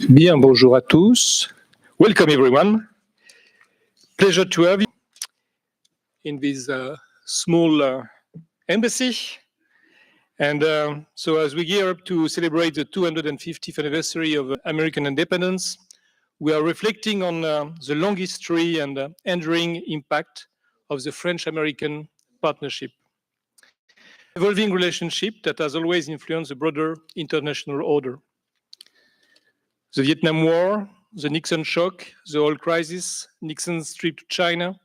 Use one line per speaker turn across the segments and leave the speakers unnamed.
Bien, bonjour à tous. Welcome everyone. Pleasure to have you in this small embassy. And so as we gear up to celebrate the 250th anniversary of American independence, we are reflecting on the long history and enduring impact of the French-American partnership. Evolving relationship that has always influenced the broader international order. The Vietnam War, the Nixon shock, the oil crisis, Nixon's trip to China,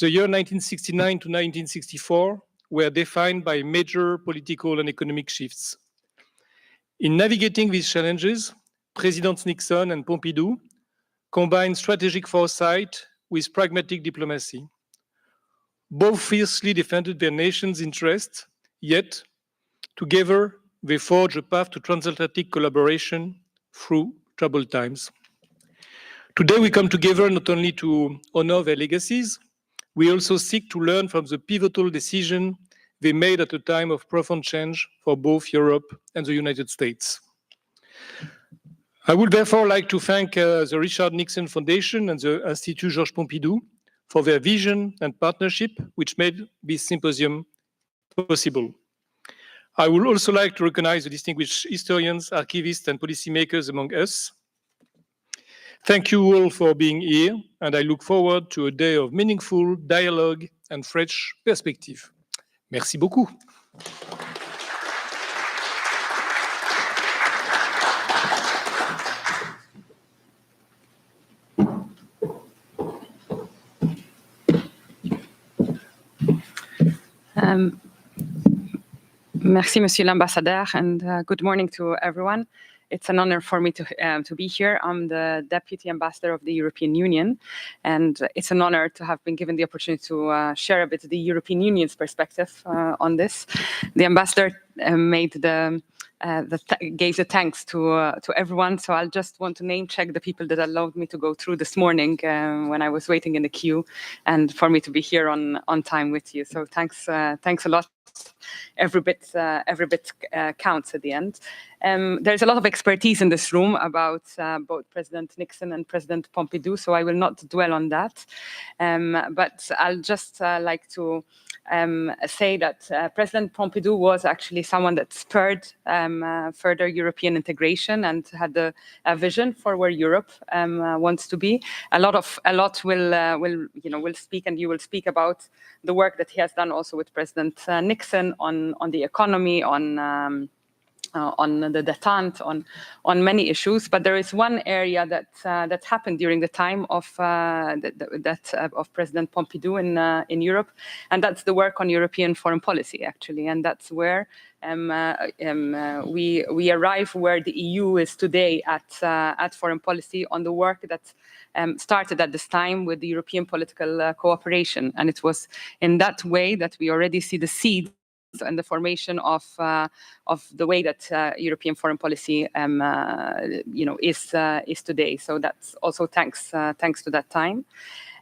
the year 1969 to 1964 were defined by major political and economic shifts. In navigating these challenges, Presidents Nixon and Pompidou combined strategic foresight with pragmatic diplomacy. Both fiercely defended their nation's interests, yet together they forged a path to transatlantic collaboration through troubled times. Today we come together not only to honor their legacies, we also seek to learn from the pivotal decision they made at a time of profound change for both Europe and the United States. I would therefore like to thank the Richard Nixon Foundation and the Institut Georges Pompidou for their vision and partnership, which made this symposium possible. I would also like to recognize the distinguished historians, archivists, and policymakers among us. Thank you all for being here, and I look forward to a day of meaningful dialogue and fresh perspective. Merci beaucoup.
Merci, Monsieur l'Ambassadeur, and good morning to everyone. It's an honor for me to be here. I'm the Deputy Ambassador of the European Union, and it's an honor to have been given the opportunity to share a bit of the European Union's perspective on this. The Ambassador gave the thanks to everyone, so I'll just want to name check the people that allowed me to go through this morning when I was waiting in the queue, and for me to be here on time with you. So thanks a lot. Every bit counts at the end. There's a lot of expertise in this room about both President Nixon and President Pompidou, so I will not dwell on that. But I'll just like to say that President Pompidou was actually someone that spurred further European integration and had a vision for where Europe wants to be. A lot will speak, and you will speak about the work that he has done also with President Nixon on the economy, on the détente, on many issues. But there is one area that happened during the time of President Pompidou in Europe, and that's the work on European foreign policy, actually. And that's where we arrive where the EU is today at foreign policy, on the work that started at this time with the European political cooperation. And it was in that way that we already see the seeds and the formation of the way that European foreign policy is today. So that's also thanks to that time.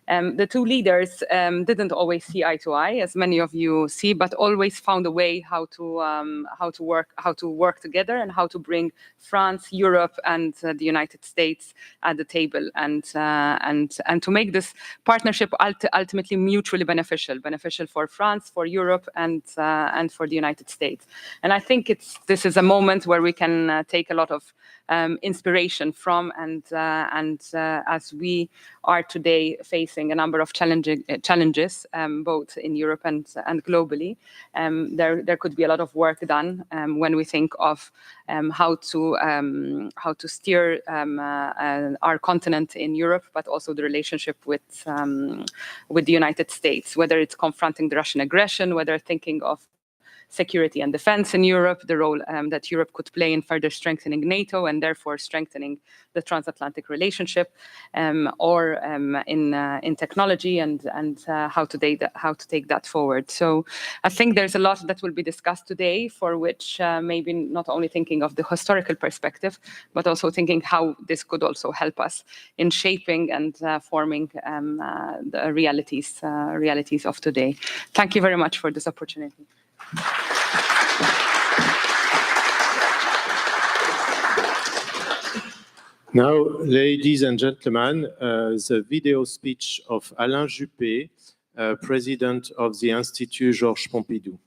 The two leaders didn't always see eye to eye, as many of you see, but always found a way how to work together and how to bring France, Europe, and the United States at the table, and to make this partnership ultimately mutually beneficial for France, for Europe, and for the United States. And I think this is a moment where we can take a lot of inspiration from, and as we are today facing a number of challenges, both in Europe and globally, there could be a lot of work done when we think of how to steer our continent in Europe, but also the relationship with the United States, whether it's confronting the Russian aggression, whether thinking of security and defense in Europe, the role that Europe could play in further strengthening NATO and therefore strengthening the transatlantic relationship, or in technology and how to take that forward. So I think there's a lot that will be discussed today, for which maybe not only thinking of the historical perspective, but also thinking how this could also help us in shaping and forming the realities of today. Thank you very much for this opportunity.
Now, ladies and gentlemen, the video speech of Alain Juppé, President of the Institut Georges Pompidou.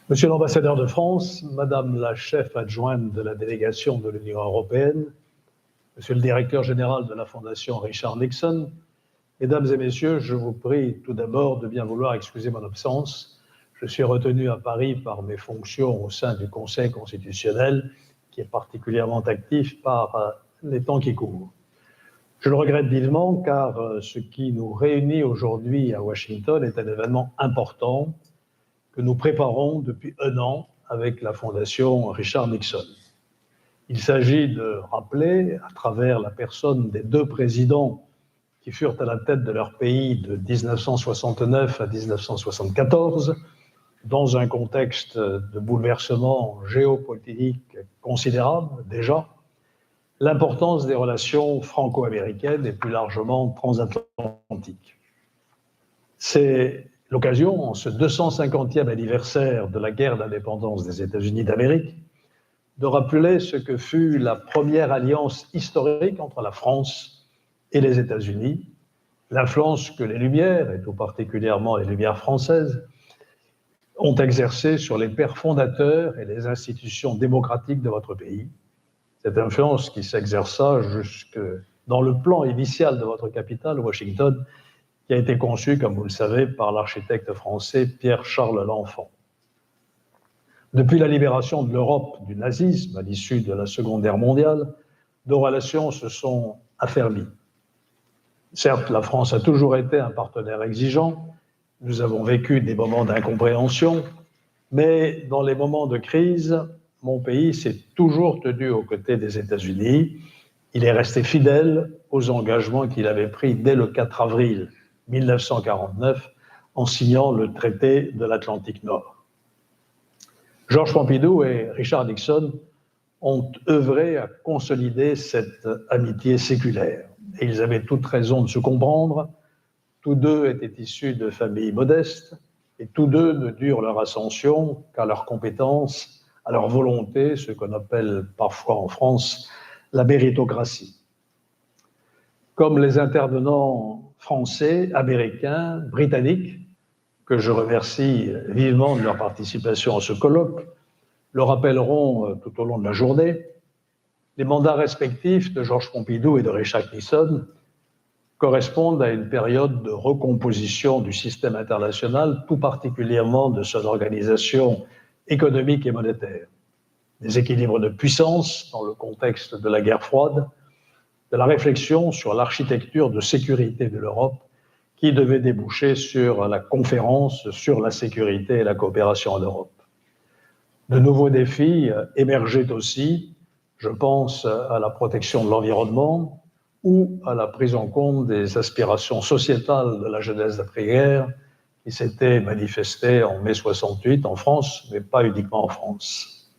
Monsieur l'ambassadeur de France, Madame la chef adjointe de la délégation de l'Union européenne, Monsieur le directeur général de la Fondation Richard Nixon, Mesdames et Messieurs, je vous prie tout d'abord de bien vouloir excuser mon absence. Je suis retenu à Paris par mes fonctions au sein du Conseil constitutionnel, qui est particulièrement actif par les temps qui courent. Je le regrette vivement car ce qui nous réunit aujourd'hui à Washington est un événement important que nous préparons depuis un an avec la Fondation Richard Nixon. Il s'agit de rappeler, à travers la personne des deux présidents qui furent à la tête de leur pays de 1969 à 1974, dans un contexte de bouleversement géopolitique considérable déjà, l'importance des relations franco-américaines et plus largement transatlantiques. C'est l'occasion, en ce 250e anniversaire de la guerre d'indépendance des États-Unis d'Amérique, de rappeler ce que fut la première alliance historique entre la France et les États-Unis, l'influence que les Lumières, et tout particulièrement les Lumières françaises, ont exercée sur les pères fondateurs et les institutions démocratiques de votre pays. Cette influence qui s'exerça jusque dans le plan initial de votre capitale, Washington, qui a été conçu, comme vous le savez, par l'architecte français Pierre-Charles L'Enfant. Depuis la libération de l'Europe du nazisme à l'issue de la Seconde Guerre mondiale, nos relations se sont affermies. Certes, la France a toujours été un partenaire exigeant, nous avons vécu des moments d'incompréhension, mais dans les moments de crise, mon pays s'est toujours tenu aux côtés des États-Unis. Il est resté fidèle aux engagements qu'il avait pris dès le 4 avril 1949 en signant le traité de l'Atlantique Nord. Georges Pompidou et Richard Nixon ont œuvré à consolider cette amitié séculaire. Et ils avaient toute raison de se comprendre. Tous deux étaient issus de familles modestes et tous deux ne durent leur ascension qu'à leur compétence, à leur volonté, ce qu'on appelle parfois en France la méritocratie. Comme les intervenants français, américains, britanniques, que je remercie vivement de leur participation à ce colloque, le rappelleront tout au long de la journée, les mandats respectifs de Georges Pompidou et de Richard Nixon correspondent à une période de recomposition du système international, tout particulièrement de son organisation économique et monétaire. Des équilibres de puissance dans le contexte de la guerre froide, de la réflexion sur l'architecture de sécurité de l'Europe qui devait déboucher sur la conférence sur la sécurité et la coopération en Europe. De nouveaux défis émergeaient aussi, je pense à la protection de l'environnement ou à la prise en compte des aspirations sociétales de la jeunesse d'après-guerre qui s'était manifestée en mai 68 en France, mais pas uniquement en France.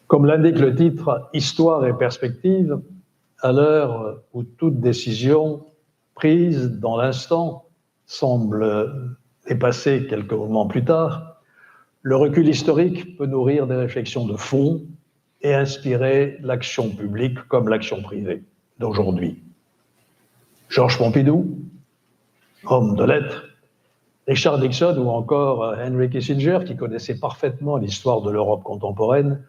Comme l'indique le titre « Histoire et perspective », à l'heure où toute décision prise dans l'instant semble dépasser quelques moments plus tard, le recul historique peut nourrir des réflexions de fond et inspirer l'action publique comme l'action privée d'aujourd'hui. Georges Pompidou, homme de lettres, Richard Nixon ou encore Henry Kissinger, qui connaissait parfaitement l'histoire de l'Europe contemporaine,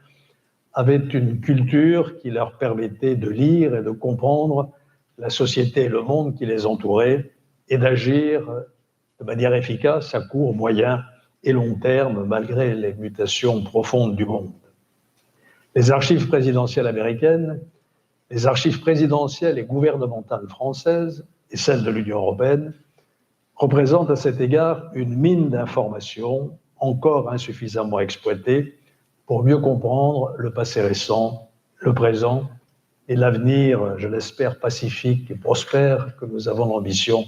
avaient une culture qui leur permettait de lire et de comprendre la société et le monde qui les entouraient et d'agir de manière efficace à court, moyen et long terme malgré les mutations profondes du monde. Les archives présidentielles américaines, les archives présidentielles et gouvernementales françaises et celles de l'Union européenne représentent à cet égard une mine d'informations encore insuffisamment exploitée pour mieux comprendre le passé récent, le présent et l'avenir, je l'espère, pacifique et prospère que nous avons l'ambition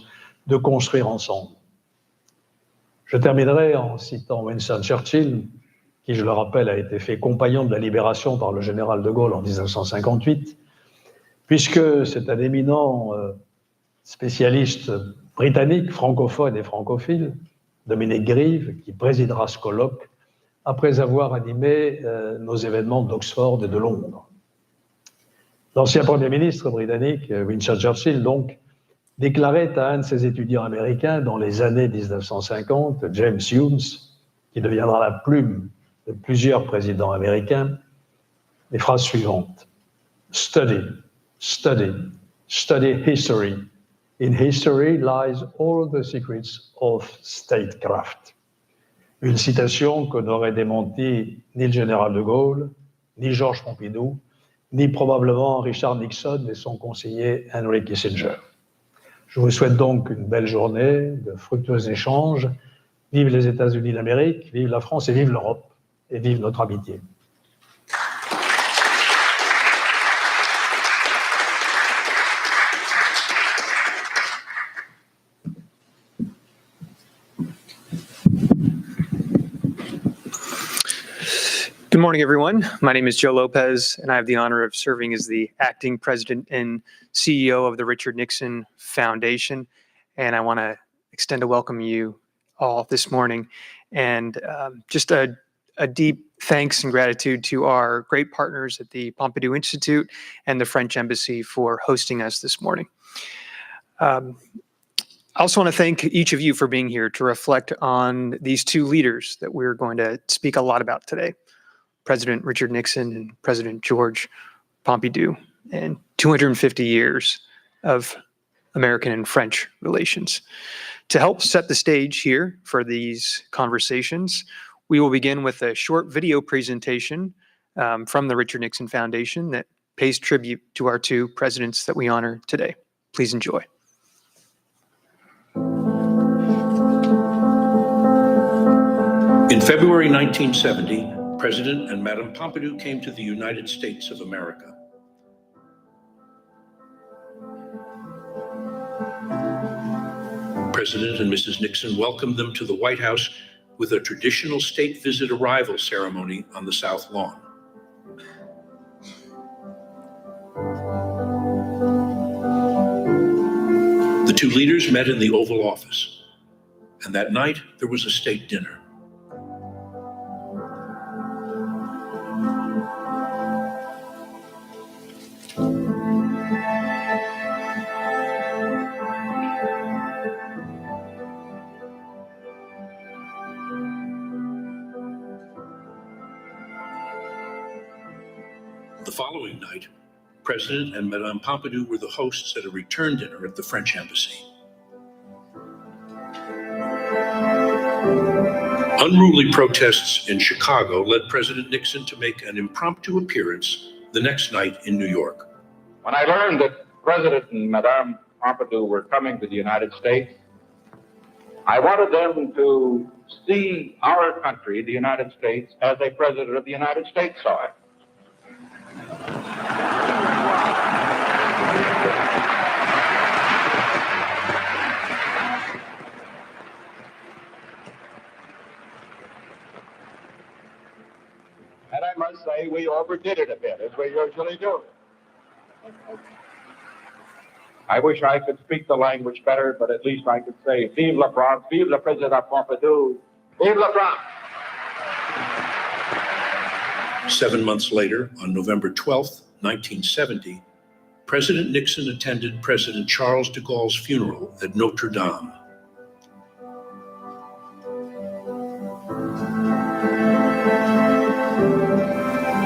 de construire ensemble. Je terminerai en citant Winston Churchill, qui, je le rappelle, a été fait compagnon de la libération par le général de Gaulle en 1958, puisque c'est un éminent spécialiste britannique, francophone et francophile, Dominique Grieve, qui présidera ce colloque après avoir animé nos événements d'Oxford et de Londres. L'ancien Premier ministre britannique, Winston Churchill, donc, déclarait à un de ses étudiants américains dans les années 1950, James Humes, qui deviendra la plume de plusieurs présidents américains, les phrases suivantes. Study, study, study history. In history lies all the secrets of statecraft. Une citation que n'aurait démenti ni le général de Gaulle, ni Georges Pompidou, ni probablement Richard Nixon et son conseiller Henry Kissinger. Je vous souhaite donc une belle journée, de fructueux échanges. Vive les États-Unis d'Amérique, vive la France et vive l'Europe, et vive notre amitié.
Good morning, everyone. My name is Joe Lopez, and I have the honor of serving as the acting president and CEO of the Richard Nixon Foundation. And I want to extend a welcome to you all this morning, and just a deep thanks and gratitude to our great partners at the Pompidou Institute and the French Embassy for hosting us this morning. I also want to thank each of you for being here to reflect on these two leaders that we're going to speak a lot about today. President Richard Nixon and President George Pompidou, and 250 years of American and French relations. To help set the stage here for these conversations, we will begin with a short video presentation from the Richard Nixon Foundation that pays tribute to our two presidents that we honor today. Please enjoy.
In February 1970, President and Madame Pompidou came to the United States of America. President and Mrs. Nixon welcomed them to the White House with a traditional state visit arrival ceremony on the South Lawn. The two leaders met in the Oval Office, and that night there was a state dinner. The following night, President and Madame Pompidou were the hosts at a return dinner at the French Embassy. Unruly protests in Chicago led President Nixon to make an impromptu appearance the next night in New York.
When I learned that President and Madame Pompidou were coming to the United States, I wanted them to see our country, the United States, as a President of the United States saw it. And I must say, we overdid it a bit, as we usually do. I wish I could speak the language better, but at least I could say, Vive la France, vive le président Pompidou, vive la France.
7 months later, on November 12th, 1970, President Nixon attended President Charles de Gaulle's funeral at Notre Dame.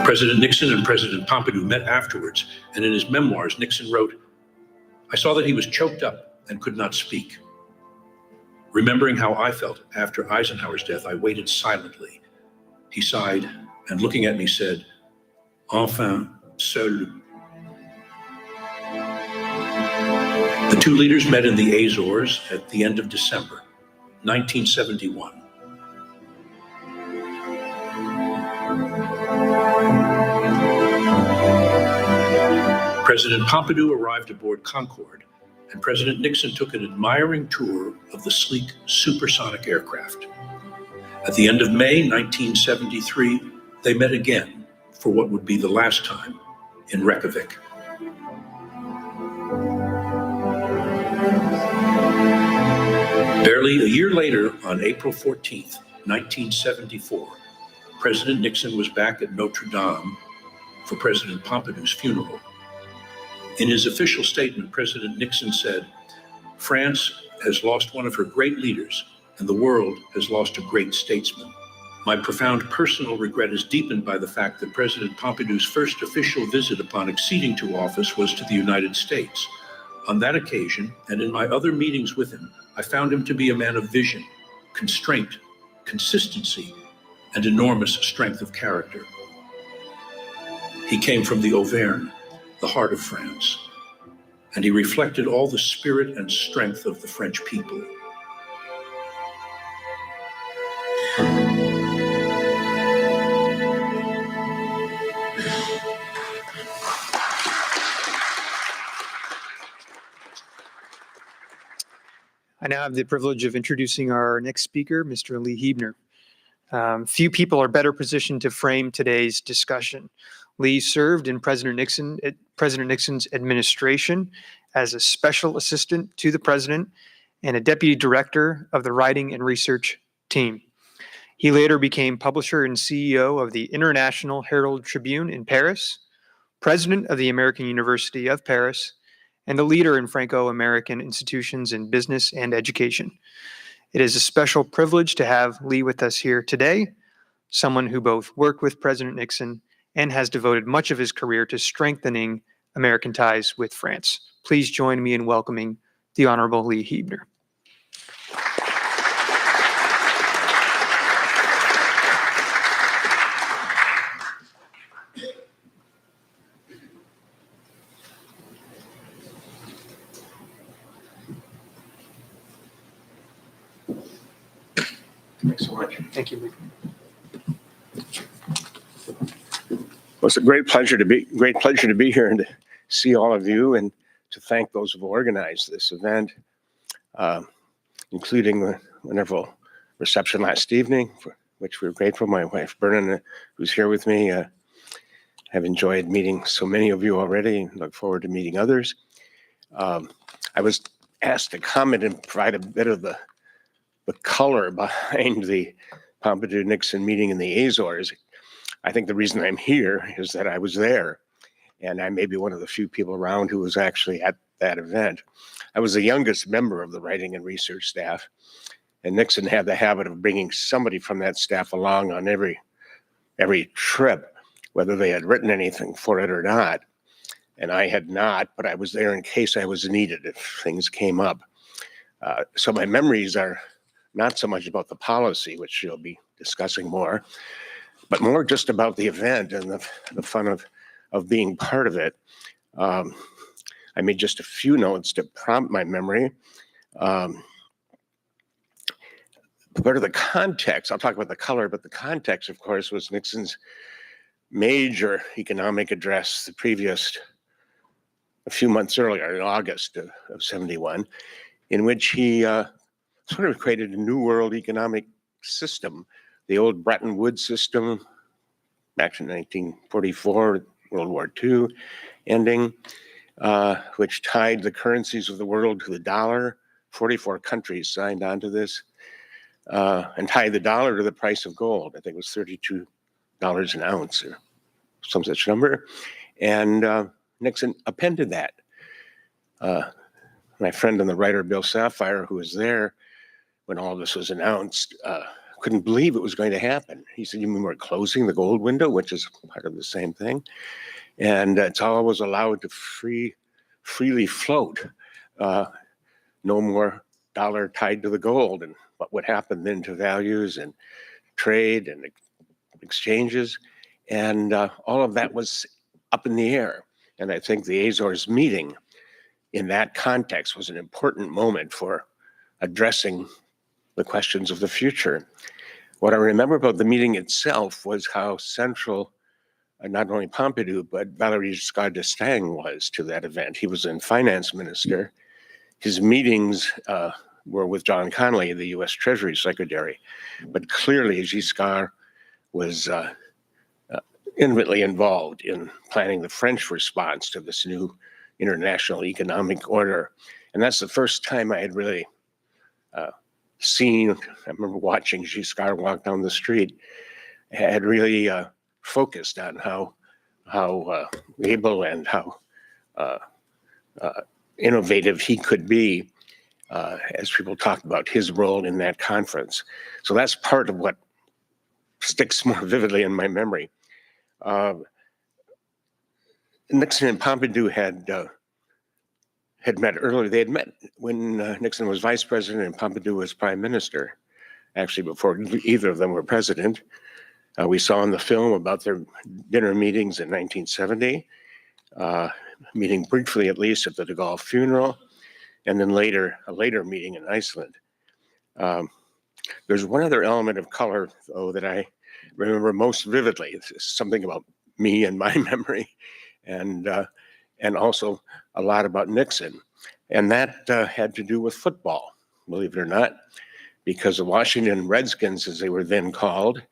President Nixon and President Pompidou met afterwards, and in his memoirs, Nixon wrote, I saw that he was choked up and could not speak. Remembering how I felt after Eisenhower's death, I waited silently. He sighed and, looking at me, said, "Enfin, seul." The two leaders met in the Azores at the end of December 1971. President Pompidou arrived aboard Concorde, and President Nixon took an admiring tour of the sleek supersonic aircraft. At the end of May 1973, they met again for what would be the last time in Reykjavik. Barely a year later, on April 14th, 1974, President Nixon was back at Notre Dame for President Pompidou's funeral. In his official statement, President Nixon said, "France has lost one of her great leaders, and the world has lost a great statesman. My profound personal regret is deepened by the fact that President Pompidou's first official visit upon acceding to office was to the United States. On that occasion, and in my other meetings with him, I found him to be a man of vision, constraint, consistency, and enormous strength of character. He came from the Auvergne, the heart of France, and he reflected all the spirit and strength of the French people."
I now have the privilege of introducing our next speaker, Mr. Lee Heebner. Few people are better positioned to frame today's discussion. Lee served in President Nixon's administration as a special assistant to the president and a deputy director of the writing and research team. He later became publisher and CEO of the International Herald Tribune in Paris, president of the American University of Paris, and a leader in Franco-American institutions in business and education. It is a special privilege to have Lee with us here today, someone who both worked with President Nixon and has devoted much of his career to strengthening American ties with France. Please join me in welcoming the Honorable Lee Heebner. Thanks so much. Thank you, Lee.
Well, it's a great pleasure to be here and to see all of you and to thank those who organized this event, including the wonderful reception last evening, for which we're grateful. My wife, Bernard, who's here with me, have enjoyed meeting so many of you already and look forward to meeting others. I was asked to comment and provide a bit of the color behind the Pompidou-Nixon meeting in the Azores. I think the reason I'm here is that I was there, and I may be one of the few people around who was actually at that event. I was the youngest member of the writing and research staff, and Nixon had the habit of bringing somebody from that staff along on every trip, whether they had written anything for it or not. And I had not, but I was there in case I was needed if things came up. So my memories are not so much about the policy, which you'll be discussing more, but more just about the event and the fun of being part of it. I made just a few notes to prompt my memory. Part of the context, I'll talk about the color, but the context, of course, was Nixon's major economic address a few months earlier, in August of 71, in which he sort of created a new world economic system. The old Bretton Woods system back in 1944, World War II ending, which tied the currencies of the world to the dollar. 44 countries signed on to this, and tied the dollar to the price of gold. I think it was $32 an ounce or some such number. And Nixon appended that. My friend and the writer, Bill Sapphire, who was there when all this was announced, couldn't believe it was going to happen. He said, "You mean we're closing the gold window," which is part of the same thing. And it's always allowed to freely float. no more dollar tied to the gold, and what would happen then to values and trade and exchanges. And all of that was up in the air. And I think the Azores meeting in that context was an important moment for addressing the questions of the future. What I remember about the meeting itself was how central not only Pompidou, but Valéry Giscard d'Estaing was to that event. He was then finance minister. His meetings were with John Connally, the US Treasury Secretary, but clearly Giscard was intimately involved in planning the French response to this new international economic order. And that's the first time I had really seen, I remember watching Giscard walk down the street, had really focused on how able and how innovative he could be as people talked about his role in that conference. So that's part of what sticks more vividly in my memory. Nixon and Pompidou had met earlier. They had met when Nixon was vice president and Pompidou was prime minister, actually before either of them were president. We saw in the film about their dinner meetings in 1970, meeting briefly at least at the de Gaulle funeral, and then later, a later meeting in Iceland. There's one other element of color, though, that I remember most vividly. It's something about me and my memory, and also a lot about Nixon. And that had to do with football, believe it or not, because the Washington Redskins, as they were then called,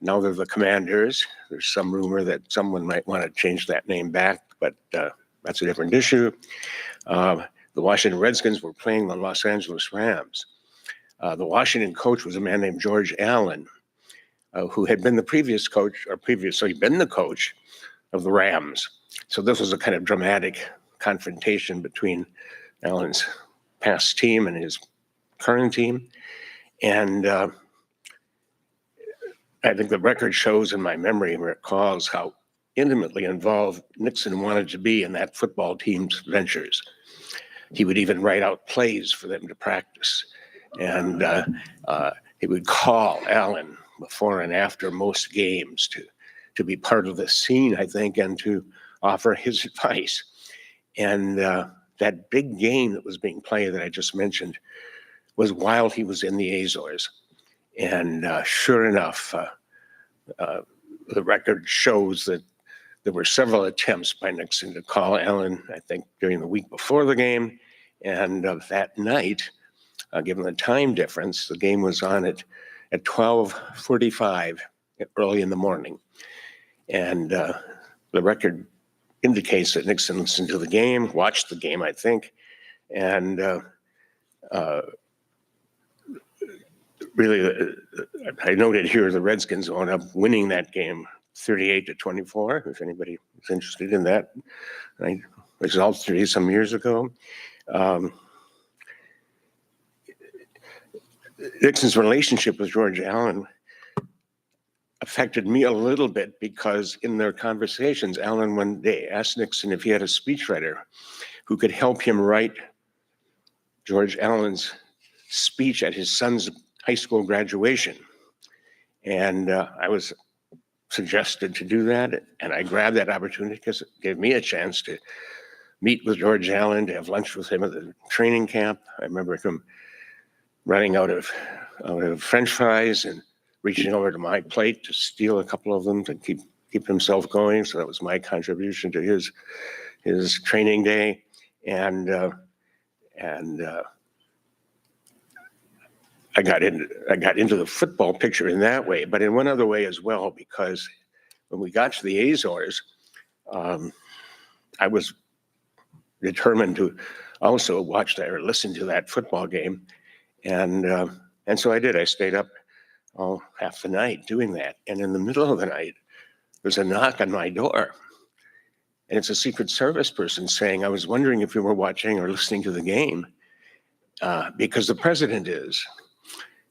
now they're the Commanders. There's some rumor that someone might want to change that name back, but that's a different issue. The Washington Redskins were playing the Los Angeles Rams. The Washington coach was a man named George Allen, who had been the previous coach, or previously been the coach of the Rams. So this was a kind of dramatic confrontation between Allen's past team and his current team. And I think the record shows in my memory and recalls how intimately involved Nixon wanted to be in that football team's ventures. He would even write out plays for them to practice. And he would call Allen before and after most games to be part of the scene, I think, and to offer his advice. And that big game that was being played that I just mentioned was while he was in the Azores. And sure enough, the record shows that there were several attempts by Nixon to call Allen, I think, during the week before the game. And that night, given the time difference, the game was on at 12:45 early in the morning. And the record indicates that Nixon listened to the game, watched the game, I think, and really, I noted here the Redskins wound up winning that game 38-24, if anybody is interested in that. Result 30 some years ago. Nixon's relationship with George Allen affected me a little bit because in their conversations, Allen one day asked Nixon if he had a speechwriter who could help him write George Allen's speech at his son's high school graduation. And I was suggested to do that, and I grabbed that opportunity because it gave me a chance to meet with George Allen, to have lunch with him at the training camp. I remember him running out of French fries and reaching over to my plate to steal a couple of them to keep himself going. So that was my contribution to his training day, and I got into the football picture in that way, but in one other way as well, because when we got to the Azores, I was determined to also watch that or listen to that football game, and so I did. I stayed up all half the night doing that, and in the middle of the night, there's a knock on my door, and it's a Secret Service person saying, "I was wondering if you were watching or listening to the game, because the president is."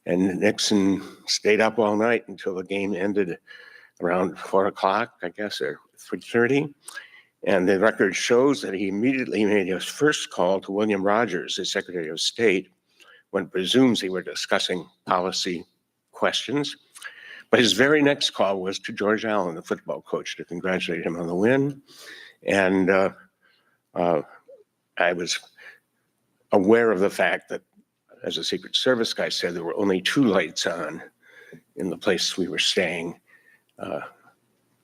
And Nixon stayed up all night until the game ended around 4 o'clock, I guess, or 3:30. And the record shows that he immediately made his first call to William Rogers, his Secretary of State, one presumes they were discussing policy questions. But his very next call was to George Allen, the football coach, to congratulate him on the win. And I was aware of the fact that, as a Secret Service guy said, there were only 2 lights on in the place we were staying.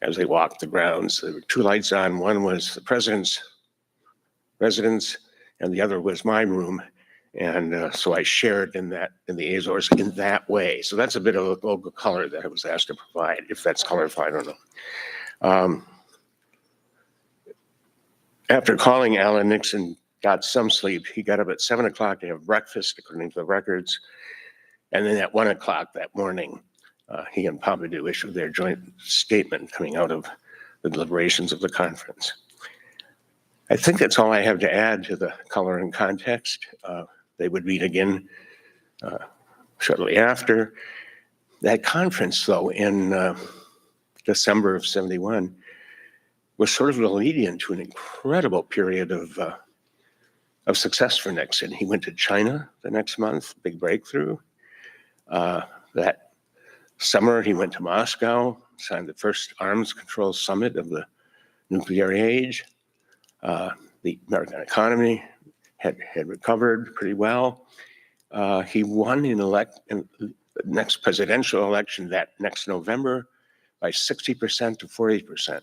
As they walked the grounds, there were 2 lights on. One was the president's residence, and the other was my room. And so I shared in the Azores in that way. So that's a bit of a local color that I was asked to provide. If that's colorful, I don't know. After calling Alan, Nixon got some sleep. He got up at 7 o'clock to have breakfast, according to the records. And then at 1 o'clock that morning, he and Pompidou issued their joint statement coming out of the deliberations of the conference. I think that's all I have to add to the color and context. They would meet again shortly after. That conference, though, in December of '71, was sort of the lead-in to an incredible period of success for Nixon. He went to China the next month, big breakthrough. That summer, he went to Moscow, signed the first arms control summit of the nuclear age. The American economy had recovered pretty well. He won in the next presidential election that next November by 60% to 40%.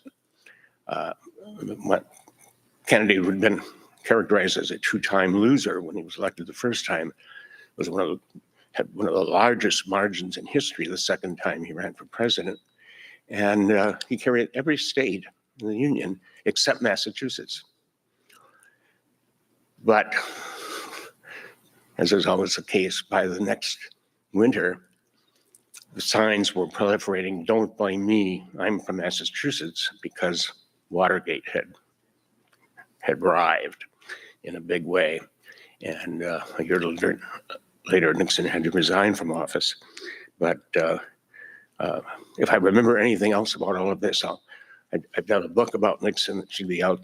What Kennedy would have been characterized as a 2-time loser when he was elected the first time, had one of the largest margins in history the second time he ran for president. And he carried every state in the Union except Massachusetts. But as is always the case, by the next winter, the signs were proliferating, "Don't blame me, I'm from Massachusetts," because Watergate had arrived in a big way. And a year later, Nixon had to resign from office. But if I remember anything else about all of this, I've got a book about Nixon that should be out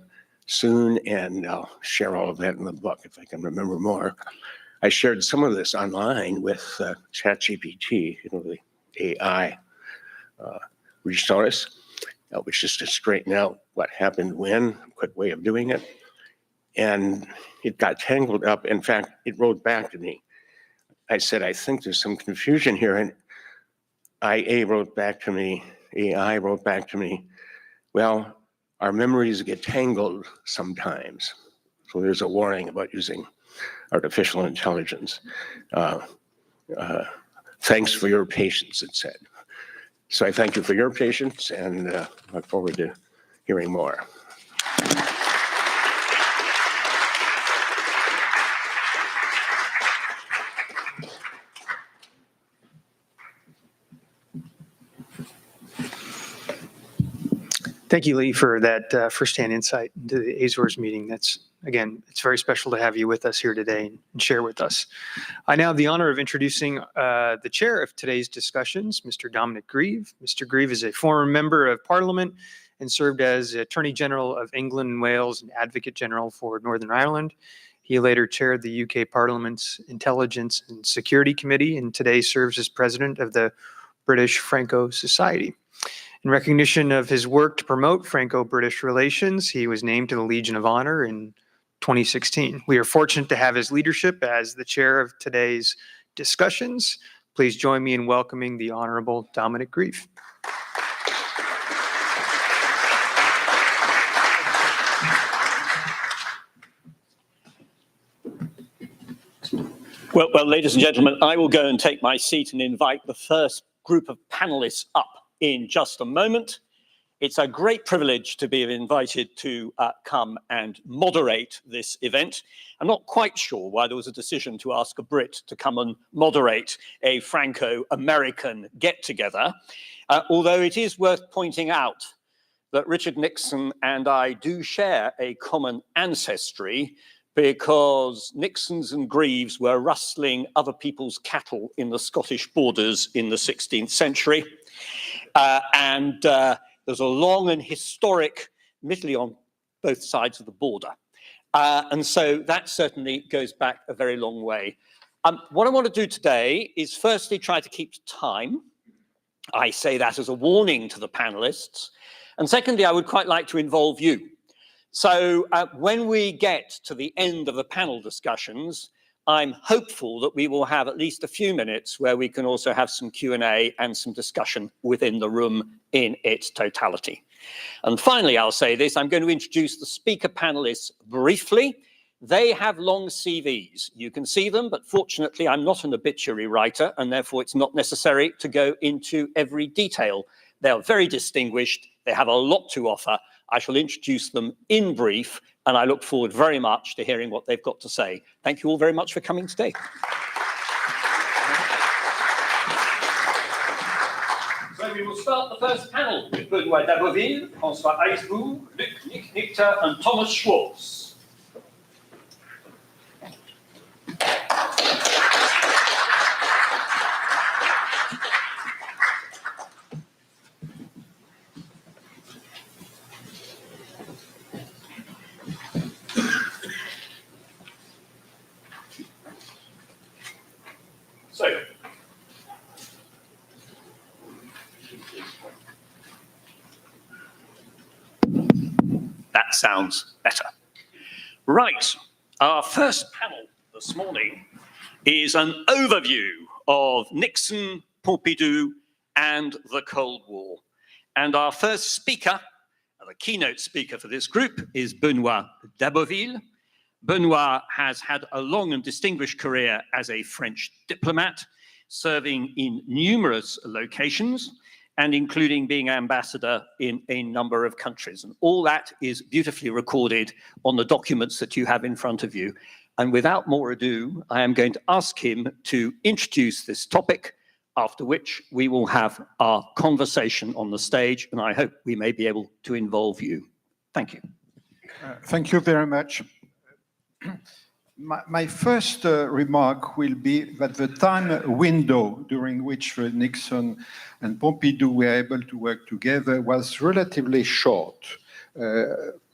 soon, and I'll share all of that in the book if I can remember more. I shared some of this online with ChatGPT, the AI resource, which is to straighten out what happened when, a quick way of doing it. And it got tangled up. In fact, it wrote back to me. I said, I think there's some confusion here. And AI wrote back to me, well, our memories get tangled sometimes. So there's a warning about using artificial intelligence. Thanks for your patience, it said. So I thank you for your patience and look forward to hearing more.
Thank you, Lee, for that firsthand insight into the Azores meeting. Again, it's very special to have you with us here today and share with us. I now have the honor of introducing the chair of today's discussions, Mr. Dominic Grieve. Mr. Grieve is a former member of Parliament and served as Attorney General of England and Wales and Advocate General for Northern Ireland. He later chaired the UK Parliament's Intelligence and Security Committee and today serves as president of the British Franco Society. In recognition of his work to promote Franco-British relations, he was named to the Legion of Honor in 2016. We are fortunate to have his leadership as the chair of today's discussions. Please join me in welcoming the Honorable Dominic Grieve.
Well, ladies and gentlemen, I will go and take my seat and invite the first group of panelists up in just a moment. It's a great privilege to be invited to come and moderate this event. I'm not quite sure why there was a decision to ask a Brit to come and moderate a Franco-American get-together, although it is worth pointing out that Richard Nixon and I do share a common ancestry because Nixons and Grieves were rustling other people's cattle in the Scottish borders in the 16th century. And there's a long and historic, admittedly on both sides of the border. And so that certainly goes back a very long way. What I want to do today is firstly try to keep time. I say that as a warning to the panelists. And secondly, I would quite like to involve you. So when we get to the end of the panel discussions, I'm hopeful that we will have at least a few minutes where we can also have some Q&A and some discussion within the room in its totality. And finally, I'll say this, I'm going to introduce the speaker panelists briefly. They have long CVs. You can see them, but fortunately, I'm not an obituary writer, and therefore it's not necessary to go into every detail. They are very distinguished. They have a lot to offer. I shall introduce them in brief, and I look forward very much to hearing what they've got to say. Thank you all very much for coming today. So we will start the first panel with Benoît d'Abbeville, François Eisbourg, Nick Nichter, and Thomas Schwartz. So, that sounds better. Right, our first panel this morning is an overview of Nixon, Pompidou, and the Cold War. And our first speaker, the keynote speaker for this group, is Benoît d'Abbeville. Benoît has had a long and distinguished career as a French diplomat, serving in numerous locations and including being ambassador in a number of countries. And all that is beautifully recorded on the documents that you have in front of you. And without more ado, I am going to ask him to introduce this topic, after which we will have our conversation on the stage, and I hope we may be able to involve you. Thank you.
Thank you very much. My first remark will be that the time window during which Nixon and Pompidou were able to work together was relatively short.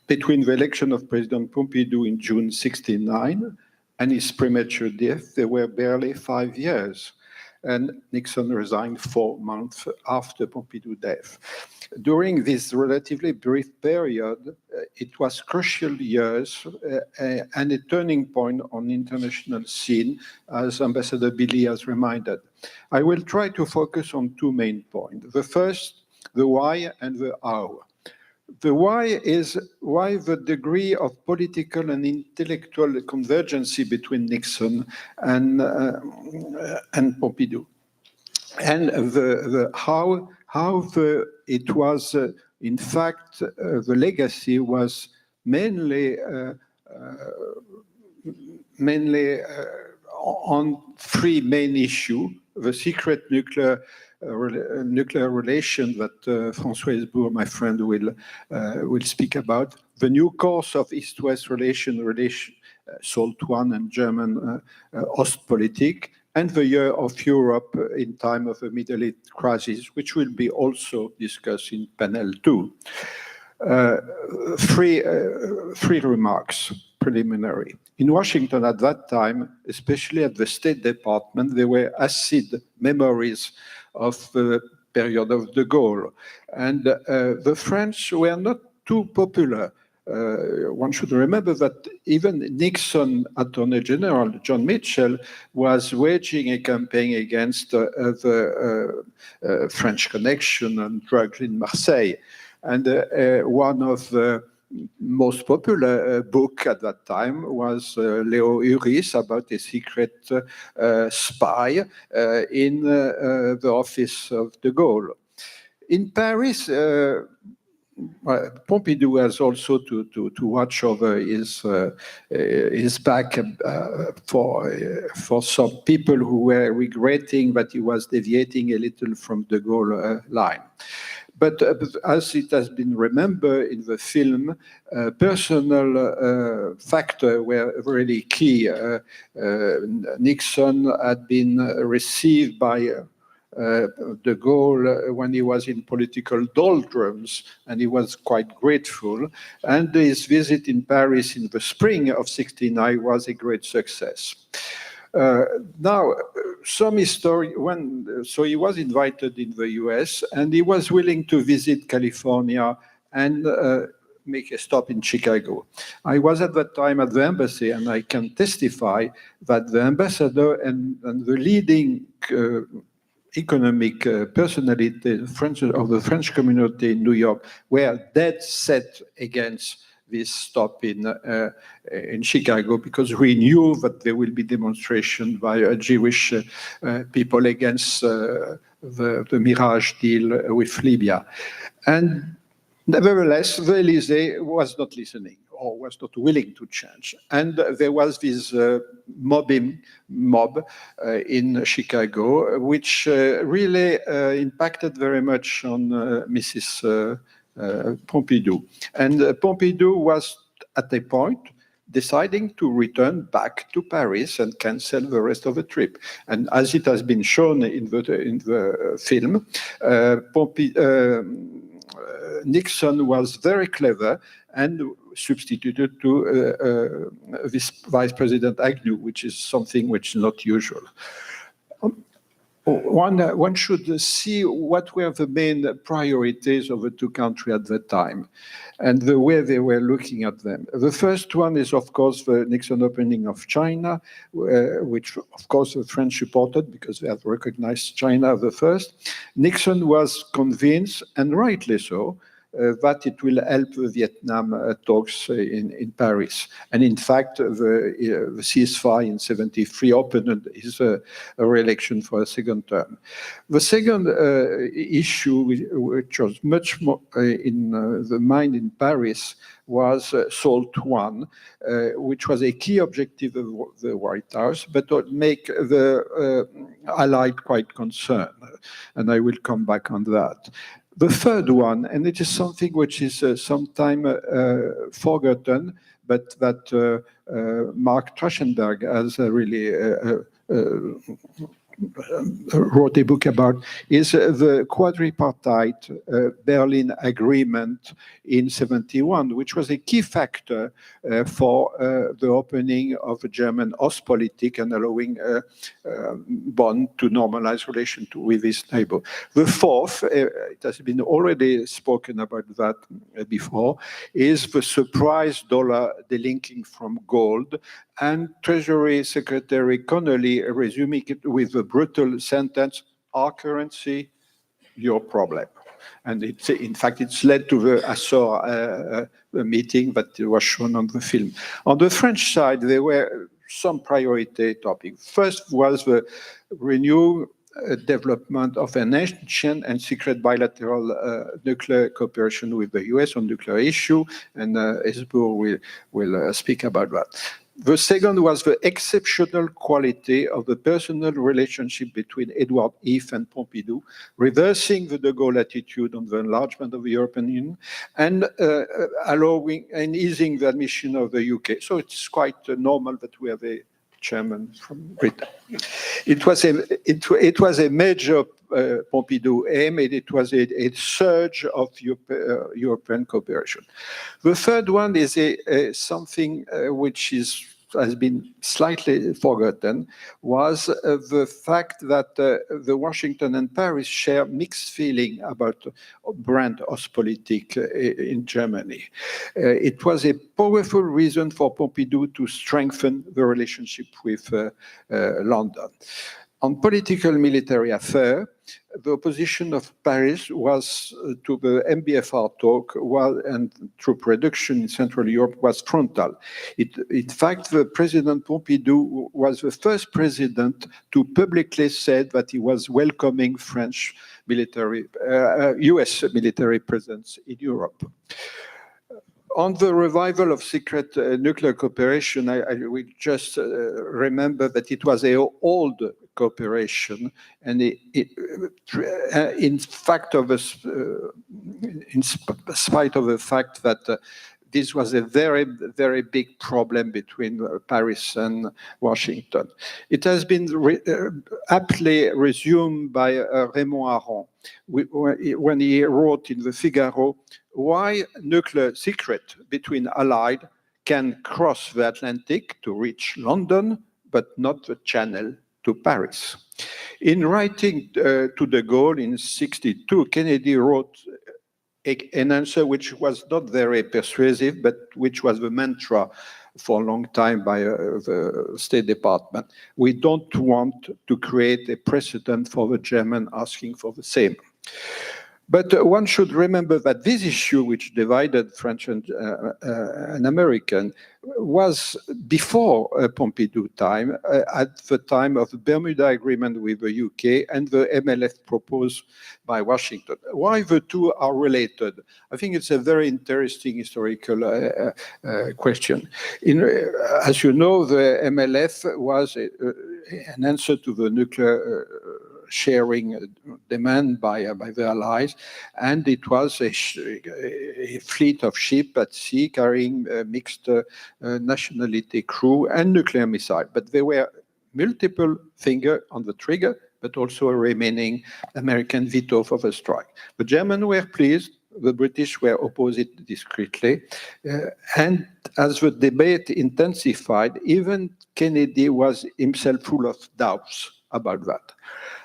Between the election of President Pompidou in June 1969 and his premature death, there were barely 5 years. And Nixon resigned 4 months after Pompidou's death. During this relatively brief period, it was crucial years and a turning point on the international scene, as Ambassador Billy has reminded. I will try to focus on 2 main points. The first, the why and the how. The why is why the degree of political and intellectual convergence between Nixon and Pompidou, and the how it was in fact the legacy was mainly on 3 main issues: the secret nuclear relation that François Eisbourg, my friend, will speak about, the new course of East-West relation, SALT I and German Ostpolitik, and the year of Europe in time of the Middle East crisis, which will be also discussed in panel 2. Three remarks, preliminary. In Washington at that time, especially at the State Department, there were acid memories of the period of de Gaulle. And the French were not too popular. One should remember that even Nixon Attorney General John Mitchell was waging a campaign against the French connection and drugs in Marseille. And one of the most popular book at that time was Leo Uris about a secret spy in the office of de Gaulle. In Paris, Pompidou has also to watch over his back for some people who were regretting that he was deviating a little from de Gaulle line. But as it has been remembered in the film, personal factors were really key. Nixon had been received by de Gaulle when he was in political doldrums, and he was quite grateful. And his visit in Paris in the spring of '69 was a great success. Now, some history, so he was invited in the US, and he was willing to visit California and make a stop in Chicago. I was at that time at the embassy, and I can testify that the ambassador and the leading economic personality of the French community in New York were dead set against this stop in Chicago, because we knew that there will be demonstration by Jewish people against the Mirage deal with Libya. And nevertheless, the Élysée was not listening, or was not willing to change. And there was this mob in Chicago, which really impacted very much on Mrs. Pompidou. And Pompidou was at a point deciding to return back to Paris and cancel the rest of the trip. And as it has been shown in the film, Nixon was very clever and substituted to this Vice President Agnew, which is something which is not usual. One should see what were the main priorities of the two countries at that time and the way they were looking at them. The first one is, of course, the Nixon opening of China, which, of course, the French supported because they have recognized China the first. Nixon was convinced, and rightly so, that it will help the Vietnam talks in Paris. And in fact, the ceasefire in '73 opened his re-election for a second term. The second issue, which was much more in the mind in Paris, was SALT I, which was a key objective of the White House, but would make the Allied quite concerned. And I will come back on that. The third one, and it is something which is sometimes forgotten, but that Mark Trachtenberg has really wrote a book about, is the quadripartite Berlin Agreement in '71, which was a key factor for the opening of the German Ostpolitik and allowing Bonn to normalize relations with its neighbor. The fourth, it has been already spoken about that before, is the surprise dollar delinking from gold, and Treasury Secretary Connolly resuming it with the brutal sentence, "Our currency, your problem." And in fact, it's led to the Assor meeting that was shown on the film. On the French side, there were some priority topics. First was the renewed development of an ancient and secret bilateral nuclear cooperation with the US on nuclear issue, and Hesbourg will speak about that. The second was the exceptional quality of the personal relationship between Edward Heath and Pompidou, reversing the de Gaulle attitude on the enlargement of the European Union and allowing and easing the admission of the UK. So it's quite normal that we have a chairman from Britain. It was a major Pompidou aim, and it was a surge of European cooperation. The third one is something which has been slightly forgotten, was the fact that the Washington and Paris share mixed feeling about brand Ostpolitik in Germany. It was a powerful reason for Pompidou to strengthen the relationship with London. On political military affairs, the opposition of Paris was to the MBFR talk, and troop reduction in Central Europe was frontal. In fact, the President Pompidou was the first president to publicly say that he was welcoming French military, US military presence in Europe. On the revival of secret nuclear cooperation, I will just remember that it was an old cooperation, and in spite of the fact that this was a very, very big problem between Paris and Washington. It has been aptly resumed by Raymond Aron when he wrote in the Figaro, why nuclear secret between Allied can cross the Atlantic to reach London, but not the Channel to Paris. In writing to de Gaulle in 1962, Kennedy wrote an answer which was not very persuasive, but which was the mantra for a long time by the State Department. We don't want to create a precedent for the German asking for the same. But one should remember that this issue, which divided French and American, was before Pompidou time, at the time of the Bermuda Agreement with the UK and the MLF proposed by Washington. Why the two are related? I think it's a very interesting historical question. As you know, the MLF was an answer to the nuclear sharing demand by the Allies, and it was a fleet of ships at sea carrying mixed nationality crew and nuclear missile. But there were multiple fingers on the trigger, but also a remaining American veto for the strike. The Germans were pleased, the British were opposed discreetly, and as the debate intensified, even Kennedy was himself full of doubts about that.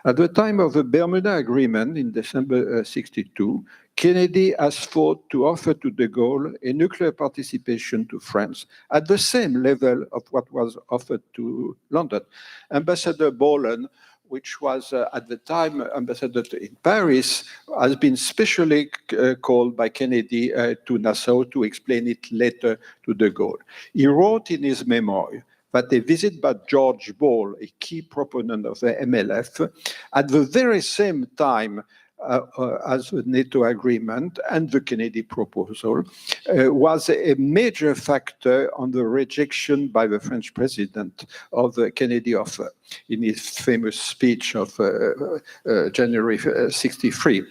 At the time of the Bermuda Agreement in December 1962, Kennedy has fought to offer to de Gaulle a nuclear participation to France at the same level of what was offered to London. Ambassador Bolen, which was at the time ambassador in Paris, has been specially called by Kennedy to Nassau to explain it later to de Gaulle. He wrote in his memoir that a visit by George Ball, a key proponent of the MLF, at the very same time as the NATO agreement and the Kennedy proposal, was a major factor on the rejection by the French president of the Kennedy offer in his famous speech of January 1963.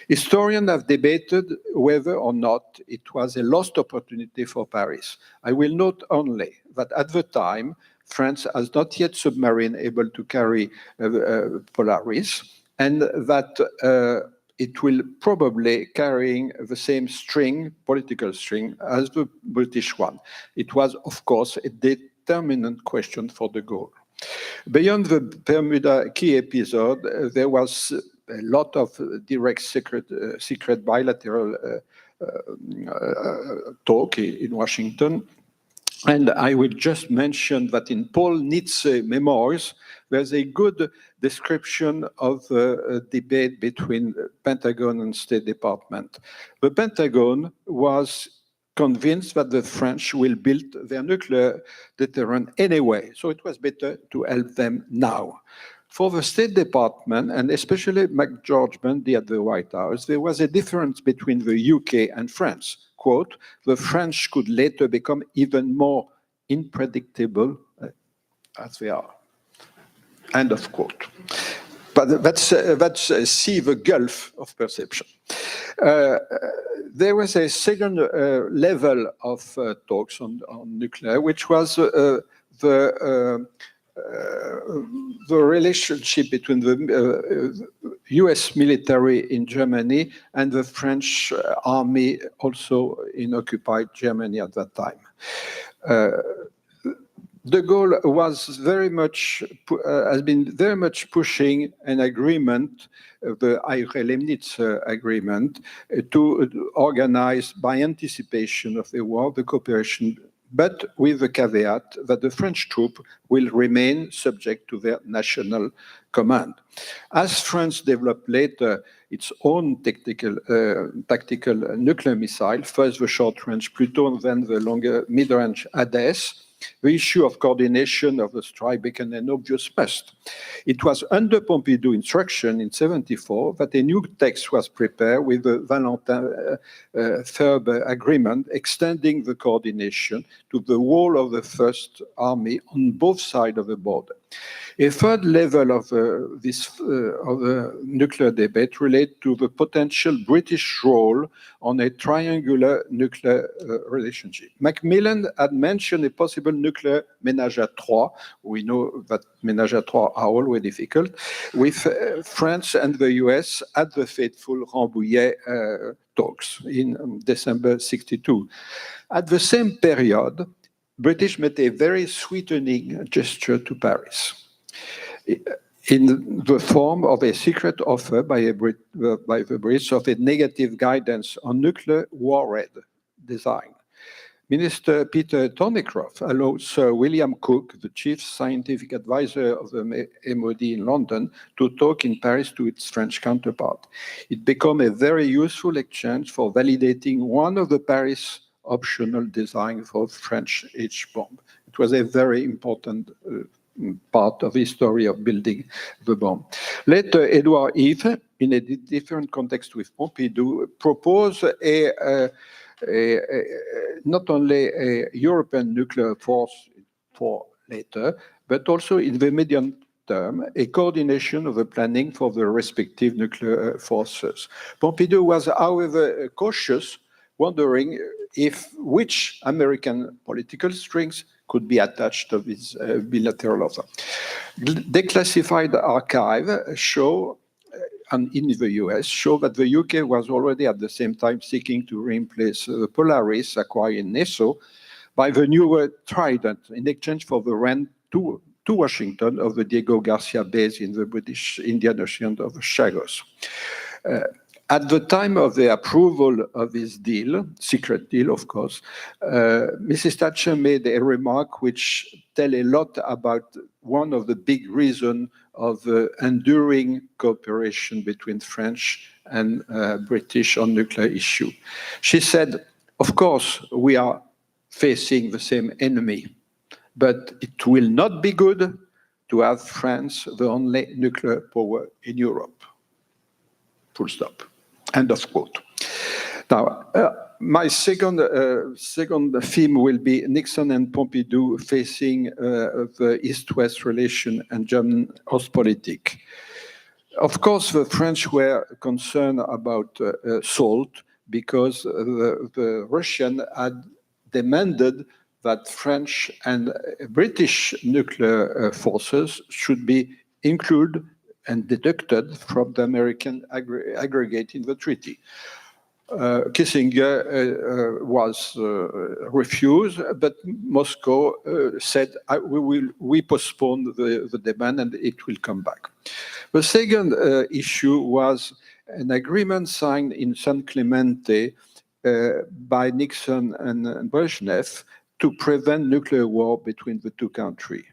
Historians have debated whether or not it was a lost opportunity for Paris. I will note only that at the time, France has not yet submarine able to carry Polaris, and that it will probably carrying the same string, political string, as the British one. It was, of course, a determinant question for de Gaulle. Beyond the Bermuda key episode, there was a lot of direct secret bilateral talk in Washington. And I will just mention that in Paul Nitze's memoirs, there's a good description of the debate between Pentagon and State Department. The Pentagon was convinced that the French will build their nuclear deterrent anyway, so it was better to help them now. For the State Department, and especially McGeorge Bundy at the White House, there was a difference between the UK and France. Quote, the French could later become even more unpredictable as they are. End of quote. But let's see the gulf of perception. There was a second level of talks on nuclear, which was the relationship between the US military in Germany and the French army also in occupied Germany at that time. De Gaulle was has been very much pushing an agreement, the Eire-Lemnitz agreement, to organize by anticipation of the war, the cooperation, but with the caveat that the French troops will remain subject to their national command. As France developed later its own tactical nuclear missile, first the short-range Pluton, then the longer mid-range Hades, the issue of coordination of the strike became an obvious must. It was under Pompidou instruction in 1974 that a new text was prepared with the Valentin-Ferbe agreement extending the coordination to the whole of the First Army on both sides of the border. A third level of the nuclear debate relates to the potential British role on a triangular nuclear relationship. Macmillan had mentioned a possible nuclear ménage à trois. We know that ménage à trois are always difficult, with France and the US at the fateful Rambouillet talks in December 62. At the same period, British made a very sweetening gesture to Paris in the form of a secret offer by the Brits of a negative guidance on nuclear warhead design. Minister Peter Thornycroft allowed Sir William Cooke, the chief scientific advisor of the MOD in London, to talk in Paris to its French counterpart. It became a very useful exchange for validating one of the Paris optional design for French H-bomb. It was a very important part of the story of building the bomb. Later, Edward Heath, in a different context with Pompidou, proposed not only a European nuclear force for later, but also in the medium term, a coordination of the planning for the respective nuclear forces. Pompidou was, however, cautious, wondering which American political strings could be attached to this bilateral offer. Declassified archive show, and in the US, show that the UK was already at the same time seeking to replace the Polaris acquired in NATO by the newer Trident in exchange for the rent to Washington of the Diego Garcia base in the British Indian Ocean of Chagos. At the time of the approval of this deal, secret deal, of course, Mrs. Thatcher made a remark which tells a lot about one of the big reasons of the enduring cooperation between French and British on nuclear issue. She said, of course, we are facing the same enemy, but it will not be good to have France the only nuclear power in Europe. Full stop. End of quote. Now, my second theme will be Nixon and Pompidou facing the East-West relation and German Ostpolitik. Of course, the French were concerned about SALT because the Russian had demanded that French and British nuclear forces should be included and deducted from the American aggregate in the treaty. Kissinger was refused, but Moscow said, we postpone the demand and it will come back. The second issue was an agreement signed in San Clemente by Nixon and Brezhnev to prevent nuclear war between the two countries.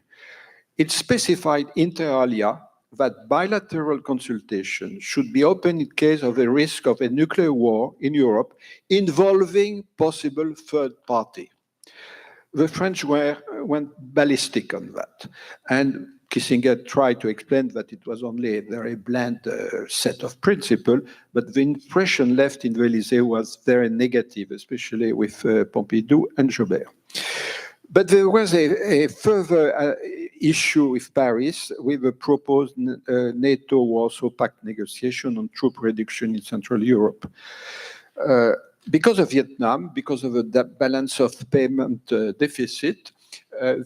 It specified inter alia that bilateral consultation should be open in case of a risk of a nuclear war in Europe involving possible third party. The French went ballistic on that. And Kissinger tried to explain that it was only a very bland set of principles, but the impression left in the Élysée was very negative, especially with Pompidou and Joubert. But there was a further issue with Paris with the proposed NATO-Warsaw Pact negotiation on troop reduction in Central Europe. Because of Vietnam, because of the balance of payment deficit,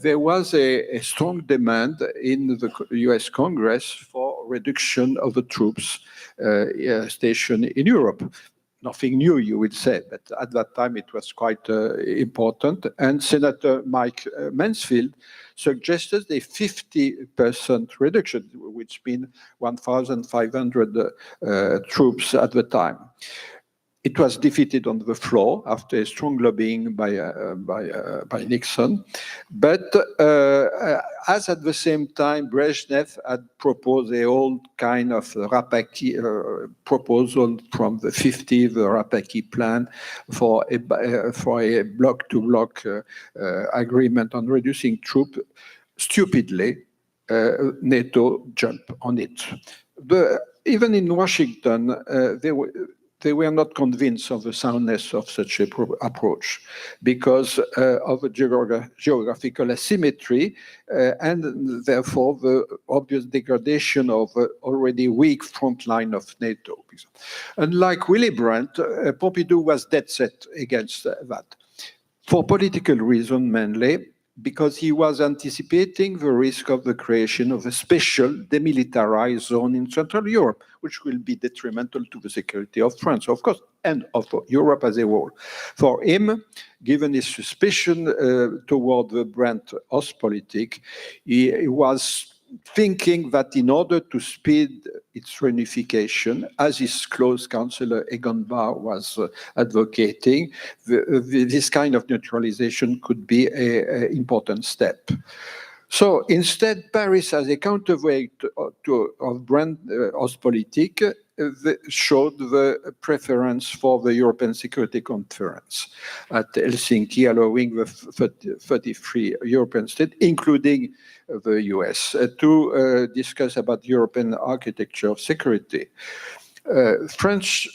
there was a strong demand in the US Congress for reduction of the troops stationed in Europe. Nothing new, you would say, but at that time it was quite important. And Senator Mike Mansfield suggested a 50% reduction, which means 1,500 troops at the time. It was defeated on the floor after a strong lobbying by Nixon. But as at the same time, Brezhnev had proposed a old kind of Rapaki proposal from the 50s, the Rapaki plan for a bloc-to-bloc agreement on reducing troops. Stupidly, NATO jumped on it. But even in Washington, they were not convinced of the soundness of such an approach because of the geographical asymmetry and therefore the obvious degradation of already weak front line of NATO. Unlike Willy Brandt, Pompidou was dead set against that. For political reasons mainly, because he was anticipating the risk of the creation of a special demilitarized zone in Central Europe, which will be detrimental to the security of France, of course, and of Europe as a whole. For him, given his suspicion toward the Brandt Ostpolitik, he was thinking that in order to speed its reunification, as his close counselor Egon Bahr was advocating, this kind of neutralization could be an important step. So instead, Paris, as a counterweight of Brandt Ostpolitik, showed the preference for the European Security Conference at Helsinki, allowing the 33 European states, including the US, to discuss about European architecture of security. French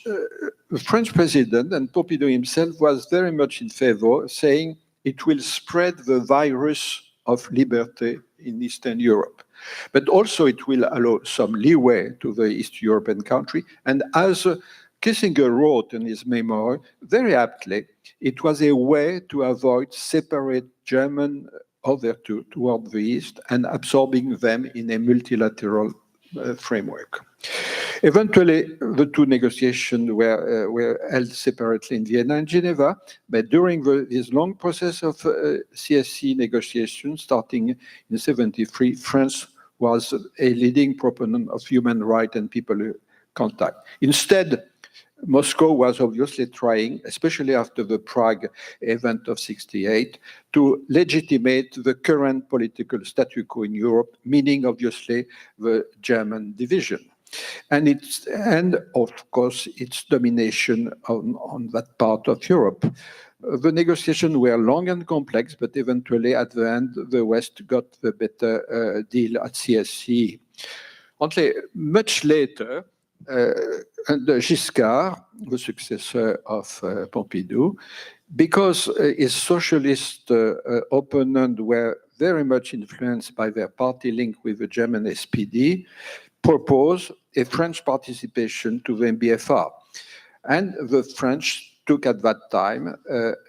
president and Pompidou himself was very much in favor, saying it will spread the virus of liberty in Eastern Europe. But also it will allow some leeway to the East European country. And as Kissinger wrote in his memoir, very aptly, it was a way to avoid separate German overture toward the East and absorbing them in a multilateral framework. Eventually, the two negotiations were held separately in Vienna and Geneva, but during this long process of CSC negotiations starting in 1973, France was a leading proponent of human rights and people contact. Instead, Moscow was obviously trying, especially after the Prague event of 1968, to legitimate the current political statu quo in Europe, meaning obviously the German division. And of course, its domination on that part of Europe. The negotiations were long and complex, but eventually at the end, the West got the better deal at CSC. Only much later, under Giscard, the successor of Pompidou, because his socialist opponents were very much influenced by their party link with the German SPD, proposed a French participation to the MBFR. And the French took at that time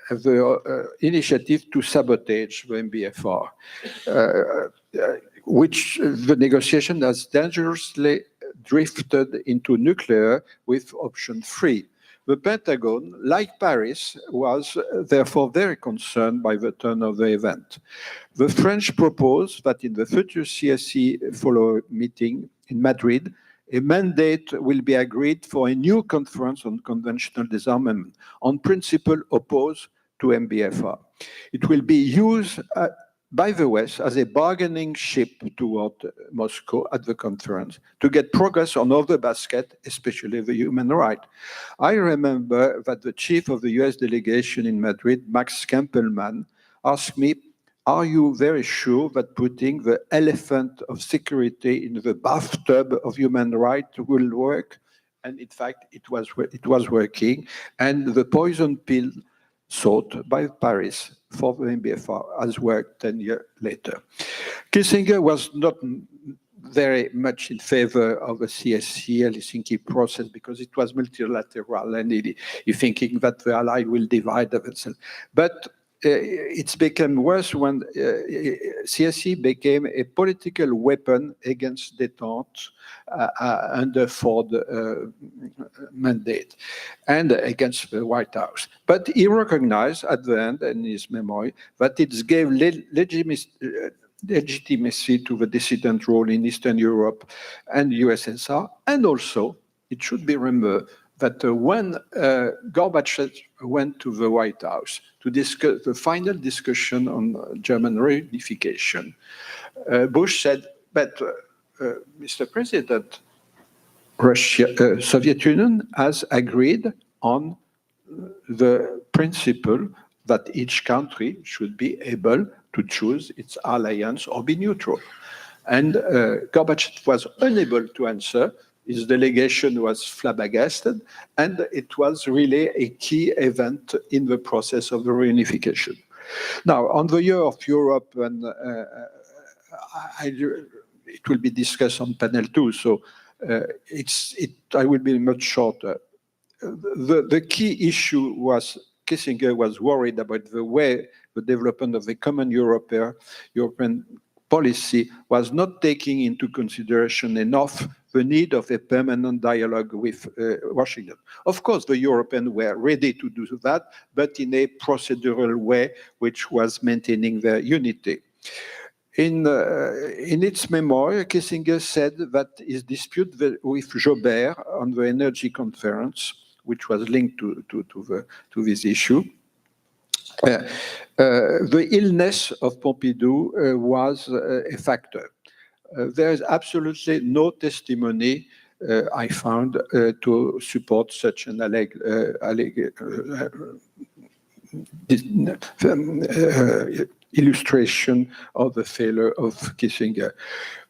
the initiative to sabotage the MBFR, which the negotiation has dangerously drifted into nuclear with option 3. The Pentagon, like Paris, was therefore very concerned by the turn of the event. The French proposed that in the future CSC follow meeting in Madrid, a mandate will be agreed for a new conference on conventional disarmament, on principle opposed to MBFR. It will be used by the West as a bargaining chip toward Moscow at the conference to get progress on other baskets, especially the human rights. I remember that the chief of the US delegation in Madrid, Max Kampelman, asked me, "Are you very sure that putting the elephant of security in the bathtub of human rights will work?" And in fact, it was working. And the poison pill sought by Paris for the MBFR has worked 10 years later. Kissinger was not very much in favor of the CSC Helsinki process because it was multilateral and he thinking that the ally will divide themselves. But it's become worse when CSC became a political weapon against détente under Ford mandate and against the White House. But he recognized at the end in his memoir that it gave legitimacy to the dissident role in Eastern Europe and USSR, and also it should be remembered that when Gorbachev went to the White House to discuss the final discussion on German reunification, Bush said, "But Mr. President, Soviet Union has agreed on the principle that each country should be able to choose its alliance or be neutral." And Gorbachev was unable to answer his delegation was flabbergasted, and it was really a key event in the process of the reunification. Now, on the year of Europe, and it will be discussed on panel 2, so I will be much shorter. The key issue was Kissinger was worried about the way the development of the common European policy was not taking into consideration enough the need of a permanent dialogue with Washington. Of course, the Europeans were ready to do that, but in a procedural way, which was maintaining their unity. In its memoir, Kissinger said that his dispute with Joubert on the energy conference, which was linked to this issue, the illness of Pompidou was a factor. There is absolutely no testimony I found to support such an illustration of the failure of Kissinger.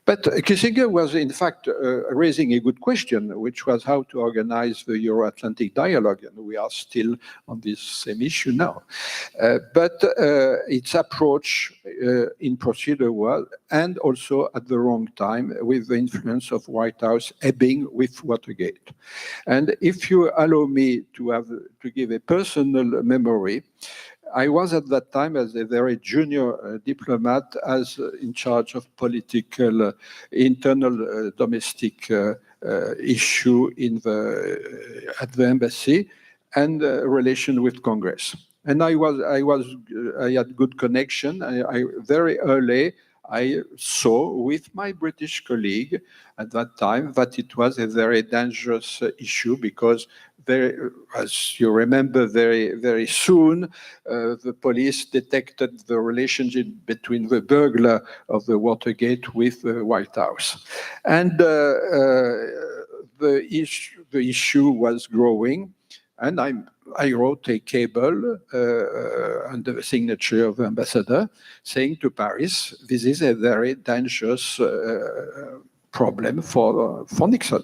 But Kissinger was, in fact, raising a good question, which was how to organize the Euro-Atlantic dialogue, and we are still on this same issue now. But its approach in procedure was, and also at the wrong time, with the influence of White House ebbing with Watergate. And if you allow me to give a personal memory, I was at that time as a very junior diplomat, as in charge of political, internal domestic issue at the embassy and relation with Congress. And I had good connection. Very early, I saw with my British colleague at that time that it was a very dangerous issue because as you remember, very soon, the police detected the relationship between the burglar of the Watergate with the White House. And the issue was growing, and I wrote a cable under the signature of the ambassador saying to Paris, this is a very dangerous problem for Nixon.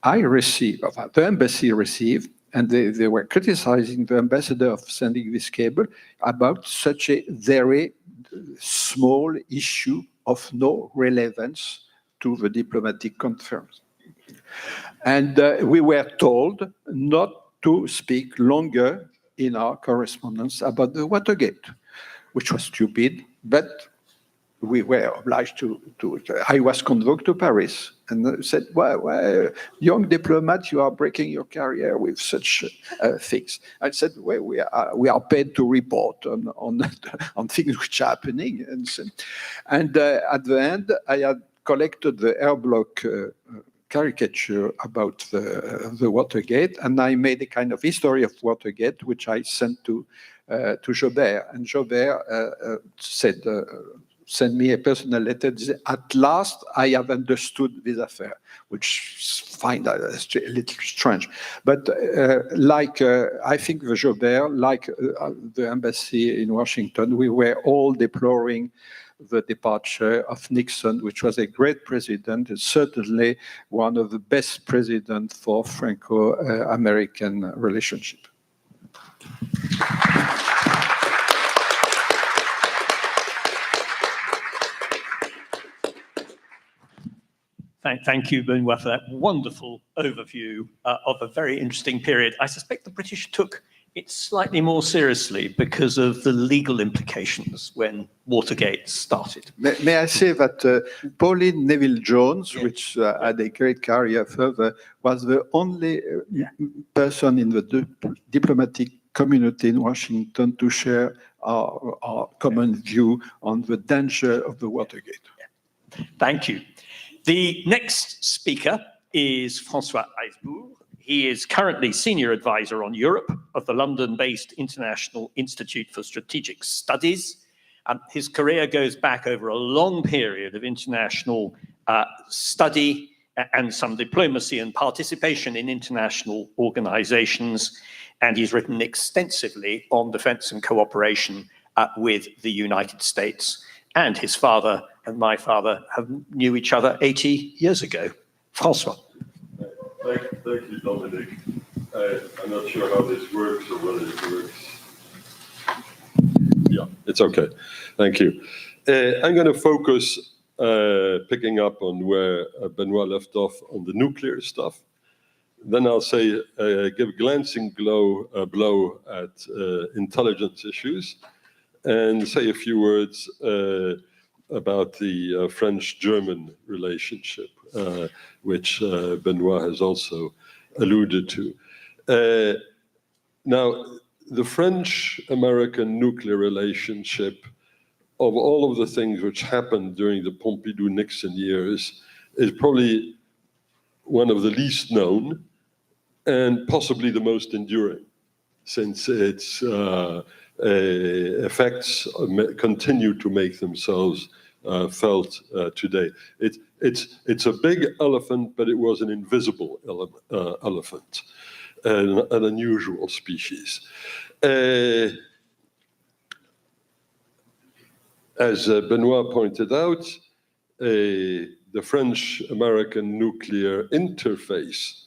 The embassy received, and they were criticizing the ambassador of sending this cable about such a very small issue of no relevance to the diplomatic conference. And we were told not to speak longer in our correspondence about the Watergate, which was stupid, but we were obliged to I was convoked to Paris and said, well, young diplomat, you are breaking your career with such things. I said, well, we are paid to report on things which are happening. And at the end, I had collected the air block caricature about the Watergate, and I made a kind of history of Watergate, which I sent to Joubert. And Joubert said, send me a personal letter. At last, I have understood this affair, which I find a little strange. But I think the Joubert, like the embassy in Washington, we were all deploring the departure of Nixon, which was a great president, and certainly one of the best presidents for Franco-American relationship.
Thank you, Benoit, for that wonderful overview of a very interesting period. I suspect the British took it slightly more seriously because of the legal implications when Watergate started.
May I say that Pauline Neville-Jones, yes, which had a great career further, was the only person in the diplomatic community in Washington to share our common view on the danger of the Watergate.
Yeah. Thank you. The next speaker is François Eisbourg. He is currently Senior Advisor on Europe of the London-based International Institute for Strategic Studies. His career goes back over a long period of international study and some diplomacy and participation in international organizations. And he's written extensively on defense and cooperation with the United States. And his father and my father knew each other 80 years ago. François.
Thank you, Dominic. I'm not sure how this works or whether it works. Yeah, it's okay. Thank you. I'm going to focus, picking up on where Benoit left off on the nuclear stuff. Then I'll say, give a glancing blow at intelligence issues, and say a few words about the French-German relationship, which Benoit has also alluded to. Now, the French-American nuclear relationship, of all of the things which happened during the Pompidou-Nixon years, is probably one of the least known and possibly the most enduring, since its effects continue to make themselves felt today. It's a big elephant, but it was an invisible elephant, an unusual species. As Benoit pointed out, the French-American nuclear interface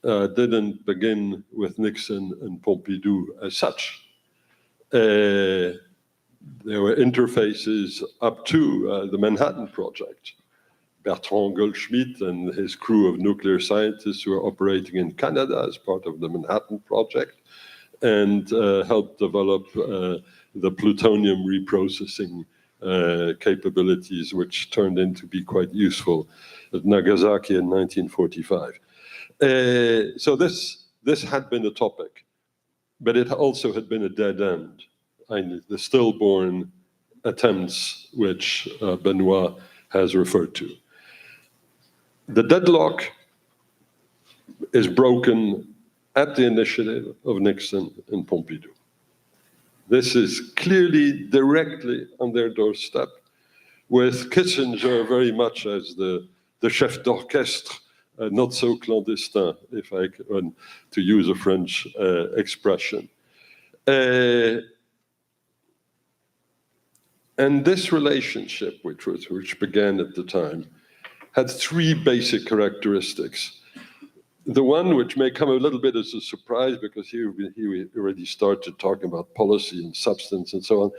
didn't begin with Nixon and Pompidou as such. There were interfaces up to the Manhattan Project. Bertrand Goldschmidt and his crew of nuclear scientists who were operating in Canada as part of the Manhattan Project and helped develop the plutonium reprocessing capabilities, which turned into be quite useful at Nagasaki in 1945. So this had been a topic, but it also had been a dead end. The stillborn attempts which Benoit has referred to. The deadlock is broken at the initiative of Nixon and Pompidou. This is clearly directly on their doorstep, with Kissinger very much as the chef d'orchestre, not so clandestin, if I can to use a French expression. And this relationship, which began at the time, had three basic characteristics. The one which may come a little bit as a surprise, because he already started talking about policy and substance and so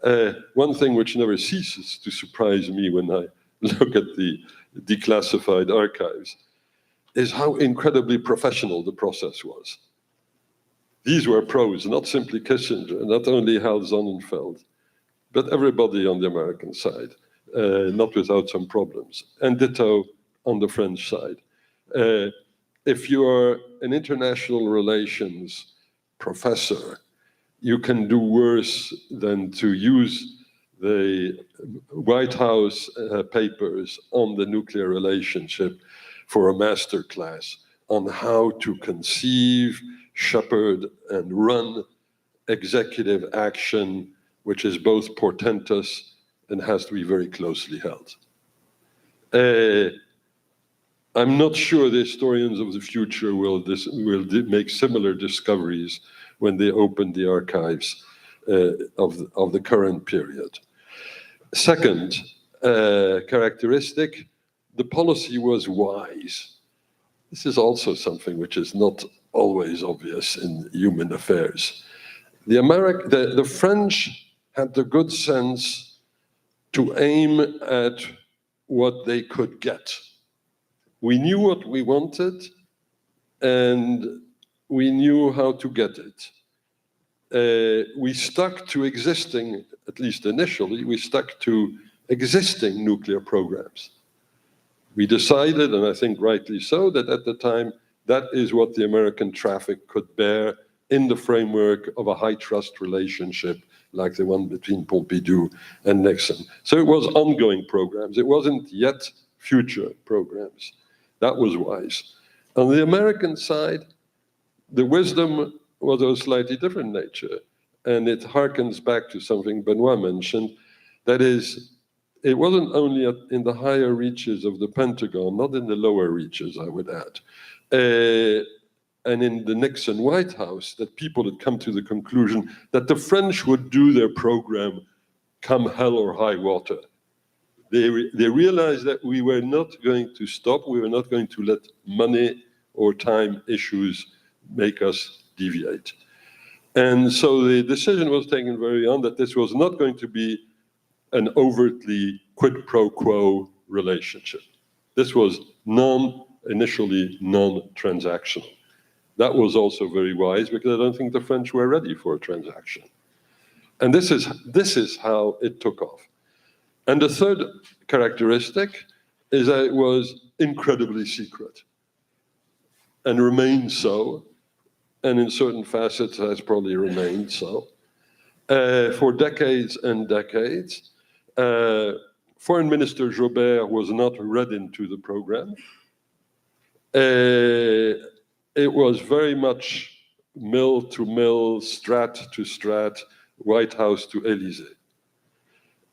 on. One thing which never ceases to surprise me when I look at the declassified archives is how incredibly professional the process was. These were pros, not simply Kissinger, not only Hal Sonnenfeld, but everybody on the American side, not without some problems, and ditto on the French side. If you are an international relations professor, you can do worse than to use the White House papers on the nuclear relationship for a master class on how to conceive, shepherd, and run executive action, which is both portentous and has to be very closely held. I'm not sure the historians of the future will make similar discoveries when they open the archives of the current period. Second characteristic, the policy was wise. This is also something which is not always obvious in human affairs. The French had the good sense to aim at what they could get. We knew what we wanted, and we knew how to get it. We stuck to existing, at least initially, we stuck to existing nuclear programs. We decided, and I think rightly so, that at the time, that is what the American traffic could bear in the framework of a high trust relationship like the one between Pompidou and Nixon. So it was ongoing programs. It wasn't yet future programs. That was wise. On the American side, the wisdom was of a slightly different nature. And it harkens back to something Benoit mentioned. That is, it wasn't only in the higher reaches of the Pentagon, not in the lower reaches, I would add, and in the Nixon White House, that people had come to the conclusion that the French would do their program come hell or high water. They realized that we were not going to stop, we were not going to let money or time issues make us deviate. And so the decision was taken very on that this was not going to be an overtly quid pro quo relationship. This was initially non-transactional. That was also very wise because I don't think the French were ready for a transaction. And this is how it took off. And the third characteristic is that it was incredibly secret and remained so, and in certain facets has probably remained so, for decades and decades. Foreign Minister Joubert was not read into the program. It was very much mill to mill, strat to strat, White House to Élysée.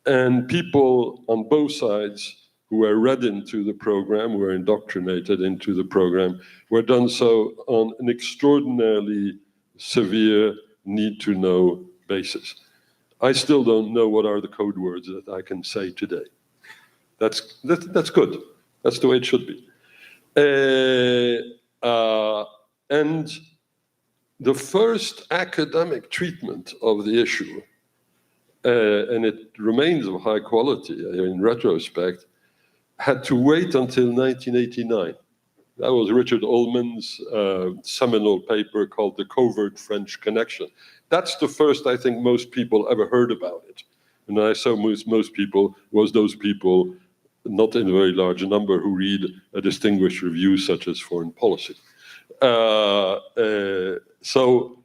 And people on both sides who were read into the program, were indoctrinated into the program, were done so on an extraordinarily severe need-to-know basis. I still don't know what are the code words that I can say today. That's good. That's the way it should be. And the first academic treatment of the issue, and it remains of high quality in retrospect, had to wait until 1989. That was Richard Ullman's seminal paper called The Covert French Connection. That's the first I think most people ever heard about it. And I saw most people was those people, not in a very large number, who read a distinguished review such as Foreign Policy. So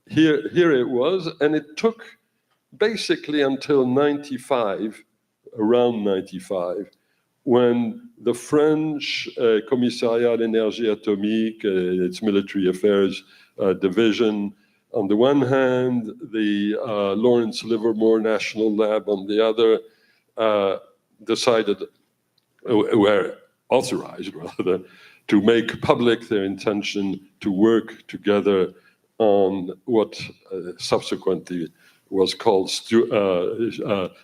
here it was, and it took basically until 95, around 95, when the French Commissariat à l'énergie atomique, its military affairs division, on the one hand, the Lawrence Livermore National Lab on the other, decided, were authorized rather, to make public their intention to work together on what subsequently was called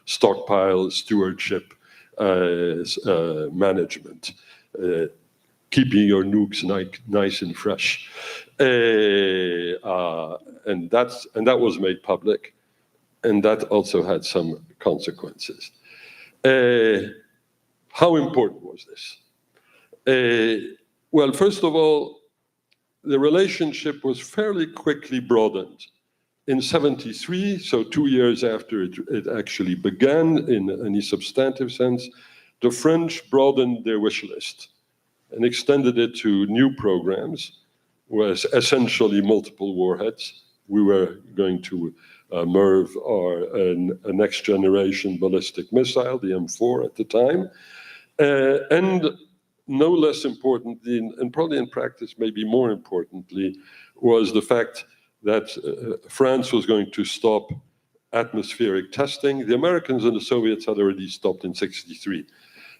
stockpile stewardship management, keeping your nukes nice and fresh. And that was made public, and that also had some consequences. How important was this? Well, first of all, the relationship was fairly quickly broadened. In 73, so 2 years after it actually began in any substantive sense, the French broadened their wish list and extended it to new programs, was essentially multiple warheads. We were going to MIRV, or a next generation ballistic missile, the M4 at the time. And no less importantly, and probably in practice maybe more importantly, was the fact that France was going to stop atmospheric testing. The Americans and the Soviets had already stopped in 63.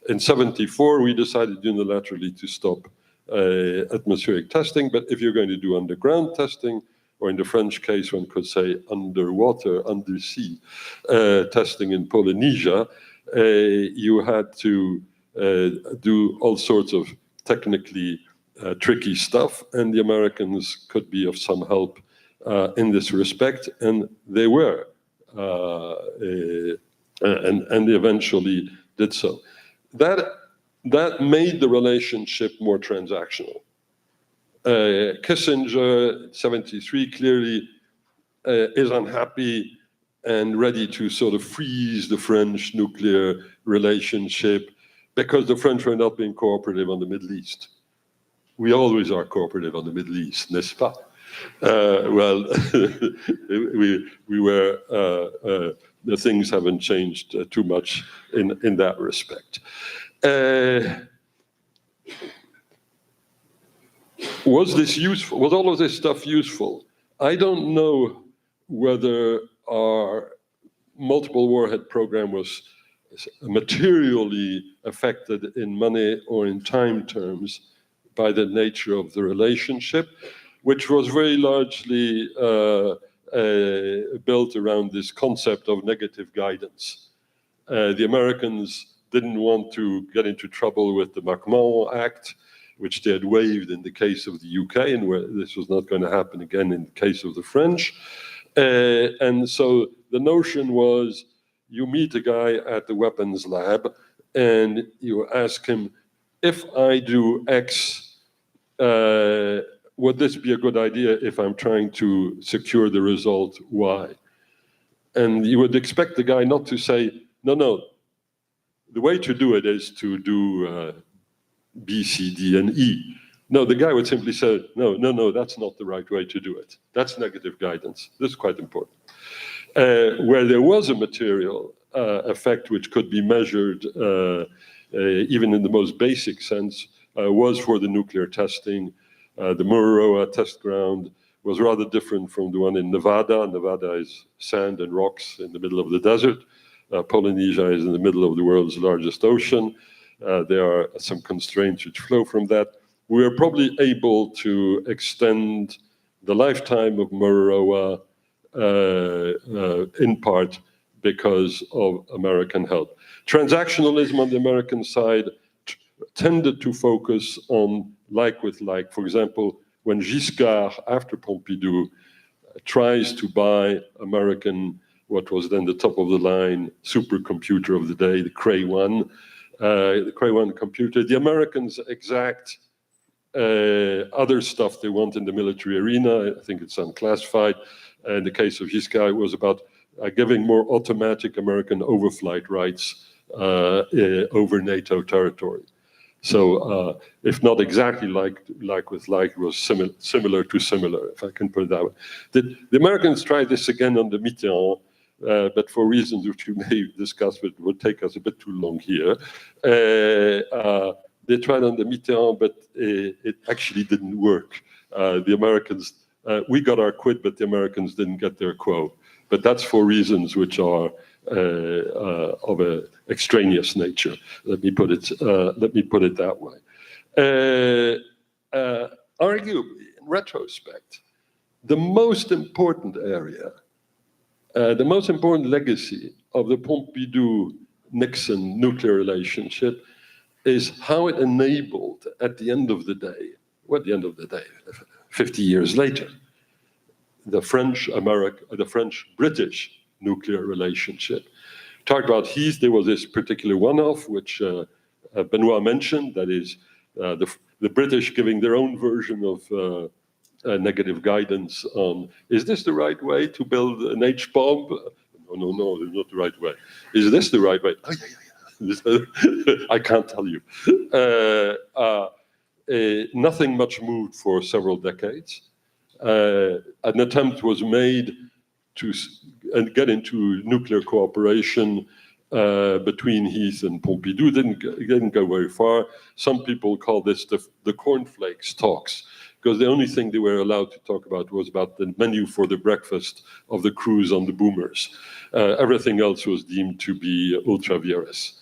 In 74, we decided unilaterally to stop atmospheric testing, but if you're going to do underground testing, or in the French case, one could say underwater, undersea testing in Polynesia, you had to do all sorts of technically tricky stuff, and the Americans could be of some help in this respect, and they were, and they eventually did so. That made the relationship more transactional. Kissinger, 73, clearly is unhappy and ready to sort of freeze the French nuclear relationship because the French were not being cooperative on the Middle East. We always are cooperative on the Middle East, n'est-ce pas? Well, we were, the things haven't changed too much in that respect. Was this useful? Was all of this stuff useful? I don't know whether our multiple warhead program was materially affected in money or in time terms by the nature of the relationship, which was very largely built around this concept of negative guidance. The Americans didn't want to get into trouble with the Marquement Act, which they had waived in the case of the UK, and where this was not going to happen again in the case of the French. And so the notion was, you meet a guy at the weapons lab, and you ask him, if I do X, would this be a good idea if I'm trying to secure the result Y? And you would expect the guy not to say, no, the way to do it is to do B, C, D, and E. No, the guy would simply say, no, that's not the right way to do it. That's negative guidance. This is quite important. Where there was a material effect which could be measured even in the most basic sense was for the nuclear testing. The Mururoa test ground was rather different from the one in Nevada. Nevada is sand and rocks in the middle of the desert. Polynesia is in the middle of the world's largest ocean. There are some constraints which flow from that. We are probably able to extend the lifetime of Mururoa in part because of American help. Transactionalism on the American side tended to focus on like with like. For example, when Giscard, after Pompidou, tries to buy American, what was then the top of the line supercomputer of the day, the Cray 1, the Cray 1 computer, the Americans exact other stuff they want in the military arena. I think it's unclassified. In the case of Giscard, it was about giving more automatic American overflight rights over NATO territory. So if not exactly like with like, it was similar to similar, if I can put it that way. The Americans tried this again under Mitterrand, but for reasons which you may discuss, but would take us a bit too long here. They tried under Mitterrand, but it actually didn't work. The Americans, we got our quid, but the Americans didn't get their quo. But that's for reasons which are of an extraneous nature. Let me put it that way. Arguably, in retrospect, the most important area, the most important legacy of the Pompidou-Nixon nuclear relationship is how it enabled, at the end of the day, 50 years later, the French-British nuclear relationship. Talked about Heath, there was this particular one-off, which Benoit mentioned, that is the British giving their own version of negative guidance on, is this the right way to build an H-bomb? No, it's not the right way. Is this the right way? Oh, yeah. I can't tell you. Nothing much moved for several decades. An attempt was made to get into nuclear cooperation between Heath and Pompidou. Didn't go very far. Some people call this the cornflakes talks, because the only thing they were allowed to talk about was about the menu for the breakfast of the crews on the boomers. Everything else was deemed to be ultra vires.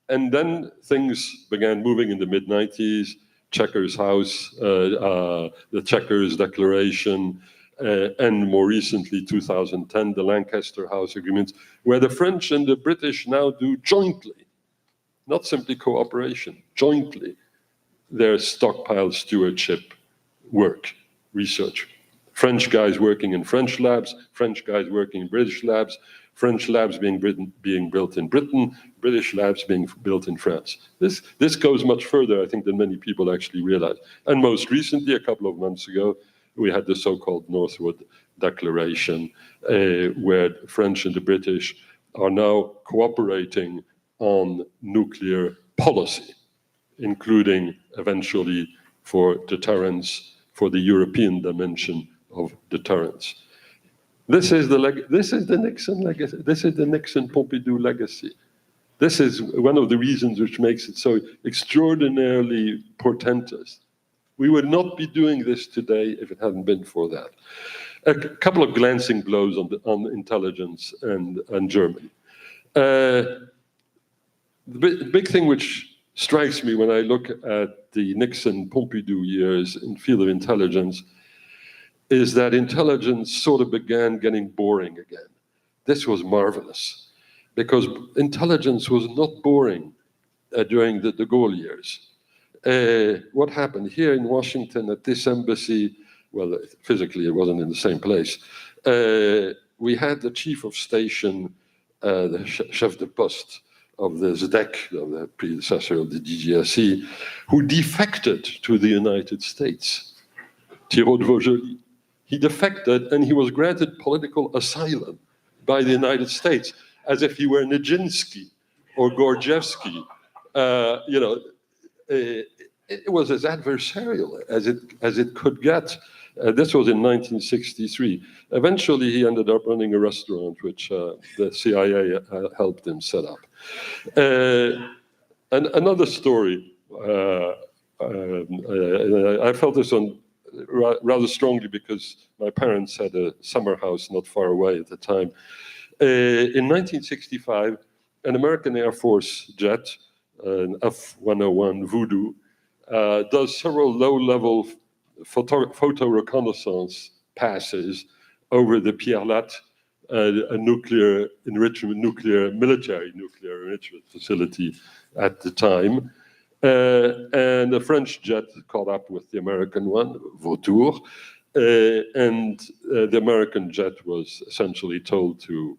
And then things began moving in the mid-90s. Chequers House, the Chequers Declaration, and more recently, 2010, the Lancaster House agreements, where the French and the British now do jointly, not simply cooperation, jointly, their stockpile stewardship work, research. French guys working in French labs, French guys working in British labs, French labs being built in Britain, British labs being built in France. This goes much further, I think, than many people actually realize. And most recently, a couple of months ago, we had the so-called Northwood Declaration, where the French and the British are now cooperating on nuclear policy, including eventually for deterrence, for the European dimension of deterrence. This is the Nixon legacy. This is the Nixon-Pompidou legacy. This is one of the reasons which makes it so extraordinarily portentous. We would not be doing this today if it hadn't been for that. A couple of glancing blows on intelligence and Germany. The big thing which strikes me when I look at the Nixon-Pompidou years in field of intelligence is that intelligence sort of began getting boring again. This was marvelous. because intelligence was not boring during the de Gaulle years. What happened here in Washington at this embassy, well, physically it wasn't in the same place, we had the chief of station, the chef de poste of the ZDEC, of the predecessor of the DGSE, who defected to the United States, Thibault de Vaugelis. He defected and he was granted political asylum by the United States, as if he were Nijinsky or Gordievsky. It was as adversarial as it could get. This was in 1963. Eventually, he ended up running a restaurant, which the CIA helped him set up. And another story, I felt this one rather strongly because my parents had a summer house not far away at the time. In 1965, an American Air Force jet, an F-101 Voodoo, does several low-level photo reconnaissance passes over the Pierre Latte, a military nuclear enrichment facility at the time. And the French jet caught up with the American one, Vautour, and the American jet was essentially told to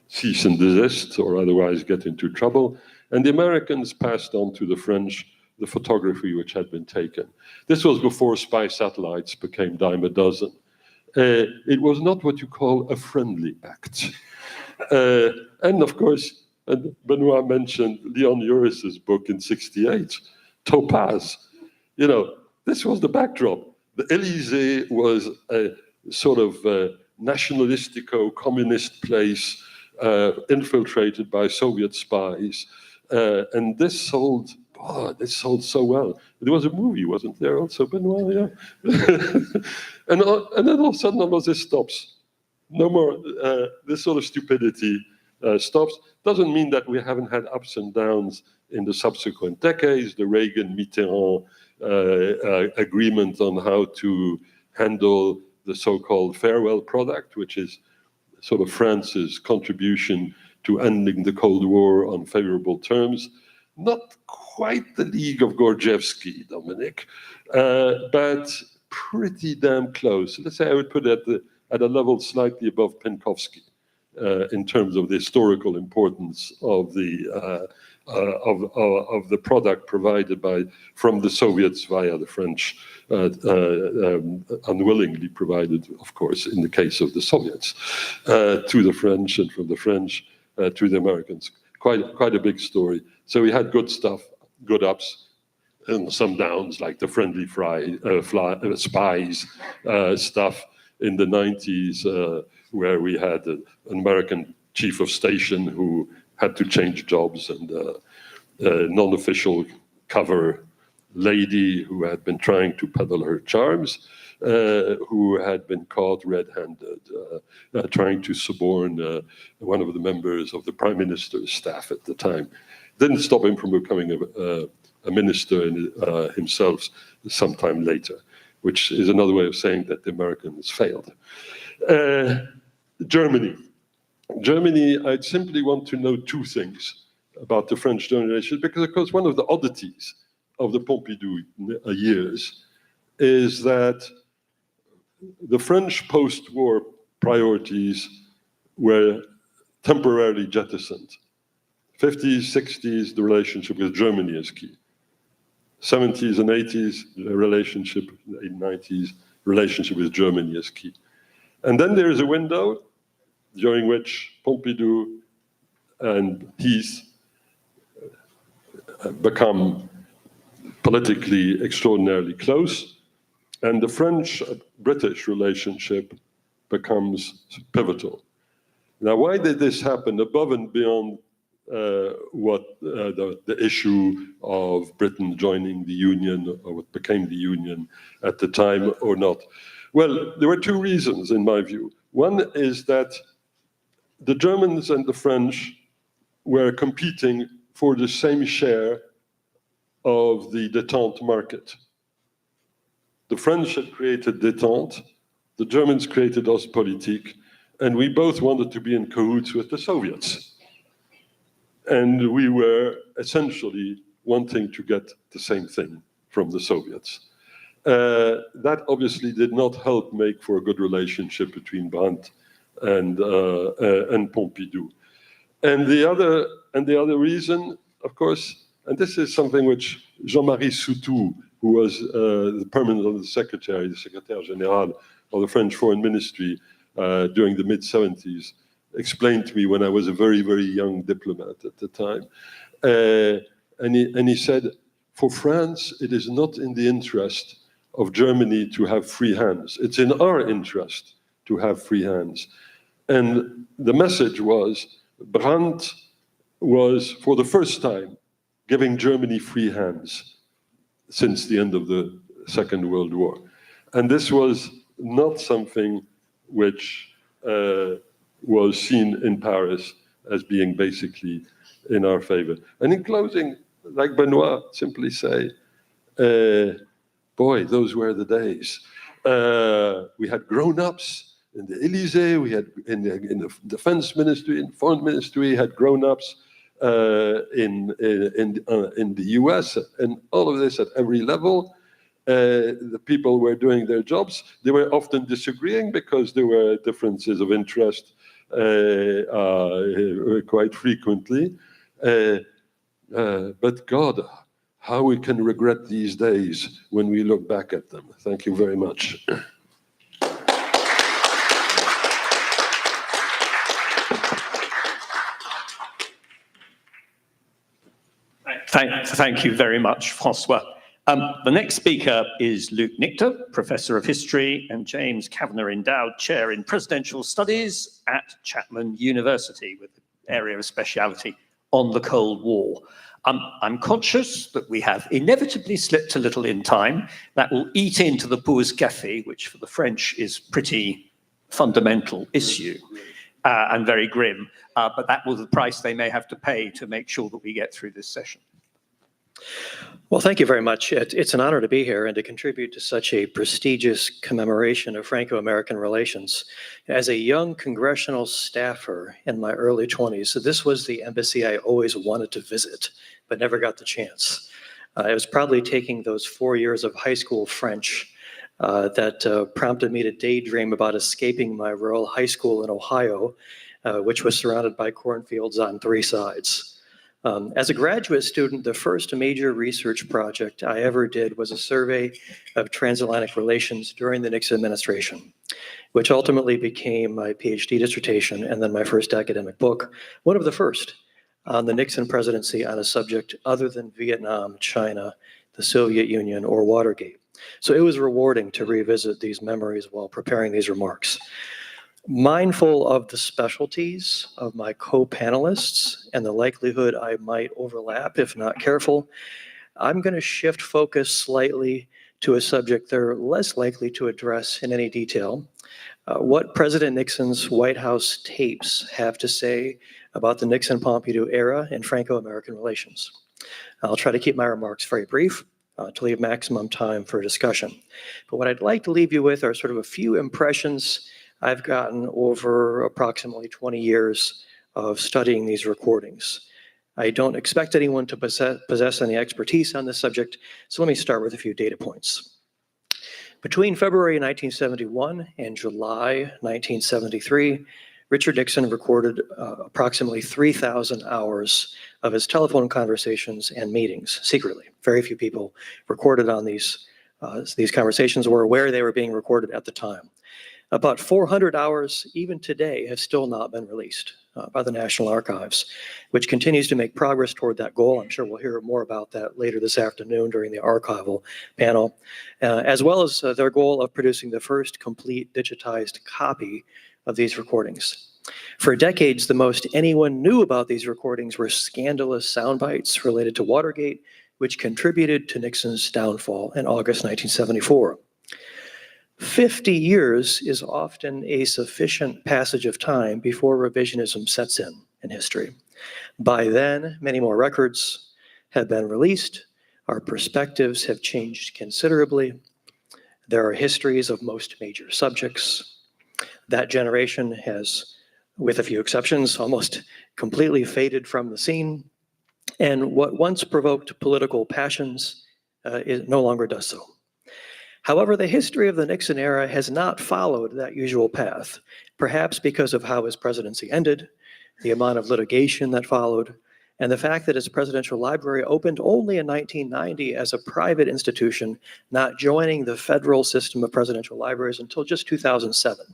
cease and desist or otherwise get into trouble. And the Americans passed on to the French the photography which had been taken. This was before spy satellites became dime a dozen. It was not what you call a friendly act. And of course, Benoit mentioned Leon Uris's book in '68, Topaz. You know, this was the backdrop. The Élysée was a sort of nationalistico-communist place infiltrated by Soviet spies. And this sold so well. There was a movie, wasn't there, also, Benoit? Yeah. and then all of a sudden, all of this stops. No more. This sort of stupidity stops. Doesn't mean that we haven't had ups and downs in the subsequent decades. The Reagan-Mitterrand agreement on how to handle the so-called farewell product, which is sort of France's contribution to ending the Cold War on favorable terms. Not quite the league of Gordievsky, Dominic, but pretty damn close. Let's say I would put it at a level slightly above Penkovsky in terms of the historical importance of the product provided from the Soviets via the French, unwillingly provided, of course, in the case of the Soviets, to the French, and from the French to the Americans. Quite a big story. So we had good stuff, good ups, and some downs, like the friendly spies stuff in the 90s, where we had an American chief of station who had to change jobs, and a non-official cover lady who had been trying to peddle her charms, who had been caught red-handed, trying to suborn one of the members of the prime minister's staff at the time. Didn't stop him from becoming a minister himself sometime later, which is another way of saying that the Americans failed. Germany, I'd simply want to know two things about the French-German relations, because, of course, one of the oddities of the Pompidou years is that the French post-war priorities were temporarily jettisoned. 50s, 60s, the relationship with Germany is key. 70s and 80s, the relationship, 90s, relationship with Germany is key. And then there is a window during which Pompidou and Heath become politically extraordinarily close, and the French-British relationship becomes pivotal. Now, why did this happen above and beyond what the issue of Britain joining the Union, or what became the Union at the time, or not? Well, there were two reasons, in my view. One is that the Germans and the French were competing for the same share of the détente market. The French had created détente, the Germans created Ostpolitik, and we both wanted to be in cahoots with the Soviets. And we were essentially wanting to get the same thing from the Soviets. That obviously did not help make for a good relationship between Brandt and Pompidou. And the other reason, of course, and this is something which Jean-Marie Soutou, who was the permanent secretary, the Secrétaire Général of the French Foreign Ministry during the mid-70s, explained to me when I was a very, very young diplomat at the time. And he said, for France, it is not in the interest of Germany to have free hands. It's in our interest to have free hands. And the message was, Brandt was, for the first time, giving Germany free hands since the end of the Second World War. And this was not something which was seen in Paris as being basically in our favor. And in closing, like Benoit, simply say, boy, those were the days. We had grown-ups in the Élysée, we had in the defense ministry, in foreign ministry, had grown-ups in the US, and all of this at every level. The people were doing their jobs. They were often disagreeing because there were differences of interest quite frequently. But God, how we can regret these days when we look back at them. Thank you very much.
Thank you very much, Francois. The next speaker is Luc Nichter, Professor of History, and James Kavanagh Endowed Chair in Presidential Studies at Chapman University, with an area of speciality on the Cold War. I'm conscious that we have inevitably slipped a little in time. That will eat into the pause café, which for the French is pretty fundamental issue and very grim, but that was the price they may have to pay to make sure that we get through this session.
Well, thank you very much. It's an honor to be here and to contribute to such a prestigious commemoration of Franco-American relations. As a young congressional staffer in my early 20s, this was the embassy I always wanted to visit, but never got the chance. It was probably taking those 4 years of high school French that prompted me to daydream about escaping my rural high school in Ohio, which was surrounded by cornfields on 3 sides. As a graduate student, the first major research project I ever did was a survey of transatlantic relations during the Nixon administration, which ultimately became my PhD dissertation and then my first academic book, one of the first on the Nixon presidency on a subject other than Vietnam, China, the Soviet Union, or Watergate. So it was rewarding to revisit these memories while preparing these remarks. Mindful of the specialties of my co-panelists and the likelihood I might overlap if not careful, I'm going to shift focus slightly to a subject they're less likely to address in any detail, what President Nixon's White House tapes have to say about the Nixon-Pompidou era in Franco-American relations. I'll try to keep my remarks very brief to leave maximum time for discussion. But what I'd like to leave you with are sort of a few impressions I've gotten over approximately 20 years of studying these recordings. I don't expect anyone to possess any expertise on this subject, so let me start with a few data points. Between February 1971 and July 1973, Richard Nixon recorded approximately 3,000 hours of his telephone conversations and meetings secretly. Very few people recorded on these conversations or were aware they were being recorded at the time. About 400 hours, even today, have still not been released by the National Archives, which continues to make progress toward that goal. I'm sure we'll hear more about that later this afternoon during the archival panel, as well as their goal of producing the first complete digitized copy of these recordings. For decades, the most anyone knew about these recordings were scandalous sound bites related to Watergate, which contributed to Nixon's downfall in August 1974. 50 years is often a sufficient passage of time before revisionism sets in history. By then, many more records have been released. Our perspectives have changed considerably. There are histories of most major subjects. That generation has, with a few exceptions, almost completely faded from the scene. And what once provoked political passions it no longer does so. However, the history of the Nixon era has not followed that usual path, perhaps because of how his presidency ended, the amount of litigation that followed, and the fact that his presidential library opened only in 1990 as a private institution, not joining the federal system of presidential libraries until just 2007.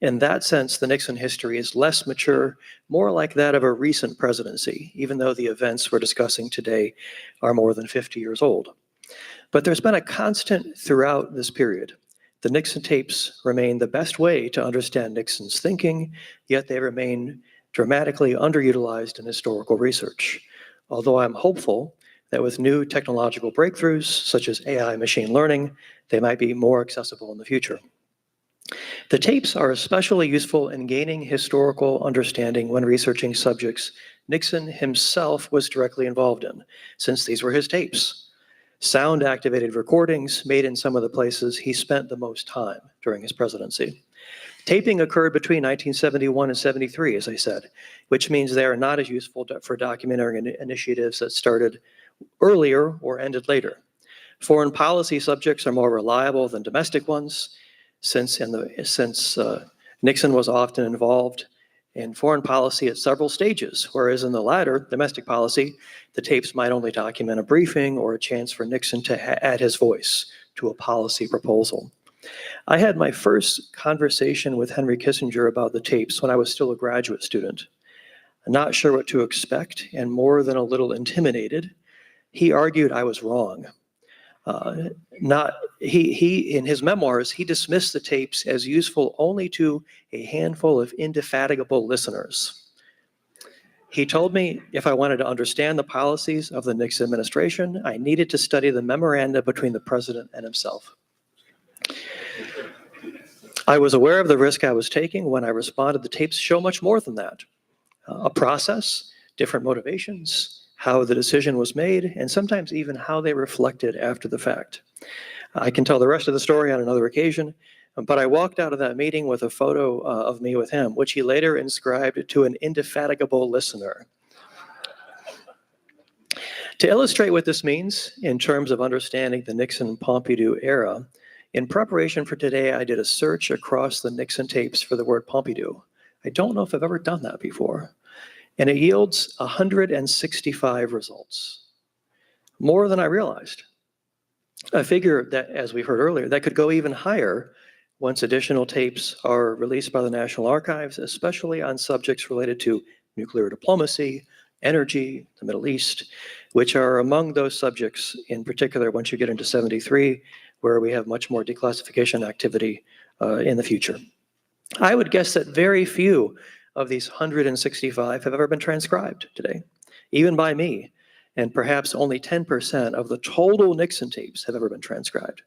In that sense, the Nixon history is less mature, more like that of a recent presidency, even though the events we're discussing today are more than 50 years old. But there's been a constant throughout this period. The Nixon tapes remain the best way to understand Nixon's thinking, yet they remain dramatically underutilized in historical research. Although I'm hopeful that with new technological breakthroughs, such as AI machine learning, they might be more accessible in the future. The tapes are especially useful in gaining historical understanding when researching subjects Nixon himself was directly involved in, since these were his tapes. Sound-activated recordings made in some of the places he spent the most time during his presidency. Taping occurred between 1971 and 73, as I said, which means they are not as useful for documenting initiatives that started earlier or ended later. Foreign policy subjects are more reliable than domestic ones, since Nixon was often involved in foreign policy at several stages, whereas in the latter, domestic policy, the tapes might only document a briefing or a chance for Nixon to add his voice to a policy proposal. I had my first conversation with Henry Kissinger about the tapes when I was still a graduate student. Not sure what to expect and more than a little intimidated. He argued I was wrong. In his memoirs, he dismissed the tapes as useful only to a handful of indefatigable listeners. He told me if I wanted to understand the policies of the Nixon administration, I needed to study the memoranda between the president and himself. I was aware of the risk I was taking when I responded. The tapes show much more than that. A process, different motivations, how the decision was made, and sometimes even how they reflected after the fact. I can tell the rest of the story on another occasion, but I walked out of that meeting with a photo of me with him, which he later inscribed to an indefatigable listener. To illustrate what this means in terms of understanding the Nixon-Pompidou era, in preparation for today, I did a search across the Nixon tapes for the word Pompidou. I don't know if I've ever done that before. And it yields 165 results, more than I realized. A figure that, as we heard earlier, that could go even higher once additional tapes are released by the National Archives, especially on subjects related to nuclear diplomacy, energy, the Middle East, which are among those subjects in particular once you get into 73, where we have much more declassification activity in the future. I would guess that very few of these 165 have ever been transcribed today, even by me, and perhaps only 10% of the total Nixon tapes have ever been transcribed.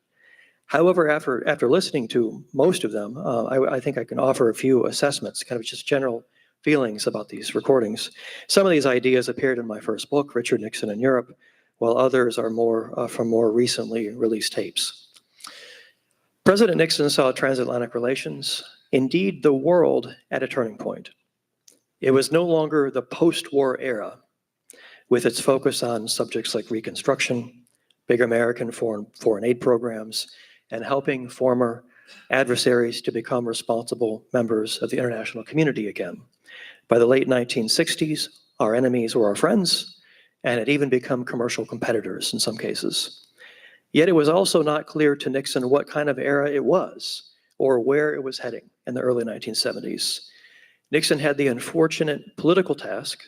However, after listening to most of them, I think I can offer a few assessments, kind of just general feelings about these recordings. Some of these ideas appeared in my first book, Richard Nixon in Europe, while others are more from more recently released tapes. President Nixon saw transatlantic relations, indeed the world, at a turning point. It was no longer the post-war era, with its focus on subjects like Reconstruction, big American foreign aid programs, and helping former adversaries to become responsible members of the international community again. By the late 1960s, our enemies were our friends, and had even become commercial competitors in some cases. Yet it was also not clear to Nixon what kind of era it was, or where it was heading in the early 1970s. Nixon had the unfortunate political task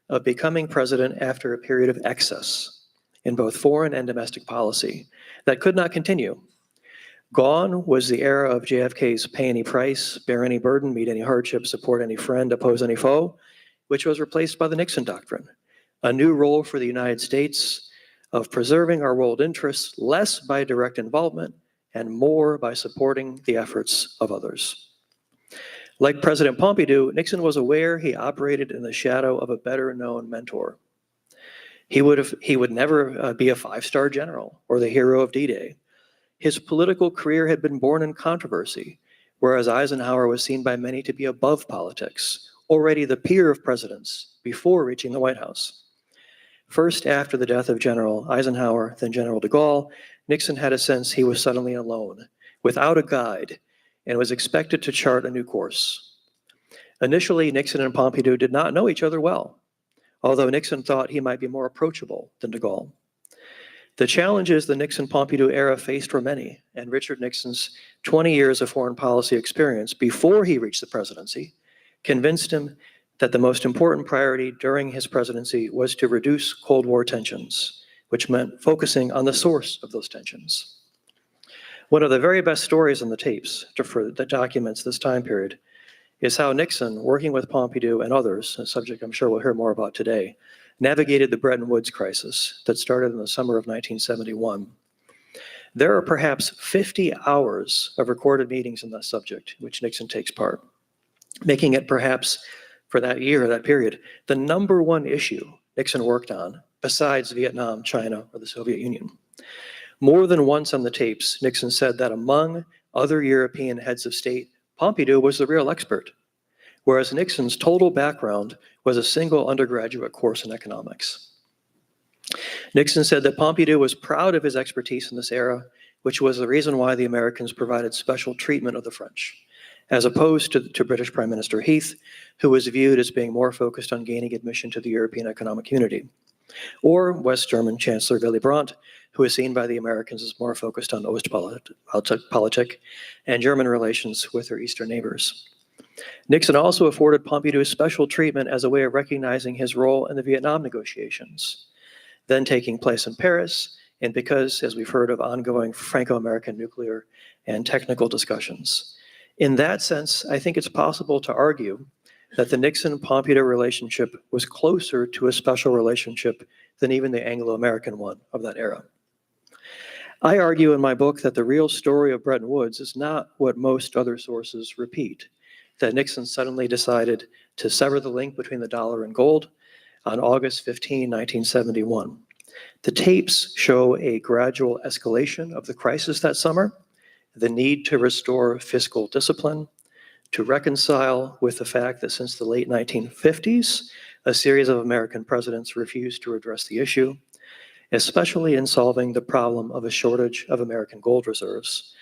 of becoming president after a period of excess in both foreign and domestic policy that could not continue. Gone was the era of JFK's pay any price, bear any burden, meet any hardship, support any friend, oppose any foe, which was replaced by the Nixon Doctrine, a new role for the United States of preserving our world interests less by direct involvement and more by supporting the efforts of others. Like President Pompidou, Nixon was aware he operated in the shadow of a better-known mentor. He would never be a five-star general or the hero of D-Day. His political career had been born in controversy, whereas Eisenhower was seen by many to be above politics, already the peer of presidents before reaching the White House. First, after the death of General Eisenhower, then General de Gaulle, Nixon had a sense he was suddenly alone, without a guide, and was expected to chart a new course. Initially, Nixon and Pompidou did not know each other well, although Nixon thought he might be more approachable than de Gaulle. The challenges the Nixon-Pompidou era faced were many, and Richard Nixon's 20 years of foreign policy experience before he reached the presidency convinced him that the most important priority during his presidency was to reduce Cold War tensions, which meant focusing on the source of those tensions. One of the very best stories on the tapes that documents this time period is how Nixon, working with Pompidou and others, a subject I'm sure we'll hear more about today, navigated the Bretton Woods crisis that started in the summer of 1971. There are perhaps 50 hours of recorded meetings on that subject, which Nixon takes part, making it perhaps, for that year, that period, the #1 issue Nixon worked on, besides Vietnam, China, or the Soviet Union. More than once on the tapes, Nixon said that among other European heads of state, Pompidou was the real expert, whereas Nixon's total background was a single undergraduate course in economics. Nixon said that Pompidou was proud of his expertise in this era, which was the reason why the Americans provided special treatment of the French, as opposed to British Prime Minister Heath, who was viewed as being more focused on gaining admission to the European Economic Unity, or West German Chancellor Willy Brandt, who was seen by the Americans as more focused on Ostpolitik and German relations with their eastern neighbors. Nixon also afforded Pompidou special treatment as a way of recognizing his role in the Vietnam negotiations, then taking place in Paris, and because, as we've heard, of ongoing Franco-American nuclear and technical discussions. In that sense, I think it's possible to argue that the Nixon-Pompidou relationship was closer to a special relationship than even the Anglo-American one of that era. I argue in my book that the real story of Bretton Woods is not what most other sources repeat, that Nixon suddenly decided to sever the link between the dollar and gold on August 15, 1971. The tapes show a gradual escalation of the crisis that summer, the need to restore fiscal discipline, to reconcile with the fact that since the late 1950s, a series of American presidents refused to address the issue, especially in solving the problem of a shortage of American gold reserves,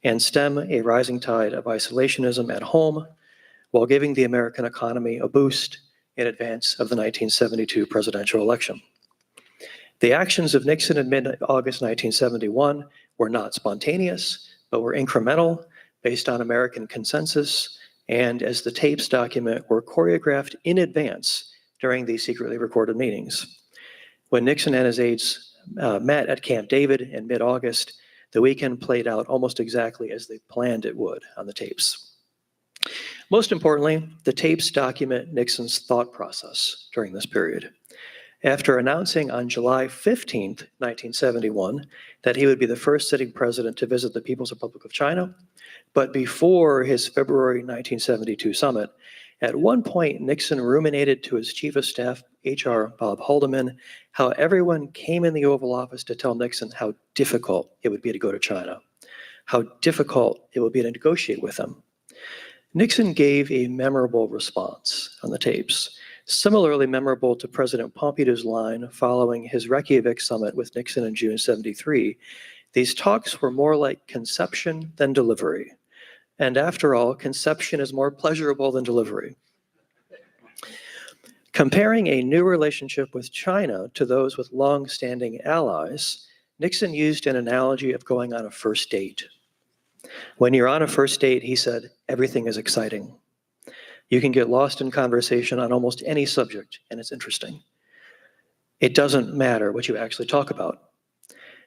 and stem a rising tide of isolationism at home while giving the American economy a boost in advance of the 1972 presidential election. The actions of Nixon in mid-August 1971 were not spontaneous, but were incremental, based on American consensus, and as the tapes document, were choreographed in advance during these secretly recorded meetings. When Nixon and his aides met at Camp David in mid-August, the weekend played out almost exactly as they planned it would on the tapes. Most importantly, the tapes document Nixon's thought process during this period. After announcing on July 15, 1971, that he would be the first sitting president to visit the People's Republic of China, but before his February 1972 summit, at one point, Nixon ruminated to his chief of staff, HR Bob Haldeman, how everyone came in the Oval Office to tell Nixon how difficult it would be to go to China, how difficult it would be to negotiate with him. Nixon gave a memorable response on the tapes, similarly memorable to President Pompidou's line following his Reykjavik summit with Nixon in June '73. These talks were more like conception than delivery. And after all, conception is more pleasurable than delivery. Comparing a new relationship with China to those with long-standing allies, Nixon used an analogy of going on a first date. When you're on a first date, he said, everything is exciting. You can get lost in conversation on almost any subject, and it's interesting. It doesn't matter what you actually talk about.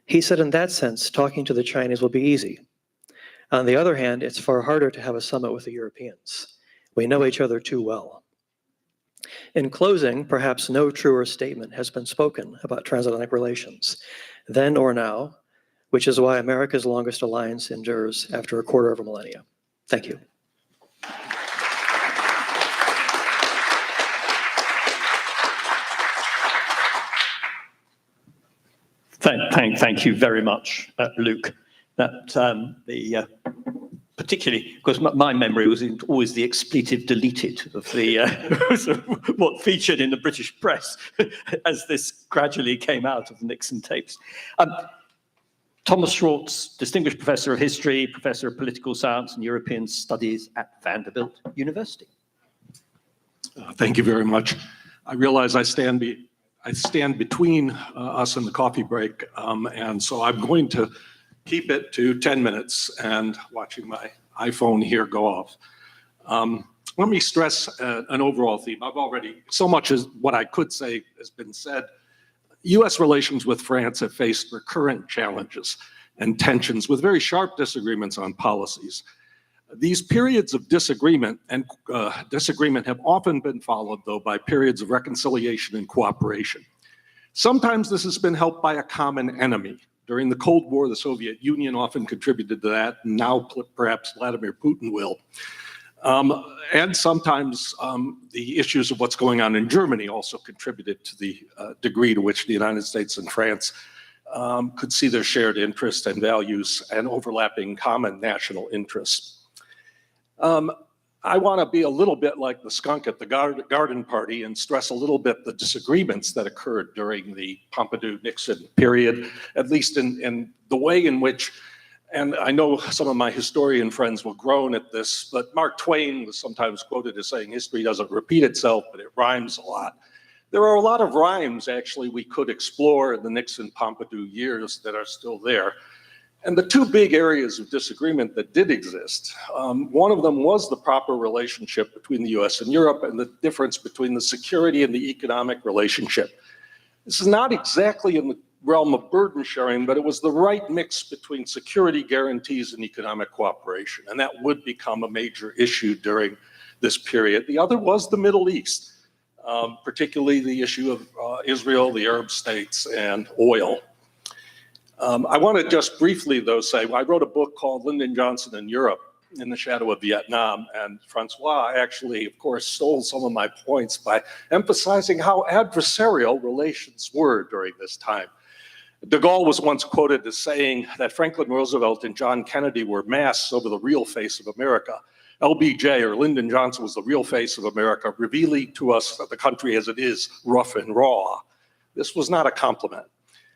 He said, in that sense, talking to the Chinese will be easy. On the other hand, it's far harder to have a summit with the Europeans. We know each other too well. In closing, perhaps no truer statement has been spoken about transatlantic relations, then or now, which is why America's longest alliance endures after a quarter of a millennia. Thank you.
Thank you very much, Luke. That particularly because my memory was always the expletive deleted of the what featured in the British press as this gradually came out of the Nixon tapes. Thomas Schwartz, Distinguished Professor of History, Professor of Political Science and European Studies at Vanderbilt University.
Thank you very much. I realize I stand between us and the coffee break, and so I'm going to keep it to 10 minutes and watching my iPhone here go off. Let me stress an overall theme. So much as what I could say has been said. US relations with France have faced recurrent challenges and tensions with very sharp disagreements on policies. These periods of disagreement have often been followed, though, by periods of reconciliation and cooperation. Sometimes this has been helped by a common enemy. During the Cold War, the Soviet Union often contributed to that, and now perhaps Vladimir Putin will. And sometimes the issues of what's going on in Germany also contributed to the degree to which the United States and France could see their shared interests and values and overlapping common national interests. I want to be a little bit like the skunk at the garden party and stress a little bit the disagreements that occurred during the Pompidou-Nixon period, at least in the way in which, and I know some of my historian friends will groan at this, but Mark Twain was sometimes quoted as saying, history doesn't repeat itself, but it rhymes a lot. There are a lot of rhymes, actually, we could explore in the Nixon-Pompidou years that are still there. And the two big areas of disagreement that did exist, one of them was the proper relationship between the US and Europe and the difference between the security and the economic relationship. This is not exactly in the realm of burden sharing, but it was the right mix between security guarantees and economic cooperation. And that would become a major issue during this period. The other was the Middle East, particularly the issue of Israel, the Arab states, and oil. I want to just briefly, though, say I wrote a book called Lyndon Johnson in Europe in the Shadow of Vietnam, and Francois actually, of course, stole some of my points by emphasizing how adversarial relations were during this time. De Gaulle was once quoted as saying that Franklin Roosevelt and John Kennedy were masks over the real face of America. LBJ, or Lyndon Johnson, was the real face of America, revealing to us that the country as it is, rough and raw. This was not a compliment.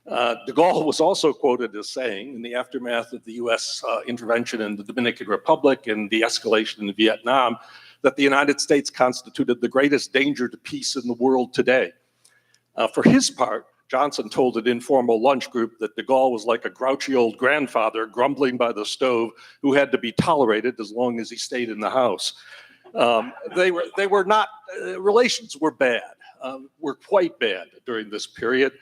De Gaulle was also quoted as saying, in the aftermath of the US intervention in the Dominican Republic and the escalation in Vietnam, that the United States constituted the greatest danger to peace in the world today. For his part, Johnson told an informal lunch group that de Gaulle was like a grouchy old grandfather grumbling by the stove who had to be tolerated as long as he stayed in the house. Relations were bad, were quite bad during this period.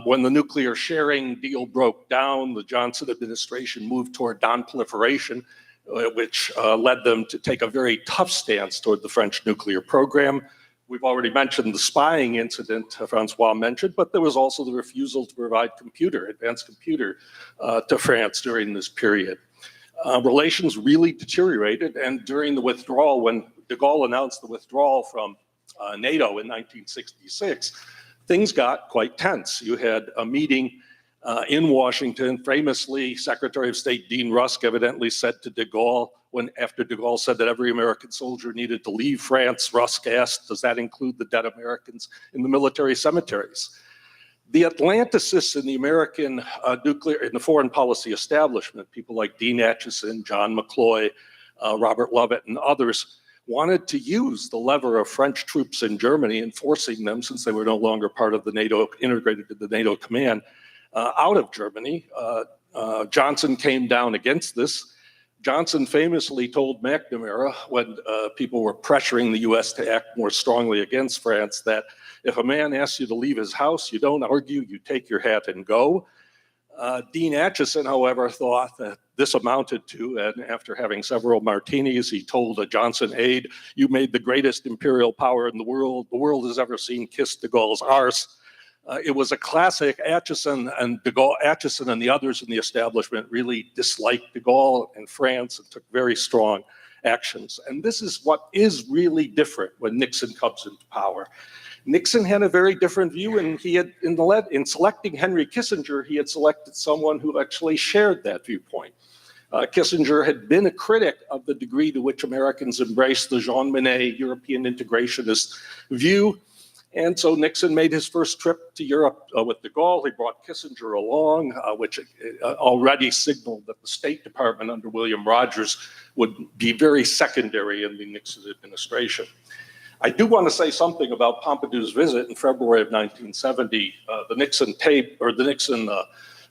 When the nuclear sharing deal broke down, the Johnson administration moved toward non-proliferation, which led them to take a very tough stance toward the French nuclear program. We've already mentioned the spying incident Francois mentioned, but there was also the refusal to provide advanced computer to France during this period. Relations really deteriorated, and during the withdrawal, when de Gaulle announced the withdrawal from NATO in 1966, things got quite tense. You had a meeting in Washington. Famously, Secretary of State Dean Rusk evidently said to de Gaulle, after de Gaulle said that every American soldier needed to leave France, Rusk asked, does that include the dead Americans in the military cemeteries? The Atlanticists in the American in the foreign policy establishment, people like Dean Acheson, John McCloy, Robert Lovett, and others, wanted to use the lever of French troops in Germany and forcing them, since they were no longer part of the NATO, integrated to the NATO command, out of Germany. Johnson came down against this. Johnson famously told McNamara, when people were pressuring the US to act more strongly against France, that if a man asks you to leave his house, you don't argue, you take your hat and go. Dean Acheson, however, thought that this amounted to, and after having several martinis, he told a Johnson aide, you made the greatest imperial power in the world has ever seen kiss de Gaulle's arse. It was a classic. Acheson and the others in the establishment really disliked de Gaulle and France and took very strong actions. And this is what is really different when Nixon comes into power. Nixon had a very different view, and he had, in selecting Henry Kissinger, he had selected someone who actually shared that viewpoint. Kissinger had been a critic of the degree to which Americans embraced the Jean Monnet European integrationist view. And so Nixon made his first trip to Europe with de Gaulle. He brought Kissinger along, which already signaled that the State Department under William Rogers would be very secondary in the Nixon administration. I do want to say something about Pompidou's visit in February of 1970. The Nixon tape, or the Nixon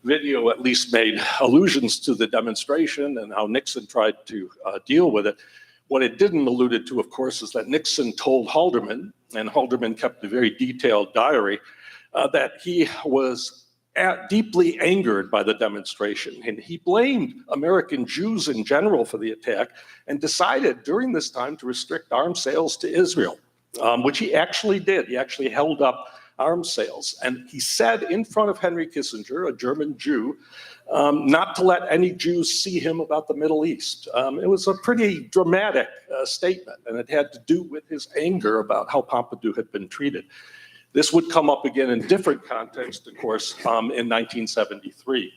video at least, made allusions to the demonstration and how Nixon tried to deal with it. What it didn't allude to, of course, is that Nixon told Haldeman, and Haldeman kept a very detailed diary, that he was deeply angered by the demonstration. And he blamed American Jews in general for the attack and decided during this time to restrict arms sales to Israel, which he actually did. He actually held up arms sales. And he said in front of Henry Kissinger, a German Jew, not to let any Jews see him about the Middle East. It was a pretty dramatic statement, and it had to do with his anger about how Pompidou had been treated. This would come up again in different contexts, of course, in 1973.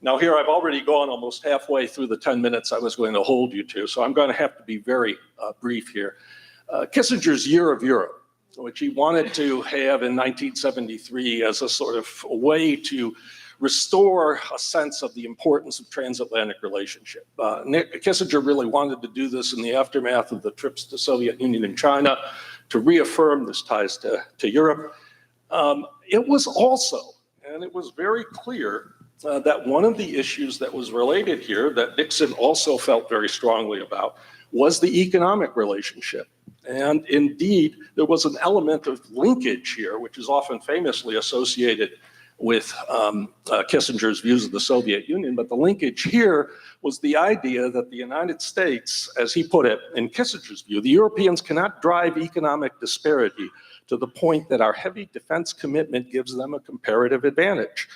Now here I've already gone almost halfway through the 10 minutes I was going to hold you to, so I'm going to have to be very brief here. Kissinger's Year of Europe, which he wanted to have in 1973 as a sort of a way to restore a sense of the importance of transatlantic relationship. Kissinger really wanted to do this in the aftermath of the trips to Soviet Union and China to reaffirm this ties to Europe. It was also, and it was very clear, that one of the issues that was related here that Nixon also felt very strongly about was the economic relationship. And indeed, there was an element of linkage here, which is often famously associated with Kissinger's views of the Soviet Union. But the linkage here was the idea that the United States, as he put it in Kissinger's view, the Europeans cannot drive economic disparity to the point that our heavy defense commitment gives them a comparative advantage.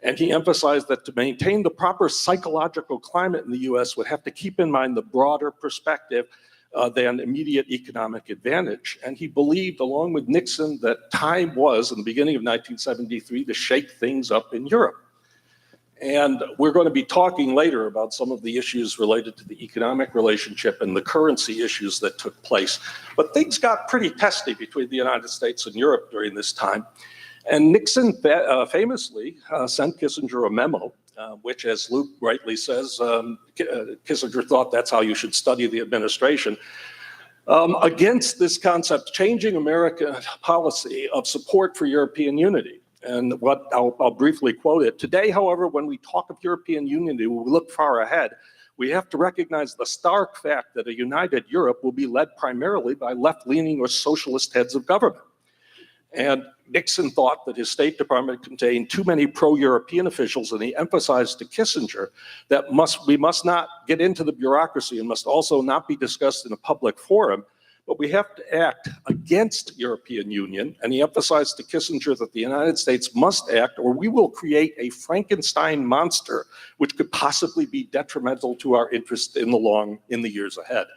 And he emphasized that to maintain the proper psychological climate in the US would have to keep in mind the broader perspective than immediate economic advantage. And he believed, along with Nixon, that time was, in the beginning of 1973, to shake things up in Europe. And we're going to be talking later about some of the issues related to the economic relationship and the currency issues that took place. But things got pretty testy between the United States and Europe during this time. And Nixon famously sent Kissinger a memo, which, as Luke rightly says, Kissinger thought that's how you should study the administration, against this concept, changing American policy of support for European unity. And what I'll briefly quote it. Today, however, when we talk of European unity, we look far ahead. We have to recognize the stark fact that a united Europe will be led primarily by left-leaning or socialist heads of government. And Nixon thought that his State Department contained too many pro-European officials, and he emphasized to Kissinger that we must not get into the bureaucracy and must also not be discussed in a public forum, but we have to act against European Union. And he emphasized to Kissinger that the United States must act, or we will create a Frankenstein monster, which could possibly be detrimental to our interest in the years ahead.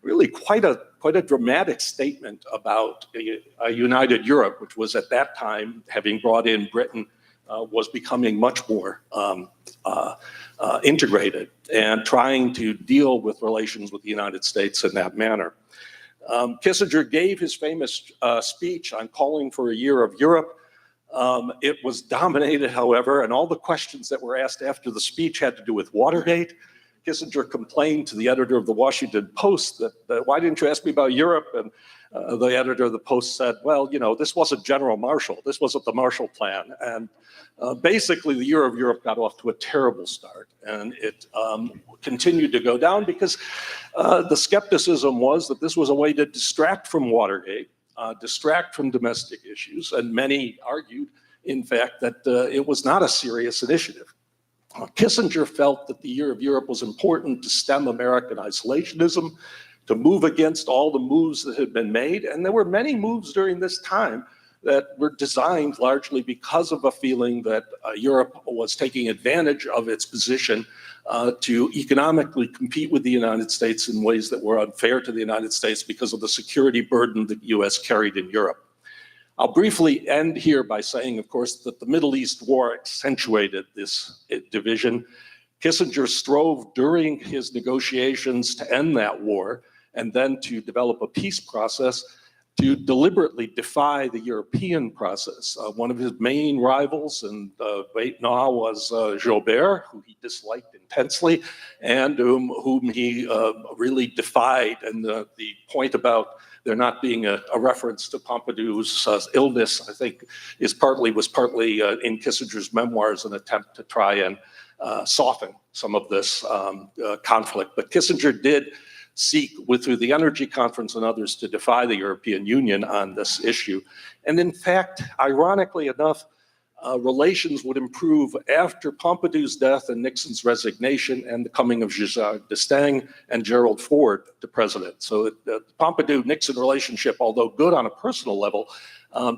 Really quite a dramatic statement about a united Europe, which was at that time, having brought in Britain, was becoming much more integrated and trying to deal with relations with the United States in that manner. Kissinger gave his famous speech on calling for a year of Europe. It was dominated, however, and all the questions that were asked after the speech had to do with Watergate. Kissinger complained to the editor of the Washington Post that why didn't you ask me about Europe? And the editor of the Post said, well, you know, this wasn't General Marshall. This wasn't the Marshall Plan. And basically, the Year of Europe got off to a terrible start. And it continued to go down because the skepticism was that this was a way to distract from Watergate, distract from domestic issues. And many argued, in fact, that it was not a serious initiative. Kissinger felt that the Year of Europe was important to stem American isolationism, to move against all the moves that had been made. And there were many moves during this time that were designed largely because of a feeling that Europe was taking advantage of its position to economically compete with the United States in ways that were unfair to the United States because of the security burden that the US carried in Europe. I'll briefly end here by saying, of course, that the Middle East war accentuated this division. Kissinger strove during his negotiations to end that war and then to develop a peace process to deliberately defy the European process. One of his main rivals in Vietnam was Joubert, who he disliked intensely, and whom he really defied. And the point about there not being a reference to Pompidou's illness, I think, was partly in Kissinger's memoirs, an attempt to try and soften some of this conflict. But Kissinger did seek, through the Energy Conference and others, to defy the European Union on this issue. And in fact, ironically enough, relations would improve after Pompidou's death and Nixon's resignation and the coming of Giscard d'Estaing and Gerald Ford to president. So the Pompidou-Nixon relationship, although good on a personal level,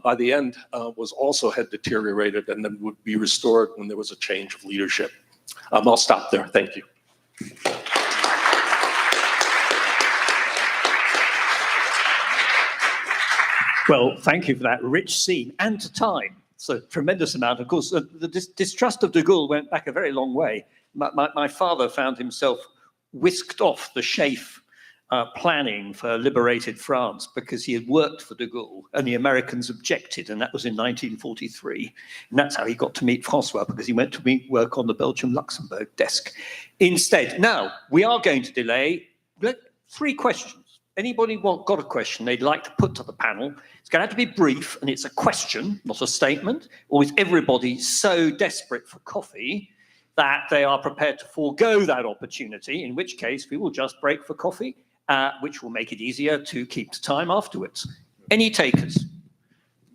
by the end had deteriorated and then would be restored when there was a change of leadership. I'll stop there. Thank you.
Well, thank you for that rich scene and to time. It's a tremendous amount. Of course, the distrust of de Gaulle went back a very long way. My father found himself whisked off the SHAEF planning for liberated France because he had worked for de Gaulle and the Americans objected, and that was in 1943. And that's how he got to meet Francois, because he went to work on the Belgium-Luxembourg desk instead. Now, we are going to delay 3 questions. Anybody got a question they'd like to put to the panel? It's going to have to be brief, and it's a question, not a statement. Or is everybody so desperate for coffee that they are prepared to forego that opportunity, in which case we will just break for coffee, which will make it easier to keep time afterwards. Any takers?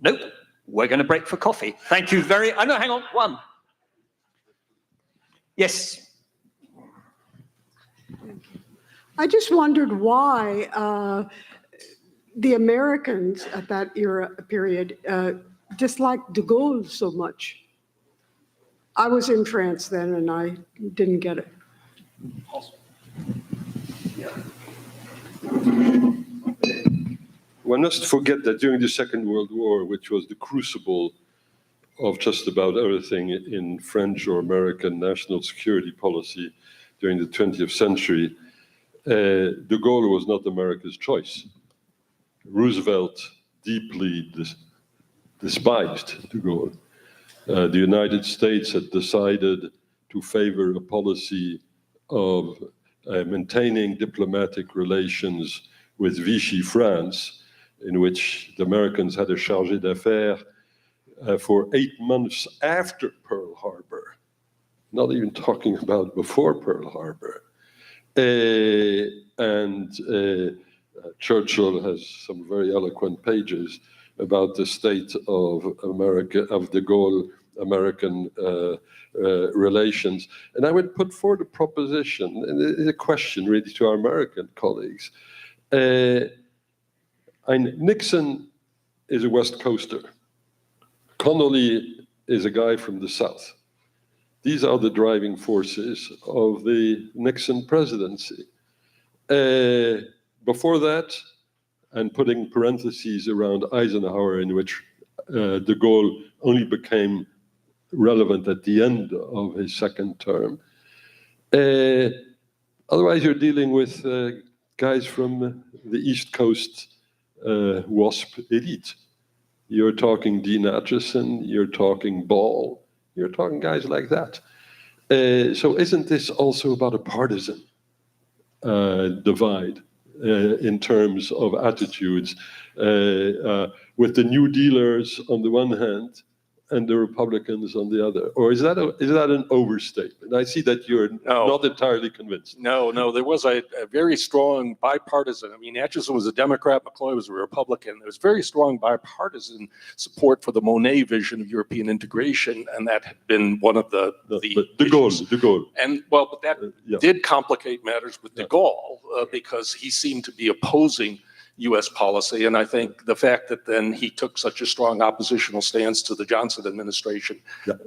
Nope. We're going to break for coffee. Thank you very... no, hang on. One. Yes.
I just wondered why the Americans at that period disliked de Gaulle so much. I was in France then and I didn't get it.
One must forget that during the Second World War, which was the crucible of just about everything in French or American national security policy during the 20th century, de Gaulle was not America's choice. Roosevelt deeply despised de Gaulle. The United States had decided to favor a policy of maintaining diplomatic relations with Vichy France, in which the Americans had a chargé d'affaires for 8 months after Pearl Harbor, not even talking about before Pearl Harbor. Churchill has some very eloquent pages about the state of America, of de Gaulle American relations. And I would put forward a proposition, and it's a question really to our American colleagues. Nixon is a West Coaster. Connolly is a guy from the South. These are the driving forces of the Nixon presidency. Before that, and putting parentheses around Eisenhower, in which de Gaulle only became relevant at the end of his second term. Otherwise, you're dealing with guys from the East Coast WASP elite. You're talking Dean Acheson, you're talking Ball, you're talking guys like that. So isn't this also about a partisan divide in terms of attitudes with the New Dealers on the one hand and the Republicans on the other? Or is that an overstatement? I see that you're not entirely convinced.
No, there was a very strong bipartisan. I mean, Acheson was a Democrat, McCloy was a Republican. There was very strong bipartisan support for the Monnet vision of European integration, and that had been one of the
de Gaulle.
And well, but that did complicate matters with de Gaulle because he seemed to be opposing U.S. policy. And I think the fact that then he took such a strong oppositional stance to the Johnson administration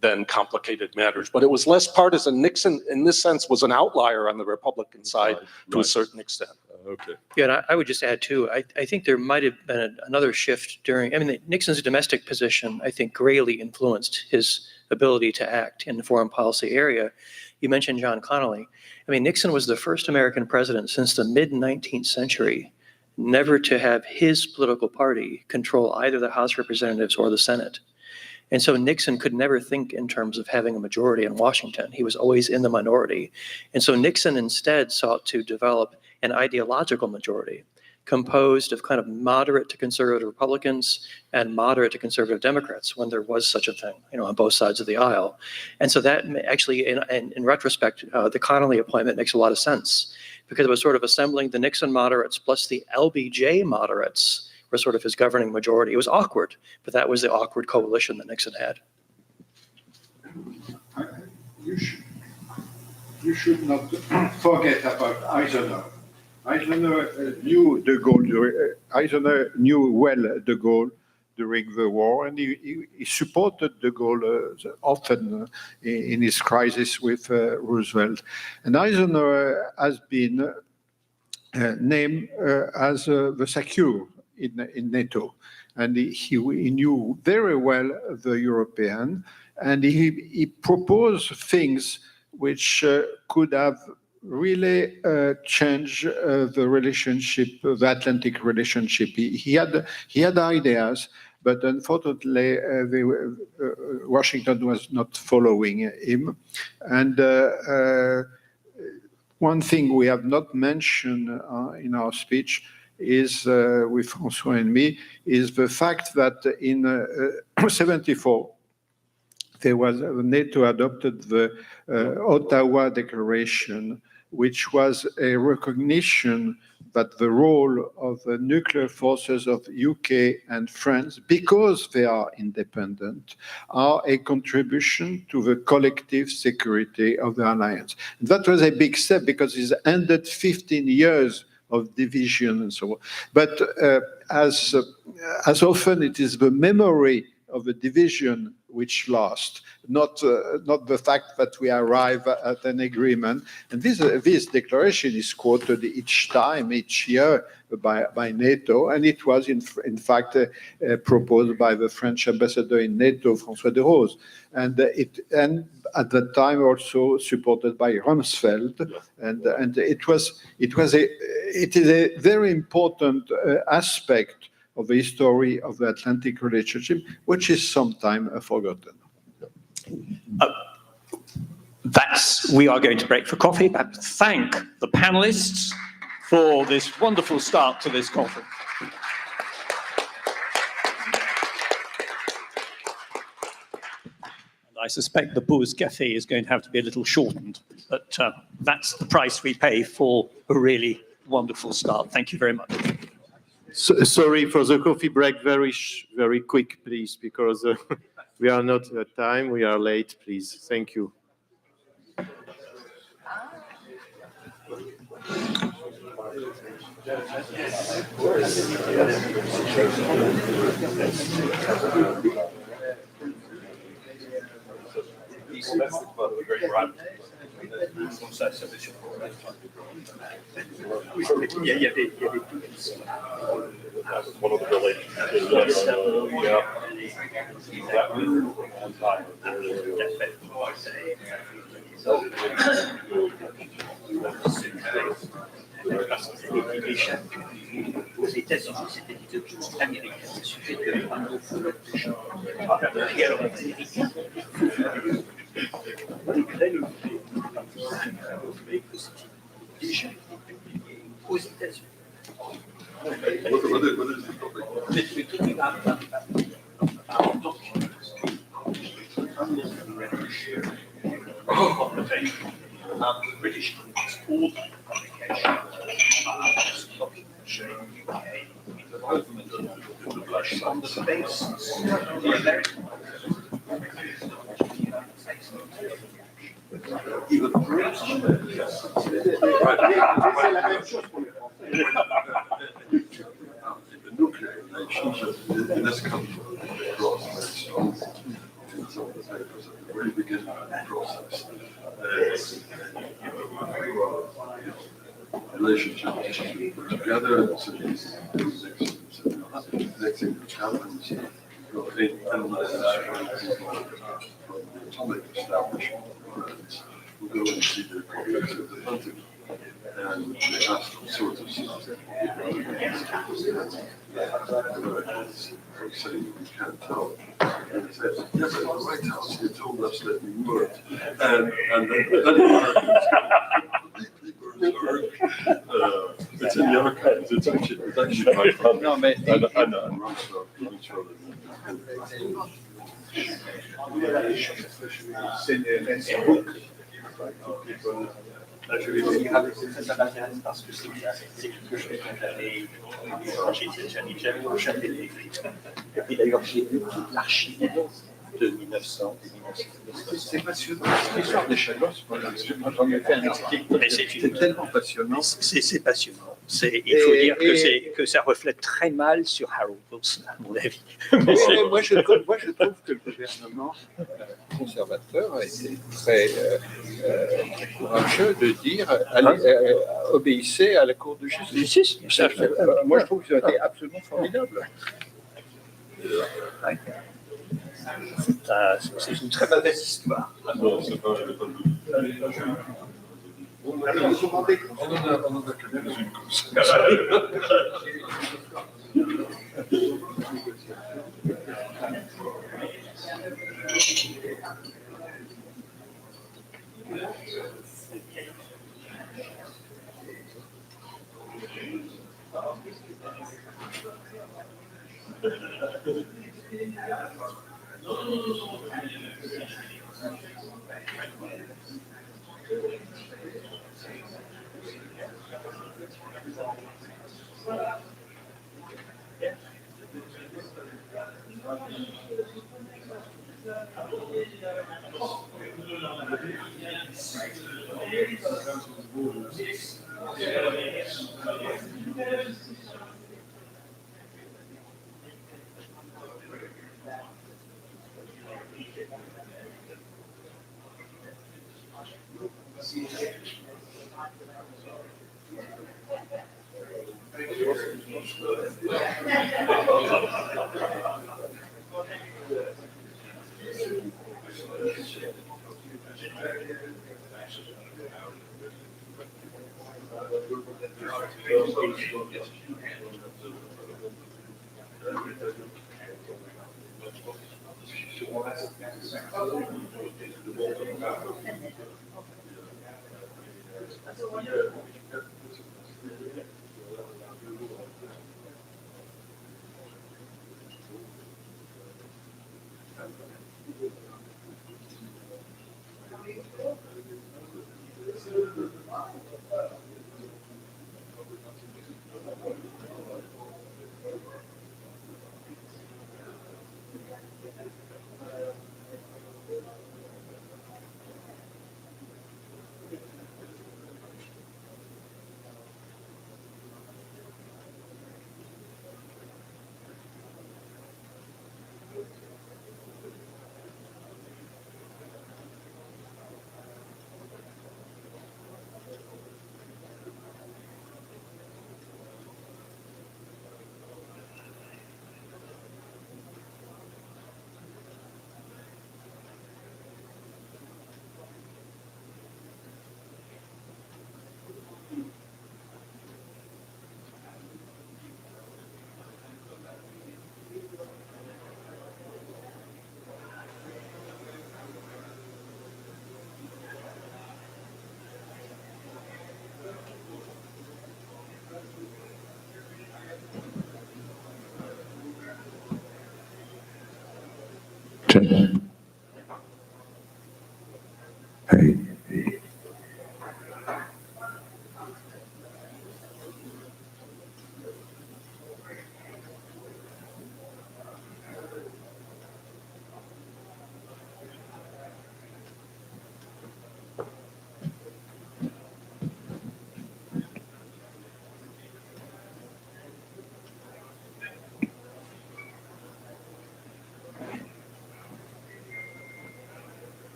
then complicated matters. But it was less partisan. Nixon, in this sense, was an outlier on the Republican side to a certain extent.
Okay.
Yeah, and I would just add, too, I think there might have been another shift during, Nixon's domestic position, I think, greatly influenced his ability to act in the foreign policy area. You mentioned John Connally. I mean, Nixon was the first American president since the mid-19th century never to have his political party control either the House of Representatives or the Senate. And so Nixon could never think in terms of having a majority in Washington. He was always in the minority. And so Nixon instead sought to develop an ideological majority composed of kind of moderate to conservative Republicans and moderate to conservative Democrats, when there was such a thing, on both sides of the aisle. And so that actually, in retrospect, the Connally appointment makes a lot of sense, because it was sort of assembling the Nixon moderates plus the LBJ moderates were sort of his governing majority. It was awkward, but that was the awkward coalition that Nixon had.
You should not forget about Eisenhower. Eisenhower knew De Gaulle. Eisenhower knew well De Gaulle during the war, and he supported De Gaulle often in his crisis with Roosevelt. And Eisenhower has been named as the secure in NATO, and he knew very well the European, and he proposed things which could have really changed the relationship, the Atlantic relationship. He had ideas, but unfortunately, Washington was not following him. And one thing we have not mentioned in our speech is, with François and me, is the fact that in 1974, NATO adopted the Ottawa Declaration, which was a recognition that the role of the nuclear forces of UK and France, because they are independent, are a contribution to the collective security of the alliance. And that was a big step, because it ended 15 years of division and so on. But as often, it is the memory of the division which lasts, not the fact that we arrive at an agreement. And this declaration is quoted each year by NATO, and it was in fact proposed by the French ambassador in NATO, François de Rose, and at that time also supported by Rumsfeld, and it is a very important aspect of the history of the Atlantic relationship, which is sometimes forgotten.
We are going to break for coffee, but thank the panelists for this wonderful start to this conference. And I suspect the Pause Café is going to have to be a little shortened, but that's the price we pay for a really wonderful start. Thank you very much.
Sorry for the coffee break, very quick, please, because we are not at time, we are late, please. Thank you.
One of the relations.
Aux États-Unis, c'était des documents américains, sujet de américain. Malgré le fait que c'était déjà publié aux États-Unis. The British ordered publication showing UK involvement in the British on the basis of the American even the British.
The nuclear relationship in this country process. In some of the papers at the very beginning of the process. Relationship to put together, so these next thing which happens, you've got 8 analysts from the atomic establishment, who go and see the complex of the Pentagon. And they ask all sorts of stuff. Saying we can't tell. And he says, yes, at the White House, you told us that we weren't. And then it's in the archives. It's actually quite funny.
No, mais
and Rumsfeld
C'est book. Je vais venir avec ça m'intéresse parce que c'est quelque chose que j'avais quand j'étais jeune, j'avais jamais écrit. Et puis d'ailleurs, j'ai lu toute l'archive de 1900, de 1900. C'est passionnant. L'histoire des Chagos, moi j'en ai fait un article. C'est tellement passionnant. C'est passionnant. Il faut dire que ça reflète très mal sur Harold Wilson, à mon avis. Moi, je trouve que le gouvernement conservateur a été très courageux de dire obéissez à la Cour de justice. Moi, je trouve que ça a été absolument formidable. C'est une très mauvaise histoire.
Non, c'est pas on en a quelques-unes comme ça.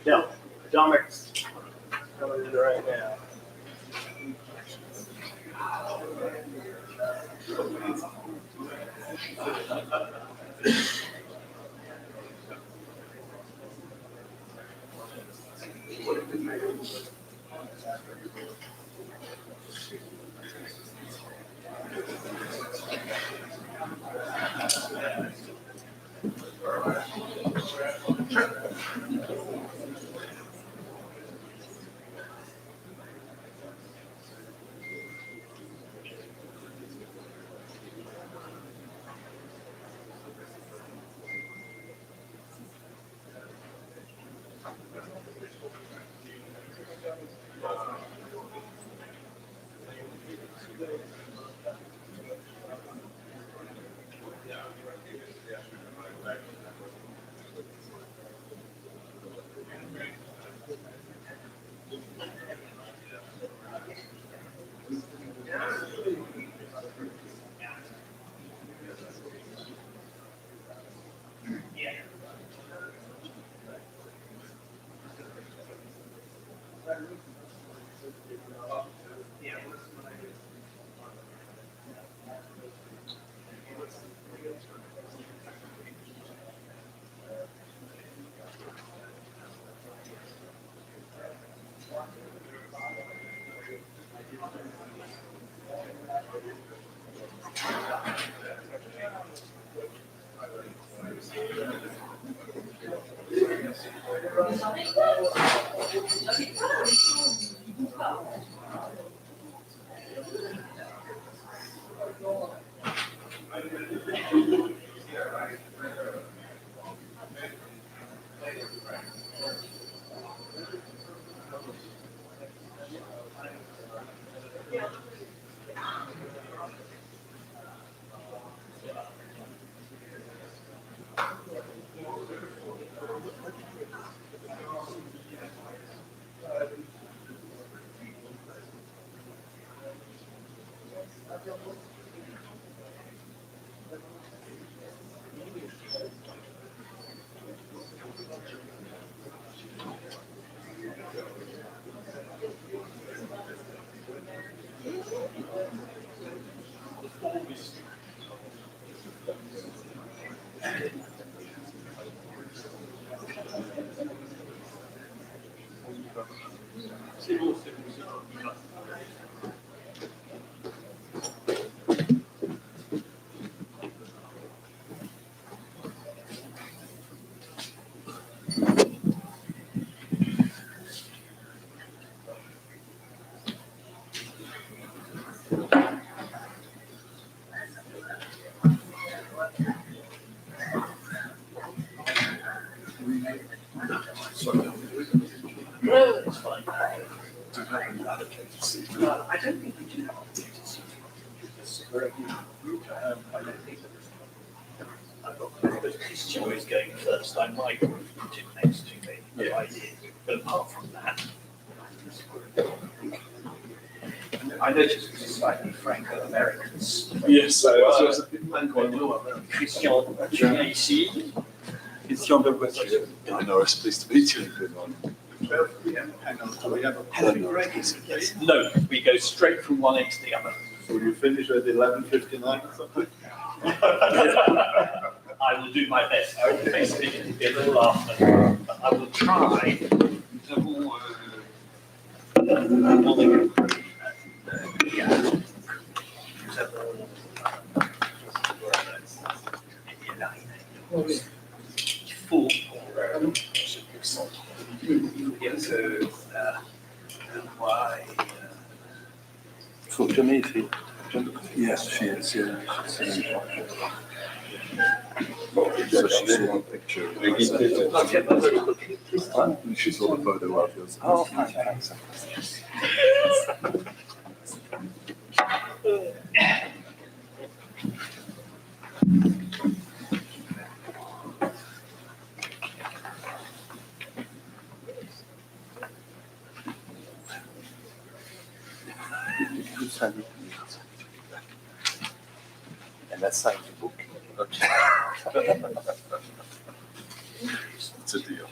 No, Dominic's coming in right now. It's fine. I don't think we do have I don't think I've got Christian is going first. I might put him next to me, if I did. But apart from that, I noticed it's slightly Franco-Americans.
Yes,
Christian, ici.
Christian de Boissieu. I know, it's pleased to meet you. Good morning.
No, we go straight from one end to the other.
So you finish at 11:59 or something?
I will do my best. I will basically be a little after, but I will try.
Talk to me, yes, she is. Yeah. She saw the photo afterwards.
Oh, thanks. And that's signed the book. Okay.
It's a deal.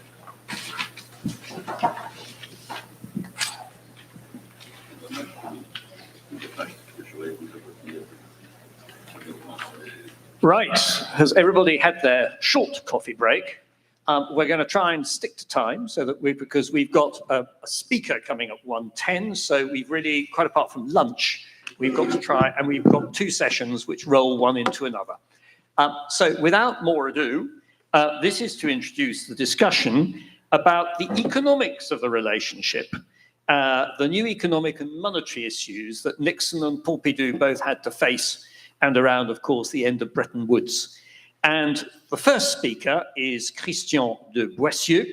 Right, has everybody had their short coffee break? We're going to try and stick to time so that because we've got a speaker coming at 1:10, so we've really, quite apart from lunch, we've got to try, and we've got 2 sessions which roll one into another. So without more ado, this is to introduce the discussion about the economics of the relationship, the new economic and monetary issues that Nixon and Pompidou both had to face, and around, of course, the end of Bretton Woods. And the first speaker is Christian de Boissieu,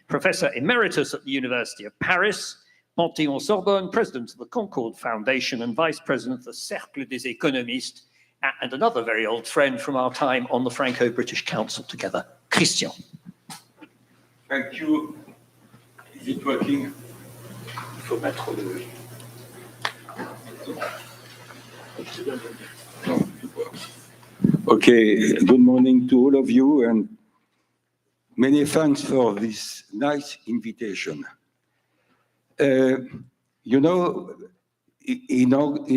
Professor Emeritus at the University of Paris, Panthéon-Sorbonne, President of the Concord Foundation, and Vice President of the Cercle des Économistes, and another very old friend from our time on the Franco-British Council together. Christian.
Thank you. Is it working? Okay, good morning to all of you, and many thanks for this nice invitation. You know, in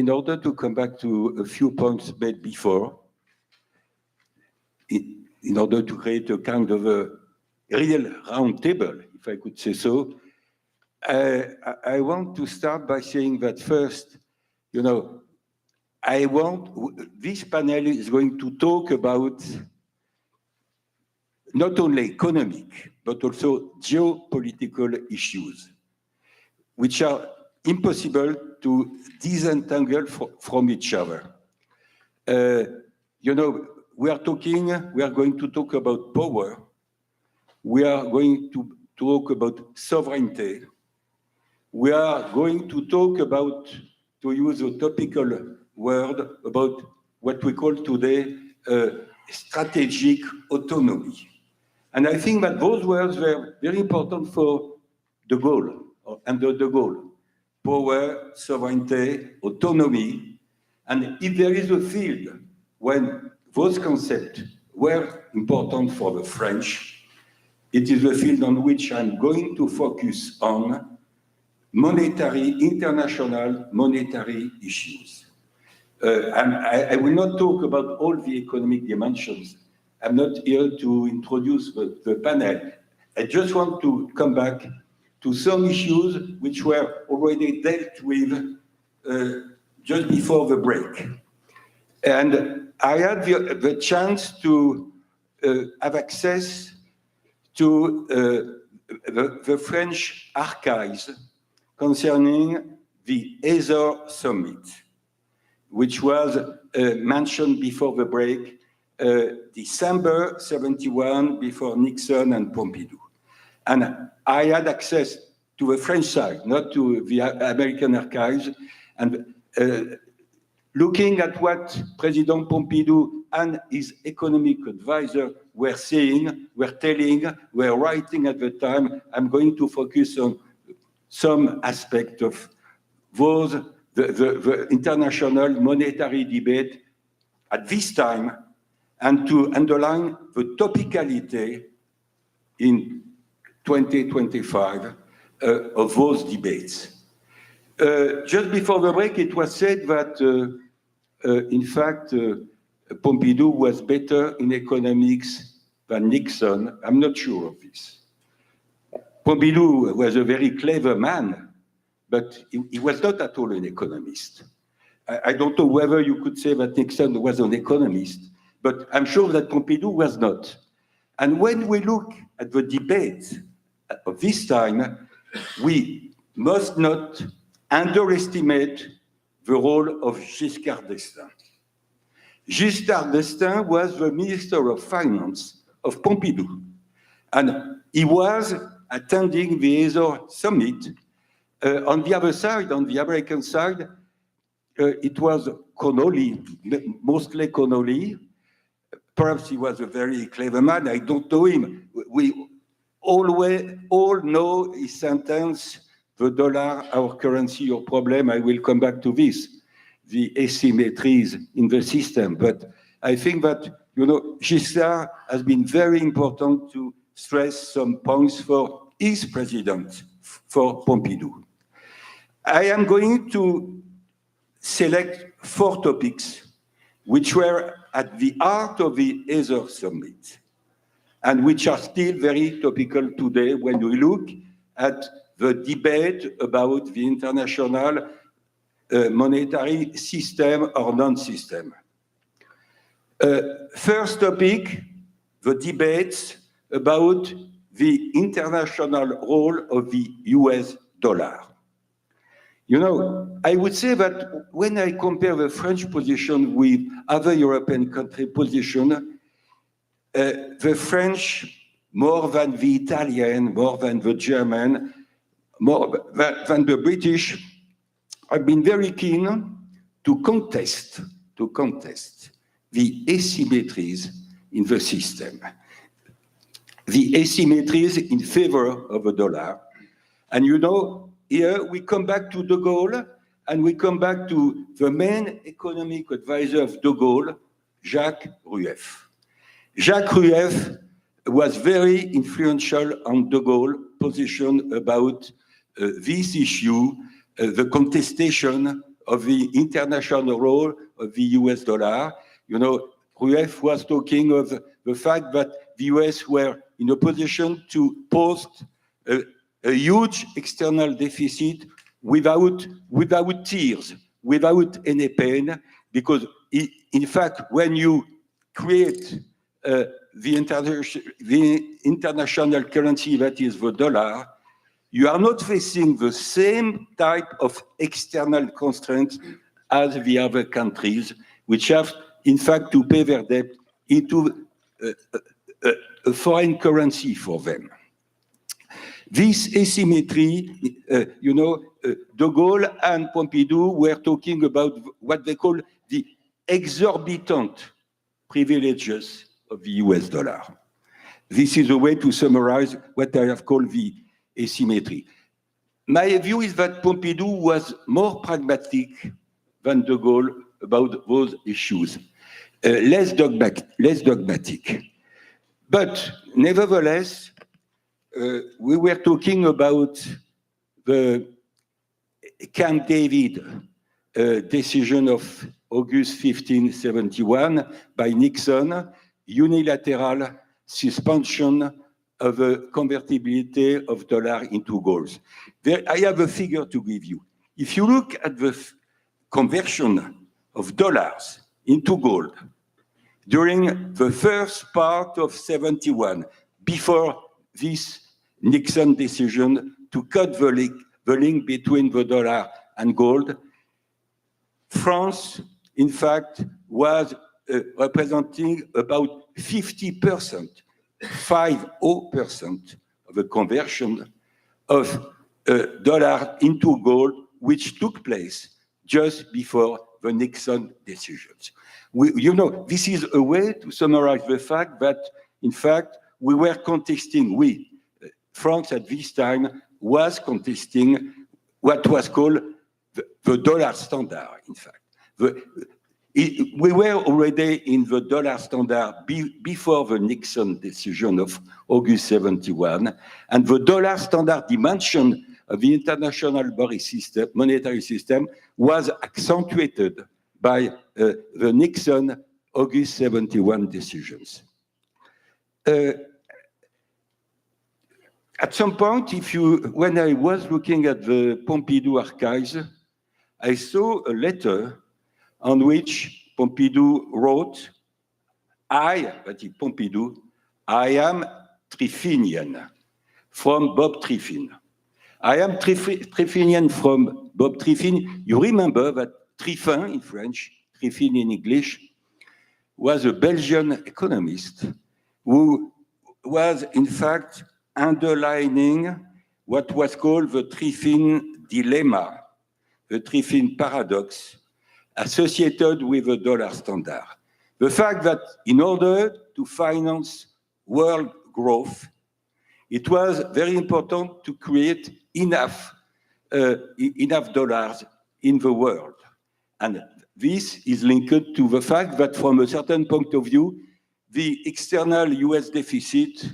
order to come back to a few points made before, in order to create a kind of a real round table, if I could say so, I want to start by saying that first, you know, this panel is going to talk about not only economic, but also geopolitical issues, which are impossible to disentangle from each other. You know, we are going to talk about power. We are going to talk about sovereignty. We are going to talk about, to use a topical word, about what we call today strategic autonomy. And I think that those words were very important for De Gaulle, or under De Gaulle. Power, sovereignty, autonomy. And if there is a field when those concepts were important for the French, it is the field on which I'm going to focus on international monetary issues. I will not talk about all the economic dimensions. I'm not here to introduce the panel. I just want to come back to some issues which were already dealt with just before the break. And I had the chance to have access to the French archives concerning the Azores Summit, which was mentioned before the break, December 71, before Nixon and Pompidou. And I had access to the French side, not to the American archives, and looking at what President Pompidou and his economic advisor were saying, were telling, were writing at the time, I'm going to focus on some aspect of those, the international monetary debate at this time, and to underline the topicality in 2025 of those debates. Just before the break, it was said that, in fact, Pompidou was better in economics than Nixon. I'm not sure of this. Pompidou was a very clever man, but he was not at all an economist. I don't know whether you could say that Nixon was an economist, but I'm sure that Pompidou was not. And when we look at the debate of this time, we must not underestimate the role of Giscard d'Estaing. Giscard d'Estaing was the Minister of Finance of Pompidou. And he was attending the Azores summit. On the other side, on the American side, it was Connolly, mostly Connolly. Perhaps he was a very clever man. I don't know him. We all know his sentence, the dollar, our currency, your problem. I will come back to this, the asymmetries in the system. But I think that, Giscard has been very important to stress some points for his president, for Pompidou. I am going to select 4 topics which were at the heart of the Azores summit and which are still very topical today when we look at the debate about the international monetary system or non-system. First topic, the debates about the international role of the US dollar. I would say that when I compare the French position with other European country position, the French, more than the Italian, more than the German, more than the British, have been very keen to contest the asymmetries in the system, the asymmetries in favor of the dollar. And here we come back to de Gaulle, and we come back to the main economic advisor of de Gaulle, Jacques Rueff. Jacques Rueff was very influential on de Gaulle's position about this issue, the contestation of the international role of the US dollar. Rueff was talking of the fact that the US were in a position to post a huge external deficit without tears, without any pain, because in fact, when you create the international currency that is the dollar, you are not facing the same type of external constraints as the other countries, which have, in fact, to pay their debt into a foreign currency for them. This asymmetry, de Gaulle and Pompidou were talking about what they call the exorbitant privileges of the US dollar. This is a way to summarize what I have called the asymmetry. My view is that Pompidou was more pragmatic than de Gaulle about those issues, less dogmatic. But nevertheless, we were talking about the Camp David decision of August 1571 by Nixon, unilateral suspension of the convertibility of dollar into gold. I have a figure to give you. If you look at the conversion of dollars into gold during the first part of 71, before this Nixon decision to cut the link between the dollar and gold, France, in fact, was representing about 50%, 50% of the conversion of dollar into gold, which took place just before the Nixon decisions. This is a way to summarize the fact that, in fact, we were contesting, France at this time was contesting what was called the dollar standard, in fact. We were already in the dollar standard before the Nixon decision of August 71, and the dollar standard dimension of the international monetary system was accentuated by the Nixon August 71 decisions. At some point, when I was looking at the Pompidou archives, I saw a letter on which Pompidou wrote, Pompidou, I am Triffinian, from Bob Triffin. I am Triffinian from Bob Triffin. You remember that Triffin in French, Triffin in English, was a Belgian economist who was, in fact, underlining what was called the Triffin dilemma, the Triffin paradox, associated with the dollar standard. The fact that in order to finance world growth, it was very important to create enough dollars in the world. And this is linked to the fact that from a certain point of view, the external US deficit,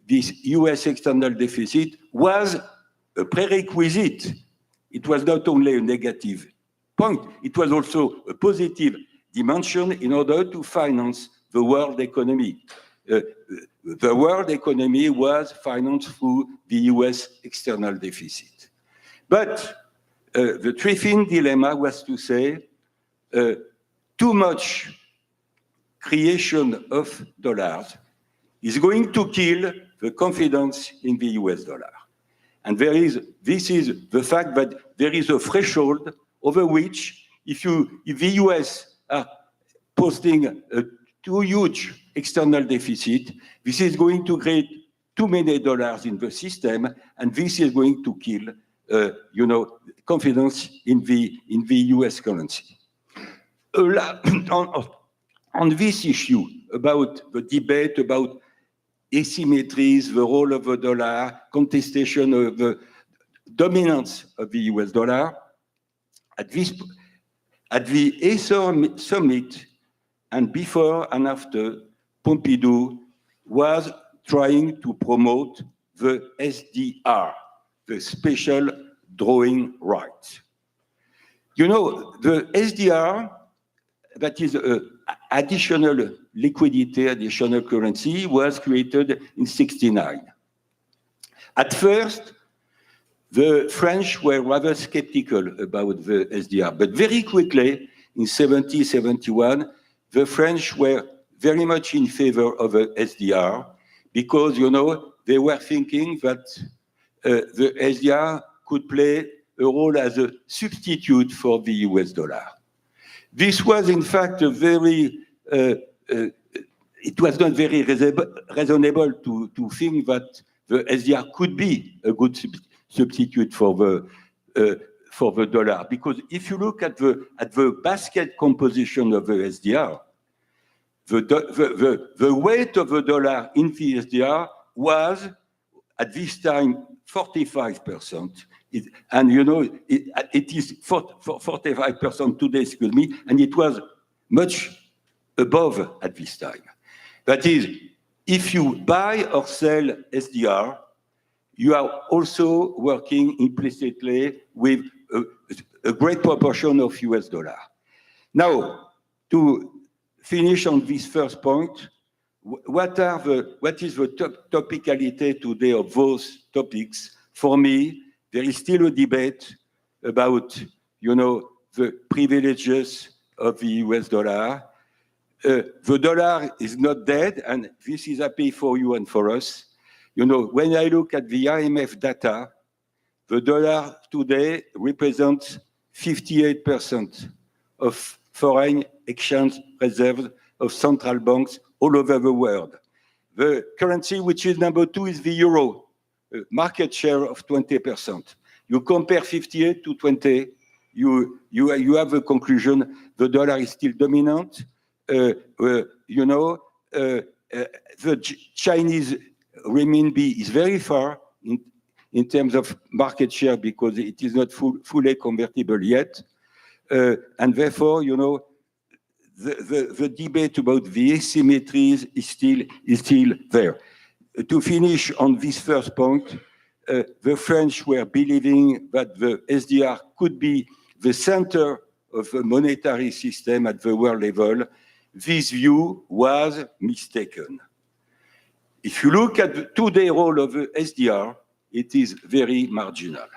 this US external deficit was a prerequisite. It was not only a negative point, it was also a positive dimension in order to finance the world economy. The world economy was financed through the US external deficit. But the Triffin dilemma was to say, too much creation of dollars is going to kill the confidence in the US dollar. And this is the fact that there is a threshold over which, if the US are posting a too huge external deficit, this is going to create too many dollars in the system, and this is going to kill, confidence in the US currency. On this issue about the debate about asymmetries, the role of the dollar, contestation of the dominance of the US dollar, at the ASOR summit and before and after, Pompidou was trying to promote the SDR, the special drawing rights. You know, the SDR, that is additional liquidity, additional currency, was created in 1969. At first, the French were rather skeptical about the SDR, but very quickly, in 1970, 1971, the French were very much in favor of the SDR because, they were thinking that the SDR could play a role as a substitute for the US dollar. This was, in fact, it was not very reasonable to think that the SDR could be a good substitute for the dollar, because if you look at the basket composition of the SDR, the weight of the dollar in the SDR was at this time 45%. It is 45% today, excuse me, and it was much above at this time. That is, if you buy or sell SDR, you are also working implicitly with a great proportion of US dollar. Now, to finish on this first point, what is the topicality today of those topics? For me, there is still a debate about, the privileges of the US dollar. The dollar is not dead, and this is happy for you and for us. When I look at the IMF data, the dollar today represents 58% of foreign exchange reserves of central banks all over the world. The currency which is number 2 is the euro, market share of 20%. You compare 58 to 20, you have a conclusion, the dollar is still dominant. The Chinese renminbi is very far in terms of market share because it is not fully convertible yet. And therefore, the debate about the asymmetries is still there. To finish on this first point, the French were believing that the SDR could be the center of a monetary system at the world level. This view was mistaken. If you look at the today's role of the SDR, it is very marginal.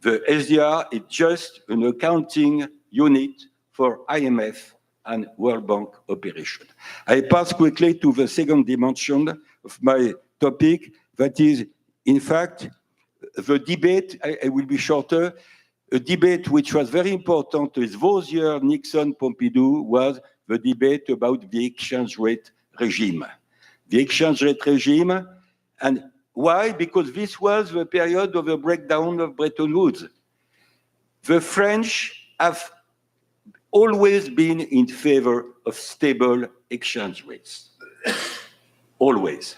The SDR is just an accounting unit for IMF and World Bank operation. I pass quickly to the second dimension of my topic, that is, in fact, the debate, I will be shorter, a debate which was very important is those years Nixon-Pompidou was the debate about the exchange rate regime. The exchange rate regime, and why? Because this was the period of the breakdown of Bretton Woods. The French have always been in favor of stable exchange rates. Always.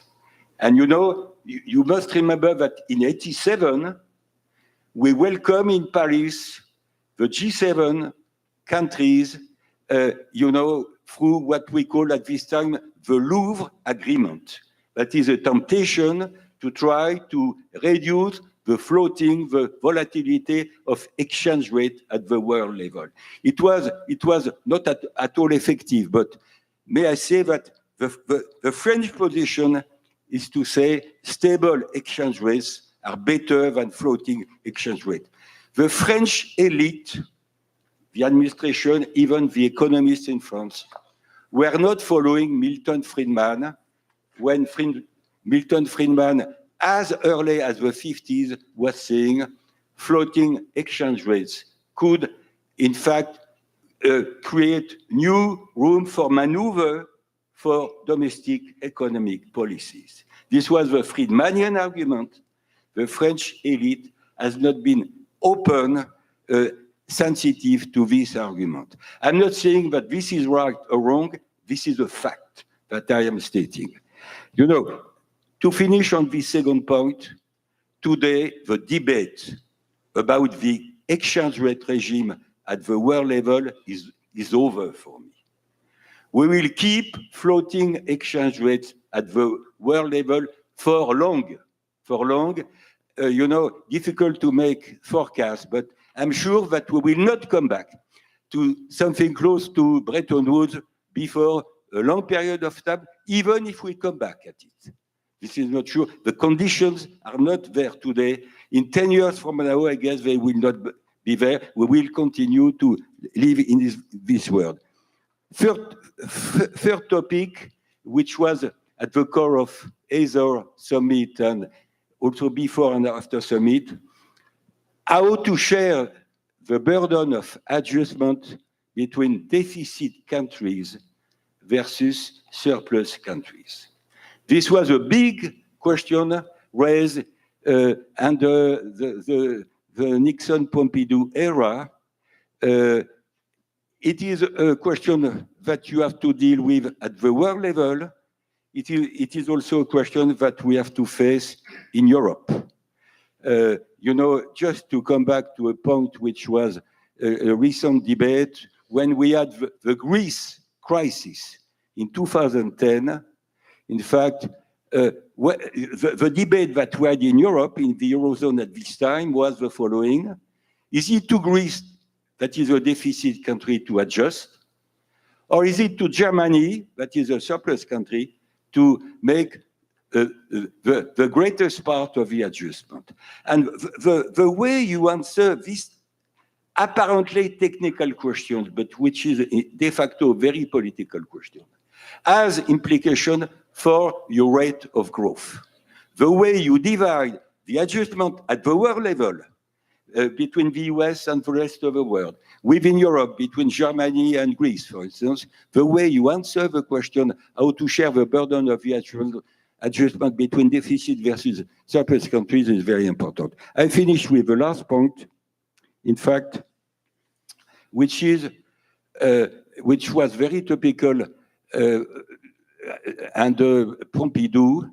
And you know, you must remember that in 87, we welcomed in Paris the G7 countries, you know, through what we call at this time the Louvre Agreement. That is a temptation to try to reduce the volatility of exchange rate at the world level. It was not at all effective, but may I say that the French position is to say stable exchange rates are better than floating exchange rate. The French elite, the administration, even the economists in France, were not following Milton Friedman when Milton Friedman, as early as the 50s, was saying floating exchange rates could, in fact, create new room for maneuver for domestic economic policies. This was the Friedmanian argument. The French elite has not been open, sensitive to this argument. I'm not saying that this is right or wrong. This is a fact that I am stating. You know, to finish on this second point, today the debate about the exchange rate regime at the world level is over for me. We will keep floating exchange rates at the world level for long. You know, difficult to make forecasts, but I'm sure that we will not come back to something close to Bretton Woods before a long period of time, even if we come back at it. This is not sure. The conditions are not there today. In 10 years from now, I guess they will not be there. We will continue to live in this world. Third topic, which was at the core of either summit and also before and after summit, how to share the burden of adjustment between deficit countries versus surplus countries. This was a big question raised under the Nixon-Pompidou era. It is a question that you have to deal with at the world level. It is also a question that we have to face in Europe. You know, just to come back to a point which was a recent debate, when we had the Greece crisis in 2010, in fact, the debate that we had in Europe, in the Eurozone at this time, was the following. Is it to Greece, that is a deficit country, to adjust? Or is it to Germany, that is a surplus country, to make the greatest part of the adjustment? And the way you answer this apparently technical question, but which is de facto a very political question, has implication for your rate of growth. The way you divide the adjustment at the world level between the US and the rest of the world, within Europe, between Germany and Greece, for instance, the way you answer the question how to share the burden of the adjustment between deficit versus surplus countries is very important. I finish with the last point, in fact, which was very topical under Pompidou,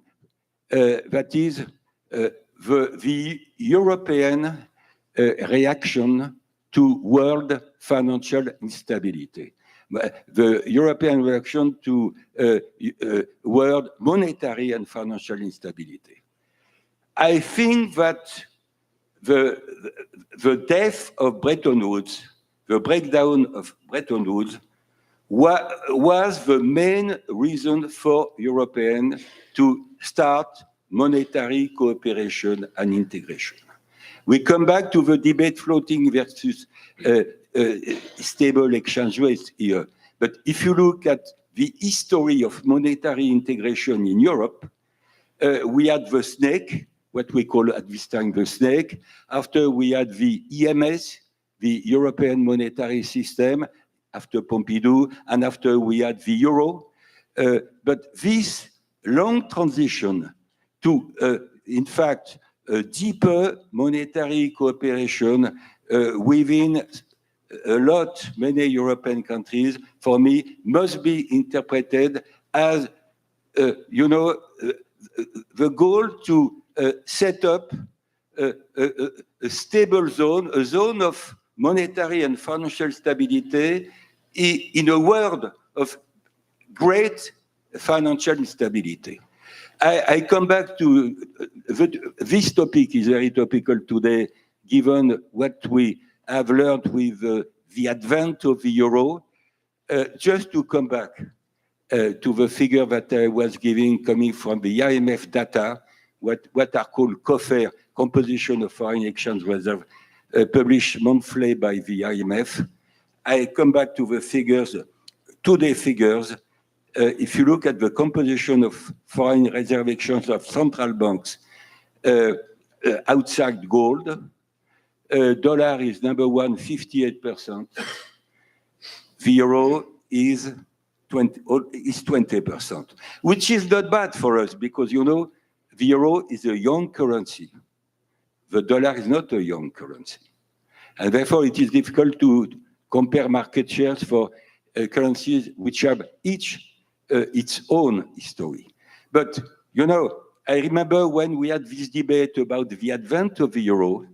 that is the European reaction to world financial instability, the European reaction to world monetary and financial instability. I think that the death of Bretton Woods, the breakdown of Bretton Woods, was the main reason for Europeans to start monetary cooperation and integration. We come back to the debate floating versus stable exchange rates here. But if you look at the history of monetary integration in Europe, we had the snake, what we call at this time the snake. After we had the EMS, the European Monetary System, after Pompidou, and after we had the euro. But this long transition to, in fact, a deeper monetary cooperation within many European countries, for me, must be interpreted as, the goal to set up a stable zone, a zone of monetary and financial stability in a world of great financial instability. I come back to this topic is very topical today, given what we have learned with the advent of the euro. Just to come back to the figure that I was giving coming from the IMF data, what are called COFER, Composition of Foreign Exchange Reserve, published monthly by the IMF. I come back to the figures, today figures. If you look at the composition of foreign reserve exchange of central banks outside gold, dollar is number one, 58%. The euro is 20%, which is not bad for us because, the euro is a young currency. The dollar is not a young currency. And therefore, it is difficult to compare market shares for currencies which have each its own history. But, I remember when we had this debate about the advent of the euro,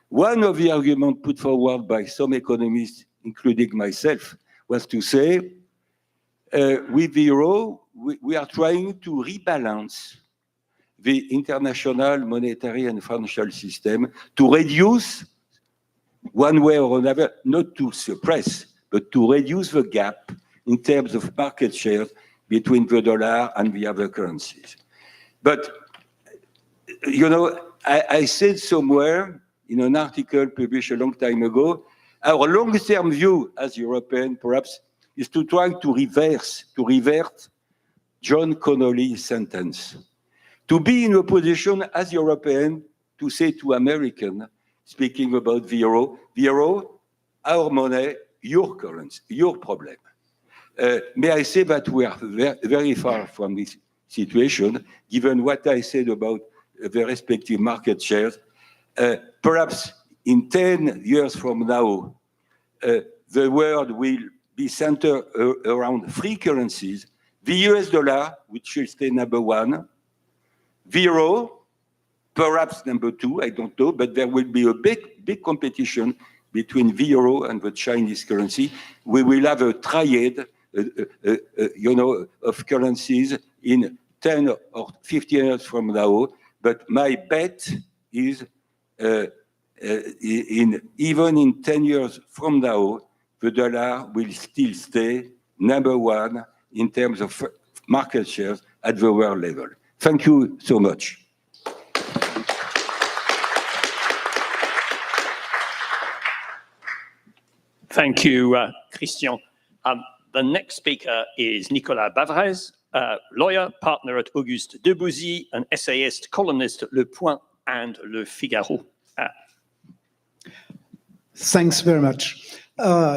one of the arguments put forward by some economists, including myself, was to say, with the euro, we are trying to rebalance the international monetary and financial system to reduce, one way or another, not to suppress, but to reduce the gap in terms of market share between the dollar and the other currencies. But, I said somewhere in an article published a long time ago, our long-term view as Europeans, perhaps, is to try to revert John Connolly's sentence. To be in a position as European to say to Americans, speaking about the euro, our money, your currency, your problem. May I say that we are very far from this situation, given what I said about the respective market shares. Perhaps in 10 years from now, the world will be centered around three currencies: the US dollar, which will stay number one, the euro, perhaps number two, I don't know, but there will be a big competition between the euro and the Chinese currency. We will have a triad, of currencies in 10 or 15 years from now. But my bet is, even in 10 years from now, the dollar will still stay number one in terms of market shares at the world level. Thank you so much.
Thank you, Christian. The next speaker is Nicolas Bavrez, lawyer, partner at Auguste Debussy, an essayist, columnist at Le Point and Le Figaro.
Thanks very much.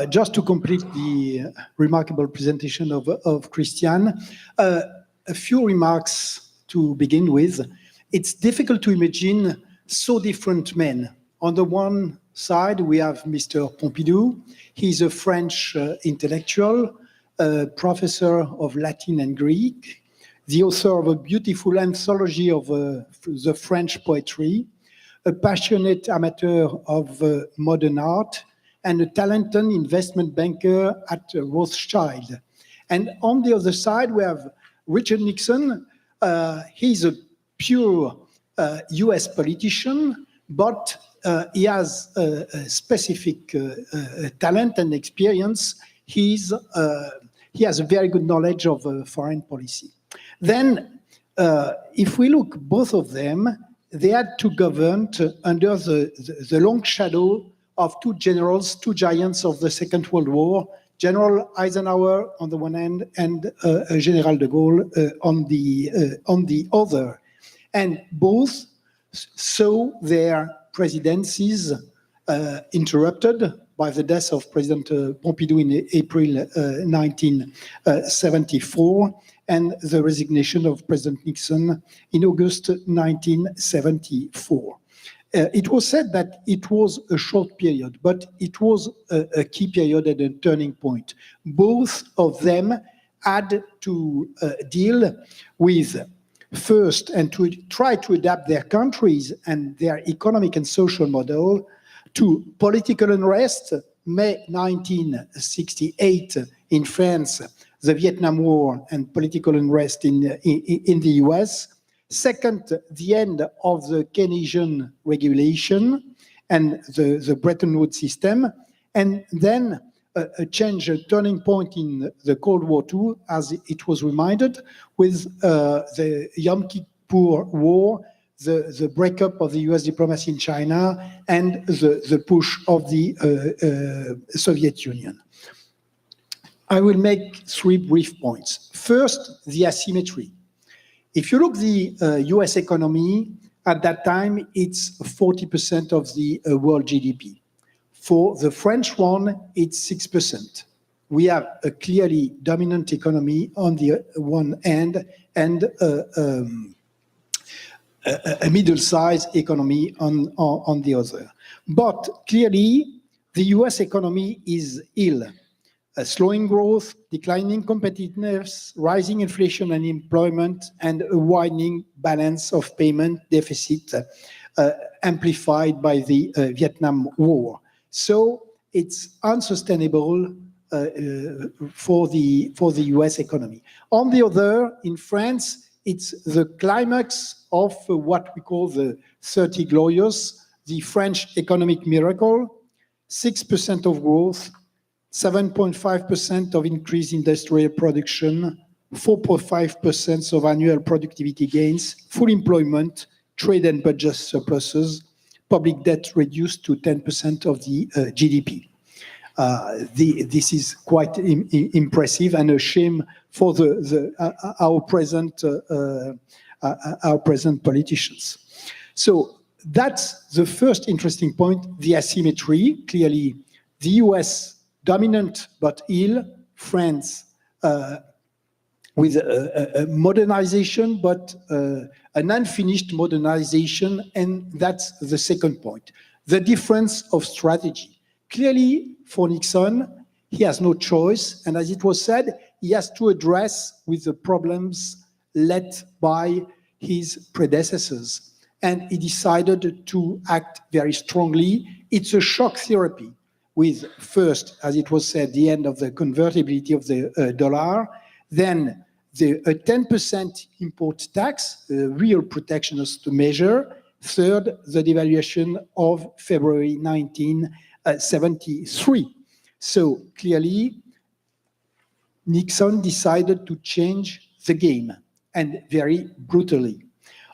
Just to complete the remarkable presentation of Christian, a few remarks to begin with. It's difficult to imagine so different men. On the one side, we have Mr. Pompidou. He's a French intellectual, professor of Latin and Greek, the author of a beautiful anthology of the French poetry, a passionate amateur of modern art, and a talented investment banker at Rothschild. And on the other side, we have Richard Nixon. He's a pure US politician, but he has a specific talent and experience. He has a very good knowledge of foreign policy. Then, if we look both of them, they had to govern under the long shadow of two generals, two giants of the Second World War, General Eisenhower on the one hand and General de Gaulle on the other. And both saw their presidencies interrupted by the death of President Pompidou in April 1974, and the resignation of President Nixon in August 1974. It was said that it was a short period, but it was a key period and a turning point. Both of them had to deal with first and to try to adapt their countries and their economic and social model to political unrest. May 1968 in France, the Vietnam War and political unrest in the US. Second, the end of the Keynesian regulation and the Bretton Woods system. And then a change, a turning point in the Cold War II, as it was reminded, with the Yom Kippur War, the breakup of the US diplomacy in China, and the push of the Soviet Union. I will make three brief points. First, the asymmetry. If you look the US economy, at that time, it's 40% of the world GDP. For the French one, it's 6%. We have a clearly dominant economy on the one hand and a middle-sized economy on the other. But clearly, the US economy is ill. A slowing growth, declining competitiveness, rising inflation and employment, and a widening balance of payment deficit amplified by the Vietnam War. So it's unsustainable for the US economy. On the other, in France, it's the climax of what we call the 30 Glorious, the French economic miracle, 6% of growth, 7.5% of increased industrial production, 4.5% of annual productivity gains, full employment, trade and budget surpluses, public debt reduced to 10% of the GDP. This is quite impressive and a shame for our present politicians. So that's the first interesting point, the asymmetry. Clearly, the US dominant but ill, France with a modernization, but an unfinished modernization, and that's the second point. The difference of strategy. Clearly, for Nixon, he has no choice, and as it was said, he has to address with the problems led by his predecessors, and he decided to act very strongly. It's a shock therapy, with first, as it was said, the end of the convertibility of the dollar, then a 10% import tax, a real protectionist measure, third, the devaluation of February 1973. So clearly, Nixon decided to change the game, and very brutally.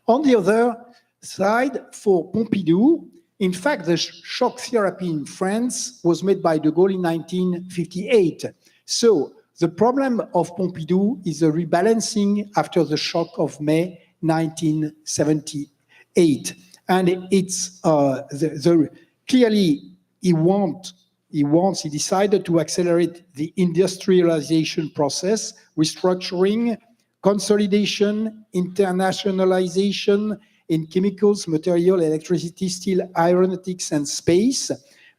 On the other side, for Pompidou, in fact, the shock therapy in France was made by de Gaulle in 1958. So the problem of Pompidou is the rebalancing after the shock of May 1978. And it's clearly he decided to accelerate the industrialization process, restructuring, consolidation, internationalization, in chemicals, material, electricity, steel, aeronautics, and space.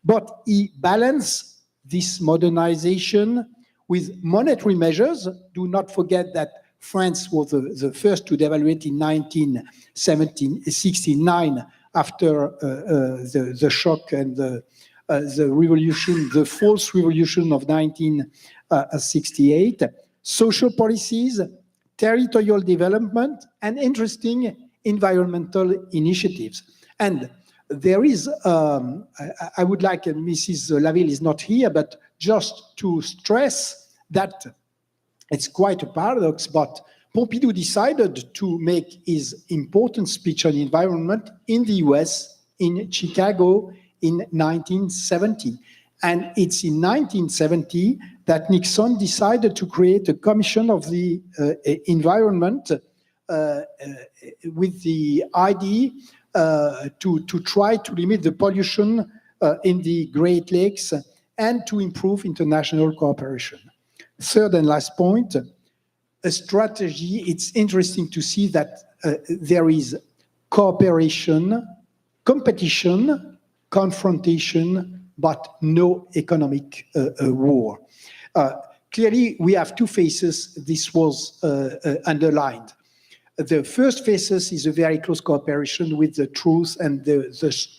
But he balanced this modernization with monetary measures. Do not forget that France was the first to devaluate in 1969 after the shock and the revolution, the false revolution of 1968. Social policies, territorial development, and interesting environmental initiatives. And there is, I would like, and Mrs. Laville is not here, but just to stress that it's quite a paradox, but Pompidou decided to make his important speech on environment in the US, in Chicago, in 1970. And it's in 1970 that Nixon decided to create a commission of the environment with the idea to try to limit the pollution in the Great Lakes and to improve international cooperation. Third and last point, a strategy. It's interesting to see that there is cooperation, competition, confrontation, but no economic war. Clearly, we have two phases. This was underlined. The first phases is a very close cooperation with the truth and the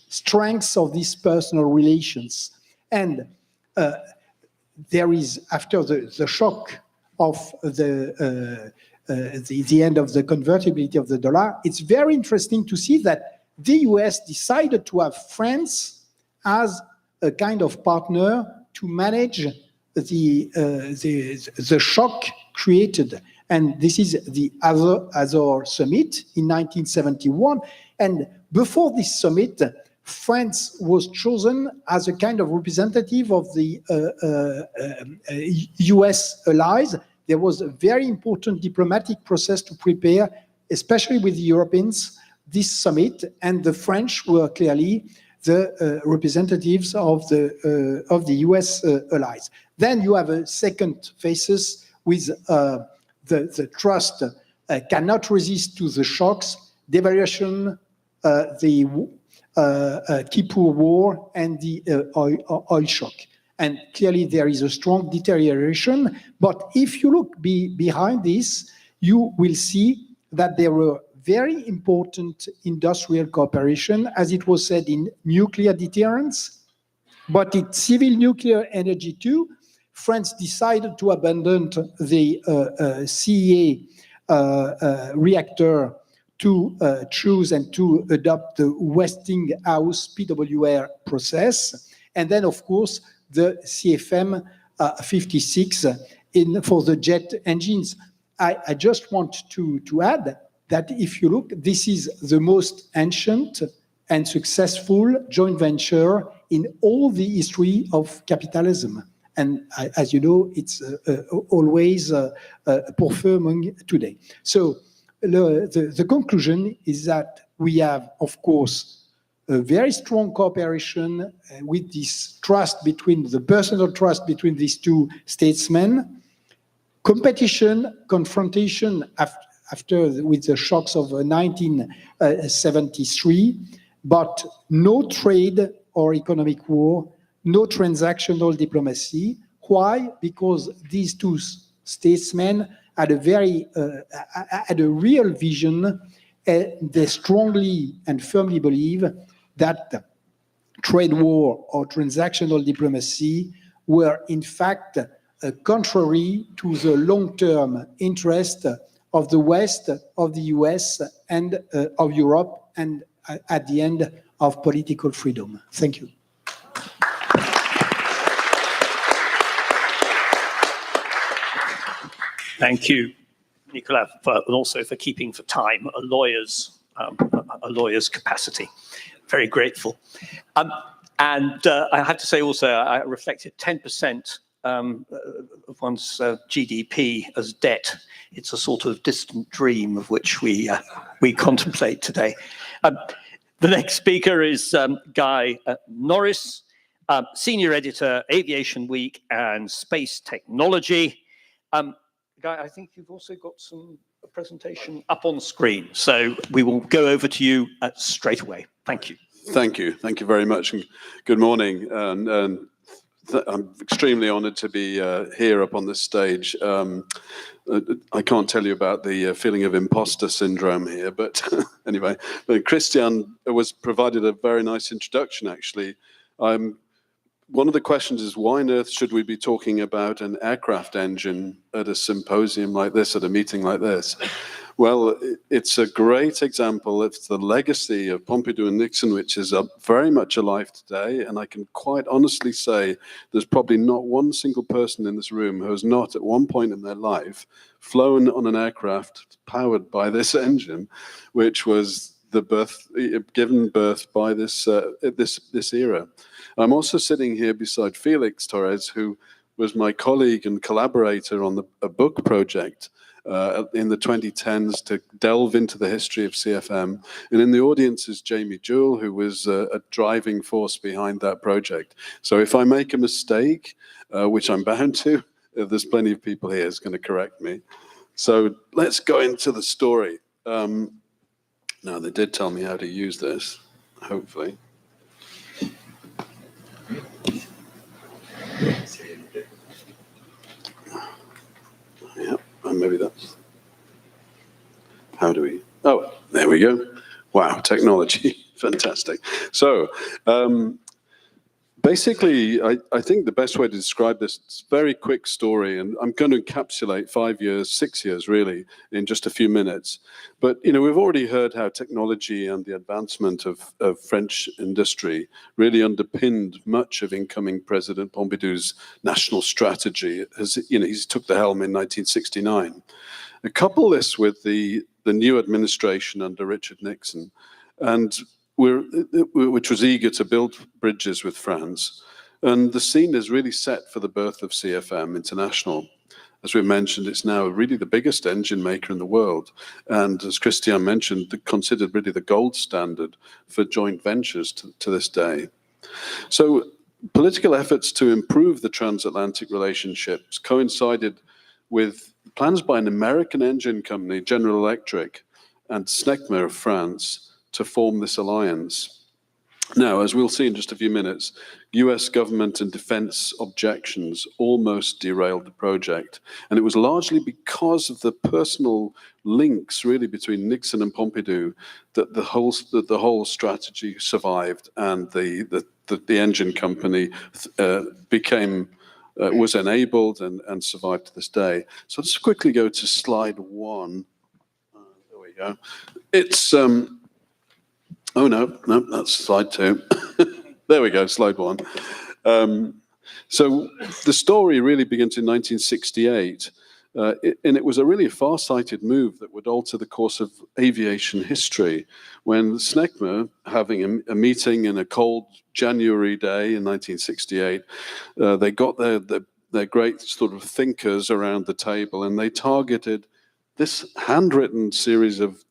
strengths of these personal relations. And there is, after the shock of the end of the convertibility of the dollar, it's very interesting to see that the US decided to have France as a kind of partner to manage the shock created. And this is the Azor Summit in 1971. And before this summit, France was chosen as a kind of representative of the US allies. There was a very important diplomatic process to prepare, especially with the Europeans, this summit, and the French were clearly the representatives of the US allies. Then you have a second phases with the trust cannot resist to the shocks, devaluation, the Kippur War, and the oil shock. And clearly there is a strong deterioration. But if you look behind this, you will see that there were very important industrial cooperation, as it was said, in nuclear deterrence, but in civil nuclear energy too. France decided to abandon the CEA reactor to choose and to adopt the Westinghouse PWR process. And then, of course, the CFM 56 for the jet engines. I just want to add that if you look, this is the most ancient and successful joint venture in all the history of capitalism. And as you know, it's always performing today. So the conclusion is that we have, of course, a very strong cooperation with this trust between the personal trust between these two statesmen, competition, confrontation after with the shocks of 1973, but no trade or economic war, no transactional diplomacy. Why? Because these two statesmen had a real vision. They strongly and firmly believe that trade war or transactional diplomacy were in fact contrary to the long-term interest of the West, of the US, and of Europe, and at the end of political freedom. Thank you.
Thank you, Nicolas, and also for keeping for time a lawyer's capacity. Very grateful. And I have to say also, I reflected 10% of one's GDP as debt. It's a sort of distant dream of which we contemplate today. The next speaker is Guy Norris, Senior Editor, Aviation Week and Space Technology. Guy, I think you've also got a presentation up on screen, so we will go over to you straight away. Thank you.
Thank you. Thank you very much. And good morning. And I'm extremely honored to be here up on this stage. I can't tell you about the feeling of imposter syndrome here, but anyway, but Christian was provided a very nice introduction, actually. One of the questions is, why on earth should we be talking about an aircraft engine at a symposium like this, at a meeting like this? Well, it's a great example of the legacy of Pompidou and Nixon, which is very much alive today. And I can quite honestly say there's probably not one single person in this room who has not at one point in their life flown on an aircraft powered by this engine, which was given birth by this era. I'm also sitting here beside Felix Torres, who was my colleague and collaborator on a book project. in the 2010s to delve into the history of CFM. And in the audience is Jamie Jewell, who was a driving force behind that project. So if I make a mistake, which I'm bound to, there's plenty of people here who's going to correct me. So let's go into the story. Now, they did tell me how to use this, hopefully. Yeah, and maybe that's... How do we... Oh, there we go. Wow, technology. Fantastic. So, basically, I think the best way to describe this, it's a very quick story, and I'm going to encapsulate 5 years, 6 years, really, in just a few minutes. But, you know, we've already heard how technology and the advancement of French industry really underpinned much of incoming President Pompidou's national strategy. As, you know, he took the helm in 1969. Couple this with the new administration under Richard Nixon, and which was eager to build bridges with France. And the scene is really set for the birth of CFM International. As we mentioned, it's now really the biggest engine maker in the world. And as Christian mentioned, considered really the gold standard for joint ventures to this day. So political efforts to improve the transatlantic relationships coincided with plans by an American engine company, General Electric, and Snecma of France, to form this alliance. Now, as we'll see in just a few minutes, US government and defense objections almost derailed the project. And it was largely because of the personal links really between Nixon and Pompidou that the whole strategy survived, and the engine company was enabled and survived to this day. So let's quickly go to slide 1. There we go. It's oh, no, that's slide 2. There we go, slide 1. So the story really begins in 1968, and it was a really far-sighted move that would alter the course of aviation history, when Snecma, having a meeting in a cold January day in 1968, they got their great sort of thinkers around the table, and they targeted this handwritten series of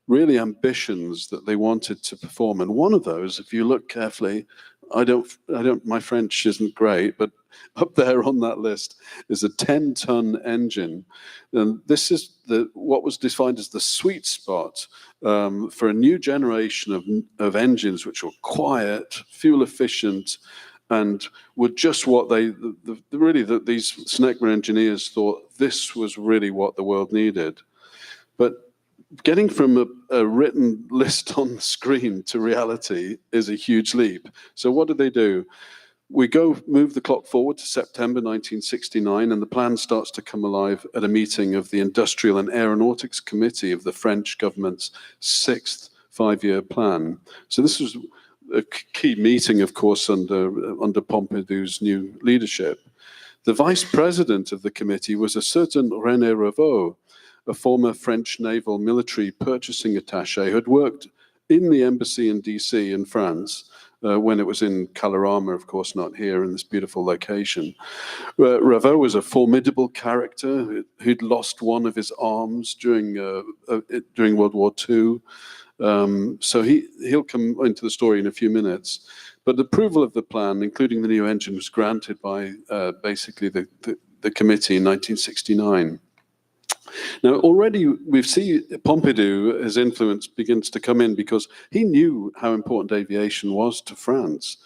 really ambitions that they wanted to perform. And one of those, if you look carefully, my French isn't great, but up there on that list is a 10-ton engine. And this is what was defined as the sweet spot for a new generation of engines which were quiet, fuel efficient, and were just what these Snecma engineers thought this was really what the world needed. But getting from a written list on the screen to reality is a huge leap. So what did they do? We move the clock forward to September 1969, and the plan starts to come alive at a meeting of the Industrial and Aeronautics Committee of the French government's 6th five-year plan. So this was a key meeting, of course, under Pompidou's new leadership. The vice president of the committee was a certain René Revaux, a former French naval military purchasing attaché who had worked in the embassy in DC in France when it was in Calorama, of course, not here in this beautiful location. Revaux was a formidable character who'd lost one of his arms during World War II. So he'll come into the story in a few minutes. But the approval of the plan, including the new engine, was granted by basically the committee in 1969. Now, already we've seen Pompidou, his influence begins to come in because he knew how important aviation was to France.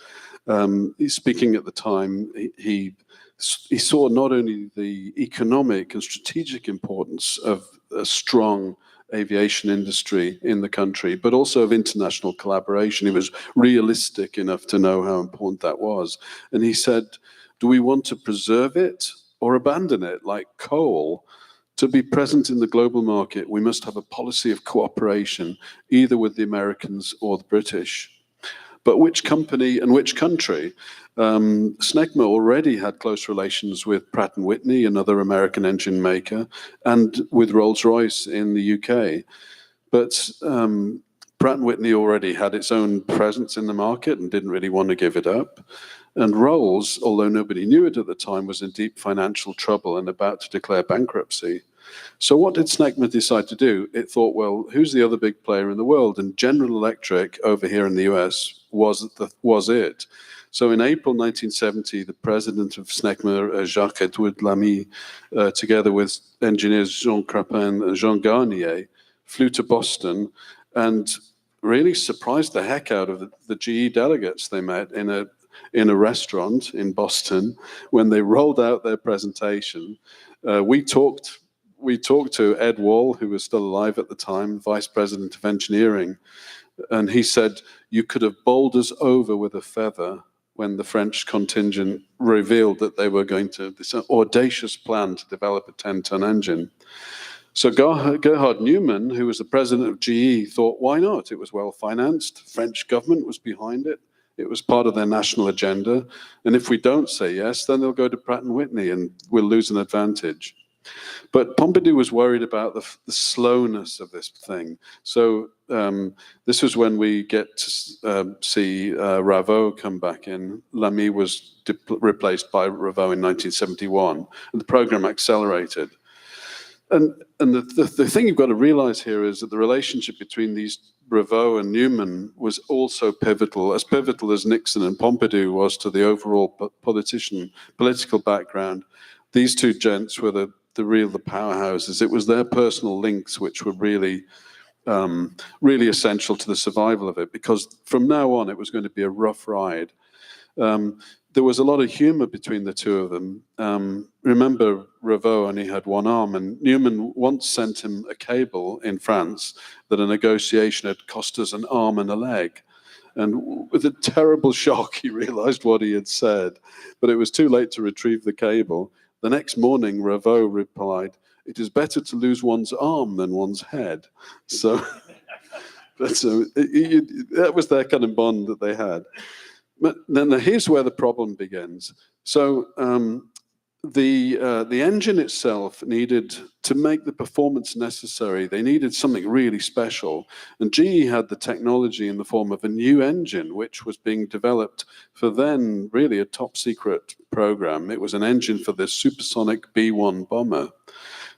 He's speaking at the time, he saw not only the economic and strategic importance of a strong aviation industry in the country, but also of international collaboration. He was realistic enough to know how important that was. And he said, do we want to preserve it or abandon it like coal? To be present in the global market, we must have a policy of cooperation, either with the Americans or the British. But which company and which country? Snecma already had close relations with Pratt & Whitney, another American engine maker, and with Rolls-Royce in the UK. But Pratt & Whitney already had its own presence in the market and didn't really want to give it up. And Rolls, although nobody knew it at the time, was in deep financial trouble and about to declare bankruptcy. So what did SNECMA decide to do? It thought, well, who's the other big player in the world? And General Electric over here in the US was it. So in April 1970, the president of SNECMA, Jacques-Edouard Lamy, together with engineers Jean Crapin and Jean Garnier, flew to Boston and really surprised the heck out of the GE delegates they met in a restaurant in Boston when they rolled out their presentation. We talked to Ed Wall, who was still alive at the time, vice president of engineering, and he said, "You could have bowled us over with a feather when the French contingent revealed that they were going to this audacious plan to develop a 10-ton engine." So Gerhard Neumann, who was the president of GE, thought, why not? It was well financed. French government was behind it. It was part of their national agenda. And if we don't say yes, then they'll go to Pratt & Whitney and we'll lose an advantage. But Pompidou was worried about the slowness of this thing. So this was when we get to see Ravoux come back in. Lamy was replaced by Ravoux in 1971, and the program accelerated. And the thing you've got to realize here is that the relationship between these Ravoux and Newman was also pivotal as Nixon and Pompidou was to the overall political background. These two gents were the powerhouses. It was their personal links which were really essential to the survival of it, because from now on it was going to be a rough ride. There was a lot of humor between the two of them. Remember, Ravoux only had one arm, and Newman once sent him a cable in France that a negotiation had cost us an arm and a leg. And with a terrible shock, he realized what he had said, but it was too late to retrieve the cable. The next morning, Ravoux replied, "It is better to lose one's arm than one's head." So, that was their kind of bond that they had. But then here's where the problem begins. So the engine itself needed to make the performance necessary. They needed something really special. And GE had the technology in the form of a new engine, which was being developed for then really a top secret program. It was an engine for the supersonic B-1 bomber.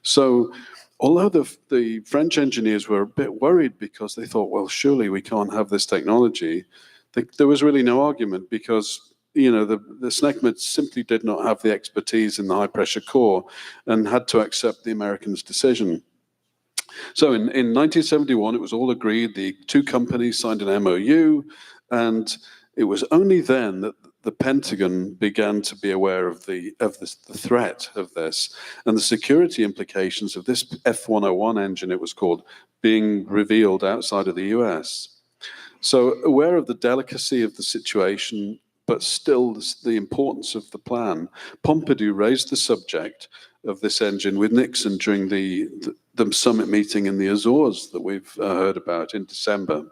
So although the French engineers were a bit worried because they thought, well, surely we can't have this technology, there was really no argument, because the SNECMA simply did not have the expertise in the high pressure core and had to accept the Americans' decision. So in 1971, it was all agreed. The two companies signed an MOU, and it was only then that the Pentagon began to be aware of the threat of this and the security implications of this F-101 engine, it was called, being revealed outside of the US. So aware of the delicacy of the situation, but still the importance of the plan, Pompidou raised the subject of this engine with Nixon during the summit meeting in the Azores that we've heard about in December.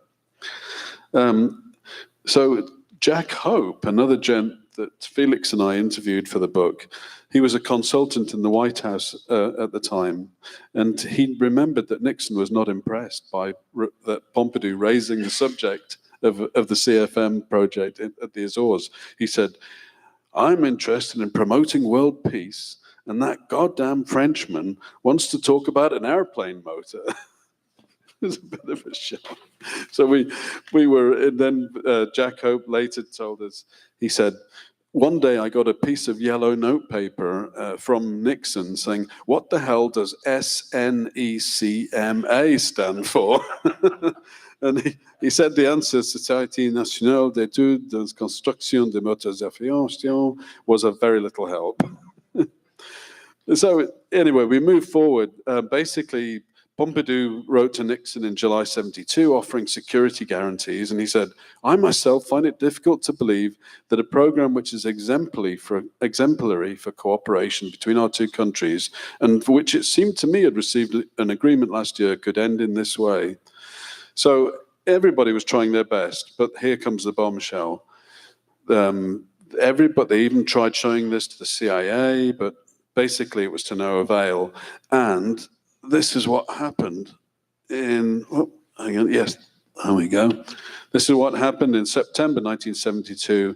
So Jack Hope, another gent that Felix and I interviewed for the book, he was a consultant in the White House at the time, and he remembered that Nixon was not impressed by that Pompidou raising the subject of the CFM project at the Azores. He said, "I'm interested in promoting world peace, and that goddamn Frenchman wants to talk about an airplane motor." It was a bit of a shock. So we were, and then Jack Hope later told us, he said, "One day I got a piece of yellow notepaper from Nixon saying, 'What the hell does SNECMA stand for?'" And he said the answer, Société Nationale d'Études de Construction de Moteurs d'Aviation, was of very little help. So anyway, we move forward. Basically, Pompidou wrote to Nixon in July 72 offering security guarantees, and he said, "I myself find it difficult to believe that a program which is exemplary for cooperation between our two countries, and for which it seemed to me had received an agreement last year, could end in this way." So everybody was trying their best, but here comes the bombshell. They even tried showing this to the CIA, but basically it was to no avail. And this is what happened in, yes, there we go. This is what happened in September 1972.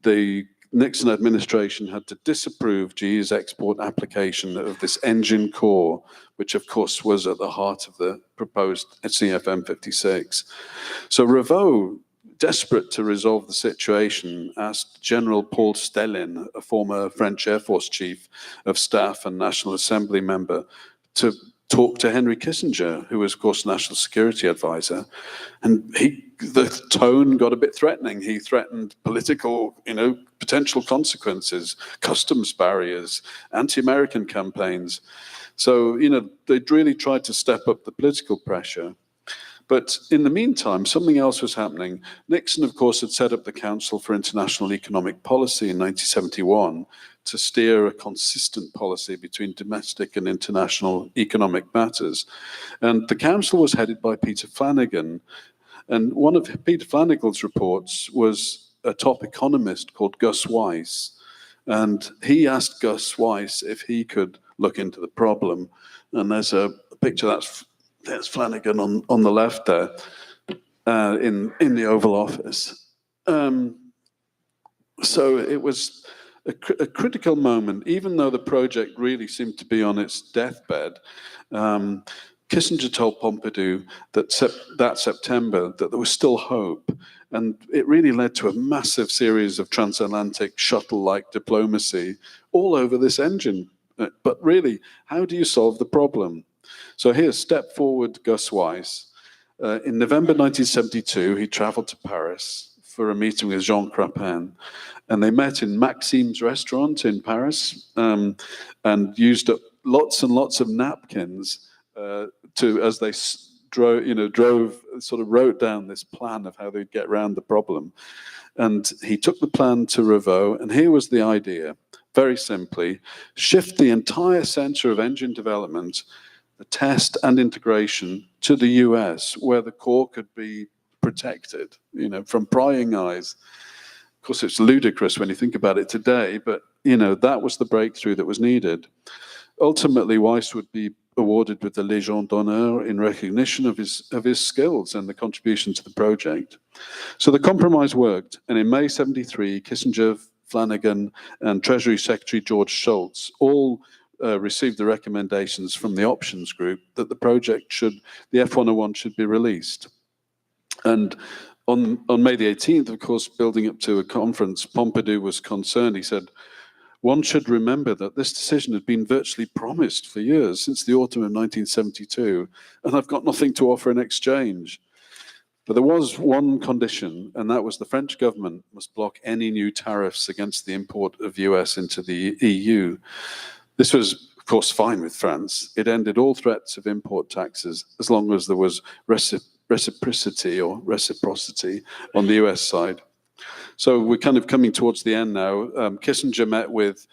The Nixon administration had to disapprove GE's export application of this engine core, which of course was at the heart of the proposed CFM56. So Revaux, desperate to resolve the situation, asked General Paul Stellin, a former French Air Force chief of staff and National Assembly member, to talk to Henry Kissinger, who was, of course, National Security Advisor. And the tone got a bit threatening. He threatened political, potential consequences, customs barriers, anti-American campaigns. So, they'd really tried to step up the political pressure. But in the meantime, something else was happening. Nixon, of course, had set up the Council for International Economic Policy in 1971 to steer a consistent policy between domestic and international economic matters. And the council was headed by Peter Flanagan. And one of Peter Flanagan's reports was a top economist called Gus Weiss. And he asked Gus Weiss if he could look into the problem. And there's a picture there's Flanagan on the left there in the Oval Office. So it was a critical moment, even though the project really seemed to be on its deathbed. Kissinger told Pompidou that September that there was still hope. And it really led to a massive series of transatlantic shuttle-like diplomacy all over this engine. But really, how do you solve the problem? So here, step forward Gus Weiss. In November 1972, he traveled to Paris for a meeting with Jean Crapin. And they met in Maxime's restaurant in Paris and used up lots and lots of napkins as they wrote down this plan of how they'd get around the problem. And he took the plan to Revaux, and here was the idea. Very simply, shift the entire center of engine development, the test and integration, to the US, where the core could be protected, from prying eyes. Of course, it's ludicrous when you think about it today, but that was the breakthrough that was needed. Ultimately, Weiss would be awarded with the Légion d'honneur in recognition of his skills and the contribution to the project. So the compromise worked, and in May '73, Kissinger, Flanagan, and Treasury Secretary George Shultz all received the recommendations from the options group that the F-101 should be released. And on May the 18th, of course, building up to a conference, Pompidou was concerned. He said, one should remember that this decision had been virtually promised for years, since the autumn of 1972, and I've got nothing to offer in exchange. But there was one condition, and that was the French government must block any new tariffs against the import of US into the EU. This was, of course, fine with France. It ended all threats of import taxes as long as there was reciprocity on the US side. So we're kind of coming towards the end now. Kissinger met with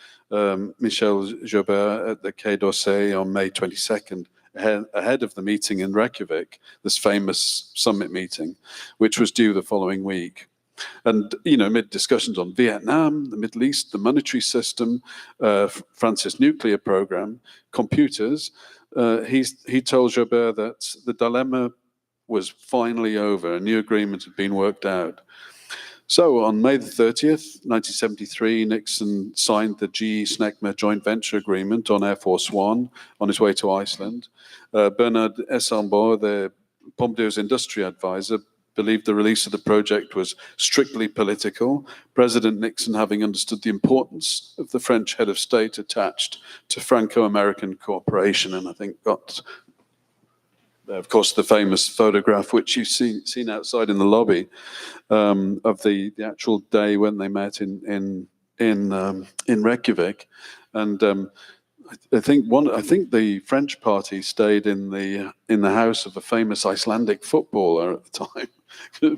Michel Joubert at the Quai d'Orsay on May 22nd, ahead of the meeting in Reykjavik, this famous summit meeting, which was due the following week. And, amid discussions on Vietnam, the Middle East, the monetary system, France's nuclear program, computers, he told Joubert that the dilemma was finally over. A new agreement had been worked out. So on May the 30th, 1973, Nixon signed the GE-SNECMA joint venture agreement on Air Force One on his way to Iceland. Bernard Essambault, the Pompidou's industry advisor, believed the release of the project was strictly political, President Nixon having understood the importance of the French head of state attached to Franco-American cooperation, and I think got, of course, the famous photograph which you've seen outside in the lobby of the actual day when they met in Reykjavik, and I think the French party stayed in the house of a famous Icelandic footballer at the time,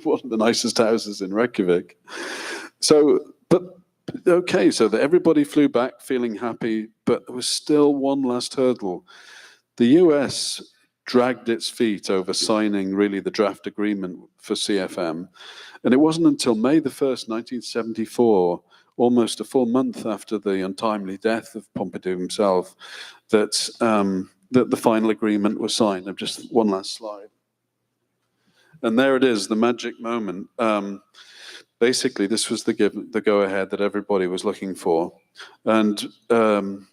one of the nicest houses in Reykjavik. So everybody flew back feeling happy, but there was still one last hurdle. The US dragged its feet over signing really the draft agreement for CFM, and it wasn't until May the 1st, 1974. Almost a full month after the untimely death of Pompidou himself, that the final agreement was signed. Just one last slide. And there it is, the magic moment. basically, this was the go-ahead that everybody was looking for. And on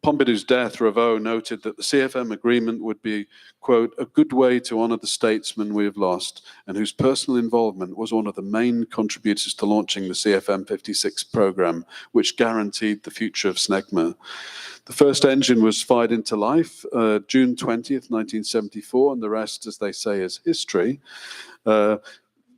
Pompidou's death, Ravoux noted that the CFM agreement would be, quote, a good way to honor the statesman we have lost and whose personal involvement was one of the main contributors to launching the CFM 56 program, which guaranteed the future of SNECMA. The first engine was fired into life June 20th, 1974, and the rest, as they say, is history.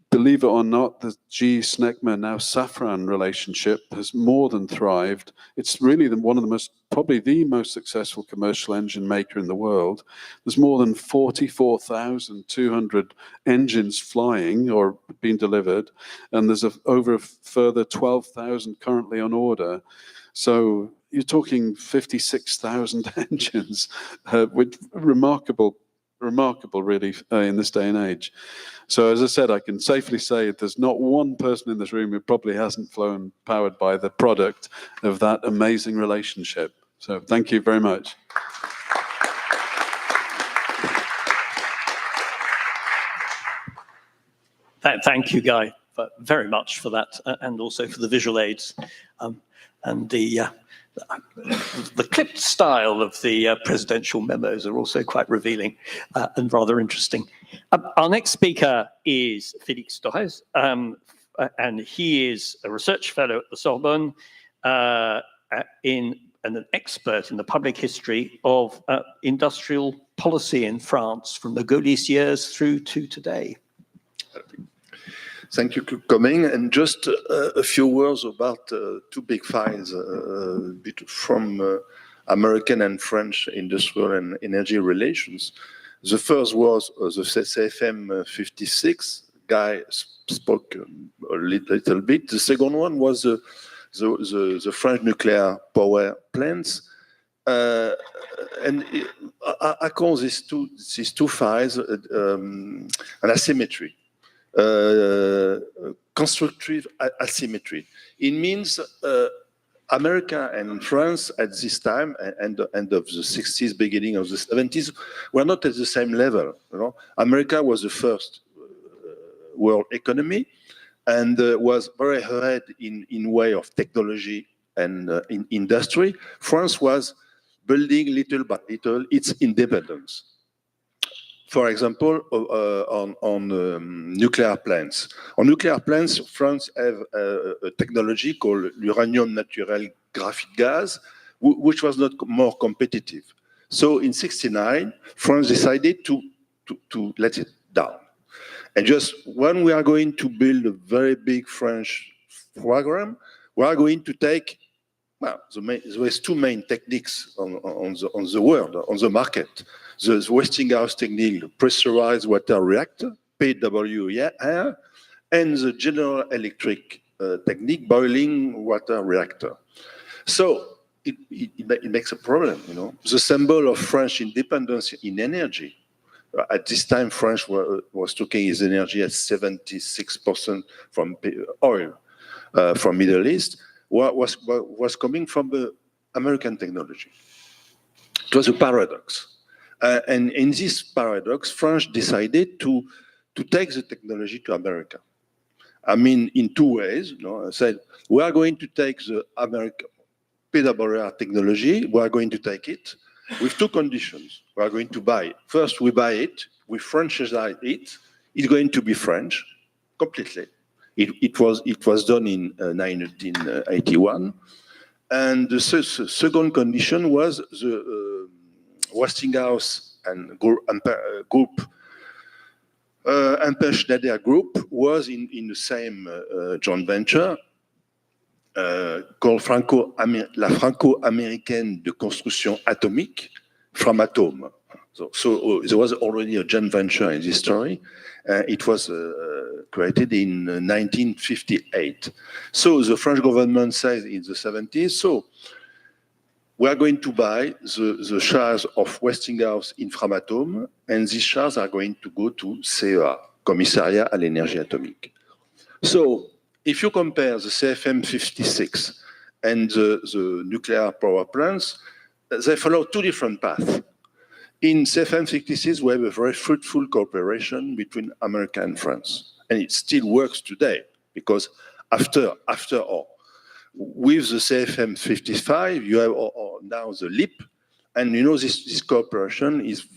Believe it or not, the GE-SNECMA, now Safran relationship has more than thrived. It's really one of the probably the most successful commercial engine maker in the world. There's more than 44,200 engines flying or being delivered, and there's over a further 12,000 currently on order. So you're talking 56,000 engines, with remarkable really in this day and age. So as I said, I can safely say there's not one person in this room who probably hasn't flown powered by the product of that amazing relationship. So thank you very much.
Thank you, Guy, very much for that, and also for the visual aids. And the clipped style of the presidential memos are also quite revealing and rather interesting. Our next speaker is Félix Torres, and he is a research fellow at the Sorbonne and an expert in the public history of industrial policy in France from the Gaullist years through to today.
Thank you for coming. And just a few words about two big files from American and French industrial and energy relations. The first was the CFM 56. Guy spoke a little bit. The second one was the French nuclear power plants. And I call these two files an asymmetry. Constructive asymmetry. It means America and France at this time, end of the 60s, beginning of the 70s, were not at the same level. You know? America was the first world economy and was very ahead in way of technology and in industry. France was building little by little its independence. For example, on nuclear plants. On nuclear plants, France have a technology called uranium natural graphite gas, which was not more competitive. So in '69, France decided to let it down. And just when we are going to build a very big French program, we are going to take, well, there's two main techniques on the world, on the market. The Westinghouse technique, the pressurized water reactor, PWR, and the General Electric technique, boiling water reactor. So it makes a problem, you know. The symbol of French independence in energy. At this time, France was taking its energy at 76% from oil from Middle East, was coming from the American technology. It was a paradox. And in this paradox, France decided to take the technology to America. I mean, in two ways. You know, I said, we are going to take the American PWR technology, we are going to take it with two conditions. We are going to buy it. First, we buy it, we franchise it, it's going to be French, completely. It was done in 1981. And the second condition was the Westinghouse and group Ampere Schneider Group was in the same joint venture called la Franco-Américaine de Construction Atomique, Framatome. So there was already a joint venture in this story. It was created in 1958. So the French government says in the 70s, so we are going to buy the shares of Westinghouse in Framatome, and these shares are going to go to CEA, Commissariat à l'énergie atomique. So if you compare the CFM 56 and the nuclear power plants, they follow two different paths. In CFM 56, we have a very fruitful cooperation between America and France. and it still works today, because after all, with the CFM 55, you have now the LEAP, and you know this cooperation is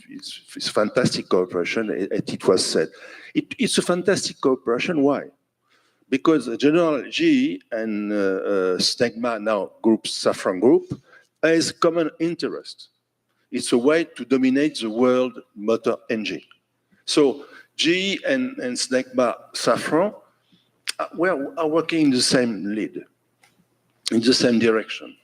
fantastic cooperation, it was said. It's a fantastic cooperation, why? Because General GE and SNEGMA, now group Safran Group, has common interest. It's a way to dominate the world motor engine. So GE and SNEGMA Safran are working in the same lead, in the same direction.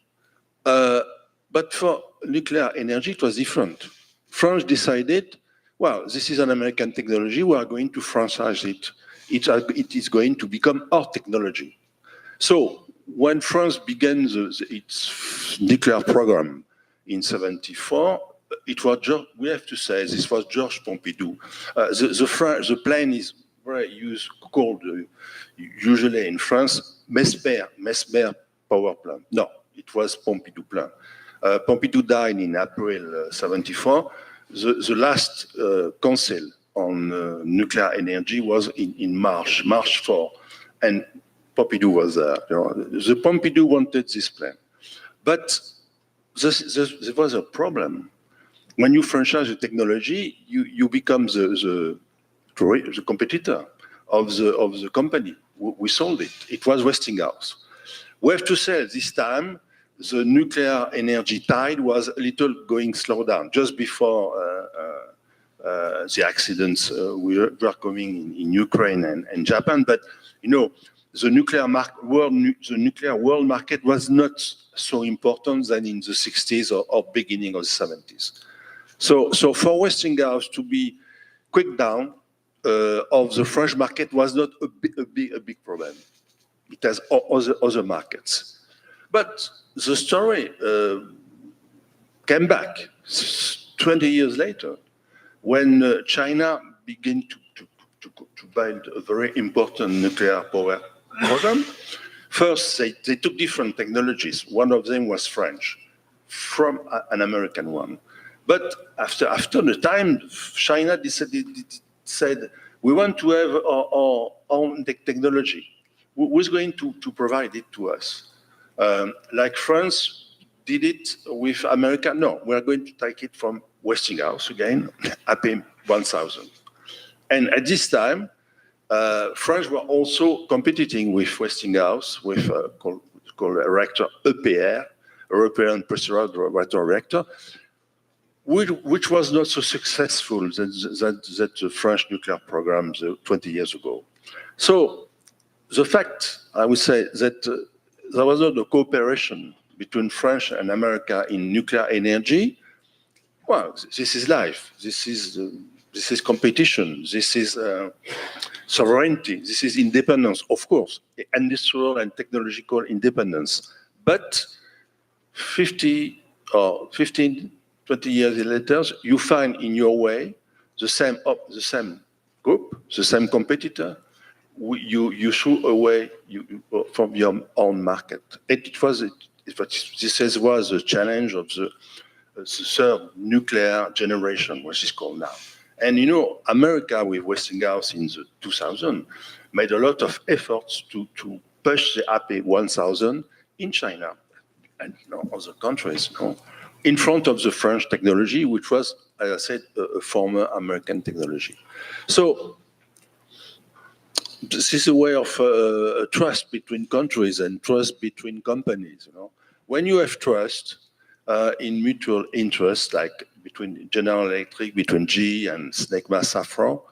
But for nuclear energy, it was different. France decided, well, this is an American technology, we are going to franchise it. It is going to become our technology. So when France began its nuclear program in 1974, it was we have to say this was Georges Pompidou. The plane is very called usually in France Mesmer power plant. No, it was Pompidou plant. Pompidou died in April 74. The last council on nuclear energy was in March 4, and Pompidou was there. You know, the Pompidou wanted this plan, but there was a problem. When you franchise the technology, you become the competitor of the company. We sold it. It was Westinghouse. We have to say this time, the nuclear energy tide was a little going slow down just before the accidents were coming in Ukraine and Japan. But you know, the nuclear world market was not so important than in the 60s or beginning of the 70s. So for Westinghouse to be quick down of the French market was not a big problem. It has other markets. But the story came back 20 years later when China began to build a very important nuclear power program. First, they took different technologies. One of them was French, from an American one. But after the time, China said, we want to have our own technology. Who's going to provide it to us? Like France did it with America? No, we are going to take it from Westinghouse again, AP 1000. And at this time, France were also competing with Westinghouse with called a reactor EPR, European Pressurized Reactor, which was not so successful that the French nuclear program 20 years ago. So the fact, I would say, that there was not a cooperation between France and America in nuclear energy, well, this is life. This is competition. This is sovereignty. This is independence, of course, industrial and technological independence. But 50 or 15, 20 years later, you find in your way the same group, the same competitor. You threw away from your own market. This was the challenge of the third nuclear generation, which is called now. And you know, America with Westinghouse in the 2000 made a lot of efforts to push the AP 1000 in China and other countries, in front of the French technology, which was, as I said, a former American technology. So this is a way of trust between countries and trust between companies. When you have trust in mutual interest, like between General Electric, between GE and SNEGMA Safran,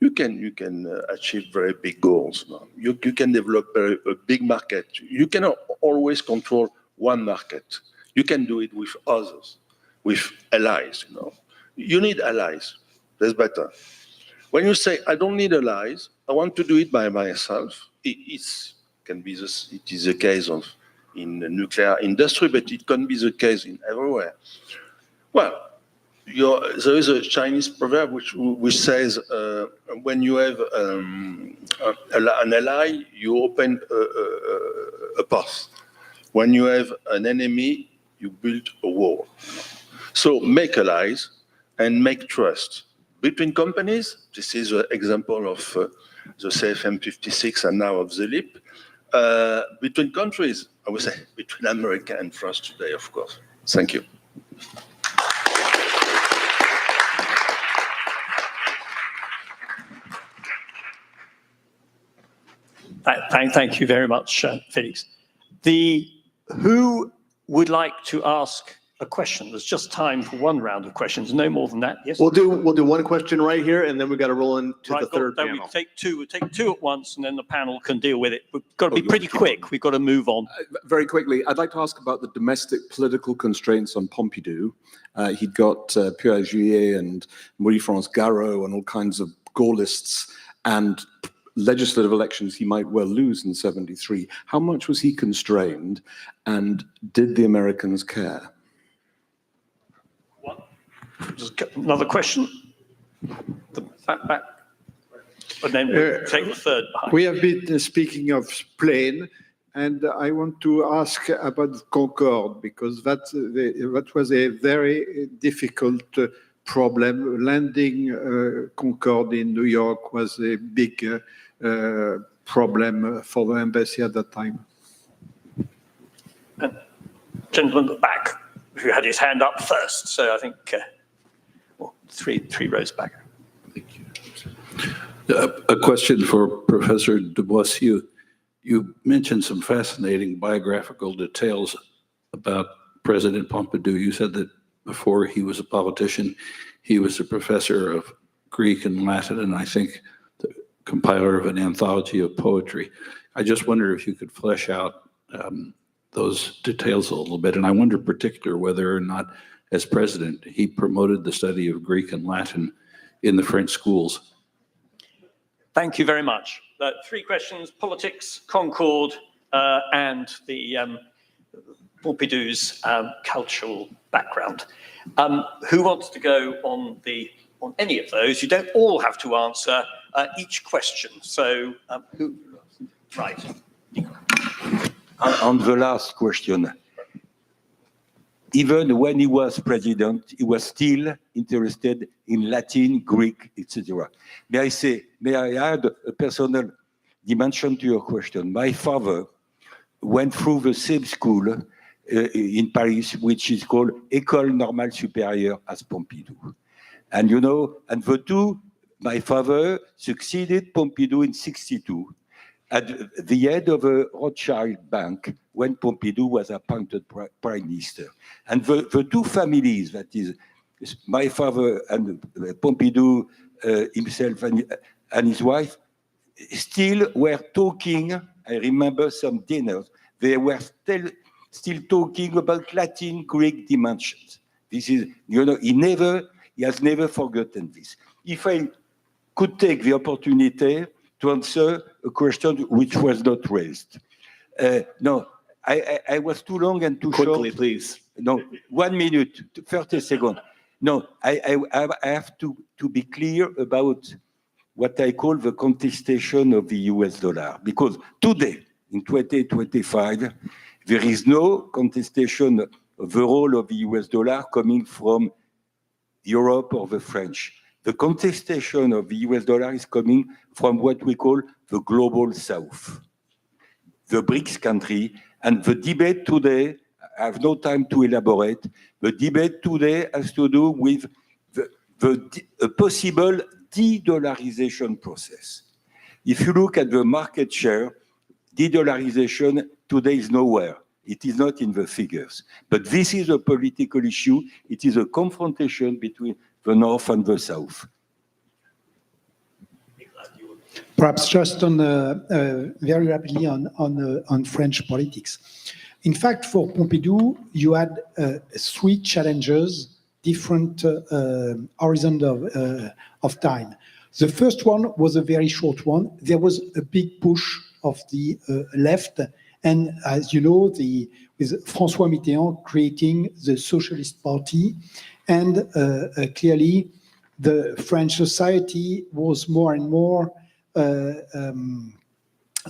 you can achieve very big goals. You can develop a big market. You cannot always control one market. You can do it with others, with allies. You need allies. That's better. When you say, I don't need allies, I want to do it by myself, it is the case in the nuclear industry, but it can be the case in everywhere. Well, there is a Chinese proverb which says, when you have an ally, you open a path. When you have an enemy, you build a wall. So make allies and make trust. between companies, this is an example of the CFM56 and now of the LEAP. Between countries, I would say between America and France today, of course. Thank you.
Thank you very much, Felix. Who would like to ask a question? There's just time for one round of questions, no more than that. Yes.
We'll do one question right here, and then we got to roll into the third
then
panel.
We'll take two at once, and then the panel can deal with it. We've got to be pretty quick. We've got to move on.
Very quickly, I'd like to ask about the domestic political constraints on Pompidou. He'd got Pierre Juillet and Marie-France Garot and all kinds of Gaullists and legislative elections he might well lose in 73. How much was he constrained, and did the Americans care?
Just another question? Back. And then we'll take the third behind.
We have been speaking of plane, and I want to ask about Concorde, because that was a very difficult problem. Landing Concorde in New York was a big problem for the embassy at that time.
And gentleman at the back, who had his hand up first, so I think three rows back.
A question for Professor Dubois. You mentioned some fascinating biographical details about President Pompidou. You said that before he was a politician, he was a professor of Greek and Latin, and I think the compiler of an anthology of poetry. I just wonder if you could flesh out those details a little bit. And I wonder in particular whether or not, as president, he promoted the study of Greek and Latin in the French schools.
Thank you very much. Three questions: politics, Concorde, and the Pompidou's cultural background. Who wants to go on any of those? You don't all have to answer each question. So, who? Right.
On the last question, even when he was president, he was still interested in Latin, Greek, etc. May I add a personal dimension to your question? My father went through the same school in Paris, which is called École Normale Supérieure as Pompidou. And and the two, my father succeeded Pompidou in 62 at the head of a Rothschild bank when Pompidou was appointed prime minister. And the two families, that is my father and Pompidou himself and his wife, still were talking. I remember some dinners. They were still talking about Latin, Greek dimensions. This is, he has never forgotten this. If I could take the opportunity to answer a question which was not raised. No, I was too long and too short.
Quickly, please.
No, 1 minute, 30 seconds. No, I have to be clear about what I call the contestation of the US dollar. Because today, in 2025, there is no contestation of the role of the US dollar coming from Europe or the French. The contestation of the US dollar is coming from what we call the global south, the BRICS country. And the debate today, I have no time to elaborate, the debate today has to do with a possible de-dollarization process. If you look at the market share, de-dollarization today is nowhere. It is not in the figures. But this is a political issue. It is a confrontation between the North and the South.
Perhaps just on very rapidly on French politics. In fact, for Pompidou, you had three challenges, different horizons of time. The first one was a very short one. There was a big push of the left, and as you know, with François Mitterrand creating the Socialist Party, and clearly the French society was more and more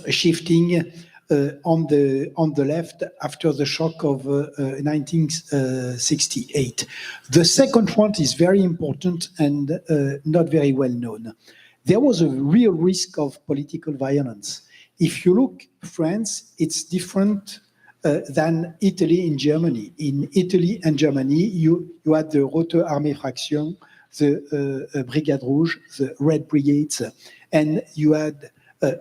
shifting on the left after the shock of 1968. The second one is very important and not very well known. There was a real risk of political violence. If you look France, it's different than Italy and Germany. In Italy and Germany, you had the Rote Armee Fraction, the Brigade Rouge, the Red Brigades, and you had a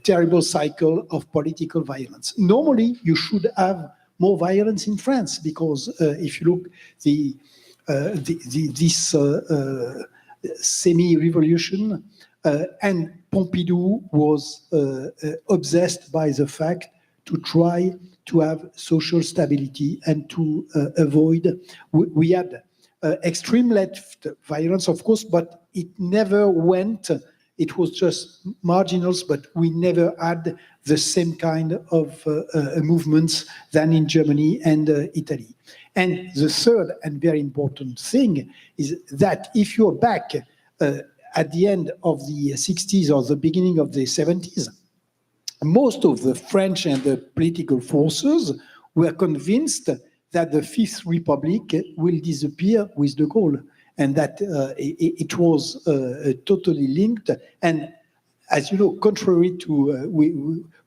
terrible cycle of political violence. Normally, you should have more violence in France because if you look this semi-revolution, and Pompidou was obsessed by the fact to try to have social stability and to avoid. We had extreme left violence, of course, but it never went. It was just marginals, but we never had the same kind of movements than in Germany and Italy. And the third and very important thing is that if you're back at the end of the 60s or the beginning of the 70s, most of the French and the political forces were convinced that the Fifth Republic will disappear with de Gaulle, and that it was totally linked. And as you know, contrary to,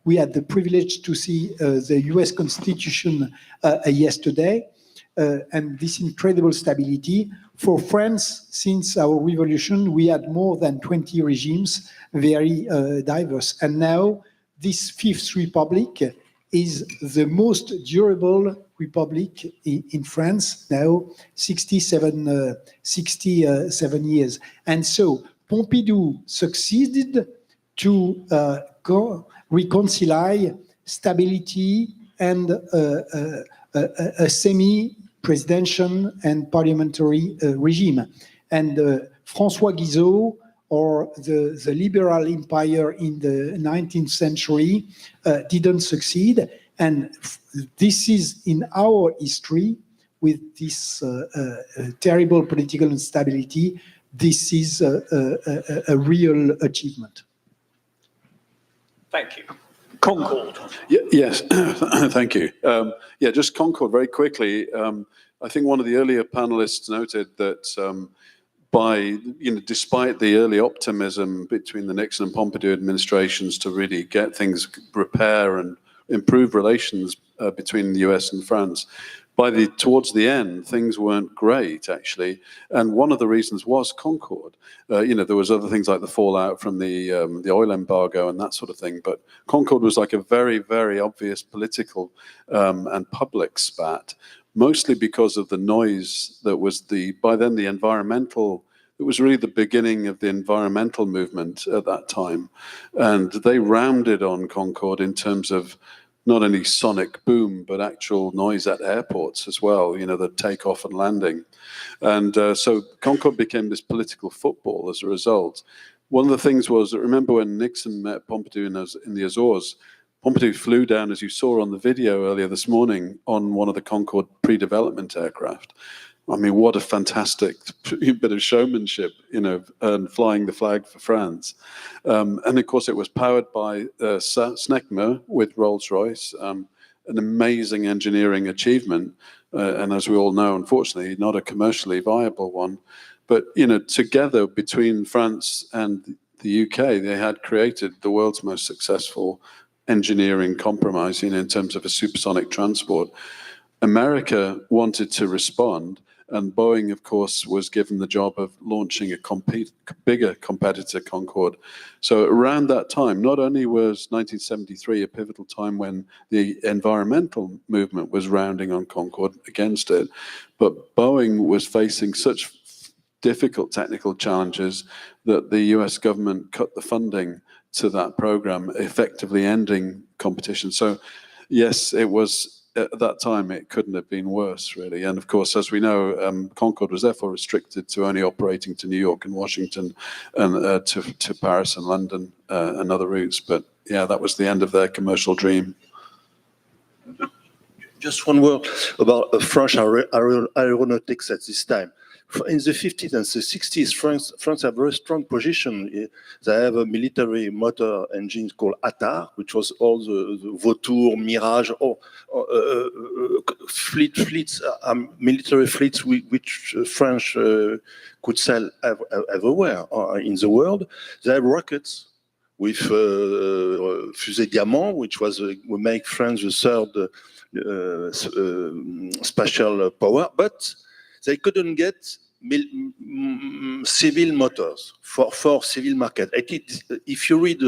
we had the privilege to see the US Constitution yesterday, and this incredible stability. For France, since our revolution, we had more than 20 regimes, very diverse. And now this Fifth Republic is the most durable republic in France, now 67 years. And so Pompidou succeeded to reconcile stability and a semi-presidential and parliamentary regime. And François Guizot, or the liberal empire in the 19th century, didn't succeed. And this is in our history, with this terrible political instability, this is a real achievement.
Thank you. Concord.
Yes, thank you. Just Concord very quickly. I think one of the earlier panelists noted that despite the early optimism between the Nixon and Pompidou administrations to really get things, repair and improve relations between the US and France, towards the end, things weren't great, actually. And one of the reasons was Concord. There was other things like the fallout from the oil embargo and that sort of thing. But Concord was like a very, very obvious political and public spat, mostly because of the noise that was by then the environmental. It was really the beginning of the environmental movement at that time. And they rounded on Concord in terms of not only sonic boom, but actual noise at airports as well, the takeoff and landing. And so Concord became this political football as a result. One of the things was, remember when Nixon met Pompidou in the Azores, Pompidou flew down, as you saw on the video earlier this morning, on one of the Concorde pre-development aircraft. I mean, what a fantastic bit of showmanship, and flying the flag for France. And of course, it was powered by Snecma with Rolls-Royce, an amazing engineering achievement. And as we all know, unfortunately, not a commercially viable one. But, together between France and the UK, they had created the world's most successful engineering compromise, in terms of a supersonic transport. America wanted to respond, and Boeing, of course, was given the job of launching a bigger competitor, Concorde. So around that time, not only was 1973 a pivotal time when the environmental movement was rounding on Concorde against it, but Boeing was facing such difficult technical challenges that the US government cut the funding to that program, effectively ending competition. So yes, it was, at that time, it couldn't have been worse, really. And of course, as we know, Concorde was therefore restricted to only operating to New York and Washington, and to Paris and London and other routes. But yeah, that was the end of their commercial dream.
Just one word about French aeronautics at this time. in the 50s and the 60s, France had a very strong position. They have a military motor engine called Attar, which was all the Vautour, Mirage, fleets, military fleets which French could sell everywhere in the world. They have rockets with Fusée Diamant, which was we make France the third spatial power, but they couldn't get civil motors for civil market. If you read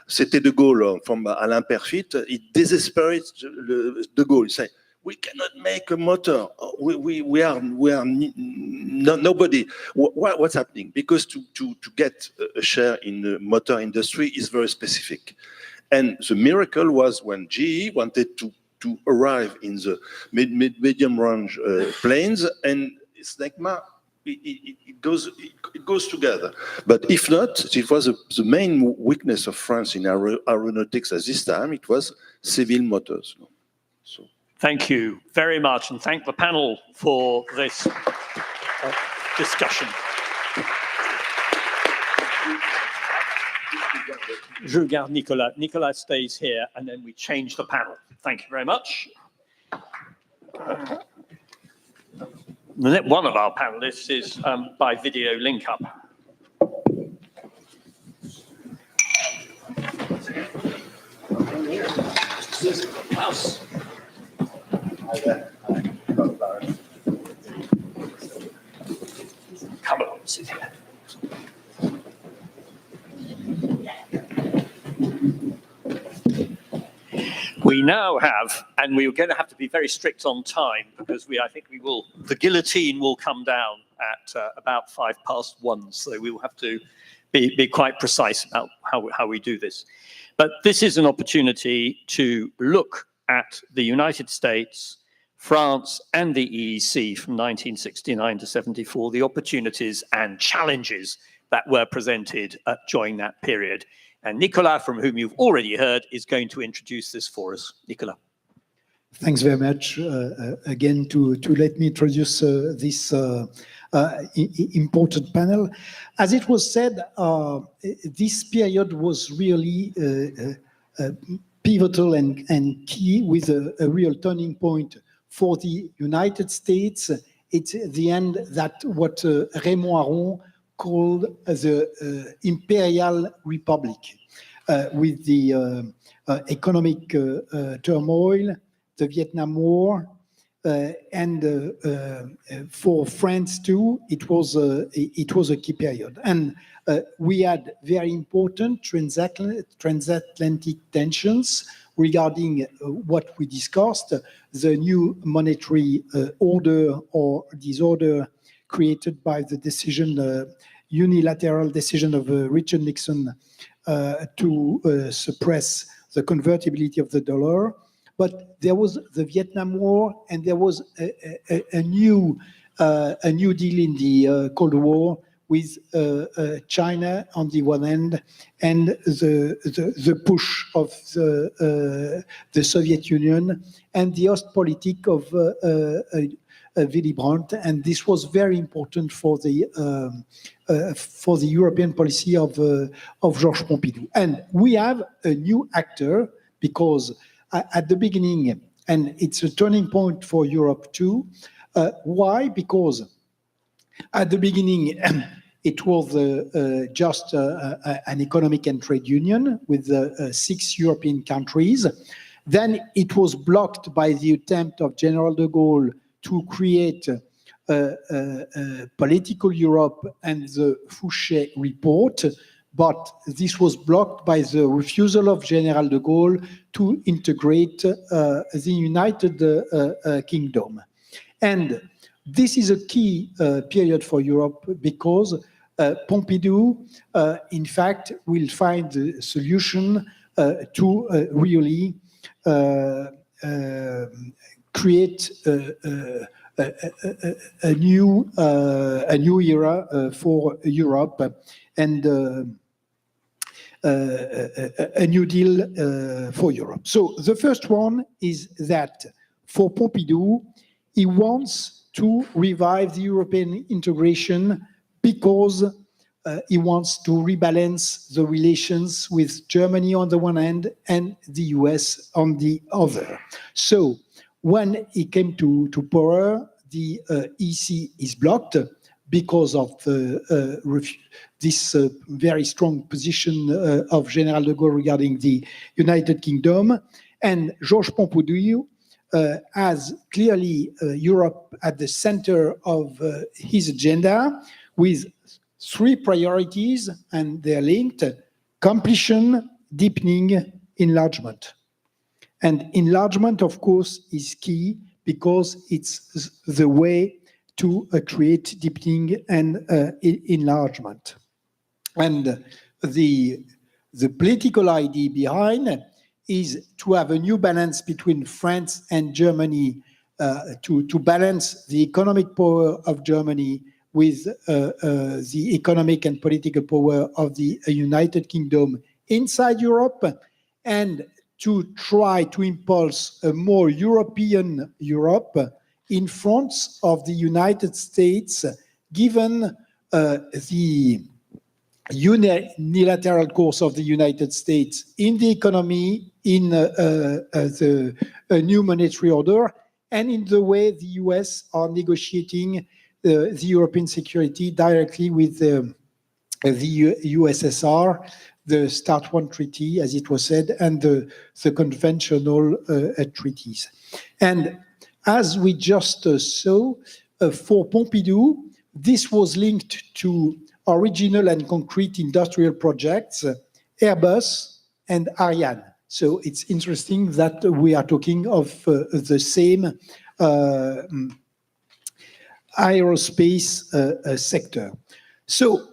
C'était de Gaulle from Alain Perfit, it desesperates de Gaulle. Say, we cannot make a motor. We are nobody. What's happening? Because to get a share in the motor industry is very specific. And the miracle was when GE wanted to arrive in the medium range planes, and it's like it goes together. But if not, it was the main weakness of France in aeronautics at this time. It was civil motors. So.
Thank you very much, and thank the panel for this discussion. Je regarde Nicolas. Nicolas stays here, and then we change the panel. Thank you very much. One of our panelists is by video link up. Come along, sit here. We now have, and we're going to have to be very strict on time because I think the guillotine will come down at about 1:05, so we will have to be quite precise about how we do this. But this is an opportunity to look at the United States, France, and the EEC from 1969 to 74, the opportunities and challenges that were presented during that period. And Nicolas, from whom you've already heard, is going to introduce this for us. Nicolas.
Thanks very much again to let me introduce this important panel. As it was said, this period was really pivotal and key, with a real turning point for the United States. It's the end that what Raymond Aron called the Imperial Republic, with the economic turmoil, the Vietnam War, and for France too, it was a key period. And we had very important transatlantic tensions regarding what we discussed, the new monetary order or disorder created by the unilateral decision of Richard Nixon to suppress the convertibility of the dollar. But there was the Vietnam War, and there was a new deal in the Cold War with China on the one hand, and the push of the Soviet Union and the Ostpolitik of Willy Brandt, and this was very important for the European policy of Georges Pompidou. And we have a new actor, because at the beginning, and it's a turning point for Europe too. Why? Because at the beginning, it was just an economic and trade union with 6 European countries. Then it was blocked by the attempt of General de Gaulle to create political Europe and the Fouché report. But this was blocked by the refusal of General de Gaulle to integrate the United Kingdom. And this is a key period for Europe, because Pompidou, in fact, will find the solution to really create a new era for Europe, and a new deal for Europe. So the first one is that for Pompidou, he wants to revive the European integration because he wants to rebalance the relations with Germany on the one hand and the US on the other. So when he came to power, the EC is blocked because of this very strong position of General de Gaulle regarding the United Kingdom. And Georges Pompidou has clearly Europe at the center of his agenda with 3 priorities, and they're linked: completion, deepening, enlargement. And enlargement, of course, is key because it's the way to create deepening and enlargement. And the political idea behind is to have a new balance between France and Germany, to balance the economic power of Germany with the economic and political power of the United Kingdom inside Europe, and to try to impulse a more European Europe in front of the United States, given the unilateral course of the United States in the economy, in the new monetary order, and in the way the US are negotiating the European security directly with the USSR, the START 1 treaty, as it was said, and the conventional treaties. And as we just saw, for Pompidou, this was linked to original and concrete industrial projects, Airbus and Ariane. So it's interesting that we are talking of the same aerospace sector. So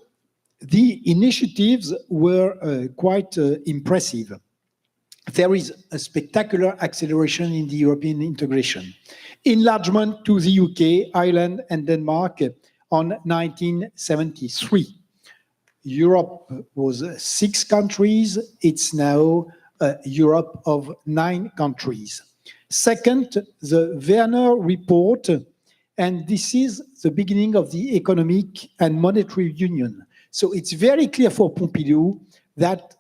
the initiatives were quite impressive. There is a spectacular acceleration in the European integration. Enlargement to the UK, Ireland, and Denmark on 1973. Europe was 6 countries. It's now Europe of 9 countries. Second, the Werner Report, and this is the beginning of the economic and monetary union. So it's very clear for Pompidou that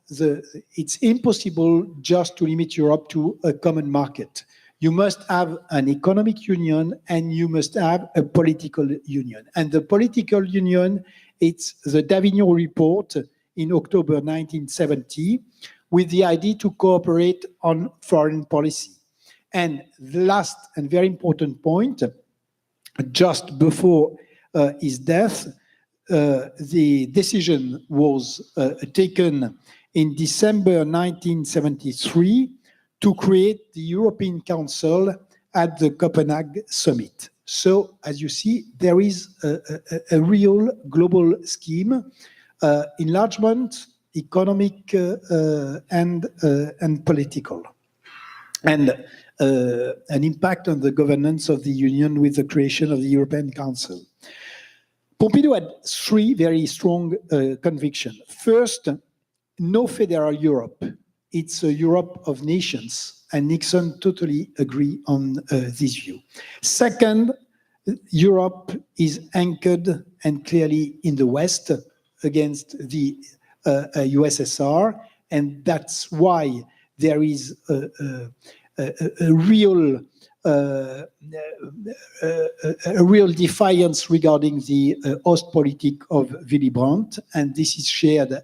it's impossible just to limit Europe to a common market. You must have an economic union and you must have a political union. And the political union, it's the Davignon Report in October 1970, with the idea to cooperate on foreign policy. And the last and very important point, just before his death, the decision was taken in December 1973 to create the European Council at the Copenhagen Summit. So, as you see, there is a real global scheme, enlargement, economic and political, and an impact on the governance of the Union with the creation of the European Council. Pompidou had 3 very strong convictions. First, no federal Europe. It's a Europe of nations, and Nixon totally agreed on this view. Second, Europe is anchored and clearly in the West against the USSR, and that's why there is a real defiance regarding the Ostpolitik of Willy Brandt, and this is shared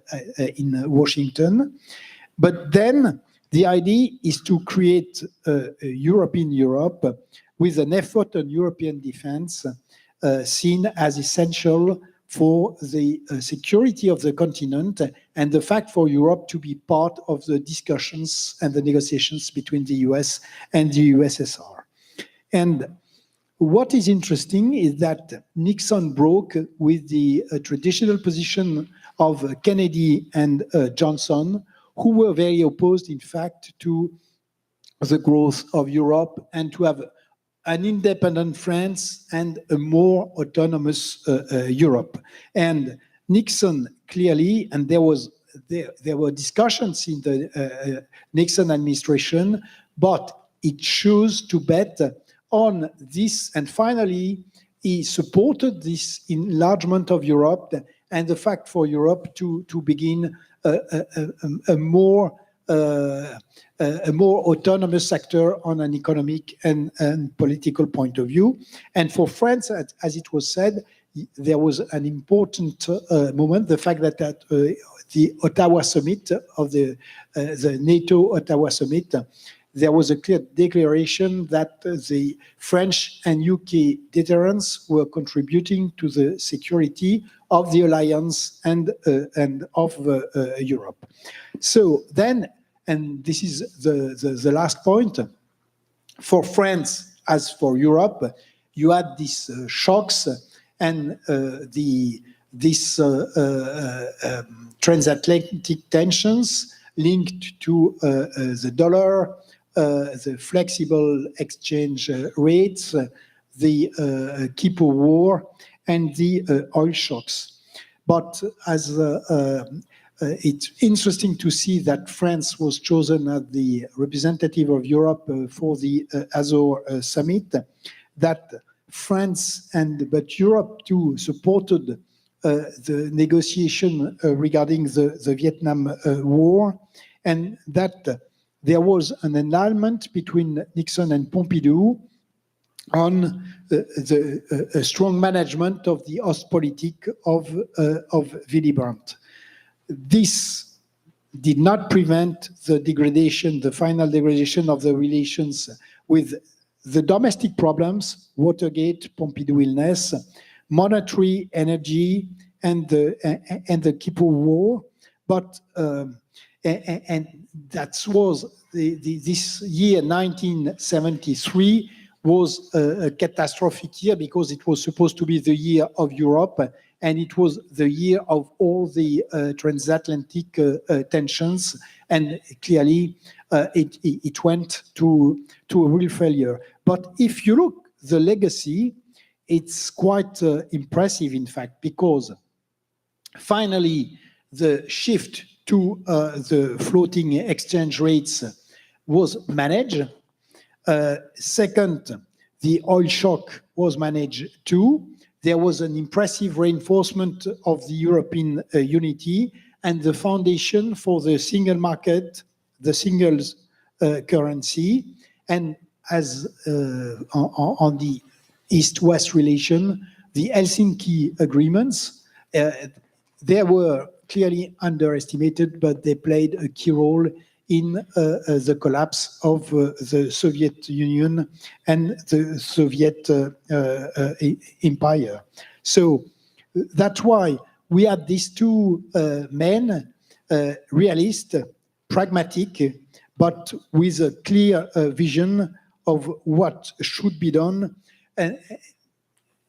in Washington. But then the idea is to create a European Europe with an effort on European defense seen as essential for the security of the continent and the fact for Europe to be part of the discussions and the negotiations between the US and the USSR. And what is interesting is that Nixon broke with the traditional position of Kennedy and Johnson, who were very opposed, in fact, to the growth of Europe and to have an independent France and a more autonomous Europe. And Nixon clearly, and there were discussions in the Nixon administration, but it chose to bet on this. And finally, he supported this enlargement of Europe and the fact for Europe to begin a more autonomous sector on an economic and political point of view. And for France, as it was said, there was an important moment, the fact that at the Ottawa summit of the NATO Ottawa summit, there was a clear declaration that the French and UK deterrents were contributing to the security of the alliance and of Europe. So then, and this is the last point, for France as for Europe, you had these shocks and these transatlantic tensions linked to the dollar, the flexible exchange rates, the Kipur War, and the oil shocks. But as it's interesting to see that France was chosen as the representative of Europe for the Azore summit, that France but Europe too supported the negotiation regarding the Vietnam War, and that there was an alignment between Nixon and Pompidou on the strong management of the Ostpolitik of Willy Brandt. This did not prevent the degradation, the final degradation of the relations with the domestic problems, Watergate, Pompidou illness, monetary energy, and the Kipur War. But and that was this year 1973 was a catastrophic year because it was supposed to be the year of Europe, and it was the year of all the transatlantic tensions, and clearly it went to a real failure. But if you look the legacy, it's quite impressive, in fact, because finally the shift to the floating exchange rates was managed. Second, the oil shock was managed too. There was an impressive reinforcement of the European unity and the foundation for the single market, the single currency. And as on the East-West relation, the Helsinki agreements, they were clearly underestimated, but they played a key role in the collapse of the Soviet Union and the Soviet empire. So that's why we had these two men, realist, pragmatic, but with a clear vision of what should be done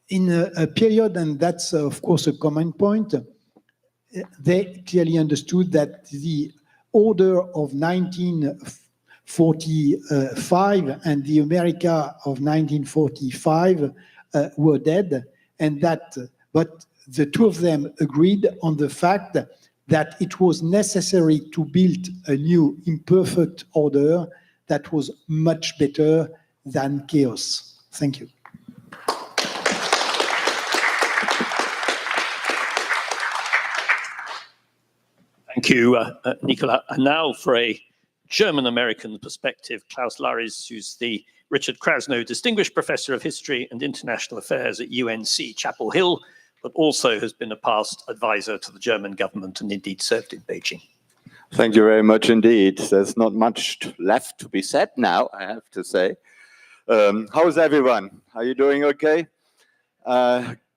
in a period, and that's of course a common point. They clearly understood that the order of 1945 and the America of 1945 were dead, and that, but the two of them agreed on the fact that it was necessary to build a new imperfect order that was much better than chaos. Thank you.
Thank you, Nicolas. And now for a German-American perspective, Klaus Laris, who's the Richard Krasno Distinguished Professor of History and International Affairs at UNC Chapel Hill, but also has been a past advisor to the German government and indeed served in Beijing.
Thank you very much indeed. There's not much left to be said now, I have to say. How's everyone? Are you doing okay?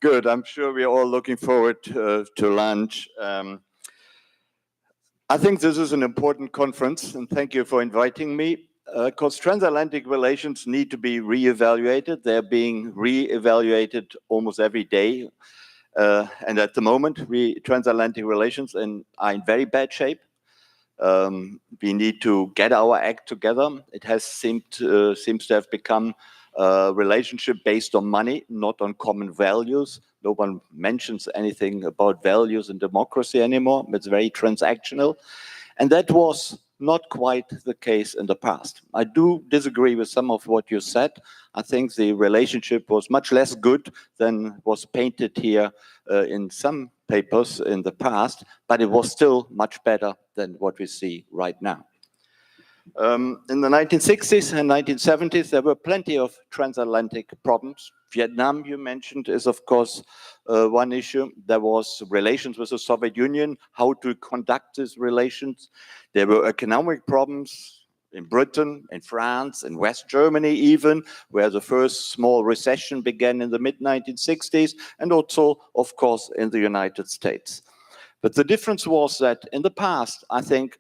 Good. I'm sure we're all looking forward to lunch. I think this is an important conference, and thank you for inviting me, because transatlantic relations need to be reevaluated. They're being reevaluated almost every day. And at the moment, transatlantic relations are in very bad shape. We need to get our act together. It has seems to have become a relationship based on money, not on common values. No one mentions anything about values and democracy anymore. It's very transactional. And that was not quite the case in the past. I do disagree with some of what you said. I think the relationship was much less good than was painted here in some papers in the past, but it was still much better than what we see right now. In the 1960s and 1970s, there were plenty of transatlantic problems. Vietnam, you mentioned, is of course one issue. There was relations with the Soviet Union, how to conduct these relations. There were economic problems in Britain, in France, in West Germany even, where the first small recession began in the mid-1960s, and also, of course, in the United States. But the difference was that in the past, I think,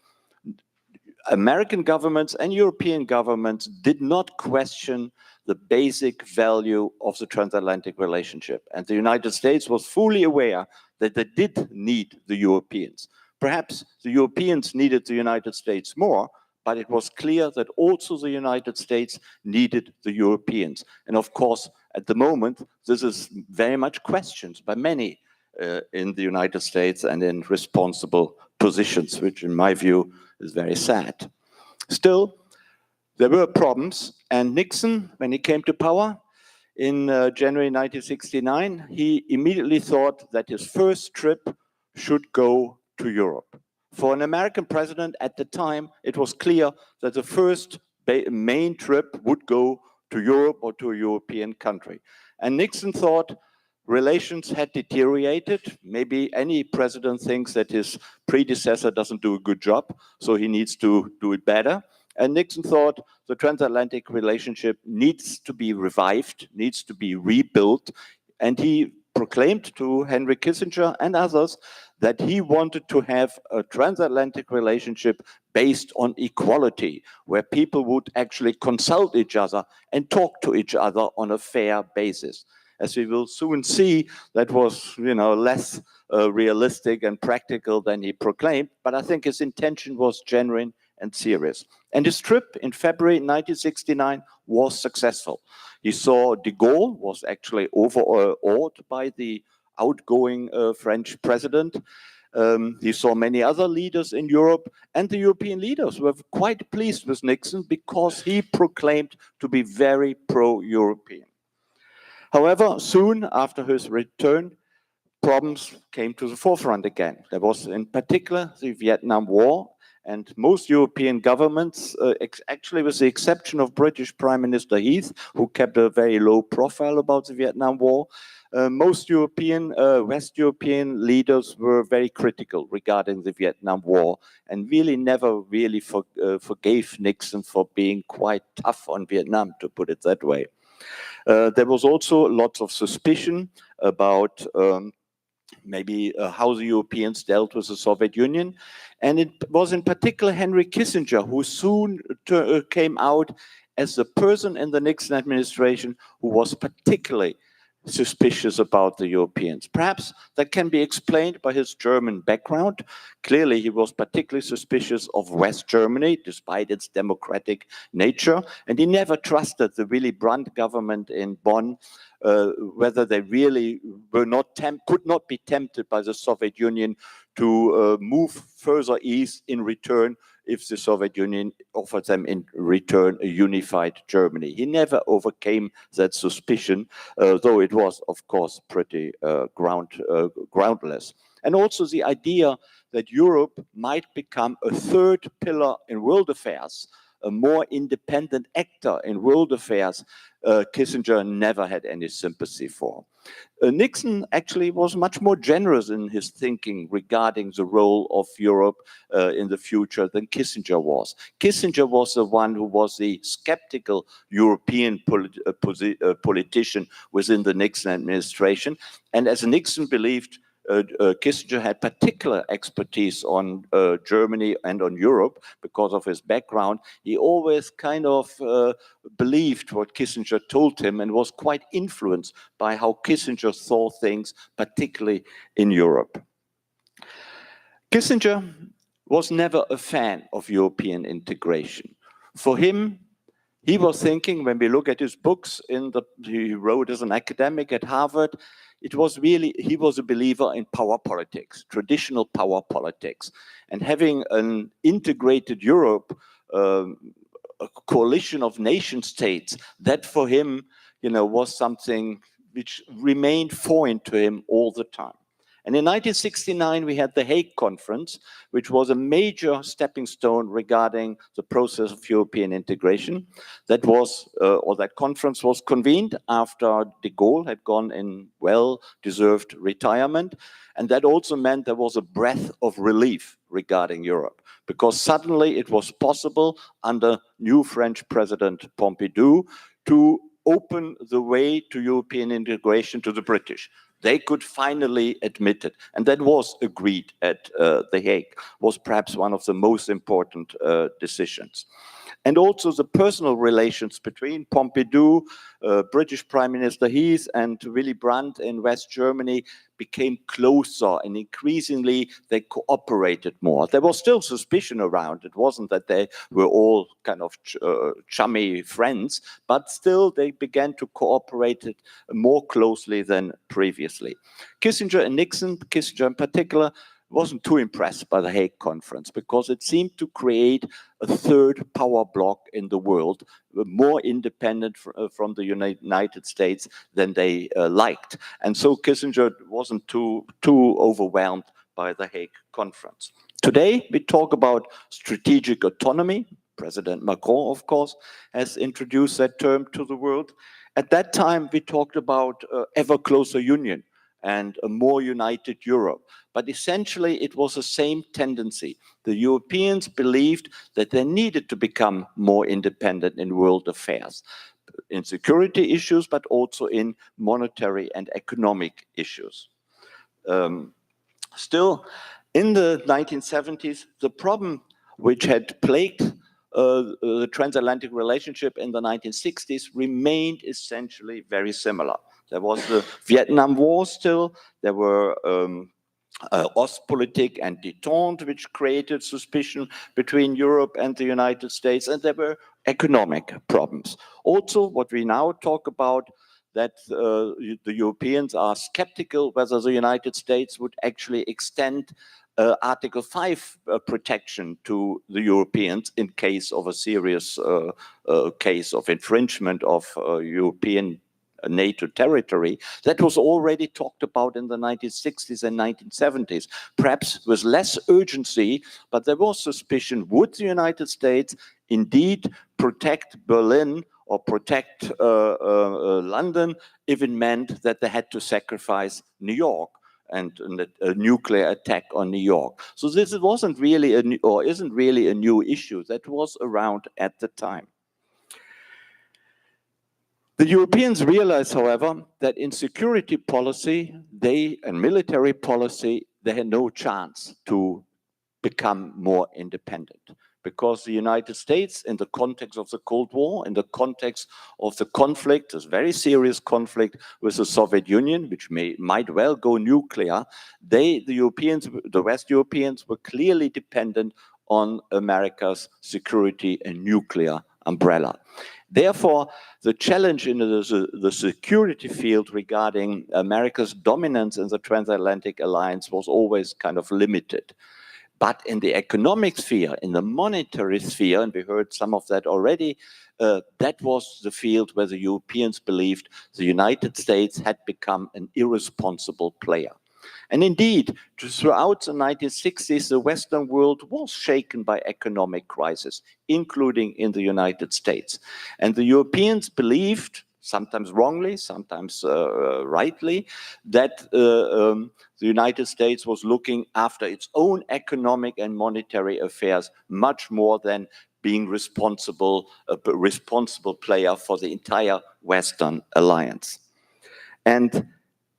American governments and European governments did not question the basic value of the transatlantic relationship. And the United States was fully aware that they did need the Europeans. Perhaps the Europeans needed the United States more, but it was clear that also the United States needed the Europeans. And of course, at the moment, this is very much questioned by many in the United States and in responsible positions, which in my view is very sad. Still, there were problems, and Nixon, when he came to power in January 1969, he immediately thought that his first trip should go to Europe. For an American president at the time, it was clear that the first main trip would go to Europe or to a European country. And Nixon thought relations had deteriorated. Maybe any president thinks that his predecessor doesn't do a good job, so he needs to do it better. And Nixon thought the transatlantic relationship needs to be revived, needs to be rebuilt. And he proclaimed to Henry Kissinger and others that he wanted to have a transatlantic relationship based on equality, where people would actually consult each other and talk to each other on a fair basis. As we will soon see, that was, less realistic and practical than he proclaimed, but I think his intention was genuine and serious. And his trip in February 1969 was successful. He saw de Gaulle was actually overawed by the outgoing French president. He saw many other leaders in Europe, and the European leaders were quite pleased with Nixon because he proclaimed to be very pro-European. However, soon after his return, problems came to the forefront again. There was in particular the Vietnam War, and most European governments, actually with the exception of British Prime Minister Heath, who kept a very low profile about the Vietnam War, most West European leaders were very critical regarding the Vietnam War and really never really forgave Nixon for being quite tough on Vietnam, to put it that way. There was also lots of suspicion about maybe how the Europeans dealt with the Soviet Union. And it was in particular Henry Kissinger who soon came out as the person in the Nixon administration who was particularly suspicious about the Europeans. Perhaps that can be explained by his German background. Clearly, he was particularly suspicious of West Germany, despite its democratic nature, and he never trusted the Willy Brandt government in Bonn, whether they really could not be tempted by the Soviet Union to move further east in return if the Soviet Union offered them in return a unified Germany. He never overcame that suspicion, though it was, of course, pretty groundless. And also the idea that Europe might become a third pillar in world affairs, a more independent actor in world affairs, Kissinger never had any sympathy for. Nixon actually was much more generous in his thinking regarding the role of Europe in the future than Kissinger was. Kissinger was the one who was the skeptical European politician within the Nixon administration. And as Nixon believed, Kissinger had particular expertise on Germany and on Europe because of his background. He always kind of believed what Kissinger told him and was quite influenced by how Kissinger saw things, particularly in Europe. Kissinger was never a fan of European integration. For him, He was thinking, when we look at his books, he wrote as an academic at Harvard, he was a believer in power politics, traditional power politics. And having an integrated Europe, a coalition of nation states, that for him, was something which remained foreign to him all the time. And in 1969, we had the Hague Conference, which was a major stepping stone regarding the process of European integration. That conference was convened after de Gaulle had gone in well-deserved retirement. And that also meant there was a breath of relief regarding Europe, because suddenly it was possible under new French President Pompidou to open the way to European integration to the British. They could finally admit it. And that was agreed at The Hague, was perhaps one of the most important decisions. And also the personal relations between Pompidou, British Prime Minister Heath, and Willy Brandt in West Germany became closer, and increasingly they cooperated more. There was still suspicion around. It wasn't that they were all kind of chummy friends, but still they began to cooperate more closely than previously. Kissinger and Nixon, Kissinger in particular, wasn't too impressed by the Hague Conference, because it seemed to create a third power bloc in the world, more independent from the United States than they liked. And so Kissinger wasn't too overwhelmed by the Hague Conference. Today, we talk about strategic autonomy. President Macron, of course, has introduced that term to the world. At that time, we talked about ever closer union and a more united Europe. But essentially, it was the same tendency. The Europeans believed that they needed to become more independent in world affairs, in security issues, but also in monetary and economic issues. Still, in the 1970s, the problem which had plagued the transatlantic relationship in the 1960s remained essentially very similar. There was the Vietnam War still, there were Ostpolitik and Détente, which created suspicion between Europe and the United States, and there were economic problems. Also, what we now talk about, that the Europeans are skeptical whether the United States would actually extend Article 5 protection to the Europeans in case of a serious case of infringement of European NATO territory. That was already talked about in the 1960s and 1970s, perhaps with less urgency, but there was suspicion, would the United States indeed protect Berlin or protect London if it meant that they had to sacrifice New York and a nuclear attack on New York. So this wasn't really isn't really a new issue. That was around at the time. The Europeans realized, however, that in security policy, and military policy, they had no chance to become more independent, because the United States, in the context of the Cold War, in the context of the conflict, this very serious conflict with the Soviet Union, which might well go nuclear, the Europeans, the West Europeans, were clearly dependent on America's security and nuclear umbrella. Therefore, the challenge in the security field regarding America's dominance in the transatlantic alliance was always kind of limited. But in the economic sphere, in the monetary sphere, and we heard some of that already, that was the field where the Europeans believed the United States had become an irresponsible player. And indeed, throughout the 1960s, the Western world was shaken by economic crisis, including in the United States. And the Europeans believed, sometimes wrongly, sometimes rightly, that the United States was looking after its own economic and monetary affairs much more than being a responsible player for the entire Western alliance. And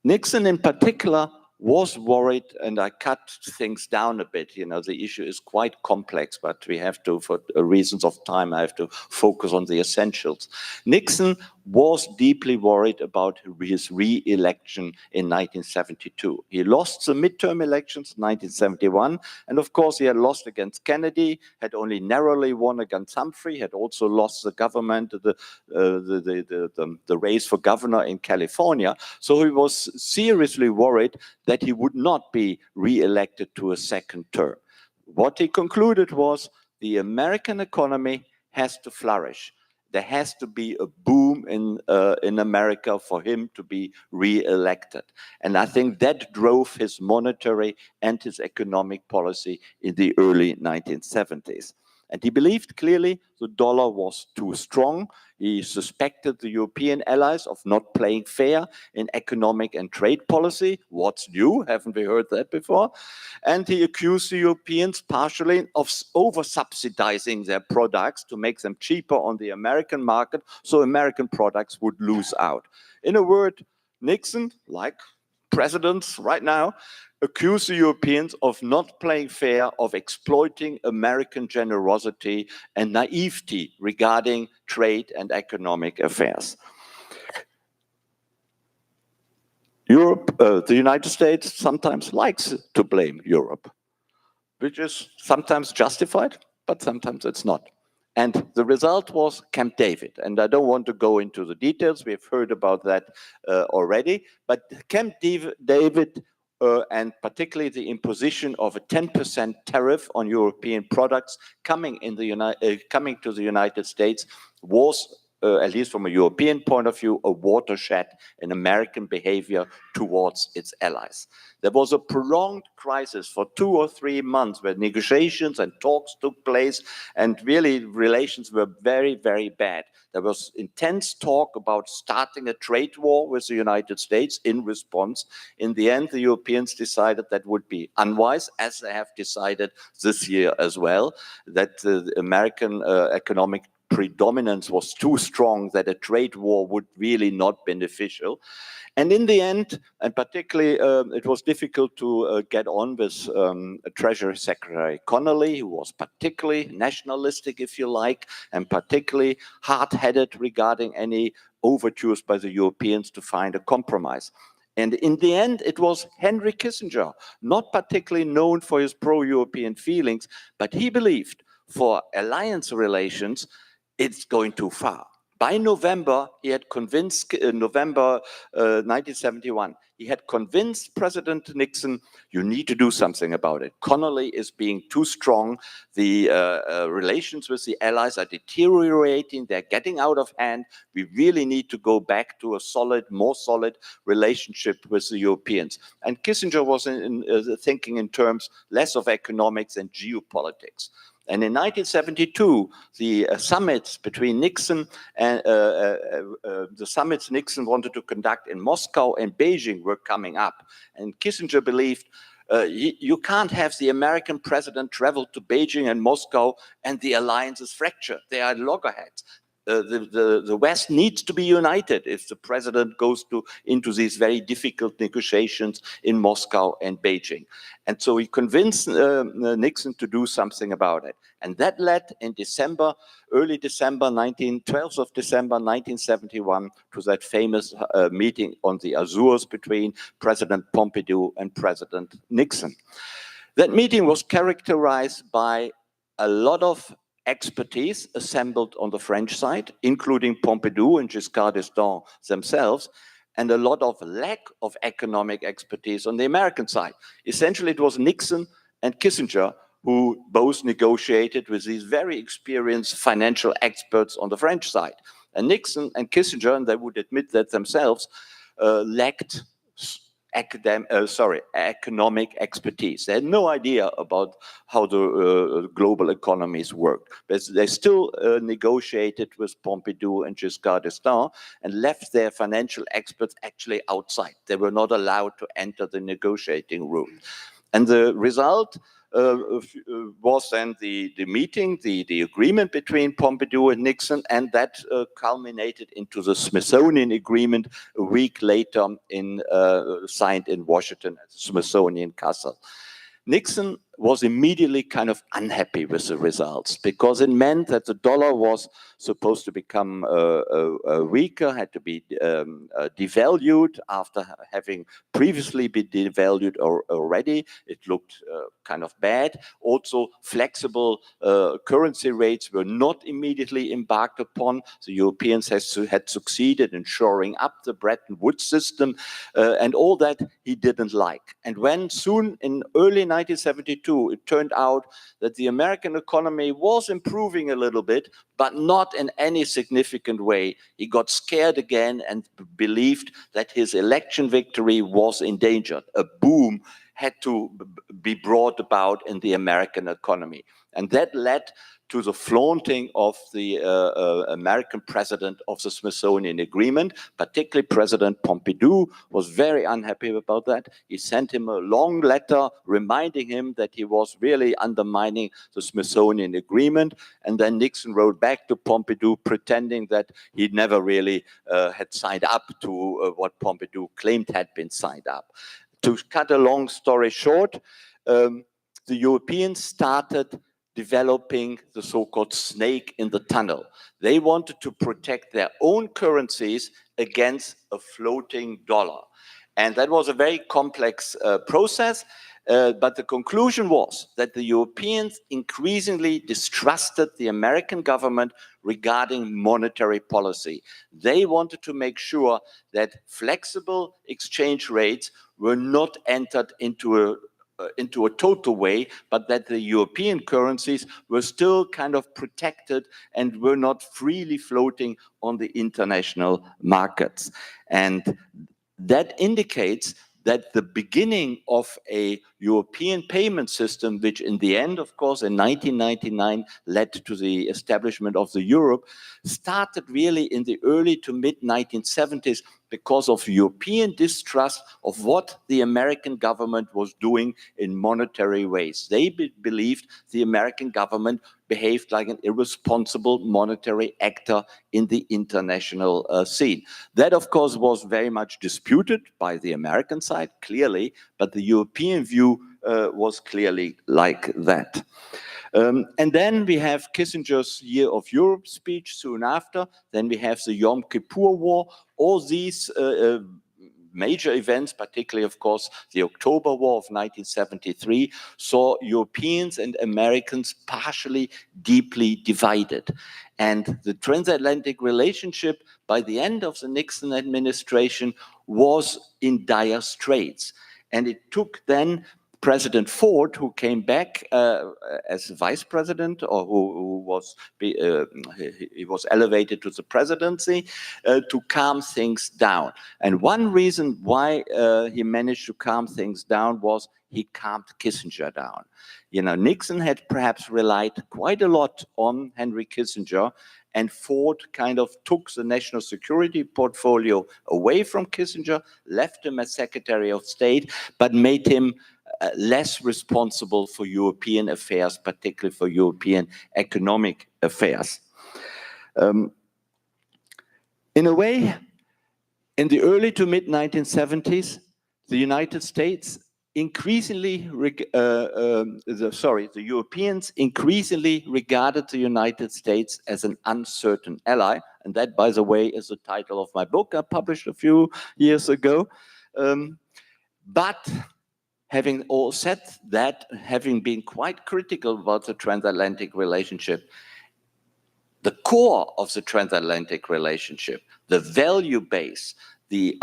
Nixon in particular was worried, and I cut things down a bit. You know, the issue is quite complex, but we have to, for reasons of time, I have to focus on the essentials. Nixon was deeply worried about his re-election in 1972. He lost the midterm elections in 1971, and of course he had lost against Kennedy, had only narrowly won against Humphrey, had also lost the government, the race for governor in California. So he was seriously worried that he would not be re-elected to a second term. What he concluded was the American economy has to flourish. There has to be a boom in America for him to be re-elected. And I think that drove his monetary and his economic policy in the early 1970s. And he believed clearly the dollar was too strong. He suspected the European allies of not playing fair in economic and trade policy. What's new? Haven't we heard that before? And he accused the Europeans partially of over-subsidizing their products to make them cheaper on the American market, so American products would lose out. In a word, Nixon, like presidents right now, accused the Europeans of not playing fair, of exploiting American generosity and naivety regarding trade and economic affairs. Europe, the United States sometimes likes to blame Europe, which is sometimes justified, but sometimes it's not. And the result was Camp David. And I don't want to go into the details. We've heard about that already. But Camp David, and particularly the imposition of a 10% tariff on European products coming to the United States was, at least from a European point of view, a watershed in American behavior towards its allies. There was a prolonged crisis for 2 or 3 months where negotiations and talks took place, and really relations were very, very bad. There was intense talk about starting a trade war with the United States in response. In the end, the Europeans decided that would be unwise, as they have decided this year as well, that the American economic predominance was too strong, that a trade war would really not be beneficial. And in the end, and particularly it was difficult to get on with Treasury Secretary Connolly, who was particularly nationalistic, if you like, and particularly hard-headed regarding any overtures by the Europeans to find a compromise. And in the end, it was Henry Kissinger, not particularly known for his pro-European feelings, but he believed for alliance relations, it's going too far. By November, he had convinced, November 1971, he had convinced President Nixon, you need to do something about it. Connolly is being too strong. The relations with the allies are deteriorating. They're getting out of hand. We really need to go back to a solid, more solid relationship with the Europeans. And Kissinger was thinking in terms less of economics and geopolitics. And in 1972, the summits between Nixon and the summits Nixon wanted to conduct in Moscow and Beijing were coming up. And Kissinger believed you can't have the American president travel to Beijing and Moscow and the alliances fracture. They are loggerheads. The West needs to be united if the president goes into these very difficult negotiations in Moscow and Beijing. And so he convinced Nixon to do something about it. And that led in December, early December, 12th of December 1971, to that famous meeting on the Azores between President Pompidou and President Nixon. That meeting was characterized by a lot of expertise assembled on the French side, including Pompidou and Giscard d'Estaing themselves, and a lot of lack of economic expertise on the American side. Essentially, it was Nixon and Kissinger who both negotiated with these very experienced financial experts on the French side. And Nixon and Kissinger, and they would admit that themselves, lacked economic expertise. They had no idea about how the global economies work. But they still negotiated with Pompidou and Giscard d'Estaing and left their financial experts actually outside. They were not allowed to enter the negotiating room. And the result was then the meeting, the agreement between Pompidou and Nixon, and that culminated into the Smithsonian Agreement a week later signed in Washington at the Smithsonian Castle. Nixon was immediately kind of unhappy with the results because it meant that the dollar was supposed to become weaker, had to be devalued after having previously been devalued already. It looked kind of bad. Also, flexible currency rates were not immediately embarked upon. The Europeans had succeeded in shoring up the Bretton Woods system, and all that he didn't like. And when soon in early 1972, it turned out that the American economy was improving a little bit, but not in any significant way. He got scared again and believed that his election victory was endangered. A boom had to be brought about in the American economy. And that led to the flaunting of the American president of the Smithsonian Agreement. Particularly President Pompidou was very unhappy about that. He sent him a long letter reminding him that he was really undermining the Smithsonian Agreement. And then Nixon wrote back to Pompidou pretending that he never really had signed up to what Pompidou claimed had been signed up. To cut a long story short, the Europeans started developing the so-called snake in the tunnel. They wanted to protect their own currencies against a floating dollar. And that was a very complex process, but the conclusion was that the Europeans increasingly distrusted the American government regarding monetary policy. They wanted to make sure that flexible exchange rates were not entered into a total way, but that the European currencies were still kind of protected and were not freely floating on the international markets. And that indicates that the beginning of a European payment system, which in the end, of course, in 1999 led to the establishment of the euro, started really in the early to mid 1970s because of European distrust of what the American government was doing in monetary ways. They believed the American government behaved like an irresponsible monetary actor in the international scene. That, of course, was very much disputed by the American side, clearly, but the European view was clearly like that. And then we have Kissinger's Year of Europe speech soon after. Then we have the Yom Kippur War. All these major events, particularly, of course, the October War of 1973, saw Europeans and Americans partially deeply divided. And the transatlantic relationship by the end of the Nixon administration was in dire straits. And it took then President Ford, who came back as vice president, or who was he was elevated to the presidency, to calm things down. And one reason why he managed to calm things down was he calmed Kissinger down. You know, Nixon had perhaps relied quite a lot on Henry Kissinger, and Ford kind of took the national security portfolio away from Kissinger, left him as Secretary of State, but made him less responsible for European affairs, particularly for European economic affairs. In a way, in the early to mid 1970s, the United States increasingly, the Europeans increasingly regarded the United States as an uncertain ally. And that, by the way, is the title of my book I published a few years ago. But having all said that, having been quite critical about the transatlantic relationship, the core of the transatlantic relationship, the value base, the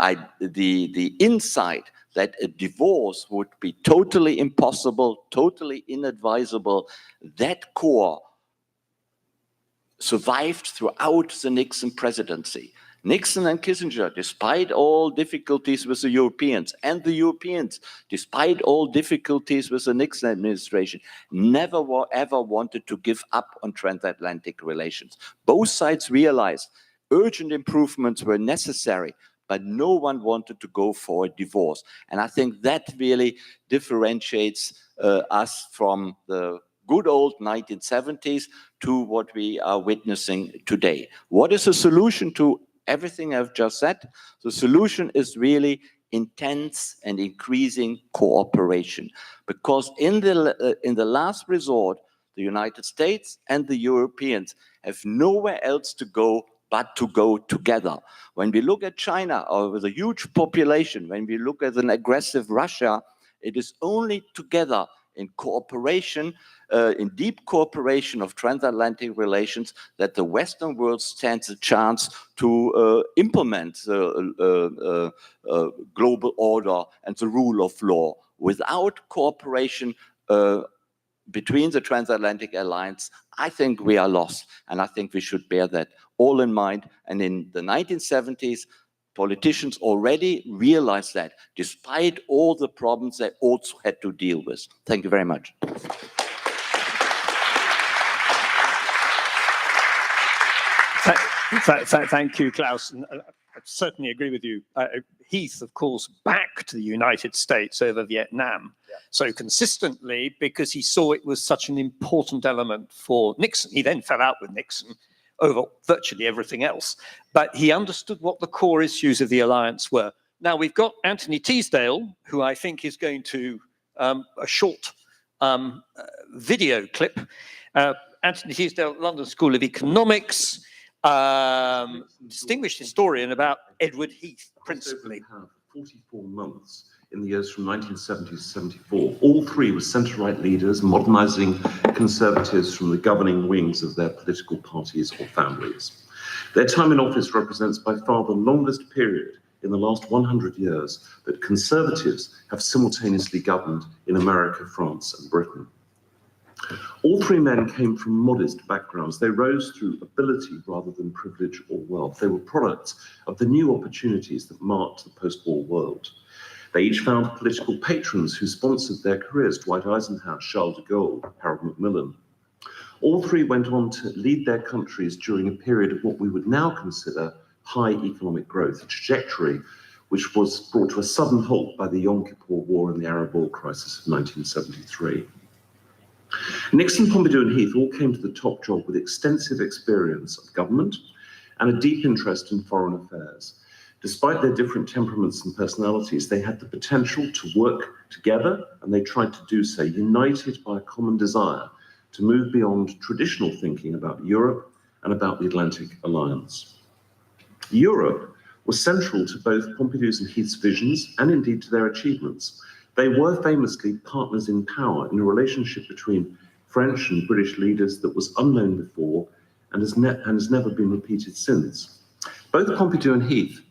insight that a divorce would be totally impossible, totally inadvisable, that core survived throughout the Nixon presidency. Nixon and Kissinger, despite all difficulties with the Europeans, and the Europeans, despite all difficulties with the Nixon administration, never ever wanted to give up on transatlantic relations. Both sides realized urgent improvements were necessary, but no one wanted to go for a divorce. And I think that really differentiates us from the good old 1970s to what we are witnessing today. What is the solution to everything I've just said? The solution is really intense and increasing cooperation, because in the last resort, the United States and the Europeans have nowhere else to go but to go together. When we look at China, with a huge population, when we look at an aggressive Russia, it is only together in cooperation, in deep cooperation of transatlantic relations, that the Western world stands a chance to implement global order and the rule of law. Without cooperation between the transatlantic alliance, I think we are lost. And I think we should bear that all in mind. And in the 1970s, politicians already realized that, despite all the problems they also had to deal with. Thank you very much.
Thank you, Klaus. And I certainly agree with you. Heath, of course, backed the United States over Vietnam so consistently because he saw it was such an important element for Nixon. He then fell out with Nixon over virtually everything else. But he understood what the core issues of the alliance were. Now, we've got Anthony Teasdale, who I think is going to a short video clip. Anthony Teasdale, London School of Economics, distinguished historian about Edward Heath, principally.
44 months in the years from 1970 to 74. All three were centre-right leaders, modernising conservatives from the governing wings of their political parties or families. Their time in office represents by far the longest period in the last 100 years that conservatives have simultaneously governed in America, France, and Britain. All three men came from modest backgrounds. They rose through ability rather than privilege or wealth. They were products of the new opportunities that marked the post-war world. They each found political patrons who sponsored their careers: Dwight Eisenhower, Charles de Gaulle, Harold Macmillan. All three went on to lead their countries during a period of what we would now consider high economic growth, a trajectory which was brought to a sudden halt by the Yom Kippur War and the Arab oil crisis of 1973. Nixon-Pompidou and Heath all came to the top job with extensive experience of government and a deep interest in foreign affairs. Despite their different temperaments and personalities, they had the potential to work together, and they tried to do so, united by a common desire to move beyond traditional thinking about Europe and about the Atlantic Alliance. Europe was central to both Pompidou's and Heath's visions, and indeed to their achievements. They were famously partners in power in a relationship between French and British leaders that was unknown before and has never been repeated since. Both Pompidou and Heath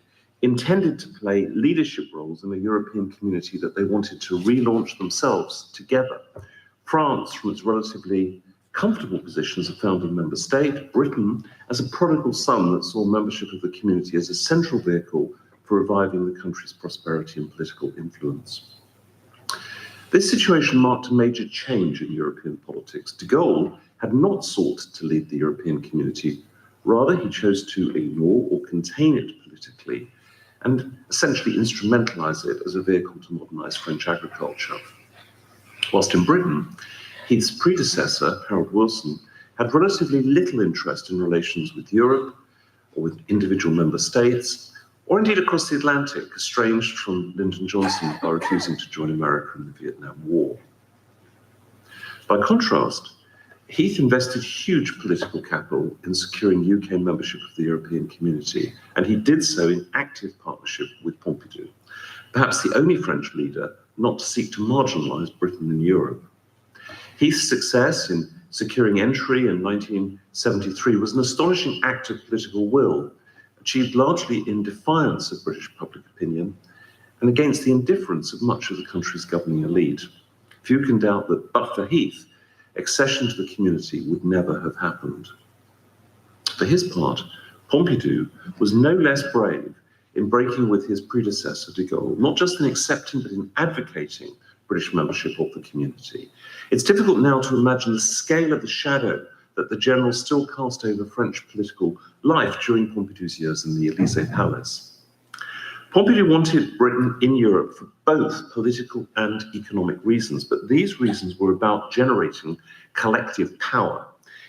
intended to play leadership roles in a European community that they wanted to relaunch themselves together. France, from its relatively comfortable position as a founding member state, Britain as a prodigal son that saw membership of the community as a central vehicle for reviving the country's prosperity and political influence. This situation marked a major change in European politics. De Gaulle had not sought to lead the European community. Rather, he chose to ignore or contain it politically and essentially instrumentalize it as a vehicle to modernize French agriculture. Whilst in Britain, Heath's predecessor, Harold Wilson, had relatively little interest in relations with Europe or with individual member states, or indeed across the Atlantic, estranged from Lyndon Johnson by refusing to join America in the Vietnam War. By contrast, Heath invested huge political capital in securing UK membership of the European community, and he did so in active partnership with Pompidou, perhaps the only French leader not to seek to marginalize Britain and Europe. Heath's success in securing entry in 1973 was an astonishing act of political will, achieved largely in defiance of British public opinion and against the indifference of much of the country's governing elite. Few can doubt that, but for Heath, accession to the community would never have happened. For his part, Pompidou was no less brave in breaking with his predecessor de Gaulle, not just in accepting but in advocating British membership of the community. It's difficult now to imagine the scale of the shadow that the general still cast over French political life during Pompidou's years in the Élysée Palace. Pompidou wanted Britain in Europe for both political and economic reasons, but these reasons were about generating collective power.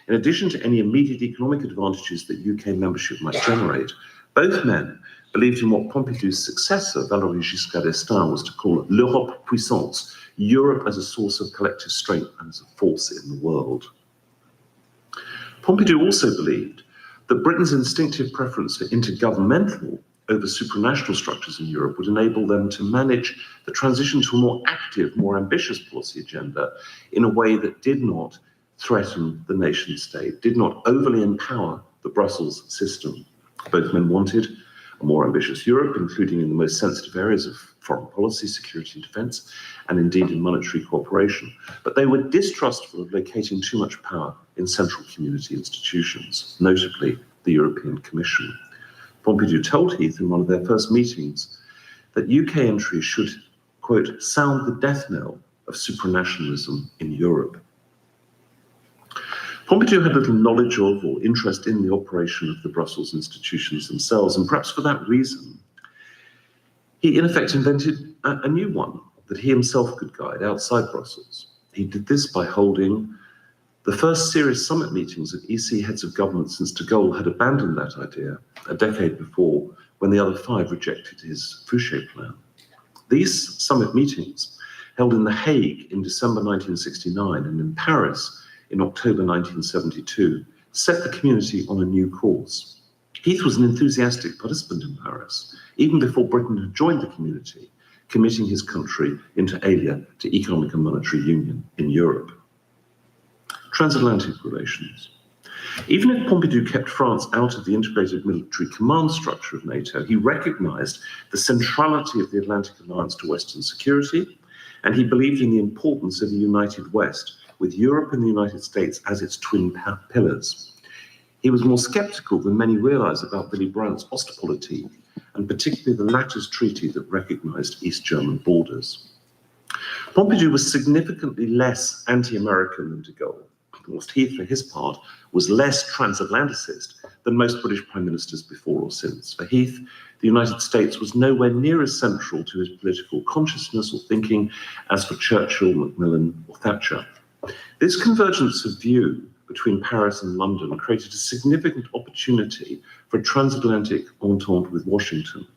In addition to any immediate economic advantages that UK membership might generate, both men believed in what Pompidou's successor, Valéry Giscard d'Estaing, was to call l'Europe puissance, Europe as a source of collective strength and as a force in the world. Pompidou also believed that Britain's instinctive preference for intergovernmental over supranational structures in Europe would enable them to manage the transition to a more active, more ambitious policy agenda in a way that did not threaten the nation state, did not overly empower the Brussels system. Both men wanted a more ambitious Europe, including in the most sensitive areas of foreign policy, security and defense, and indeed in monetary cooperation. But they were distrustful of locating too much power in central community institutions, notably the European Commission. Pompidou told Heath in one of their first meetings that UK entry should, quote, sound the death knell of supranationalism in Europe. Pompidou had little knowledge of or interest in the operation of the Brussels institutions themselves, and perhaps for that reason, he in effect invented a new one that he himself could guide outside Brussels. He did this by holding the first serious summit meetings of EC heads of government since de Gaulle had abandoned that idea a decade before, when the other five rejected his Fouché plan. These summit meetings, held in The Hague in December 1969 and in Paris in October 1972, set the community on a new course. Heath was an enthusiastic participant in Paris, even before Britain had joined the community, committing his country inter alia to economic and monetary union in Europe. Transatlantic relations. Even if Pompidou kept France out of the integrated military command structure of NATO, he recognized the centrality of the Atlantic Alliance to Western security, and he believed in the importance of a united West, with Europe and the United States as its twin pillars. He was more skeptical than many realize about Willy Brandt's Ostpolitik, and particularly the latter's treaty that recognized East German borders. Pompidou was significantly less anti-American than de Gaulle. Whilst Heath, for his part, was less transatlanticist than most British prime ministers before or since. For Heath, the United States was nowhere near as central to his political consciousness or thinking as for Churchill, Macmillan, or Thatcher. This convergence of view between Paris and London created a significant opportunity for a transatlantic entente with Washington.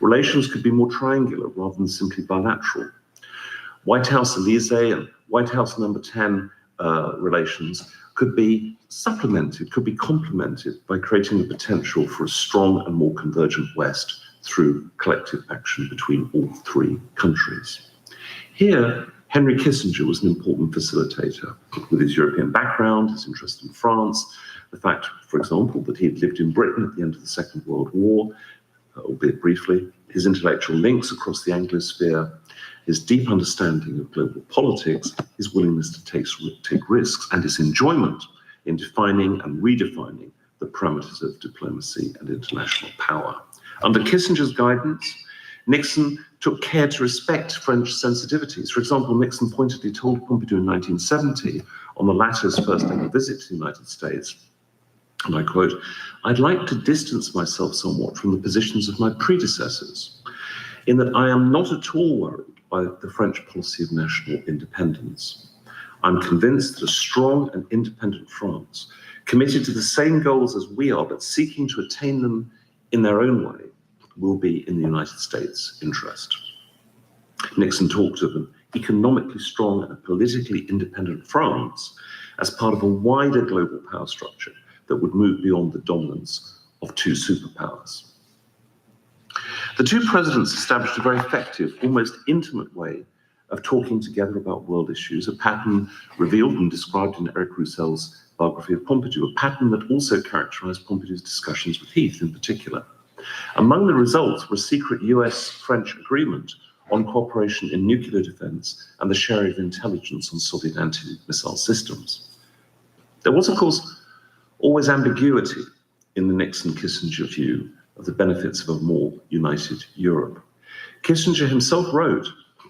Relations could be more triangular rather than simply bilateral. White House Elysee and White House Number 10 relations could be supplemented, could be complemented by creating the potential for a strong and more convergent West through collective action between all three countries. Here, Henry Kissinger was an important facilitator with his European background, his interest in France, the fact, for example, that he had lived in Britain at the end of the Second World War, albeit briefly, his intellectual links across the Anglosphere, his deep understanding of global politics, his willingness to take risks, and his enjoyment in defining and redefining the parameters of diplomacy and international power. Under Kissinger's guidance, Nixon took care to respect French sensitivities. For example, Nixon pointedly told Pompidou in 1970, on the latter's first ever visit to the United States, and I quote, "I'd like to distance myself somewhat from the positions of my predecessors, in that I am not at all worried by the French policy of national independence. I'm convinced that a strong and independent France, committed to the same goals as we are, but seeking to attain them in their own way, will be in the United States' interest." Nixon talked of an economically strong and politically independent France as part of a wider global power structure that would move beyond the dominance of two superpowers. The two presidents established a very effective, almost intimate way of talking together about world issues, a pattern revealed and described in Eric Roussel's biography of Pompidou, a pattern that also characterized Pompidou's discussions with Heath in particular. Among the results were a secret US-French agreement on cooperation in nuclear defense and the sharing of intelligence on Soviet anti-missile systems. There was, of course, always ambiguity in the Nixon-Kissinger view of the benefits of a more united Europe. Kissinger himself wrote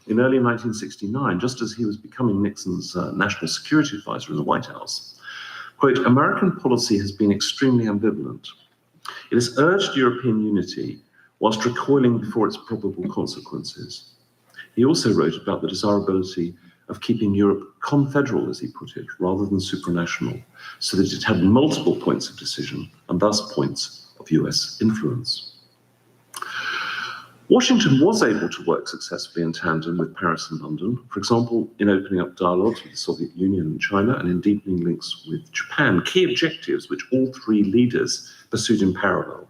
in early 1969, just as he was becoming Nixon's national security advisor in the White House, quote, "American policy has been extremely ambivalent. It has urged European unity whilst recoiling before its probable consequences. He also wrote about the desirability of keeping Europe confederal, as he put it, rather than supranational, so that it had multiple points of decision and thus points of US influence. Washington was able to work successfully in tandem with Paris and London, for example, in opening up dialogues with the Soviet Union and China and in deepening links with Japan, key objectives which all three leaders pursued in parallel.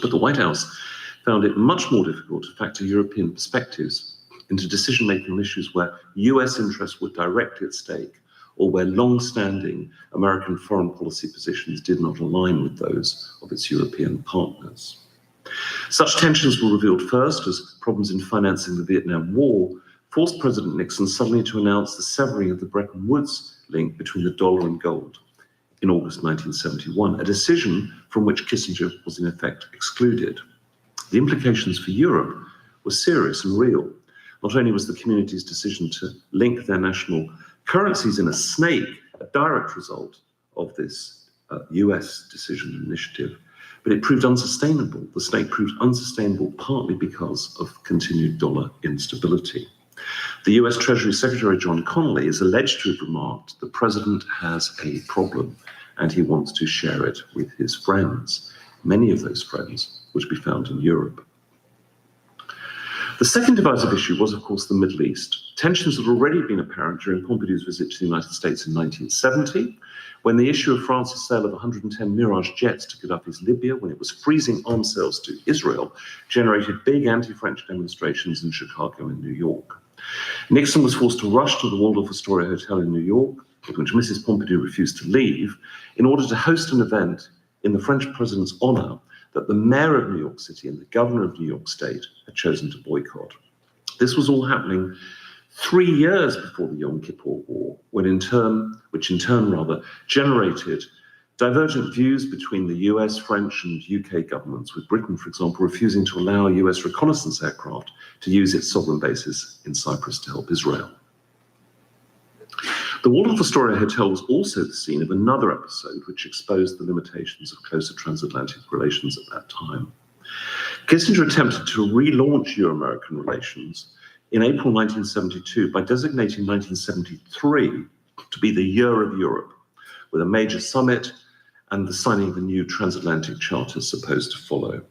But the White House found it much more difficult to factor European perspectives into decision-making on issues where US interests were directly at stake or where long-standing American foreign policy positions did not align with those of its European partners. Such tensions were revealed first as problems in financing the Vietnam War forced President Nixon suddenly to announce the severing of the Bretton Woods link between the dollar and gold in August 1971, a decision from which Kissinger was in effect excluded. The implications for Europe were serious and real. Not only was the community's decision to link their national currencies in a snake a direct result of this US decision and initiative, but it proved unsustainable. The snake proved unsustainable partly because of continued dollar instability. The US Treasury Secretary John Connally is alleged to have remarked, the president has a problem and he wants to share it with his friends. Many of those friends were to be found in Europe. The second divisive issue was, of course, the Middle East. Tensions had already been apparent during Pompidou's visit to the United States in 1970, when the issue of France's sale of 110 Mirage jets to Gaddafi's Libya, when it was freezing arms sales to Israel, generated big anti-French demonstrations in Chicago and New York. Nixon was forced to rush to the Waldorf Astoria Hotel in New York, which Mrs. Pompidou refused to leave, in order to host an event in the French president's honor that the mayor of New York City and the governor of New York State had chosen to boycott. This was all happening 3 years before the Yom Kippur War, which in turn generated divergent views between the US, French, and UK governments, with Britain, for example, refusing to allow US reconnaissance aircraft to use its sovereign bases in Cyprus to help Israel. The Waldorf Astoria Hotel was also the scene of another episode which exposed the limitations of closer transatlantic relations at that time. Kissinger attempted to relaunch Euro-American relations in April 1972 by designating 1973 to be the Year of Europe, with a major summit and the signing of a new transatlantic charter supposed to follow.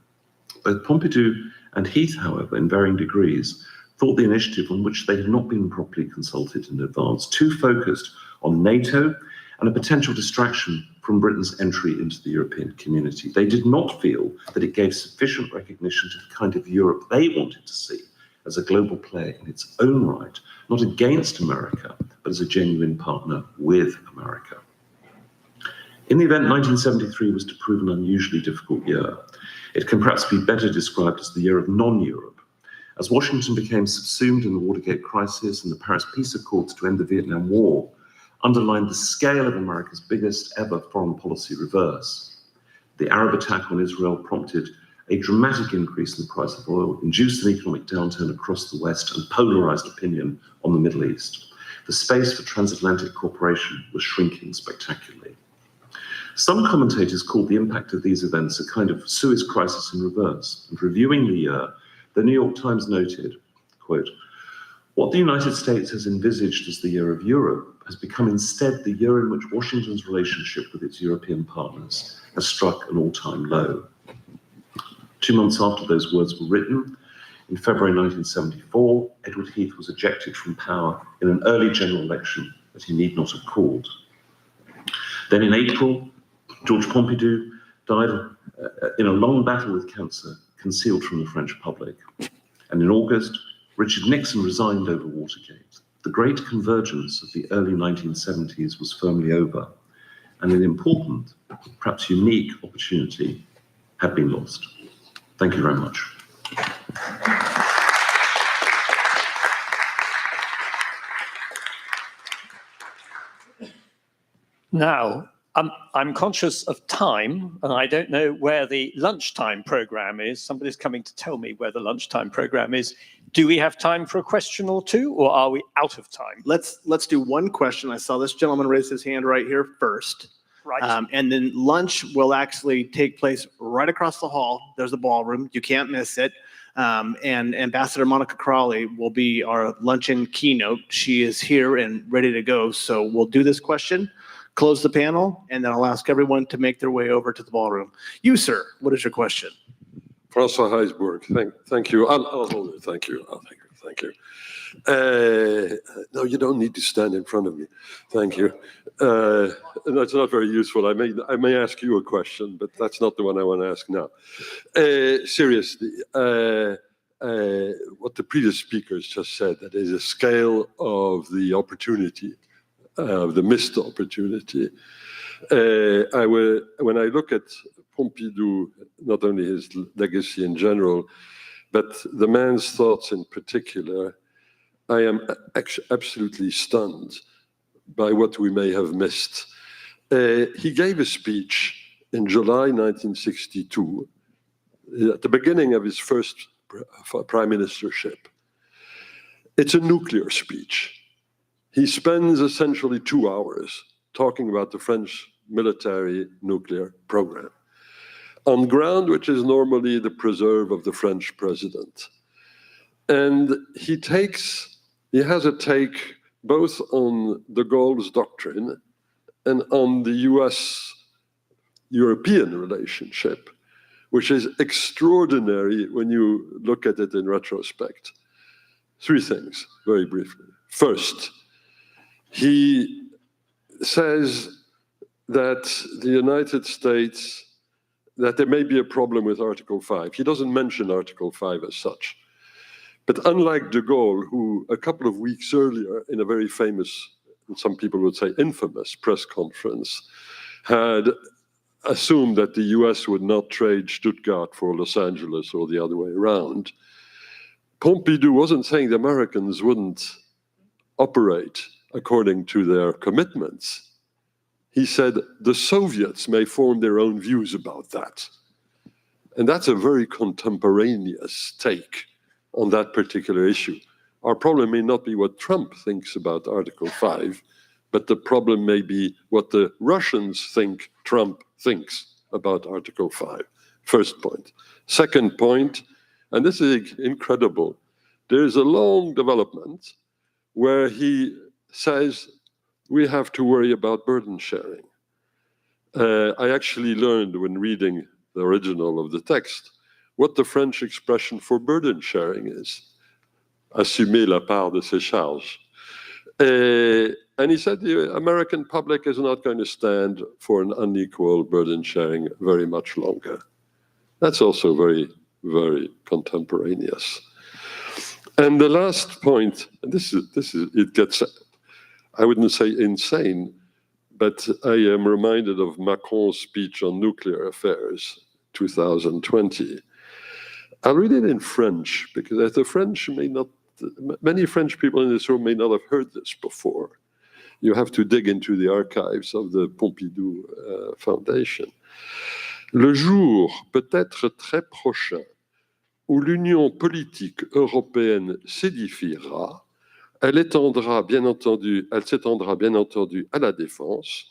Both Pompidou and Heath, however, in varying degrees, thought the initiative, on which they had not been properly consulted in advance, too focused on NATO and a potential distraction from Britain's entry into the European community. They did not feel that it gave sufficient recognition to the kind of Europe they wanted to see as a global player in its own right, not against America, but as a genuine partner with America. In the event, 1973 was to prove an unusually difficult year. It can perhaps be better described as the year of non-Europe. As Washington became subsumed in the Watergate crisis and the Paris Peace Accords to end the Vietnam War underlined the scale of America's biggest ever foreign policy reverse. The Arab attack on Israel prompted a dramatic increase in the price of oil, induced an economic downturn across the West, and polarized opinion on the Middle East. The space for transatlantic cooperation was shrinking spectacularly. Some commentators called the impact of these events a kind of Suez crisis in reverse, and reviewing the year, the New York Times noted, quote, "What the United States has envisaged as the Year of Europe has become instead the year in which Washington's relationship with its European partners has struck an all-time low." 2 months after those words were written, in February 1974, Edward Heath was ejected from power in an early general election that he need not have called. Then in April, Georges Pompidou died in a long battle with cancer, concealed from the French public. And in August, Richard Nixon resigned over Watergate. The great convergence of the early 1970s was firmly over, and an important, perhaps unique opportunity had been lost. Thank you very much.
Now, I'm conscious of time, and I don't know where the lunchtime program is. Somebody's coming to tell me where the lunchtime program is. Do we have time for a question or two, or are we out of time?
Let's do one question. I saw this gentleman raise his hand right here first.
Right.
And then lunch will actually take place right across the hall. There's a ballroom. You can't miss it. And Ambassador Monica Crawley will be our luncheon keynote. She is here and ready to go. So we'll do this question, close the panel, and then I'll ask everyone to make their way over to the ballroom. You, sir, what is your question?
François Heisberg, thank you. I'll hold it. Thank you. Thank you. No, you don't need to stand in front of me. Thank you. That's not very useful. I may ask you a question, but that's not the one I want to ask now. Seriously, what the previous speakers just said, that is a scale of the opportunity, of the missed opportunity. When I look at Pompidou, not only his legacy in general, but the man's thoughts in particular, I am absolutely stunned by what we may have missed. He gave a speech in July 1962, at the beginning of his first prime ministership. It's a nuclear speech. He spends essentially 2 hours talking about the French military nuclear program, on ground which is normally the preserve of the French president. And he has a take both on de Gaulle's doctrine and on the US-European relationship, which is extraordinary when you look at it in retrospect. 3 things, very briefly. First, he says that the United States, that there may be a problem with Article 5. He doesn't mention Article 5 as such. But unlike de Gaulle, who a couple of weeks earlier, in a very famous, and some people would say infamous, press conference, had assumed that the US would not trade Stuttgart for Los Angeles or the other way around, Pompidou wasn't saying the Americans wouldn't operate according to their commitments. He said the Soviets may form their own views about that. And that's a very contemporaneous take on that particular issue. Our problem may not be what Trump thinks about Article 5, but the problem may be what the Russians think Trump thinks about Article 5. First point. Second point, and this is incredible, there is a long development where he says we have to worry about burden sharing. I actually learned when reading the original of the text what the French expression for burden sharing is. Assumer la part de ses charges. And he said the American public is not going to stand for an unequal burden sharing very much longer. That's also very, very contemporaneous. And the last point, and it gets, I wouldn't say insane, but I am reminded of Macron's speech on nuclear affairs, 2020. I'll read it in French, because the French may not, many French people in this room may not have heard this before. You have to dig into the archives of the Pompidou Foundation. Le jour peut-être très prochain où l'union politique européenne s'édifiera, elle s'étendra bien entendu à la défense.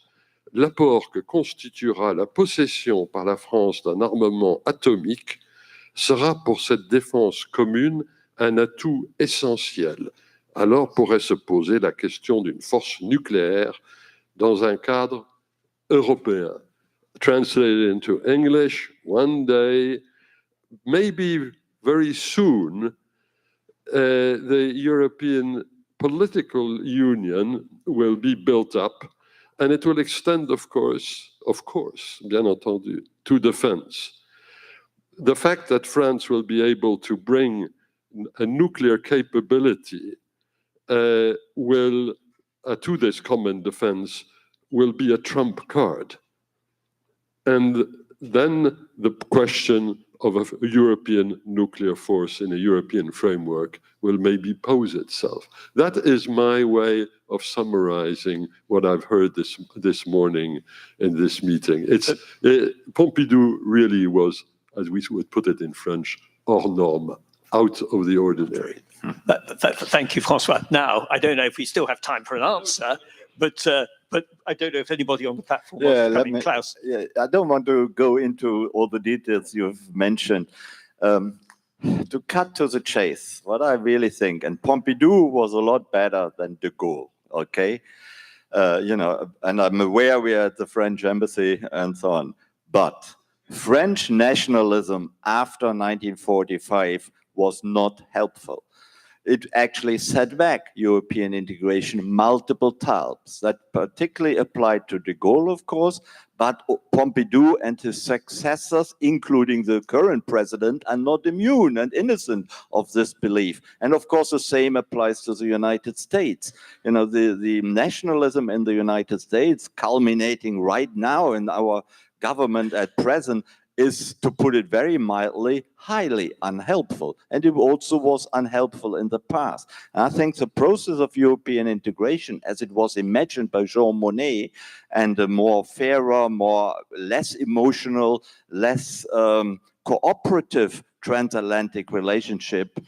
L'apport que constituera la possession par la France d'un armement atomique sera pour cette défense commune un atout essentiel. Alors pourrait se poser la question d'une force nucléaire dans un cadre européen. Translated into English, one day, maybe very soon, the European political union will be built up, and it will extend, of course, bien entendu, to defense. The fact that France will be able to bring a nuclear capability to this common defense will be a trump card. And then the question of a European nuclear force in a European framework will maybe pose itself. That is my way of summarizing what I've heard this morning in this meeting. Pompidou really was, as we would put it in French, hors norme, out of the ordinary.
Thank you, Francois. Now, I don't know if we still have time for an answer, but but I don't know if anybody on the platform wants to come in. Klaus.
Yeah, I don't want to go into all the details you've mentioned. To cut to the chase, what I really think, and Pompidou was a lot better than de Gaulle, okay? You know, and I'm aware we are at the French embassy and so on, but French nationalism after 1945 was not helpful. It actually set back European integration multiple times. That particularly applied to de Gaulle, of course, but Pompidou and his successors, including the current president, are not immune and innocent of this belief. And of course, the same applies to the United States. You know, the nationalism in the United States, culminating right now in our government at present, is, to put it very mildly, highly unhelpful. And it also was unhelpful in the past. And I think the process of European integration, as it was imagined by Jean Monnet, and a more fairer, less emotional, less cooperative transatlantic relationship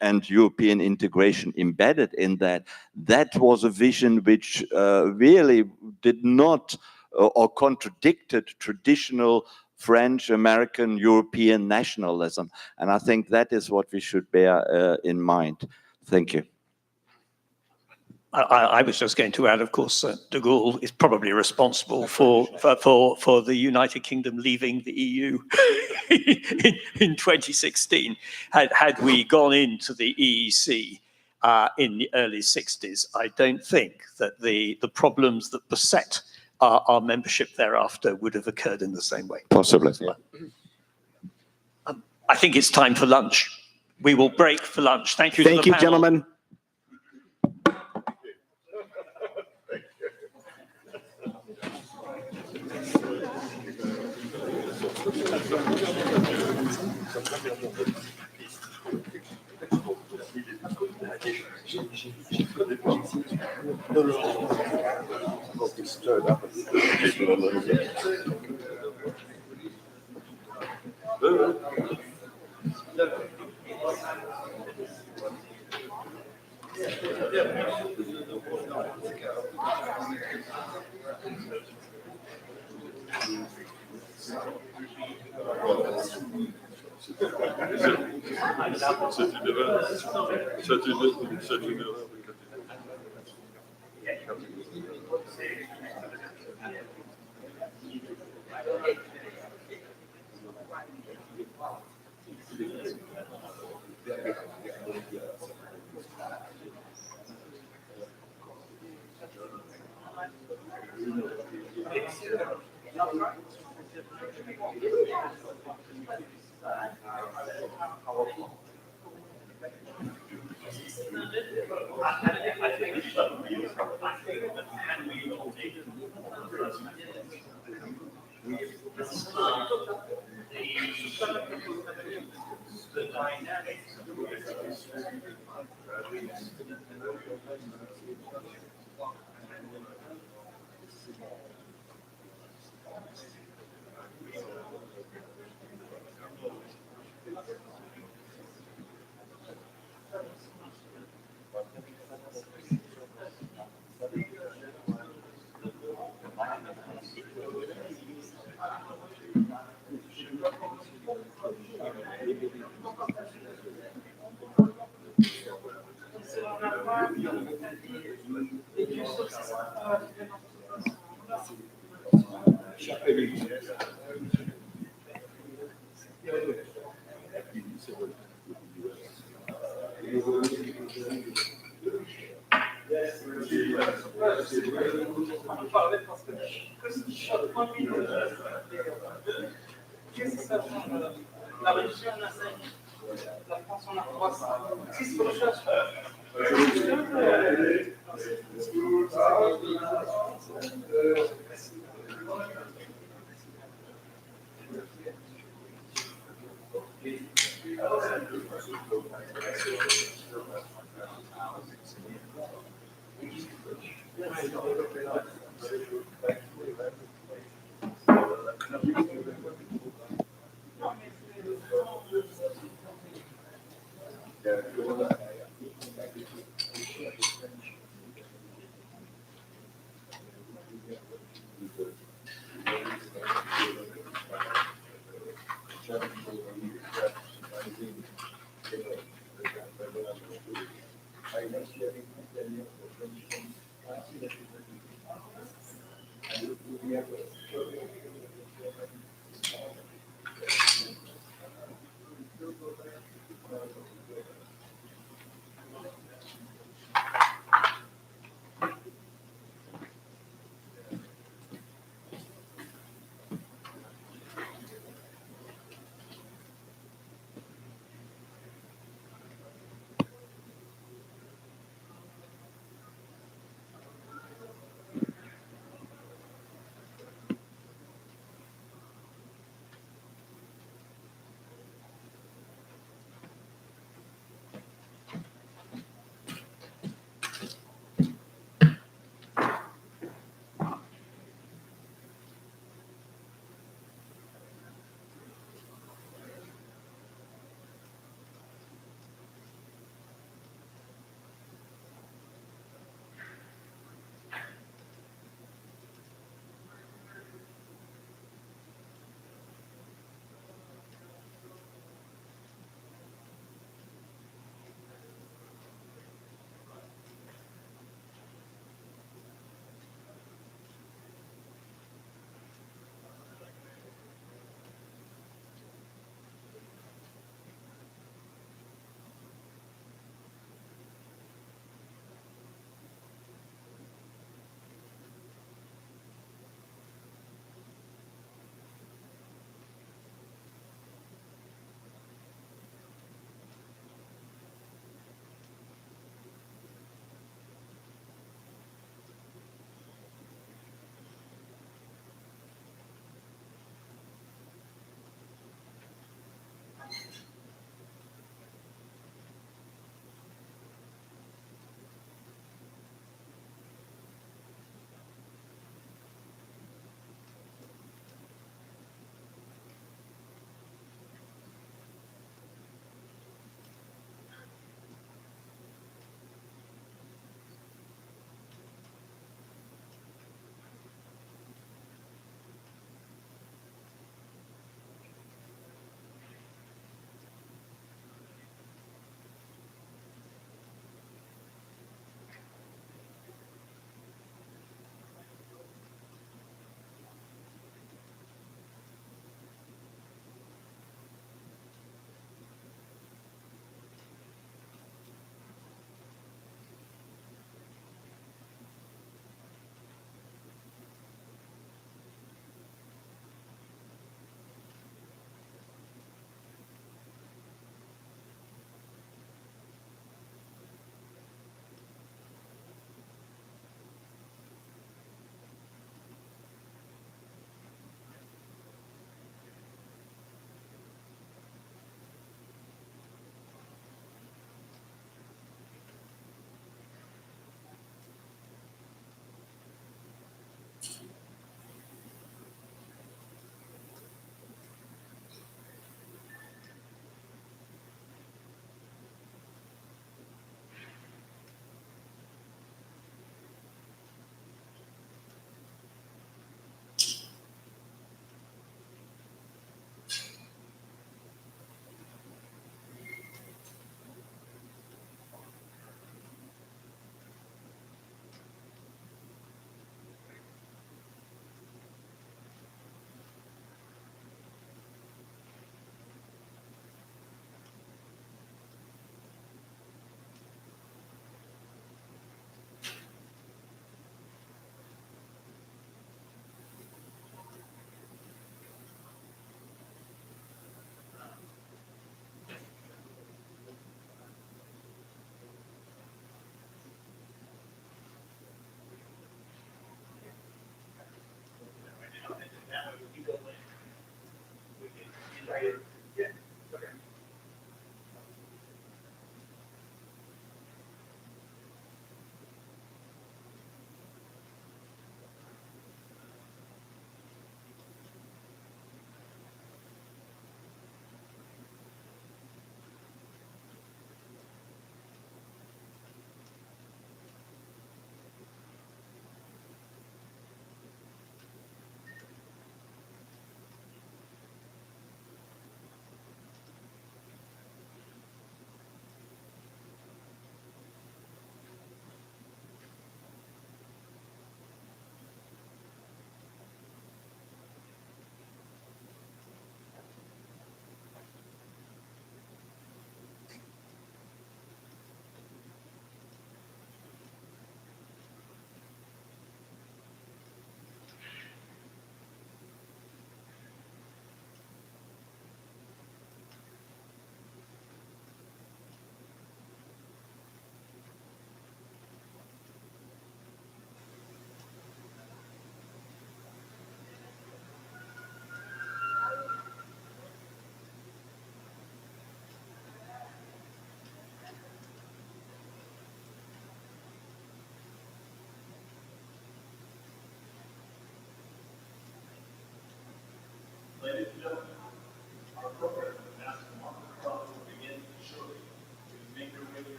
and European integration embedded in that, that was a vision which really did not or contradicted traditional French, American, European nationalism. And I think that is what we should bear in mind. Thank you.
I was just going to add, of course, de Gaulle is probably responsible for the United Kingdom leaving the EU in 2016. Had we gone into the EEC in the early 60s, I don't think that the problems that beset our membership thereafter would have occurred in the same way.
Possibly. Yeah.
I think it's time for lunch. We will break for lunch. Thank you to the panel.
Thank you, gentlemen.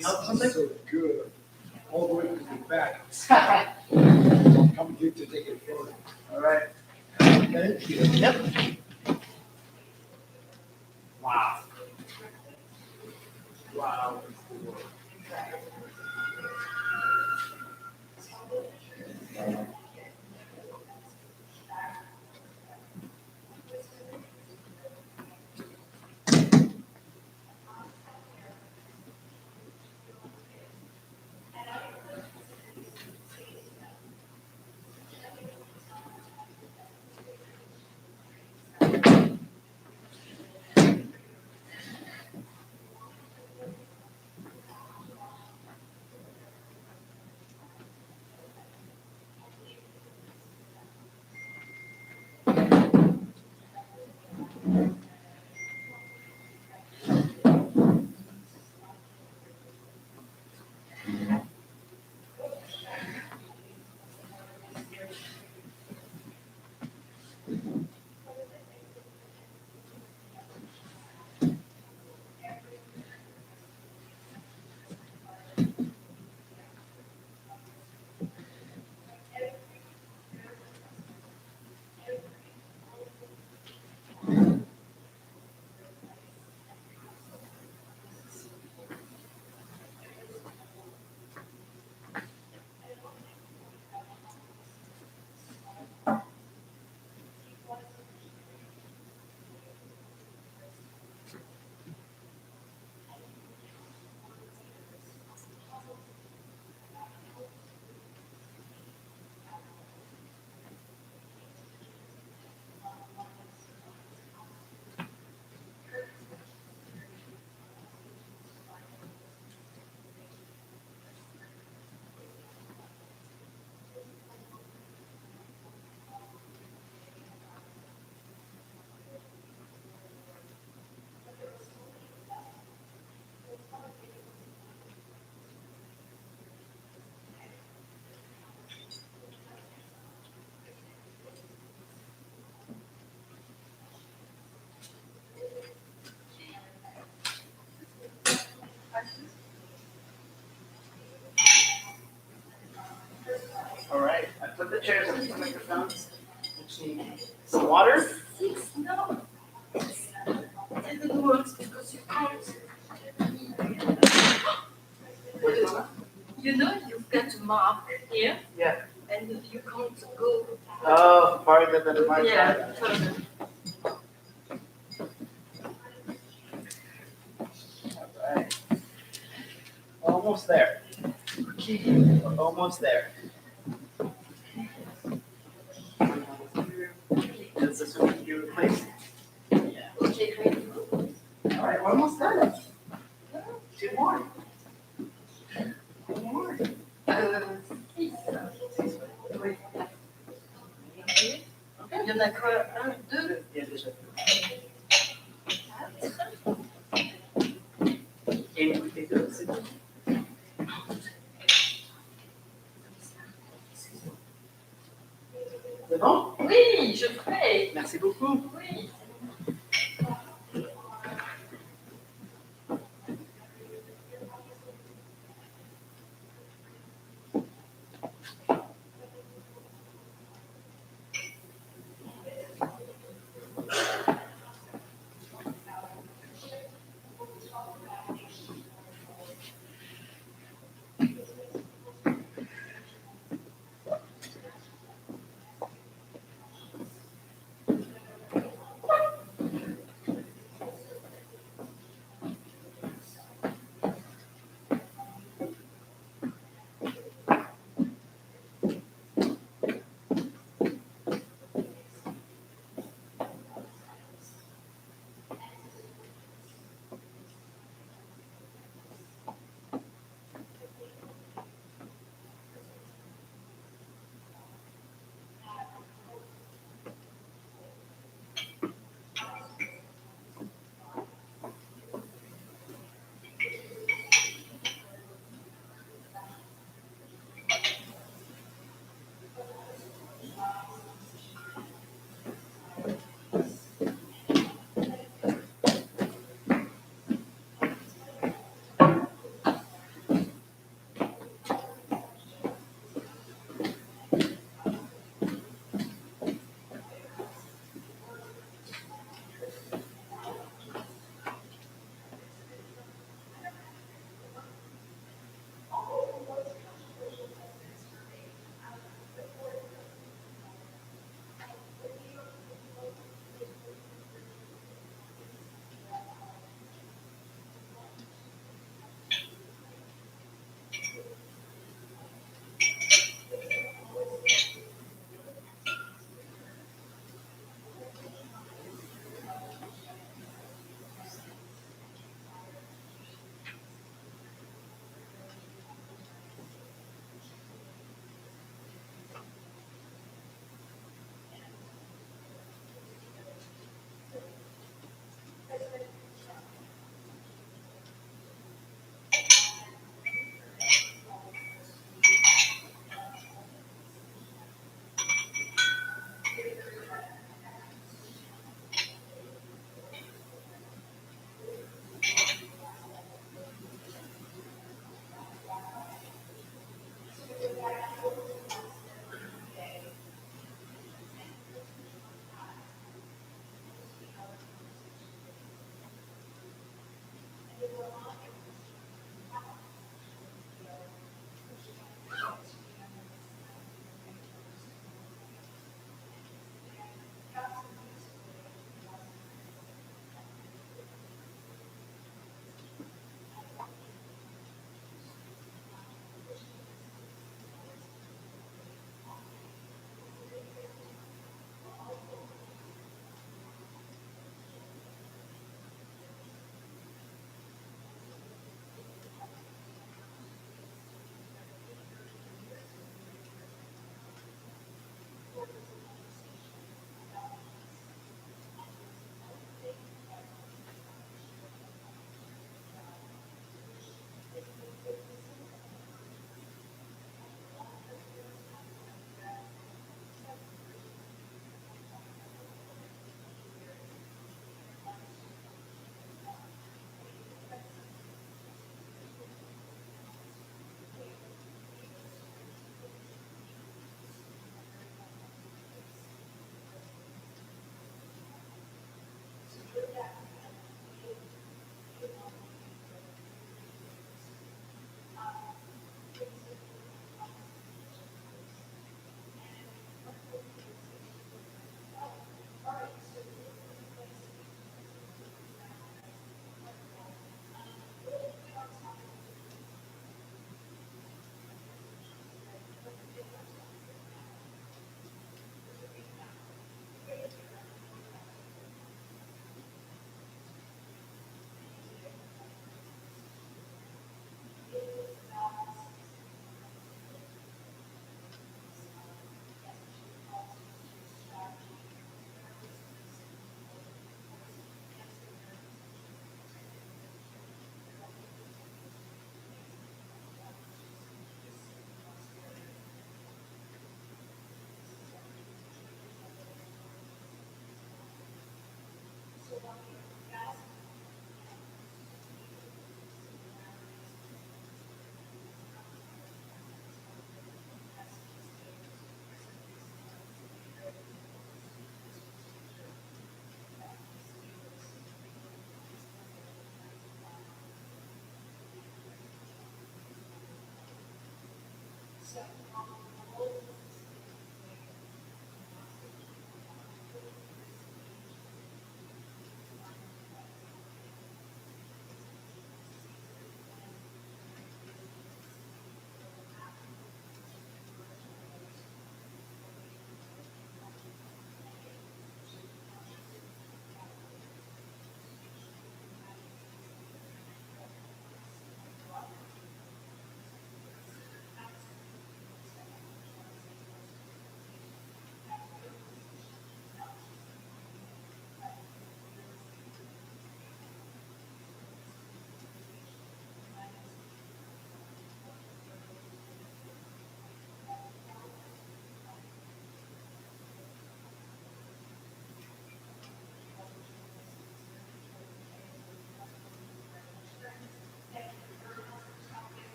So good. All the way to the back. I'm coming here to take a photo. All right. Thank you. Yep. Wow. Wow. All right, I put the chairs on some microphones. Some water?
No. It didn't work because you can't. You know, you've got to mark here.
Yeah.
And you can't go.
Oh, farther than my
Yeah,
side.
further.
All right. Almost there. Almost there. Does this one need to be replaced? Yeah.
Okay, great.
All right, we're almost done. Two more. Two more.
Oui. Il y en a quoi? Un, deux?
Il y a déjà Et une bouteille d'eau, c'est tout. C'est bon?
Oui, je ferai.
Merci beaucoup.
Oui.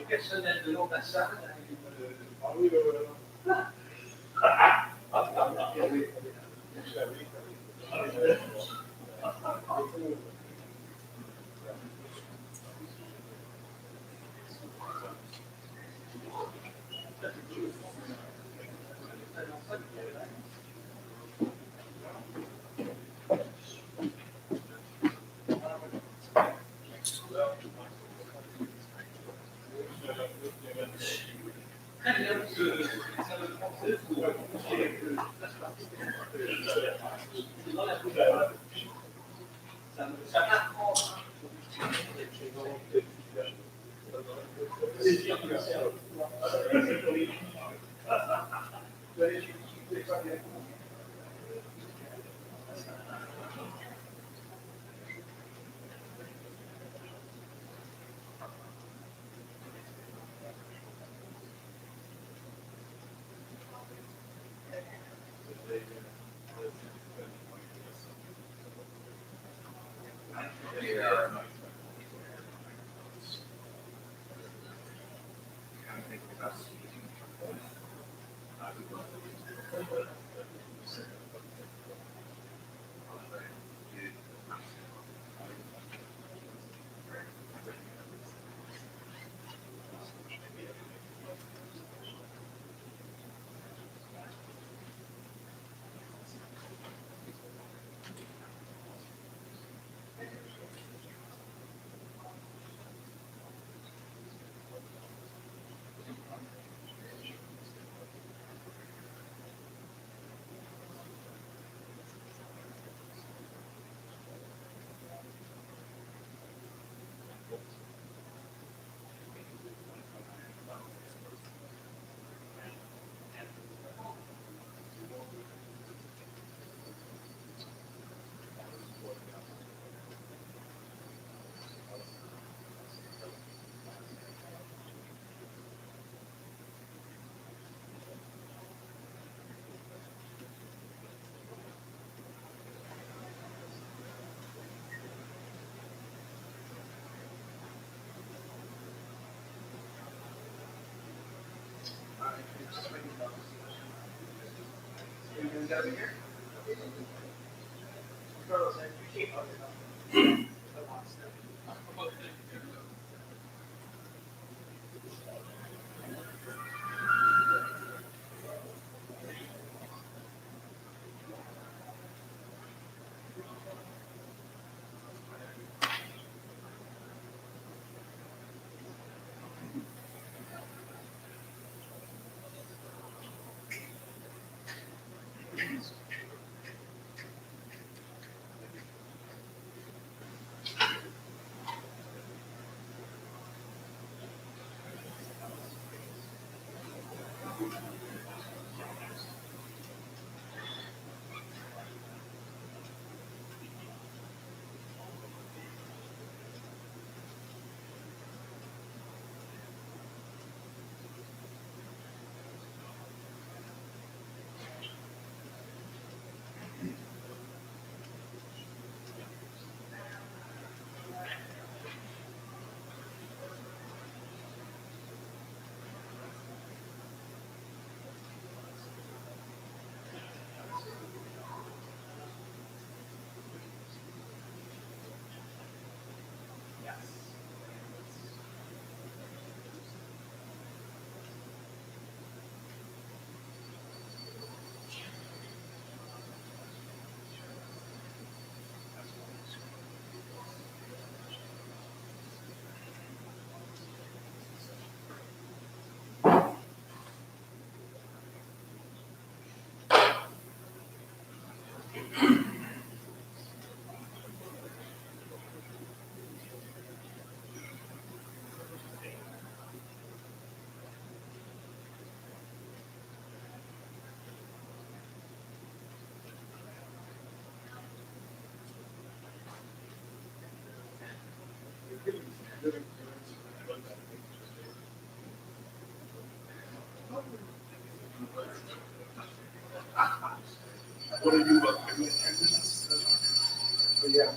Personnel de l'ambassade.
What are you up to? Yeah.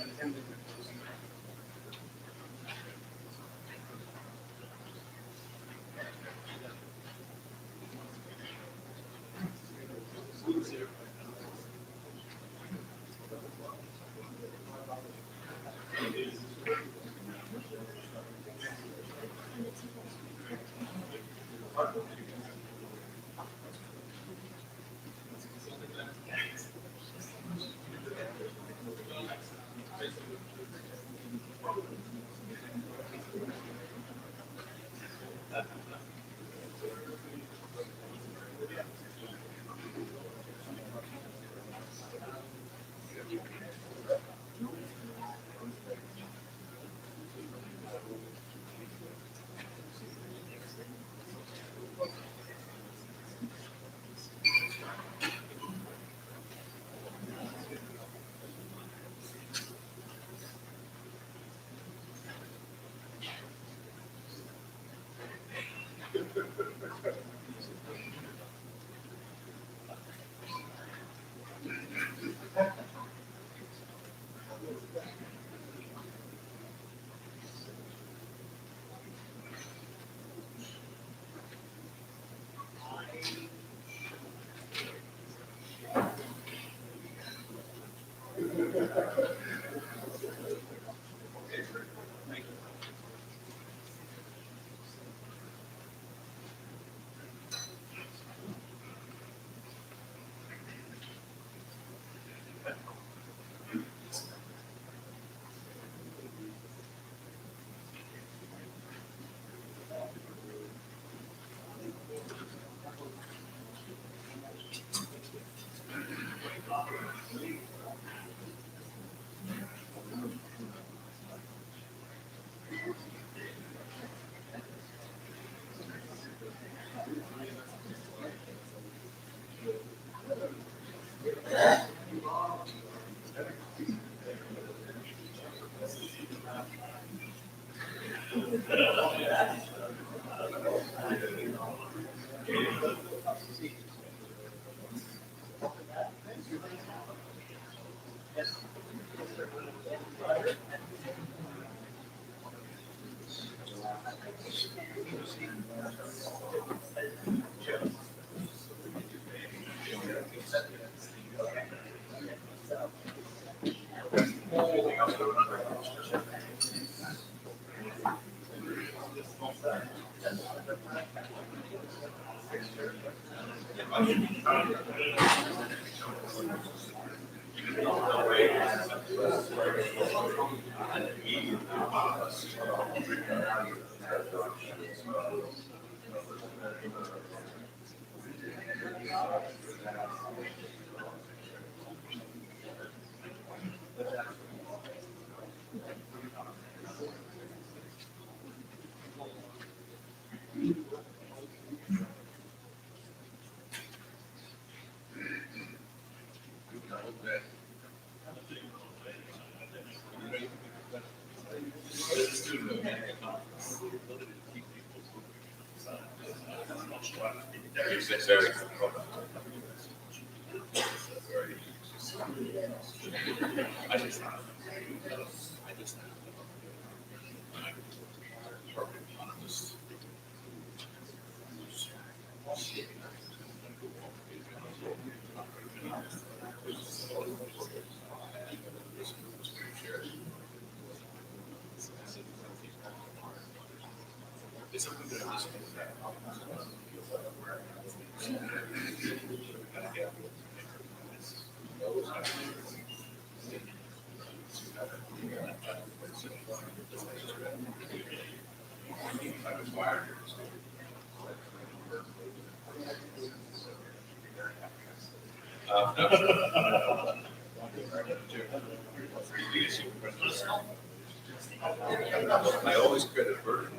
I always credit Burton.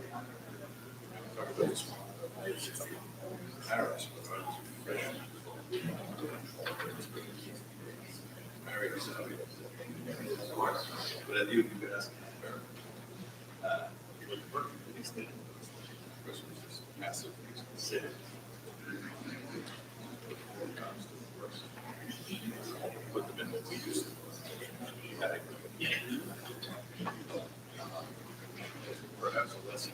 Paris, but I was fresh. Married somebody. But you could ask Burton. Christmas is massive. Put them in what we used to. Perhaps a lesson.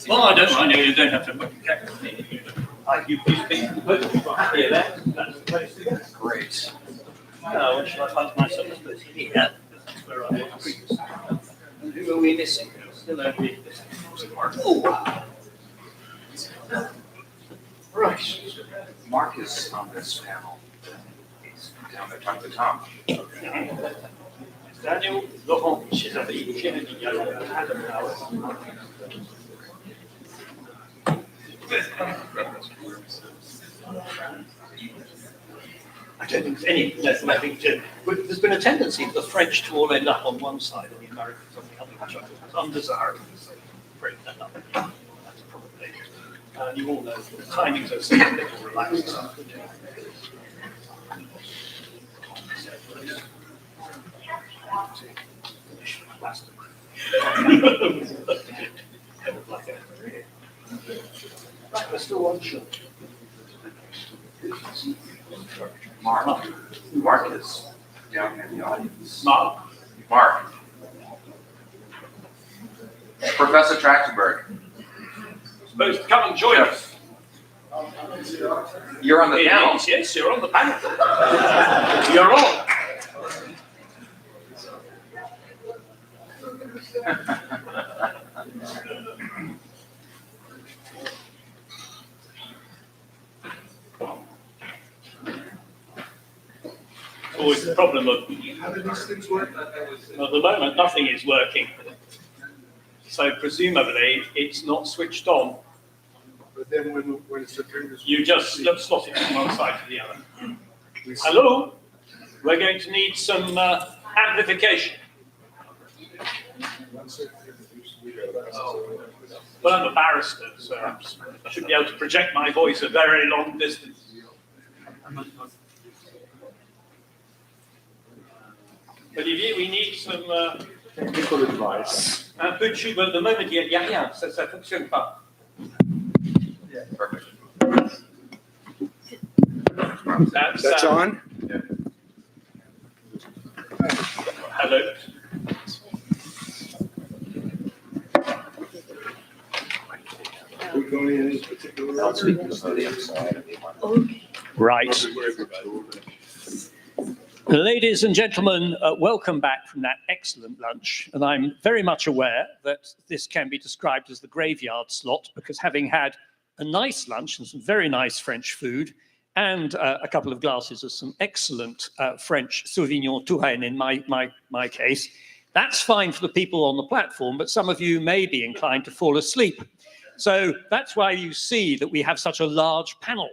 Well, I don't mind. You don't have to put you here, that's great. Now, what should I find myself? I suppose here. That's where I was. And who are we missing? Still only oh. Right.
Mark is on this panel. He's down there talking to Tom.
Daniel, Laurent, Jérémy, Adam Howard. I don't think there's any less than I think there's been a tendency for the French to all end up on one side and the Americans on the other, which I think is undesirable. So break that up. That's probably. And you all know the timings are so that they can relax this afternoon. Right, we're still on shot.
Mark is down in the audience.
Mark.
Professor Trachtenberg.
Supposed to come and join us.
You're on the panel.
Yes, you're on the panel. You're on. Always the problem of
How do these things work?
at the moment nothing is working. So presumably it's not switched on.
But then when it's a turn,
You just slot it from one side to the other. Hello, we're going to need some Amplification. Well, I'm a barrister, so I should be able to project my voice a very long distance. Olivier, we need some technical advice. Un peu de chute, at the moment, il n'y a rien, ça ne fonctionne pas.
Yeah, perfect.
That's
on?
Yeah. Hello. Right. Ladies and gentlemen, welcome back from that excellent lunch. And I'm very much aware that this can be described as the graveyard slot, because having had a nice lunch and some very nice French food and a couple of glasses of some excellent French Sauvignon Touraine in my case, that's fine for the people on the platform, but some of you may be inclined to fall asleep. So that's why you see that we have such a large panel,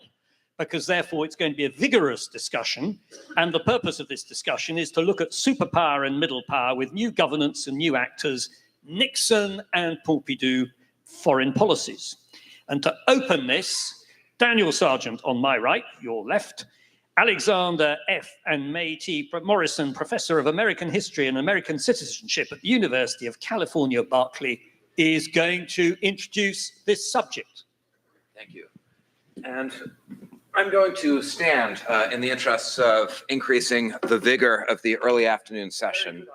because therefore it's going to be a vigorous discussion. And the purpose of this discussion is to look at superpower and middle power with new governance and new actors, Nixon and Pompidou foreign policies. And to open this, Daniel Sargent on my right, your left, Alexander F. and May T. Morrison, Professor of American History and American Citizenship at the University of California, Berkeley, is going to introduce this subject.
Thank you. And I'm going to stand in the interests of increasing the vigor of the early afternoon session.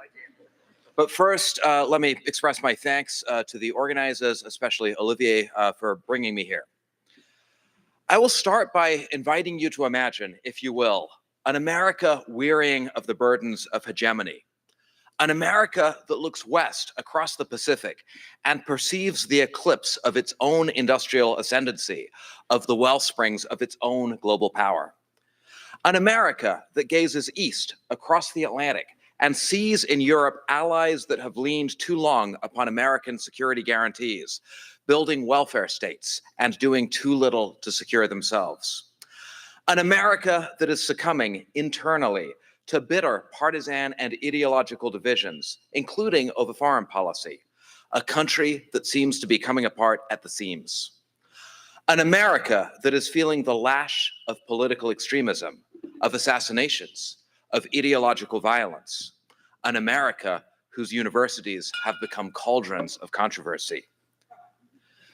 But first, let me express my thanks to the organizers, especially Olivier, for bringing me here. I will start by inviting you to imagine, if you will, an America wearying of the burdens of hegemony. An America that looks west across the Pacific and perceives the eclipse of its own industrial ascendancy, of the wellsprings of its own global power. An America that gazes east across the Atlantic and sees in Europe allies that have leaned too long upon American security guarantees, building welfare states and doing too little to secure themselves. An America that is succumbing internally to bitter partisan and ideological divisions, including over foreign policy, a country that seems to be coming apart at the seams. An America that is feeling the lash of political extremism, of assassinations, of ideological violence. An America whose universities have become cauldrons of controversy.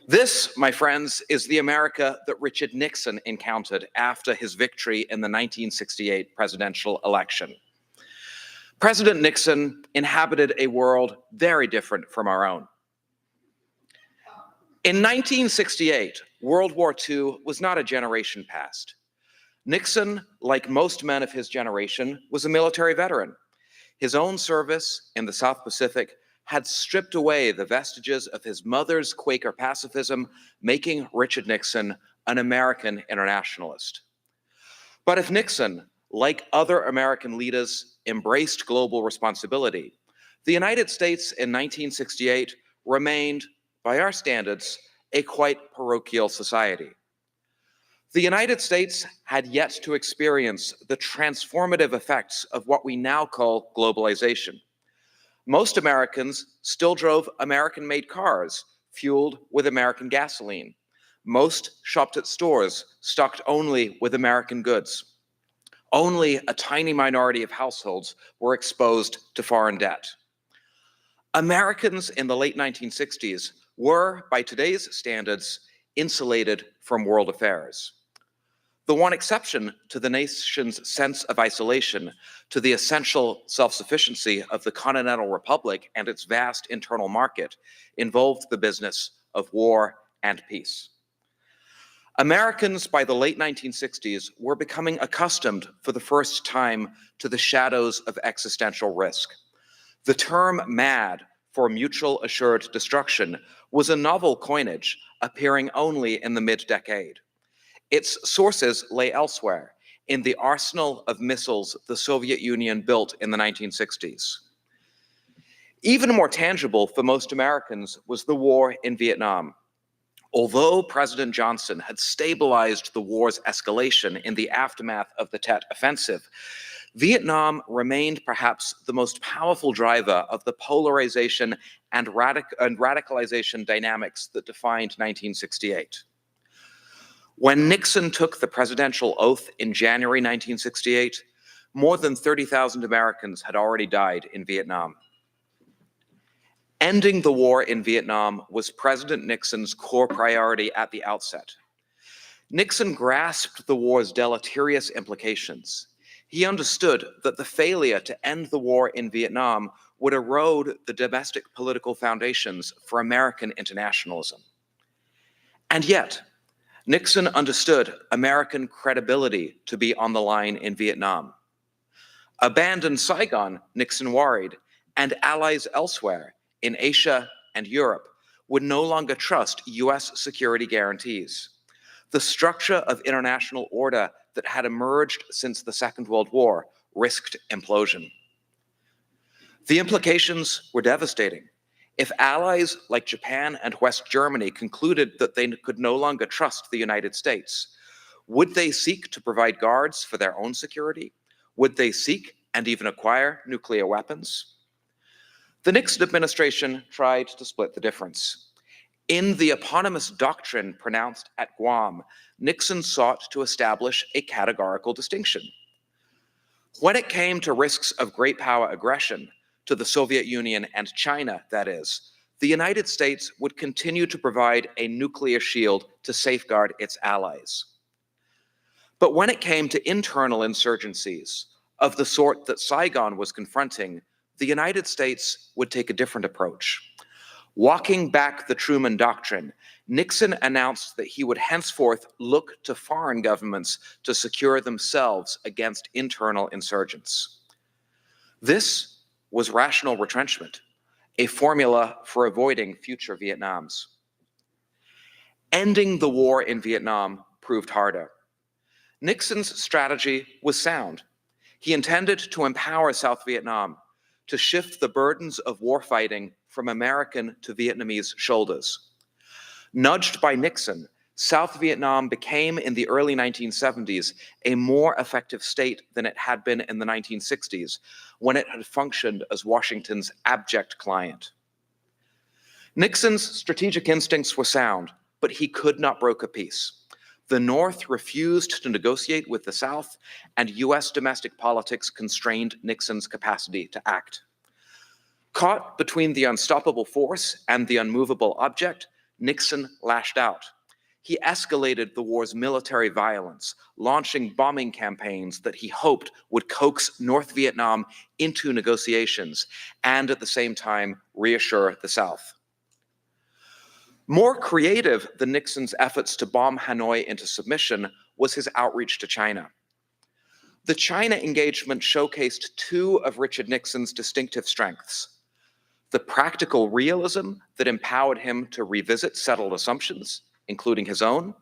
This, my friends, is the America that Richard Nixon encountered after his victory in the 1968 presidential election. President Nixon inhabited a world very different from our own. In 1968, World War II was not a generation past. Nixon, like most men of his generation, was a military veteran. His own service in the South Pacific had stripped away the vestiges of his mother's Quaker pacifism, making Richard Nixon an American internationalist. But if Nixon, like other American leaders, embraced global responsibility, the United States in 1968 remained, by our standards, a quite parochial society. The United States had yet to experience the transformative effects of what we now call globalization. Most Americans still drove American-made cars, fueled with American gasoline. Most shopped at stores stocked only with American goods. Only a tiny minority of households were exposed to foreign debt. Americans in the late 1960s were, by today's standards, insulated from world affairs. The one exception to the nation's sense of isolation, to the essential self-sufficiency of the continental republic and its vast internal market, involved the business of war and peace. Americans by the late 1960s were becoming accustomed for the first time to the shadows of existential risk. The term MAD, for mutual assured destruction, was a novel coinage appearing only in the mid-decade. Its sources lay elsewhere, in the arsenal of missiles the Soviet Union built in the 1960s. Even more tangible for most Americans was the war in Vietnam. Although President Johnson had stabilized the war's escalation in the aftermath of the Tet Offensive, Vietnam remained perhaps the most powerful driver of the polarization and radicalization dynamics that defined 1968. When Nixon took the presidential oath in January 1968, more than 30,000 Americans had already died in Vietnam. Ending the war in Vietnam was President Nixon's core priority at the outset. Nixon grasped the war's deleterious implications. He understood that the failure to end the war in Vietnam would erode the domestic political foundations for American internationalism. And yet, Nixon understood American credibility to be on the line in Vietnam. Abandon Saigon, Nixon worried, and allies elsewhere in Asia and Europe would no longer trust US security guarantees. The structure of international order that had emerged since the Second World War risked implosion. The implications were devastating. If allies like Japan and West Germany concluded that they could no longer trust the United States, would they seek to provide guards for their own security? Would they seek and even acquire nuclear weapons? The Nixon administration tried to split the difference. In the eponymous doctrine pronounced at Guam, Nixon sought to establish a categorical distinction. When it came to risks of great power aggression, to the Soviet Union and China, that is, the United States would continue to provide a nuclear shield to safeguard its allies. But when it came to internal insurgencies, of the sort that Saigon was confronting, the United States would take a different approach. Walking back the Truman Doctrine, Nixon announced that he would henceforth look to foreign governments to secure themselves against internal insurgents. This was rational retrenchment, a formula for avoiding future Vietnams. Ending the war in Vietnam proved harder. Nixon's strategy was sound. He intended to empower South Vietnam, to shift the burdens of warfighting from American to Vietnamese shoulders. Nudged by Nixon, South Vietnam became in the early 1970s a more effective state than it had been in the 1960s, when it had functioned as Washington's abject client. Nixon's strategic instincts were sound, but he could not broker peace. The North refused to negotiate with the South, and US domestic politics constrained Nixon's capacity to act. Caught between the unstoppable force and the unmovable object, Nixon lashed out. He escalated the war's military violence, launching bombing campaigns that he hoped would coax North Vietnam into negotiations and at the same time reassure the South. More creative than Nixon's efforts to bomb Hanoi into submission was his outreach to China. The China engagement showcased two of Richard Nixon's distinctive strengths: the practical realism that empowered him to revisit settled assumptions, including his own,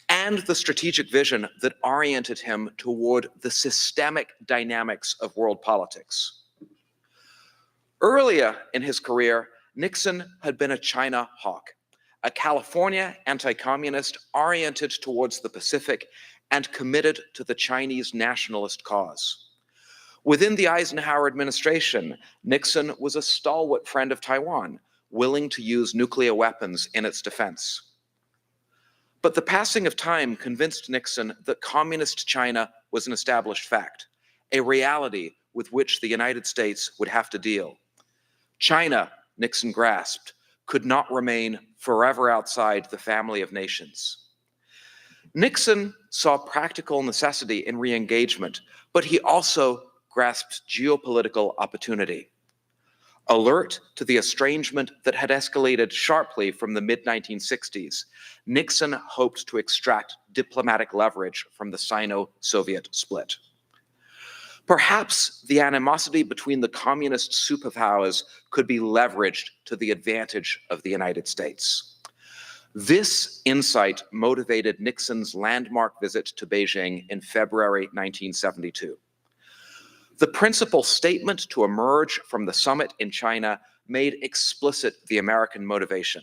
and the strategic vision that oriented him toward the systemic dynamics of world politics. Earlier in his career, Nixon had been a China hawk, a California anti-communist oriented towards the Pacific and committed to the Chinese nationalist cause. Within the Eisenhower administration, Nixon was a stalwart friend of Taiwan, willing to use nuclear weapons in its defense. But the passing of time convinced Nixon that communist China was an established fact, a reality with which the United States would have to deal. China, Nixon grasped, could not remain forever outside the family of nations. Nixon saw practical necessity in re-engagement, but he also grasped geopolitical opportunity. Alert to the estrangement that had escalated sharply from the mid-1960s, Nixon hoped to extract diplomatic leverage from the Sino-Soviet split. Perhaps the animosity between the communist superpowers could be leveraged to the advantage of the United States. This insight motivated Nixon's landmark visit to Beijing in February 1972. The principal statement to emerge from the summit in China made explicit the American motivation.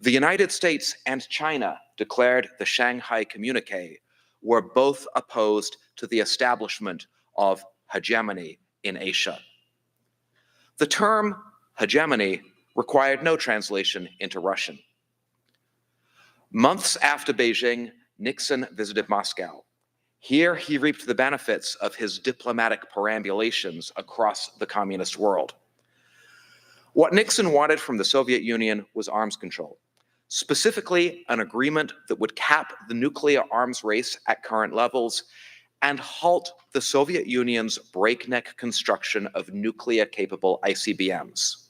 The United States and China, declared the Shanghai Communique, were both opposed to the establishment of hegemony in Asia. The term hegemony required no translation into Russian. Months after Beijing, Nixon visited Moscow. Here he reaped the benefits of his diplomatic perambulations across the communist world. What Nixon wanted from the Soviet Union was arms control, specifically an agreement that would cap the nuclear arms race at current levels and halt the Soviet Union's breakneck construction of nuclear-capable ICBMs.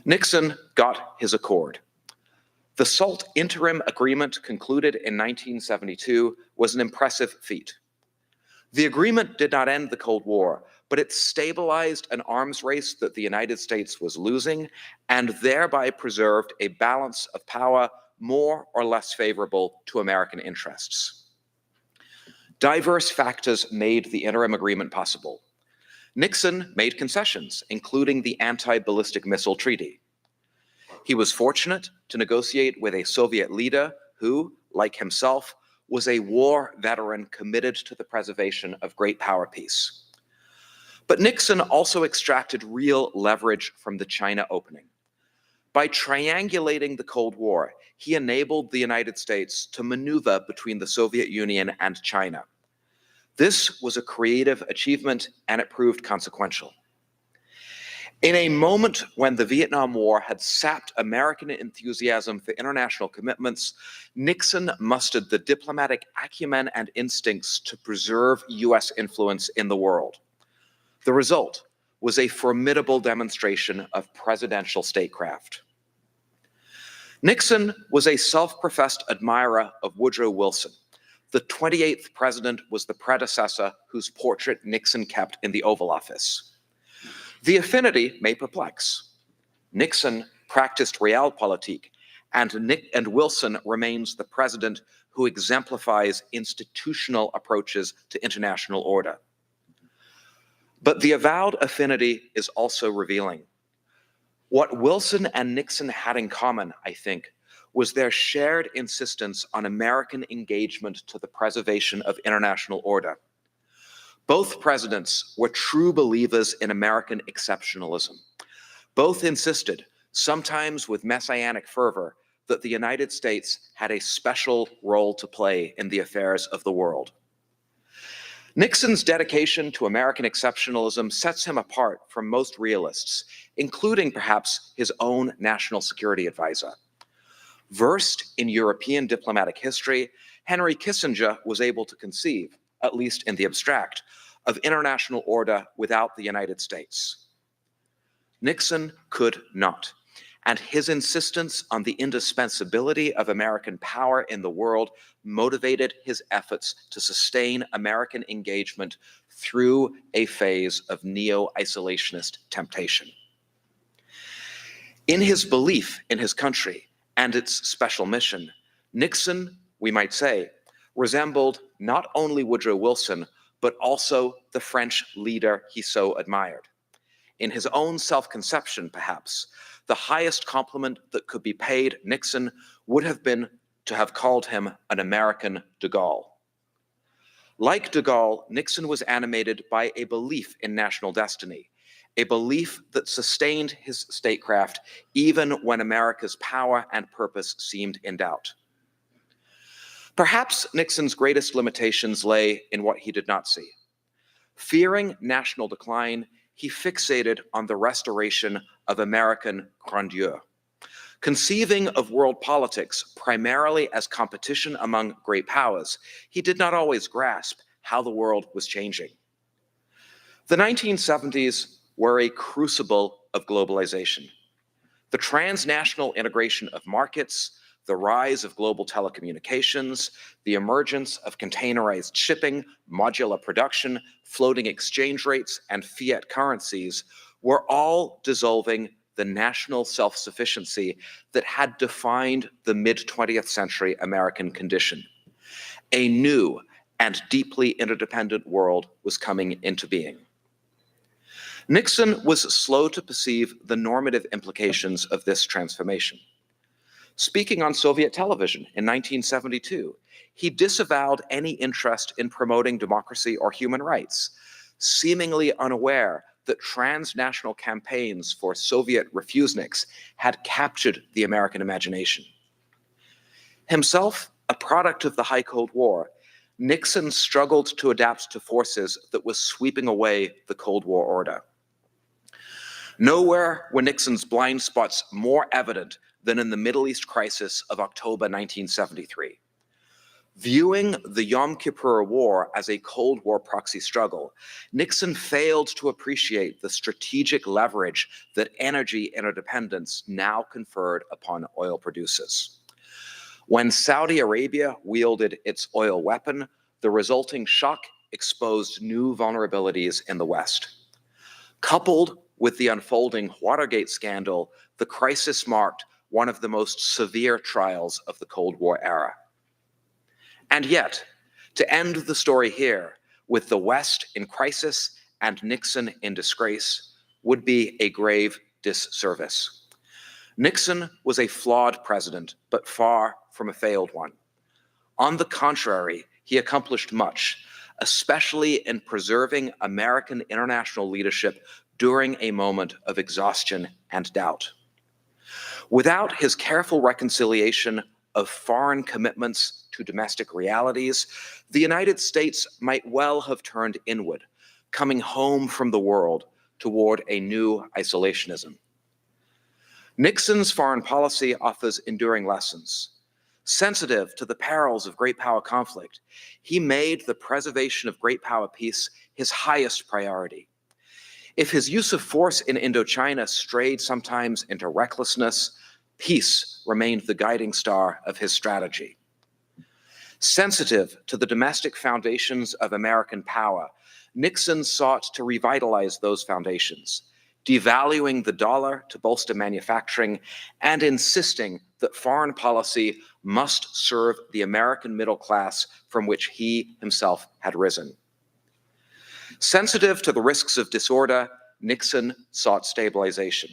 Nixon got his accord. The SALT interim agreement concluded in 1972 was an impressive feat. The agreement did not end the Cold War, but it stabilized an arms race that the United States was losing and thereby preserved a balance of power more or less favorable to American interests. Diverse factors made the interim agreement possible. Nixon made concessions, including the anti-ballistic missile treaty. He was fortunate to negotiate with a Soviet leader who, like himself, was a war veteran committed to the preservation of great power peace. But Nixon also extracted real leverage from the China opening. By triangulating the Cold War, he enabled the United States to maneuver between the Soviet Union and China. This was a creative achievement, and it proved consequential. In a moment when the Vietnam War had sapped American enthusiasm for international commitments, Nixon mustered the diplomatic acumen and instincts to preserve US influence in the world. The result was a formidable demonstration of presidential statecraft. Nixon was a self-professed admirer of Woodrow Wilson. The 28th president was the predecessor whose portrait Nixon kept in the Oval Office. The affinity may perplex. Nixon practiced realpolitik, and Wilson remains the president who exemplifies institutional approaches to international order. But the avowed affinity is also revealing. What Wilson and Nixon had in common, I think, was their shared insistence on American engagement to the preservation of international order. Both presidents were true believers in American exceptionalism. Both insisted, sometimes with messianic fervor, that the United States had a special role to play in the affairs of the world. Nixon's dedication to American exceptionalism sets him apart from most realists, including perhaps his own national security advisor. Versed in European diplomatic history, Henry Kissinger was able to conceive, at least in the abstract, of international order without the United States. Nixon could not, and his insistence on the indispensability of American power in the world motivated his efforts to sustain American engagement through a phase of neo-isolationist temptation. In his belief in his country and its special mission, Nixon, we might say, resembled not only Woodrow Wilson, but also the French leader he so admired. In his own self-conception, perhaps, the highest compliment that could be paid Nixon would have been to have called him an American de Gaulle. Like de Gaulle, Nixon was animated by a belief in national destiny, a belief that sustained his statecraft even when America's power and purpose seemed in doubt. Perhaps Nixon's greatest limitations lay in what he did not see. Fearing national decline, he fixated on the restoration of American grandeur. Conceiving of world politics primarily as competition among great powers, he did not always grasp how the world was changing. The 1970s were a crucible of globalization. The transnational integration of markets, the rise of global telecommunications, the emergence of containerized shipping, modular production, floating exchange rates, and fiat currencies were all dissolving the national self-sufficiency that had defined the mid-20th century American condition. A new and deeply interdependent world was coming into being. Nixon was slow to perceive the normative implications of this transformation. Speaking on Soviet television in 1972, he disavowed any interest in promoting democracy or human rights, seemingly unaware that transnational campaigns for Soviet refuseniks had captured the American imagination. Himself a product of the High Cold War, Nixon struggled to adapt to forces that was sweeping away the Cold War order. Nowhere were Nixon's blind spots more evident than in the Middle East crisis of October 1973. Viewing the Yom Kippur War as a Cold War proxy struggle, Nixon failed to appreciate the strategic leverage that energy interdependence now conferred upon oil producers. When Saudi Arabia wielded its oil weapon, the resulting shock exposed new vulnerabilities in the West. Coupled with the unfolding Watergate scandal, the crisis marked one of the most severe trials of the Cold War era. And yet, to end the story here, with the West in crisis and Nixon in disgrace, would be a grave disservice. Nixon was a flawed president, but far from a failed one. On the contrary, he accomplished much, especially in preserving American international leadership during a moment of exhaustion and doubt. Without his careful reconciliation of foreign commitments to domestic realities, the United States might well have turned inward, coming home from the world toward a new isolationism. Nixon's foreign policy offers enduring lessons. Sensitive to the perils of great power conflict, he made the preservation of great power peace his highest priority. If his use of force in Indochina strayed sometimes into recklessness, peace remained the guiding star of his strategy. Sensitive to the domestic foundations of American power, Nixon sought to revitalize those foundations, devaluing the dollar to bolster manufacturing and insisting that foreign policy must serve the American middle class from which he himself had risen. Sensitive to the risks of disorder, Nixon sought stabilization,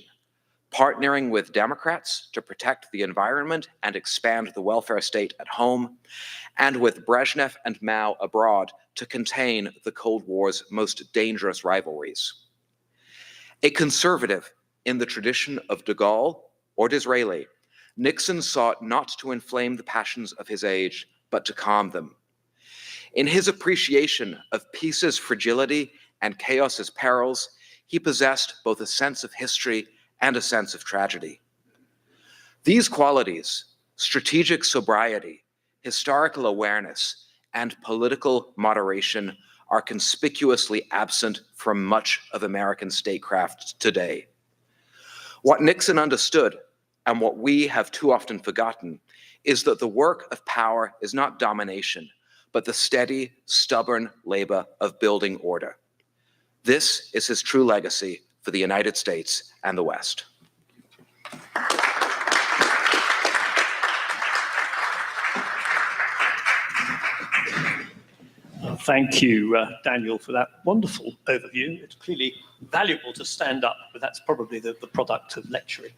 partnering with Democrats to protect the environment and expand the welfare state at home, and with Brezhnev and Mao abroad to contain the Cold War's most dangerous rivalries. A conservative in the tradition of de Gaulle or Disraeli, Nixon sought not to inflame the passions of his age, but to calm them. In his appreciation of peace's fragility and chaos's perils, he possessed both a sense of history and a sense of tragedy. These qualities, strategic sobriety, historical awareness, and political moderation, are conspicuously absent from much of American statecraft today. What Nixon understood, and what we have too often forgotten, is that the work of power is not domination, but the steady, stubborn labor of building order. This is his true legacy for the United States and the West.
Thank you, Daniel, for that wonderful overview. It's clearly valuable to stand up, but that's probably the product of lecturing,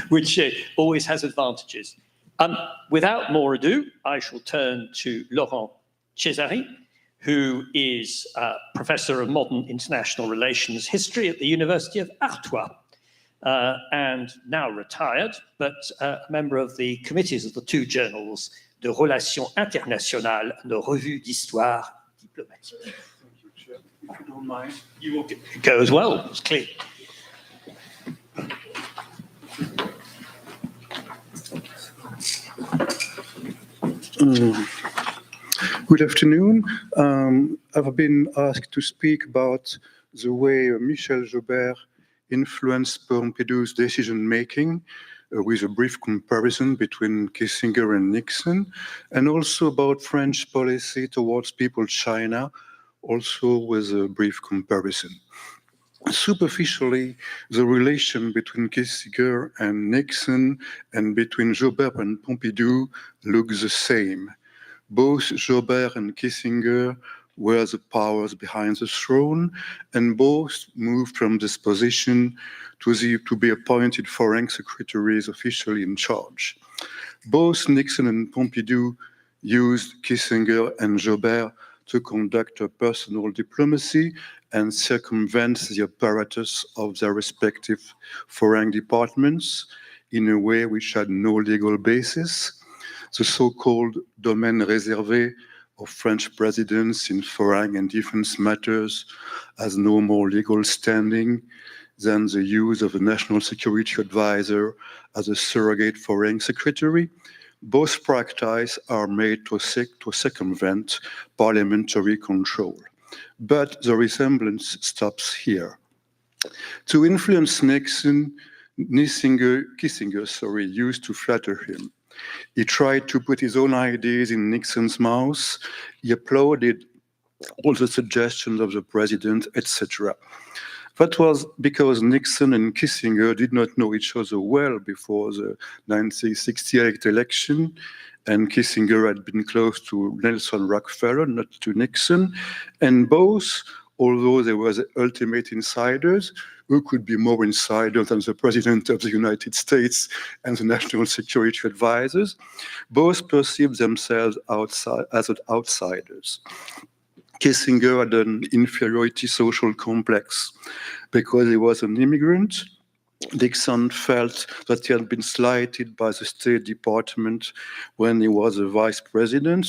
which always has advantages. Without more ado, I shall turn to Laurent Cesari, who is Professor of Modern International Relations History at the University of Artois, and now retired, but a member of the committees of the two journals, de Relations Internationales and de Revue d'Histoire Diplomatique.
Thank you, Chair. If you don't mind.
You will go as well, it's clear.
Good afternoon. I've been asked to speak about the way Michel Joubert influenced Pompidou's decision-making, with a brief comparison between Kissinger and Nixon, and also about French policy towards People's China, also with a brief comparison. Superficially, the relation between Kissinger and Nixon and between Joubert and Pompidou looks the same. Both Joubert and Kissinger were the powers behind the throne, and both moved from this position to be appointed foreign secretaries officially in charge. Both Nixon and Pompidou used Kissinger and Joubert to conduct a personal diplomacy and circumvent the apparatus of their respective foreign departments in a way which had no legal basis. The so-called domaine réservé of French presidents in foreign and defense matters has no more legal standing than the use of a national security advisor as a surrogate foreign secretary. Both practices are made to circumvent parliamentary control. But the resemblance stops here. To influence Nixon, Kissinger used to flatter him. He tried to put his own ideas in Nixon's mouth. He applauded all the suggestions of the president, etc. That was because Nixon and Kissinger did not know each other well before the 1968 election, and Kissinger had been close to Nelson Rockefeller, not to Nixon, and both, although they were the ultimate insiders, who could be more insider than the President of the United States and the National Security Advisors, both perceived themselves as outsiders. Kissinger had an inferiority social complex because he was an immigrant. Nixon felt that he had been slighted by the State Department when he was a vice president,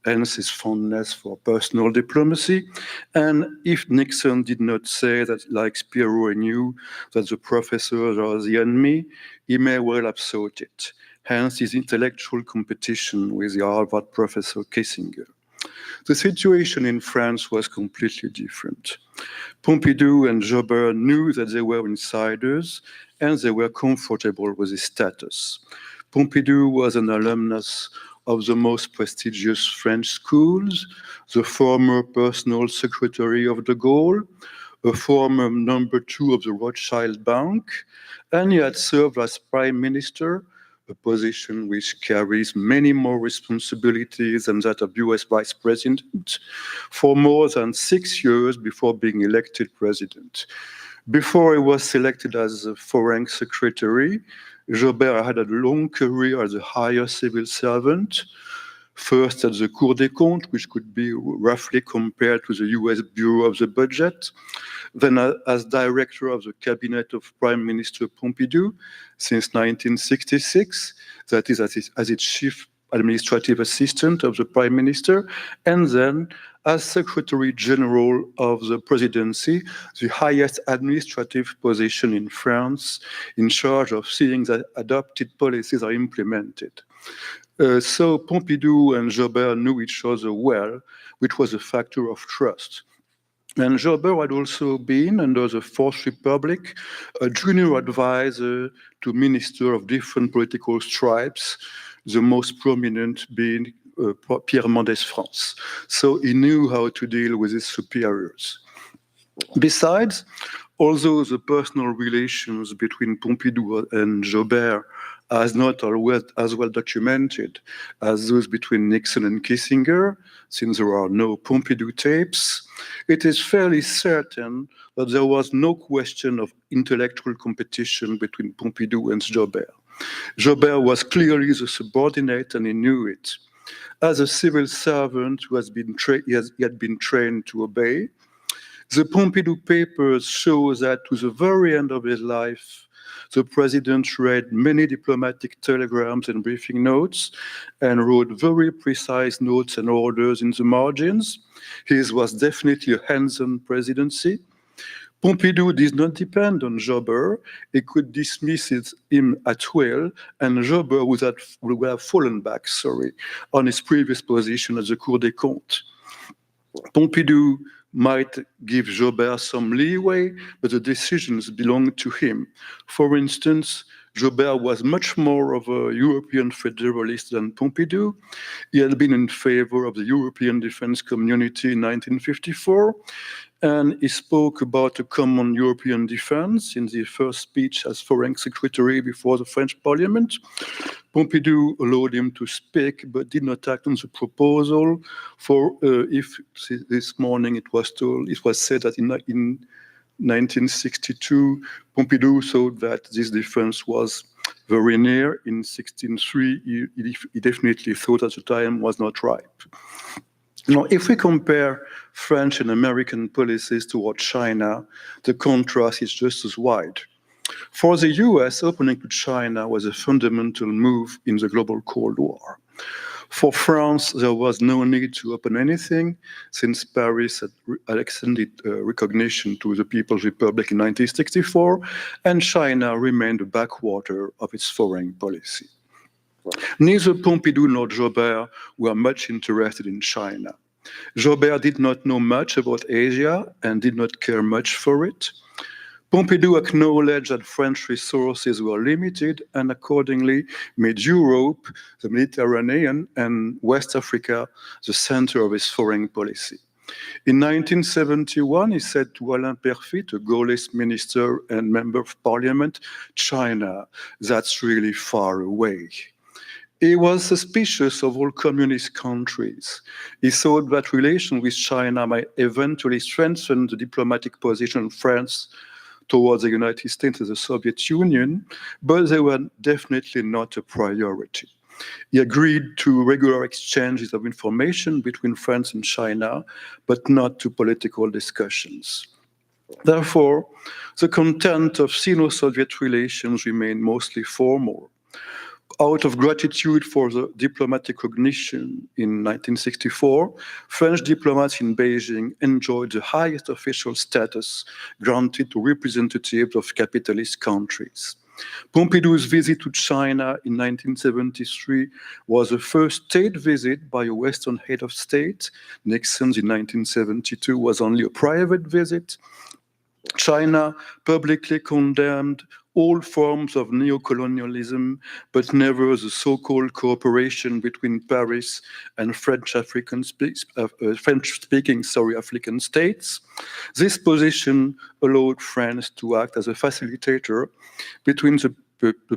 hence his fondness for personal diplomacy. And if Nixon did not say that, like Spiro knew, that the professors are the enemy, he may well have thought it. Hence his intellectual competition with the Harvard professor Kissinger. The situation in France was completely different. Pompidou and Joubert knew that they were insiders and they were comfortable with his status. Pompidou was an alumnus of the most prestigious French schools, the former personal secretary of de Gaulle, a former number 2 of the Rothschild Bank, and he had served as prime minister, a position which carries many more responsibilities than that of US vice president, for more than 6 years before being elected president. Before he was selected as a foreign secretary, Joubert had a long career as a higher civil servant, first at the Cour des Comptes, which could be roughly compared to the US Bureau of the Budget, then as director of the cabinet of Prime Minister Pompidou since 1966, that is as its chief administrative assistant of the Prime Minister, and then as Secretary General of the Presidency, the highest administrative position in France, in charge of seeing that adopted policies are implemented. So Pompidou and Joubert knew each other well, which was a factor of trust. And Joubert had also been, under the Fourth Republic, a junior advisor to ministers of different political stripes, the most prominent being Pierre Mendès France. So he knew how to deal with his superiors. Besides, although the personal relations between Pompidou and Joubert are not always as well documented as those between Nixon and Kissinger, since there are no Pompidou tapes, it is fairly certain that there was no question of intellectual competition between Pompidou and Joubert. Joubert was clearly the subordinate, and he knew it. As a civil servant who he had been trained to obey, the Pompidou papers show that to the very end of his life, the president read many diplomatic telegrams and briefing notes and wrote very precise notes and orders in the margins. His was definitely a hands-on presidency. Pompidou did not depend on Joubert. He could dismiss him at will, and Joubert would have fallen back, on his previous position at the Cour des Comptes. Pompidou might give Joubert some leeway, but the decisions belonged to him. For instance, Joubert was much more of a European federalist than Pompidou. He had been in favor of the European Defense Community in 1954, and he spoke about a common European defense in the first speech as Foreign Secretary before the French Parliament. Pompidou allowed him to speak, but did not act on the proposal. If this morning it was said that in 1962, Pompidou thought that this defense was very near. In 1603, he definitely thought at the time was not ripe. Now, if we compare French and American policies toward China, the contrast is just as wide. For the US, opening to China was a fundamental move in the global Cold War. For France, there was no need to open anything, since Paris had extended recognition to the People's Republic in 1964, and China remained a backwater of its foreign policy. Neither Pompidou nor Joubert were much interested in China. Joubert did not know much about Asia and did not care much for it. Pompidou acknowledged that French resources were limited and accordingly made Europe, the Mediterranean, and West Africa the center of his foreign policy. In 1971, he said to Alain Perfit, a Gaullist minister and member of parliament, "China, that's really far away." He was suspicious of all communist countries. He thought that relations with China might eventually strengthen the diplomatic position of France towards the United States and the Soviet Union, but they were definitely not a priority. He agreed to regular exchanges of information between France and China, but not to political discussions. Therefore, the content of Sino-Soviet relations remained mostly formal. Out of gratitude for the diplomatic recognition in 1964, French diplomats in Beijing enjoyed the highest official status granted to representatives of capitalist countries. Pompidou's visit to China in 1973 was the first state visit by a Western head of state. Nixon's in 1972 was only a private visit. China publicly condemned all forms of neocolonialism, but never the so-called cooperation between Paris and French-speaking African states. This position allowed France to act as a facilitator between the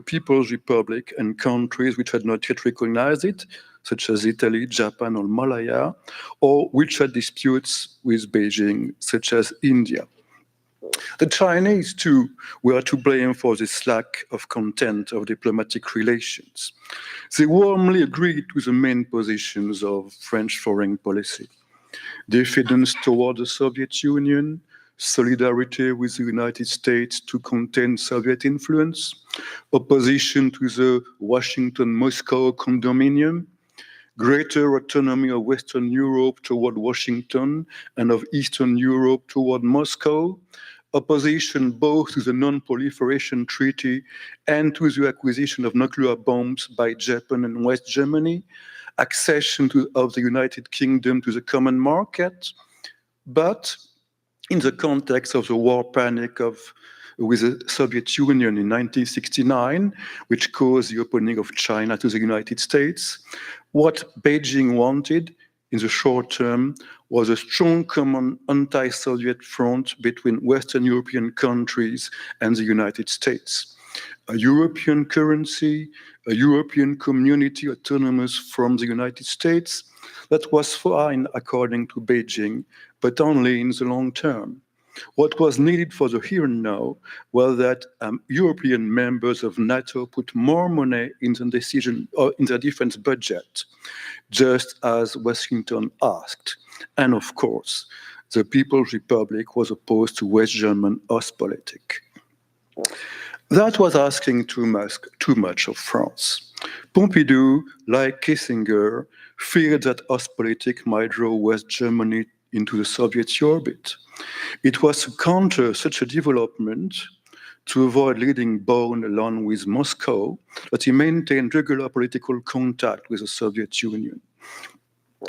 People's Republic and countries which had not yet recognized it, such as Italy, Japan, or Malaya, or which had disputes with Beijing, such as India. The Chinese, too, were to blame for this lack of content of diplomatic relations. They warmly agreed to the main positions of French foreign policy: diffidence toward the Soviet Union, solidarity with the United States to contain Soviet influence, opposition to the Washington-Moscow condominium, greater autonomy of Western Europe toward Washington and of Eastern Europe toward Moscow, opposition both to the Non-Proliferation Treaty and to the acquisition of nuclear bombs by Japan and West Germany, accession of the United Kingdom to the common market, but in the context of the war panic with the Soviet Union in 1969, which caused the opening of China to the United States, what Beijing wanted in the short term was a strong common anti-Soviet front between Western European countries and the United States. A European currency, a European community autonomous from the United States, that was fine according to Beijing, but only in the long term. What was needed for the here and now was that European members of NATO put more money in the decision or in the defense budget, just as Washington asked. And of course, the People's Republic was opposed to West German Ostpolitik. That was asking too much of France. Pompidou, like Kissinger, feared that Ostpolitik might draw West Germany into the Soviet orbit. It was to counter such a development, to avoid leading Bonn along with Moscow, that he maintained regular political contact with the Soviet Union.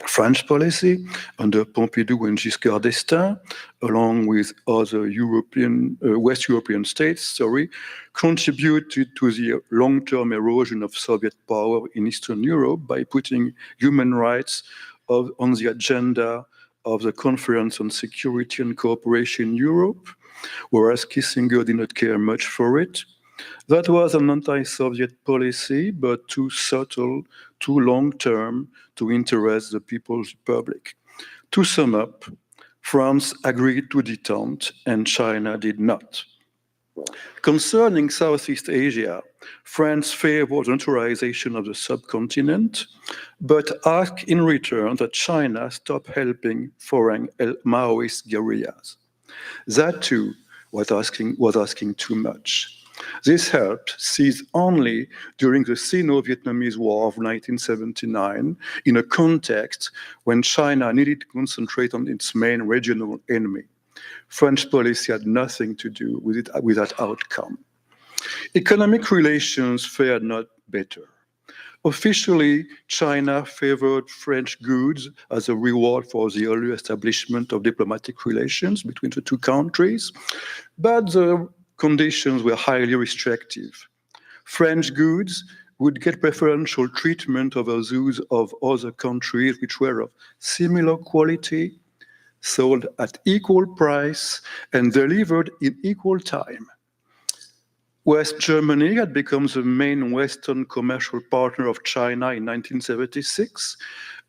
French policy under Pompidou and Giscard d'Estaing, along with other West European states, contributed to the long-term erosion of Soviet power in Eastern Europe by putting human rights on the agenda of the Conference on Security and Cooperation in Europe, whereas Kissinger did not care much for it. That was an anti-Soviet policy, but too subtle, too long-term to interest the People's Republic. To sum up, France agreed to detente and China did not. Concerning Southeast Asia, France favored neutralization of the subcontinent, but asked in return that China stop helping foreign Maoist guerrillas. That too was asking too much. This help ceased only during the Sino-Vietnamese War of 1979, in a context when China needed to concentrate on its main regional enemy. French policy had nothing to do with that outcome. Economic relations fared not better. Officially, China favored French goods as a reward for the early establishment of diplomatic relations between the two countries, but the conditions were highly restrictive. French goods would get preferential treatment over those of other countries which were of similar quality, sold at equal price, and delivered in equal time. West Germany had become the main Western commercial partner of China in 1976,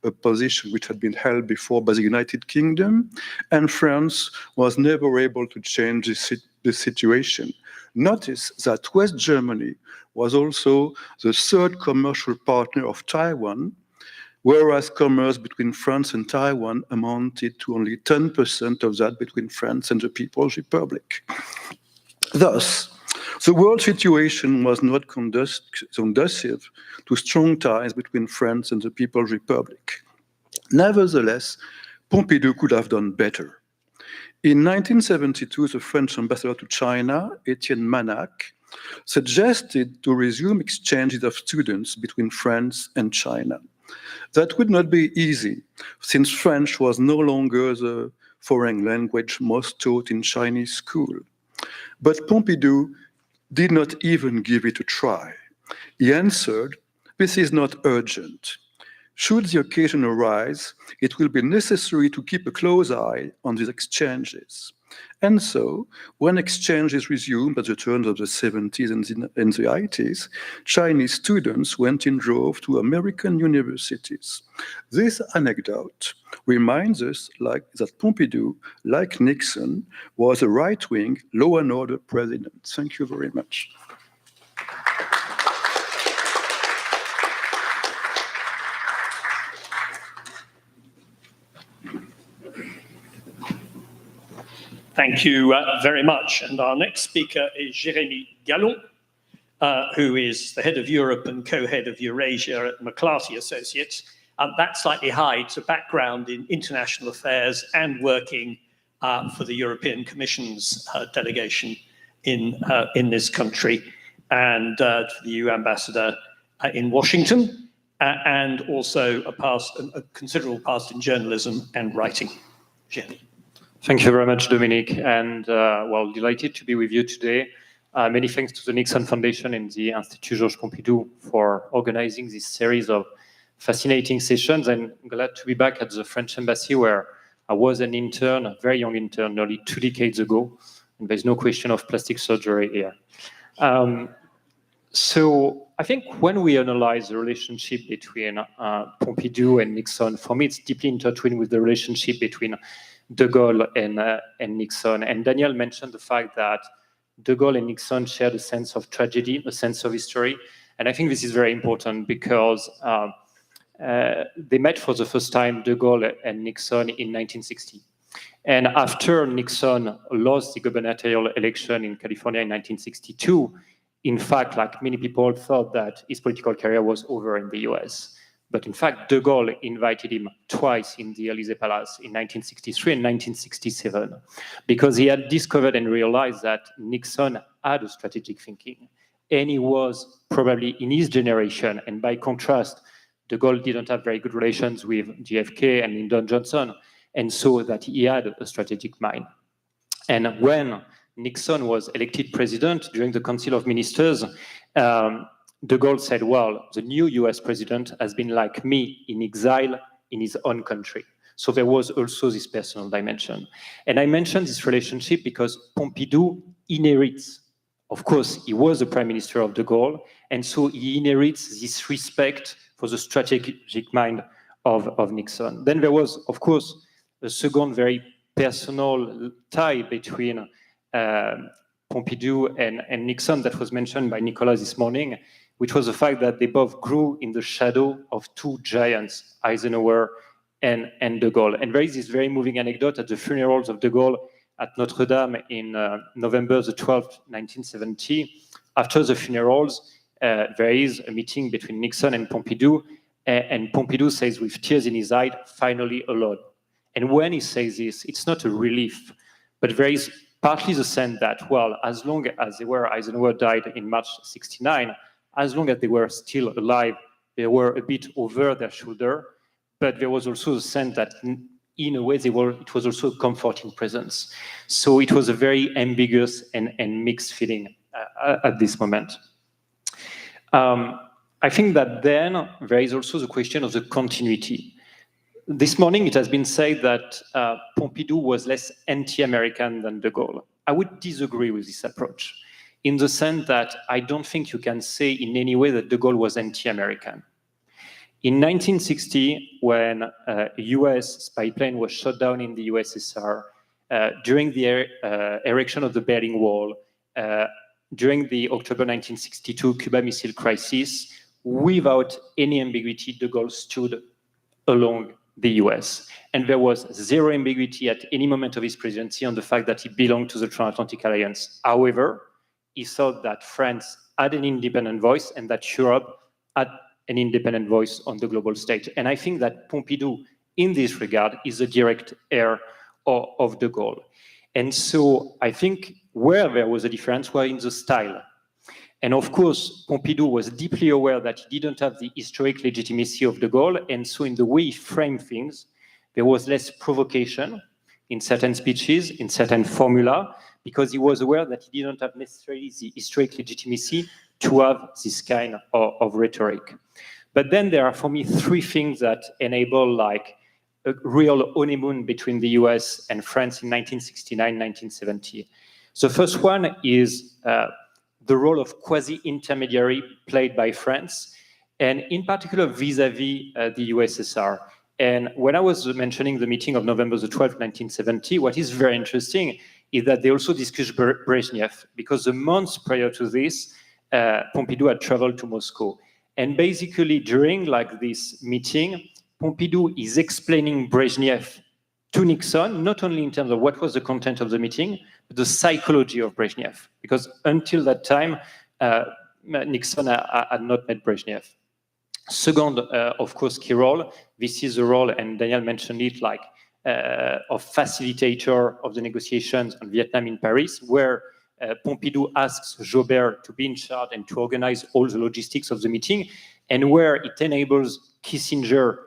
a position which had been held before by the United Kingdom, and France was never able to change the situation. Notice that West Germany was also the third commercial partner of Taiwan, whereas commerce between France and Taiwan amounted to only 10% of that between France and the People's Republic. Thus, the world situation was not conducive to strong ties between France and the People's Republic. Nevertheless, Pompidou could have done better. In 1972, the French ambassador to China, Etienne Manac, suggested to resume exchanges of students between France and China. That would not be easy, since French was no longer the foreign language most taught in Chinese school. But Pompidou did not even give it a try. He answered, "This is not urgent. Should the occasion arise, it will be necessary to keep a close eye on these exchanges." And so, when exchanges resumed at the turn of the 70s and the 80s, Chinese students went in droves to American universities. This anecdote reminds us that Pompidou, like Nixon, was a right-wing, law and order president. Thank you very much.
Thank you very much. And our next speaker is Jérémy Gallon, who is the head of Europe and co-head of Eurasia at McClarty Associates. That slightly hides a background in international affairs and working for the European Commission's delegation in this country, and to the EU ambassador in Washington, and also a considerable past in journalism and writing. Jérémy.
Thank you very much, Dominic, and well, delighted to be with you today. Many thanks to the Nixon Foundation and the Institut Georges Pompidou for organizing this series of fascinating sessions. And I'm glad to be back at the French Embassy, where I was an intern, a very young intern, nearly 2 decades ago. And there's no question of plastic surgery here. So I think when we analyze the relationship between Pompidou and Nixon, for me, it's deeply intertwined with the relationship between de Gaulle and Nixon. And Daniel mentioned the fact that de Gaulle and Nixon shared a sense of tragedy, a sense of history. And I think this is very important because they met for the first time, de Gaulle and Nixon, in 1960. And after Nixon lost the gubernatorial election in California in 1962, in fact, like many people thought that his political career was over in the US. But in fact, de Gaulle invited him twice in the Élysée Palace in 1963 and 1967, because he had discovered and realized that Nixon had a strategic thinking. And he was probably in his generation, and by contrast, de Gaulle didn't have very good relations with JFK and Lyndon Johnson, and so that he had a strategic mind. And when Nixon was elected president during the Council of Ministers, de Gaulle said, well, the new US president has been like me, in exile in his own country. So there was also this personal dimension. And I mentioned this relationship because Pompidou inherits, of course, he was the prime minister of de Gaulle, and so he inherits this respect for the strategic mind of Nixon. Then there was, of course, a second very personal tie between Pompidou and Nixon that was mentioned by Nicolas this morning, which was the fact that they both grew in the shadow of two giants, Eisenhower and de Gaulle. And there is this very moving anecdote at the funerals of de Gaulle at Notre Dame in November the 12th, 1970. After the funerals, there is a meeting between Nixon and Pompidou, and Pompidou says with tears in his eyes, finally alone. And when he says this, it's not a relief, but there is partly the sense that, well, as long as they were, Eisenhower died in March 69, as long as they were still alive, they were a bit over their shoulder, but there was also the sense that in a way it was also a comforting presence. So it was a very ambiguous and mixed feeling at this moment. I think that then there is also the question of the continuity. This morning it has been said that Pompidou was less anti-American than de Gaulle. I would disagree with this approach, in the sense that I don't think you can say in any way that de Gaulle was anti-American. In 1960, when a US spy plane was shot down in the USSR, during the erection of the Berlin Wall, during the October 1962 Cuba Missile Crisis, without any ambiguity, de Gaulle stood along the US. And there was zero ambiguity at any moment of his presidency on the fact that he belonged to the Transatlantic Alliance. However, he thought that France had an independent voice and that Europe had an independent voice on the global stage. And I think that Pompidou, in this regard, is a direct heir of de Gaulle. And so I think where there was a difference was in the style. And of course, Pompidou was deeply aware that he didn't have the historic legitimacy of de Gaulle, and so in the way he framed things, there was less provocation in certain speeches, in certain formula, because he was aware that he didn't have necessarily the historic legitimacy to have this kind of rhetoric. But then there are, for me, three things that enable like a real honeymoon between the US and France in 1969, 1970. So the first one is the role of quasi-intermediary played by France, and in particular vis-a-vis the USSR. And when I was mentioning the meeting of November the 12th, 1970, what is very interesting is that they also discussed Brezhnev, because the months prior to this, Pompidou had traveled to Moscow. And basically during like this meeting, Pompidou is explaining Brezhnev to Nixon, not only in terms of what was the content of the meeting, but the psychology of Brezhnev. Because until that time, Nixon had not met Brezhnev. Second, of course, key role. This is a role, and Daniel mentioned it, like of facilitator of the negotiations on Vietnam in Paris, where Pompidou asks Joubert to be in charge and to organize all the logistics of the meeting, and where it enables Kissinger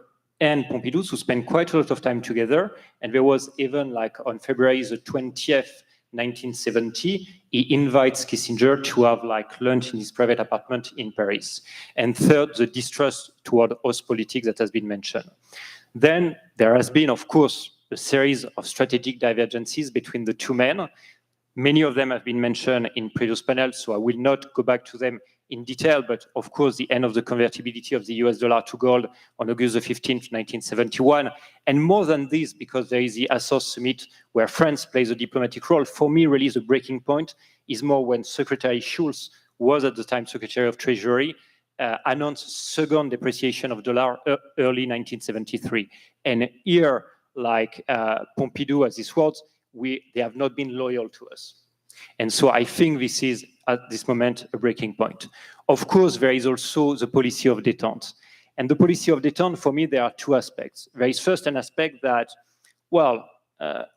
and Pompidou to spend quite a lot of time together. And there was even like on February the 20th, 1970, he invites Kissinger to have like lunch in his private apartment in Paris. And third, the distrust toward Ostpolitik that has been mentioned. Then there has been, of course, a series of strategic divergences between the two men. Many of them have been mentioned in previous panels, so I will not go back to them in detail, but of course the end of the convertibility of the US dollar to gold on August the 15th, 1971. And more than this, because there is the Assos summit where France plays a diplomatic role, for me really the breaking point is more when Secretary Schulz was at the time Secretary of Treasury, announced second depreciation of dollar early 1973. And here, like Pompidou has these words, they have not been loyal to us. And so I think this is, at this moment, a breaking point. Of course, there is also the policy of détente. And the policy of détente, for me, there are two aspects. There is first an aspect that, well,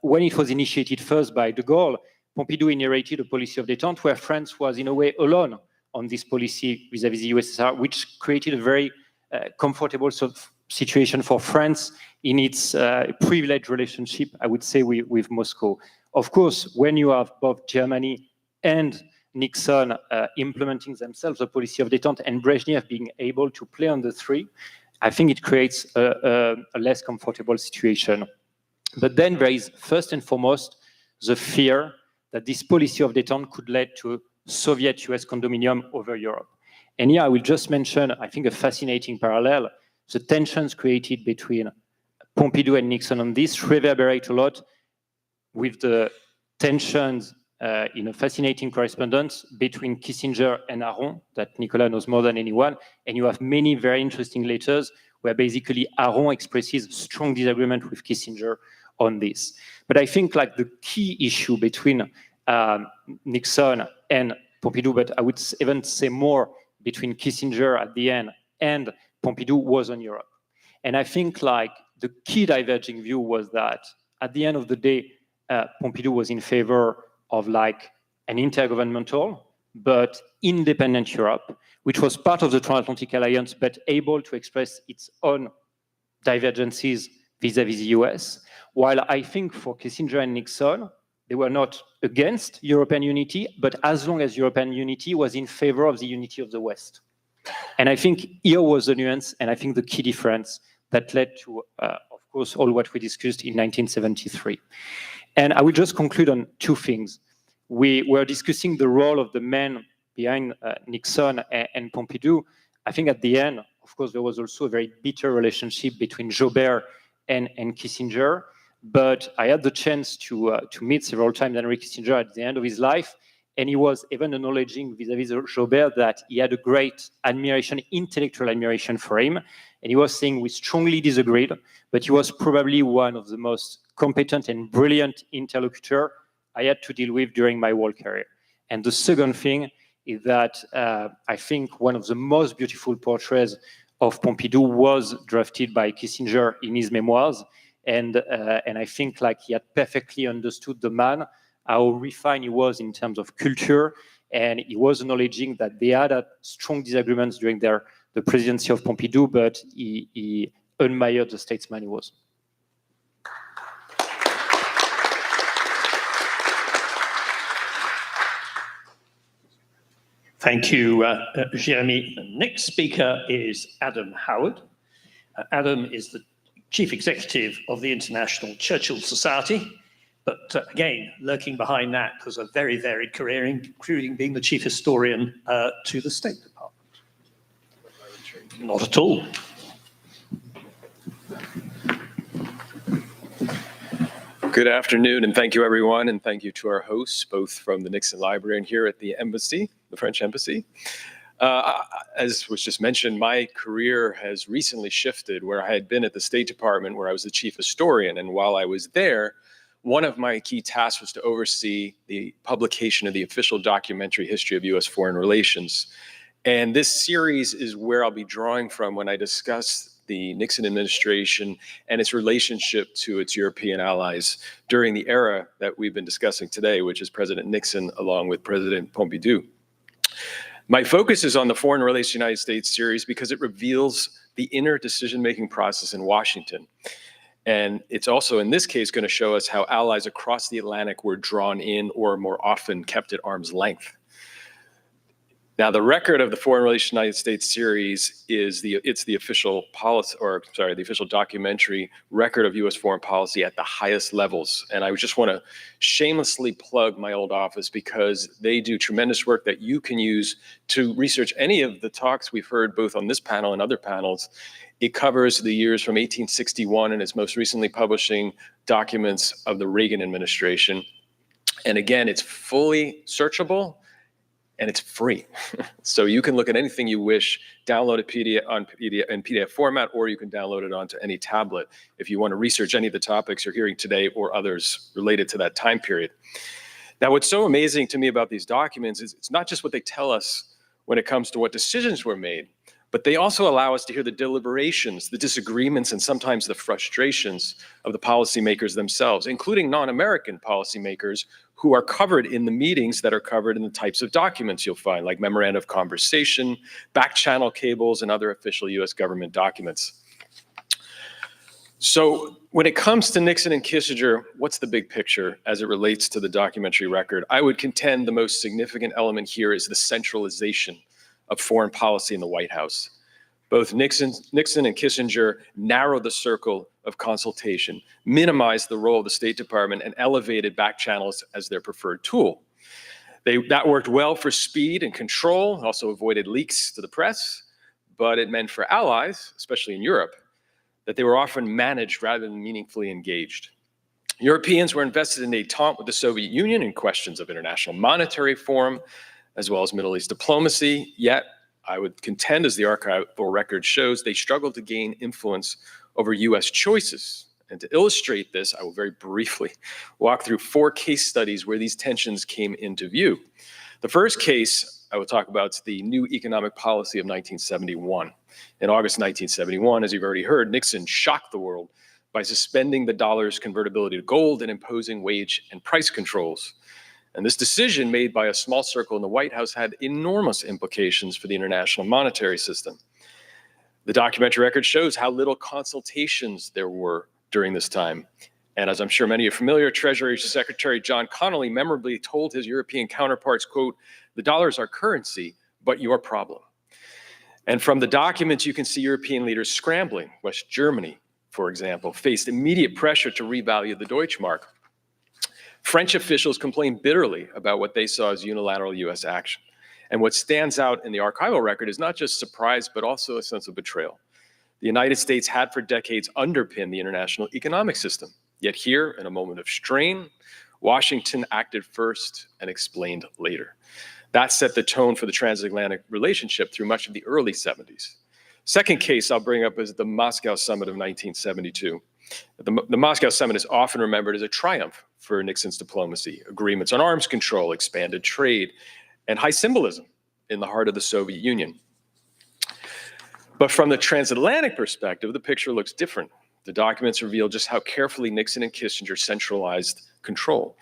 when it was initiated first by de Gaulle, Pompidou inherited a policy of détente where France was, in a way, alone on this policy vis-à-vis the USSR, which created a very comfortable sort of situation for France in its privileged relationship, I would say, with Moscow. Of course, when you have both Germany and Nixon implementing themselves a policy of détente and Brezhnev being able to play on the three, I think it creates a less comfortable situation. But then there is first and foremost the fear that this policy of détente could lead to Soviet-US condominium over Europe. And here I will just mention, I think, a fascinating parallel. The tensions created between Pompidou and Nixon on this reverberate a lot with the tensions in a fascinating correspondence between Kissinger and Aron that Nicolas knows more than anyone. And you have many very interesting letters where basically Aron expresses strong disagreement with Kissinger on this. But I think like the key issue between Nixon and Pompidou, but I would even say more between Kissinger at the end and Pompidou was on Europe. And I think like the key diverging view was that at the end of the day, Pompidou was in favor of like an intergovernmental but independent Europe, which was part of the transatlantic alliance, but able to express its own divergences vis-à-vis the US. While I think for Kissinger and Nixon, they were not against European unity, but as long as European unity was in favor of the unity of the West. And I think here was the nuance, and I think the key difference that led to, of course, all what we discussed in 1973. And I will just conclude on two things. We were discussing the role of the men behind Nixon and Pompidou. I think at the end, of course, there was also a very bitter relationship between Joubert and Kissinger. But I had the chance to meet several times Henry Kissinger at the end of his life, and he was even acknowledging vis-à-vis Joubert that he had a great admiration, intellectual admiration for him. And he was saying we strongly disagreed, but he was probably one of the most competent and brilliant interlocutor I had to deal with during my whole career. And the second thing is that I think one of the most beautiful portraits of Pompidou was drafted by Kissinger in his memoirs. And I think like he had perfectly understood the man, how refined he was in terms of culture, and he was acknowledging that they had strong disagreements during the presidency of Pompidou, but he admired the statesman he was.
Thank you, Jeremy. The next speaker is Adam Howard. Adam is the Chief Executive of the International Churchill Society, but again, lurking behind that was a very varied career, including being the Chief Historian to the State Department. Not at all.
Good afternoon, and thank you, everyone, and thank you to our hosts, both from the Nixon Library and here at the Embassy, the French Embassy. As was just mentioned, my career has recently shifted where I had been at the State Department, where I was the chief historian. And while I was there, one of my key tasks was to oversee the publication of the official documentary history of U.S. foreign relations. And this series is where I'll be drawing from when I discuss the Nixon administration and its relationship to its European allies during the era that we've been discussing today, which is President Nixon along with President Pompidou. My focus is on the Foreign Relations United States series because it reveals the inner decision-making process in Washington. And it's also, in this case, going to show us how allies across the Atlantic were drawn in or more often kept at arm's length. Now, the record of the Foreign Relations United States series is the official policy, or sorry, the official documentary record of U.S. foreign policy at the highest levels. And I just want to shamelessly plug my old office because they do tremendous work that you can use to research any of the talks we've heard both on this panel and other panels. It covers the years from 1861 and is most recently publishing documents of the Reagan administration. And again, it's fully searchable. And it's free. So you can look at anything you wish, download it in PDF format, or you can download it onto any tablet if you want to research any of the topics you're hearing today or others related to that time period. Now, what's so amazing to me about these documents is it's not just what they tell us when it comes to what decisions were made, but they also allow us to hear the deliberations, the disagreements, and sometimes the frustrations of the policymakers themselves, including non-American policymakers who are covered in the meetings that are covered in the types of documents you'll find, like memoranda of conversation, back channel cables, and other official US government documents. So when it comes to Nixon and Kissinger, what's the big picture as it relates to the documentary record? I would contend the most significant element here is the centralization of foreign policy in the White House. Both Nixon and Kissinger narrowed the circle of consultation, minimized the role of the State Department, and elevated back channels as their preferred tool. That worked well for speed and control, also avoided leaks to the press, but it meant for allies, especially in Europe, that they were often managed rather than meaningfully engaged. Europeans were invested in détente with the Soviet Union in questions of international monetary forum, as well as Middle East diplomacy. Yet, I would contend, as the archival record shows, they struggled to gain influence over US choices. And to illustrate this, I will very briefly walk through 4 case studies where these tensions came into view. The first case I will talk about is the new economic policy of 1971. In August 1971, as you've already heard, Nixon shocked the world by suspending the dollar's convertibility to gold and imposing wage and price controls. And this decision, made by a small circle in the White House, had enormous implications for the international monetary system. The documentary record shows how little consultations there were during this time. And as I'm sure many are familiar, Treasury Secretary John Connolly memorably told his European counterparts, quote, "The dollar is our currency, but your problem." And from the documents, you can see European leaders scrambling. West Germany, for example, faced immediate pressure to revalue the Deutschmark. French officials complained bitterly about what they saw as unilateral US action. And what stands out in the archival record is not just surprise, but also a sense of betrayal. The United States had for decades underpinned the international economic system. Yet here, in a moment of strain, Washington acted first and explained later. That set the tone for the transatlantic relationship through much of the early 70s. Second case I'll bring up is the Moscow Summit of 1972. The Moscow Summit is often remembered as a triumph for Nixon's diplomacy. Agreements on arms control, expanded trade, and high symbolism in the heart of the Soviet Union. But from the transatlantic perspective, the picture looks different. The documents reveal just how carefully Nixon and Kissinger centralized control.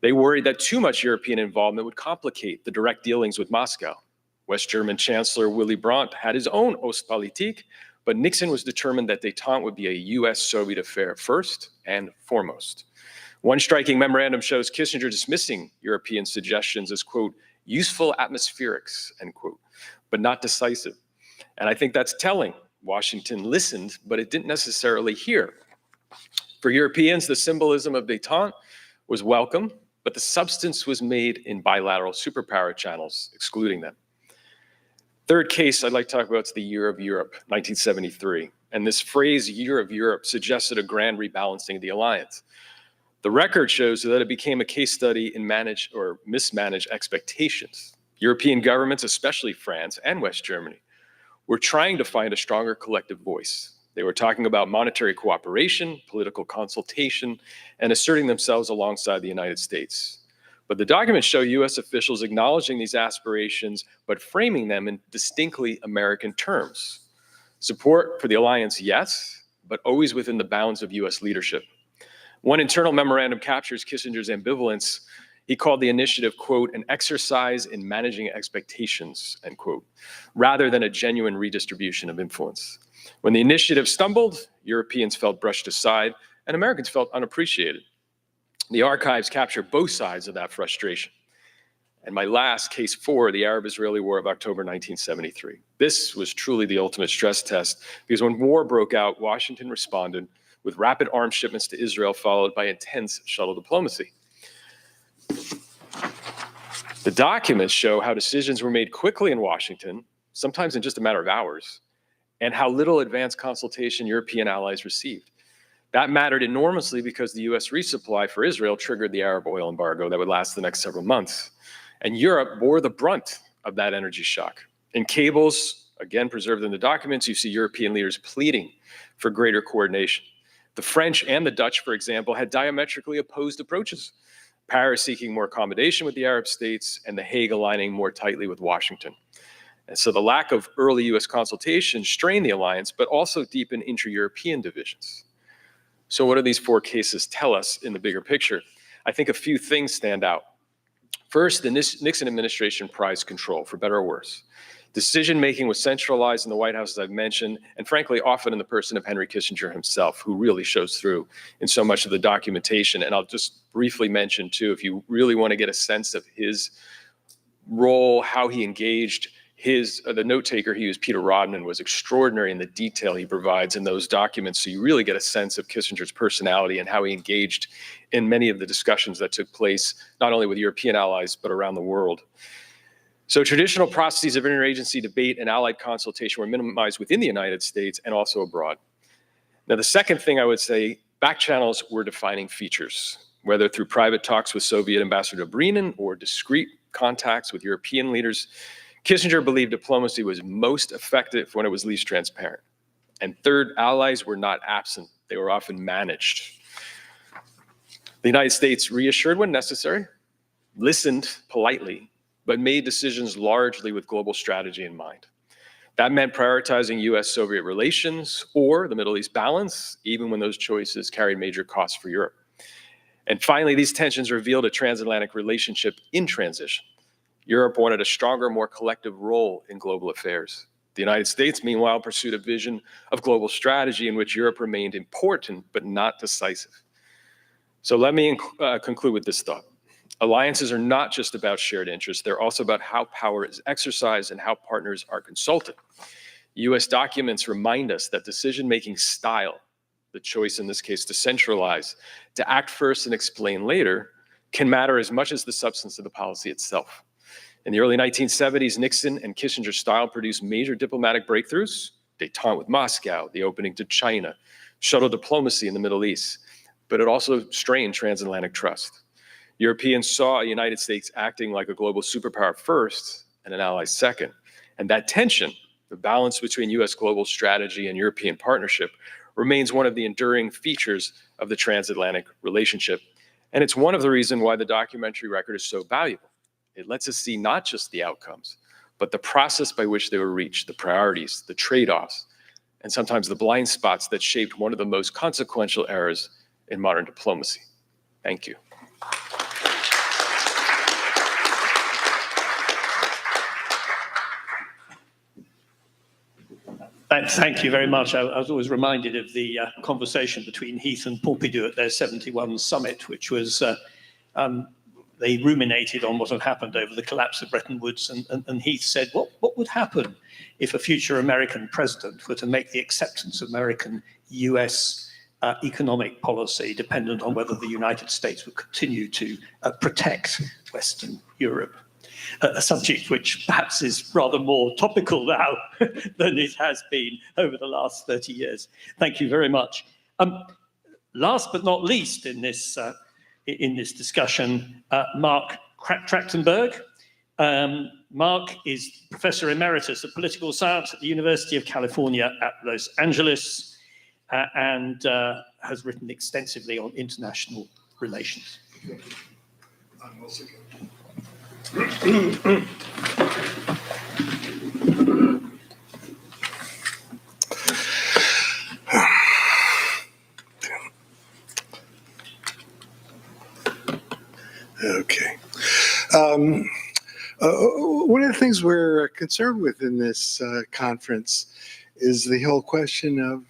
They worried that too much European involvement would complicate the direct dealings with Moscow. West German Chancellor Willy Brandt had his own Ostpolitik, but Nixon was determined that détente would be a US-Soviet affair first and foremost. One striking memorandum shows Kissinger dismissing European suggestions as, quote, useful atmospherics, end quote, but not decisive. And I think that's telling. Washington listened, but it didn't necessarily hear. For Europeans, the symbolism of détente was welcome, but the substance was made in bilateral superpower channels, excluding them. Third case I'd like to talk about is the Year of Europe, 1973. And this phrase, Year of Europe, suggested a grand rebalancing of the alliance. The record shows that it became a case study in managed or mismanaged expectations. European governments, especially France and West Germany, were trying to find a stronger collective voice. They were talking about monetary cooperation, political consultation, and asserting themselves alongside the United States. But the documents show US officials acknowledging these aspirations, but framing them in distinctly American terms. Support for the alliance, yes, but always within the bounds of US leadership. One internal memorandum captures Kissinger's ambivalence. He called the initiative, quote, an exercise in managing expectations, end quote, rather than a genuine redistribution of influence. When the initiative stumbled, Europeans felt brushed aside and Americans felt unappreciated. The archives capture both sides of that frustration. And my last, case 4, the Arab-Israeli War of October 1973. This was truly the ultimate stress test, because when war broke out, Washington responded with rapid arms shipments to Israel, followed by intense shuttle diplomacy. The documents show how decisions were made quickly in Washington, sometimes in just a matter of hours, and how little advanced consultation European allies received. That mattered enormously because the US resupply for Israel triggered the Arab oil embargo that would last the next several months. And Europe bore the brunt of that energy shock. In cables, again preserved in the documents, you see European leaders pleading for greater coordination. The French and the Dutch, for example, had diametrically opposed approaches. Paris seeking more accommodation with the Arab states, and The Hague aligning more tightly with Washington. And so the lack of early US consultation strained the alliance, but also deepened inter-European divisions. So what do these 4 cases tell us in the bigger picture? I think a few things stand out. First, the Nixon administration prized control, for better or worse. Decision-making was centralized in the White House, as I've mentioned, and frankly, often in the person of Henry Kissinger himself, who really shows through in so much of the documentation. And I'll just briefly mention, too, if you really want to get a sense of his role, how he engaged, the note taker he used, Peter Rodman, was extraordinary in the detail he provides in those documents. So you really get a sense of Kissinger's personality and how he engaged in many of the discussions that took place, not only with European allies, but around the world. So traditional processes of interagency debate and allied consultation were minimized within the United States and also abroad. Now, the second thing I would say Back channels were defining features, whether through private talks with Soviet Ambassador Dobrinin or discreet contacts with European leaders. Kissinger believed diplomacy was most effective when it was least transparent. And third, allies were not absent. They were often managed. The United States reassured when necessary, listened politely, but made decisions largely with global strategy in mind. That meant prioritizing US-Soviet relations or the Middle East balance, even when those choices carried major costs for Europe. And finally, these tensions revealed a transatlantic relationship in transition. Europe wanted a stronger, more collective role in global affairs. The United States, meanwhile, pursued a vision of global strategy in which Europe remained important but not decisive. So let me conclude with this thought. Alliances are not just about shared interests, they're also about how power is exercised and how partners are consulted. US documents remind us that decision-making style, the choice in this case to centralize, to act first and explain later, can matter as much as the substance of the policy itself. In the early 1970s, Nixon and Kissinger style produced major diplomatic breakthroughs, détente with Moscow, the opening to China, shuttle diplomacy in the Middle East, but it also strained transatlantic trust. Europeans saw a United States acting like a global superpower first and an ally second. And that tension, the balance between US global strategy and European partnership, remains one of the enduring features of the transatlantic relationship. And it's one of the reasons why the documentary record is so valuable. It lets us see not just the outcomes, but the process by which they were reached, the priorities, the trade-offs, and sometimes the blind spots that shaped one of the most consequential eras in modern diplomacy. Thank you.
Thank you very much. I was always reminded of the conversation between Heath and Pompidou at their 71 summit, which was, they ruminated on what had happened over the collapse of Bretton Woods, and Heath said, what would happen if a future American president were to make the acceptance of American-US economic policy dependent on whether the United States would continue to protect Western Europe? A subject which perhaps is rather more topical now than it has been over the last 30 years. Thank you very much. Last but not least in this discussion, Mark Trachtenberg. Mark is Professor Emeritus of Political Science at the University of California at Los Angeles and has written extensively on international relations.
Okay. One of the things we're concerned with in this conference is the whole question of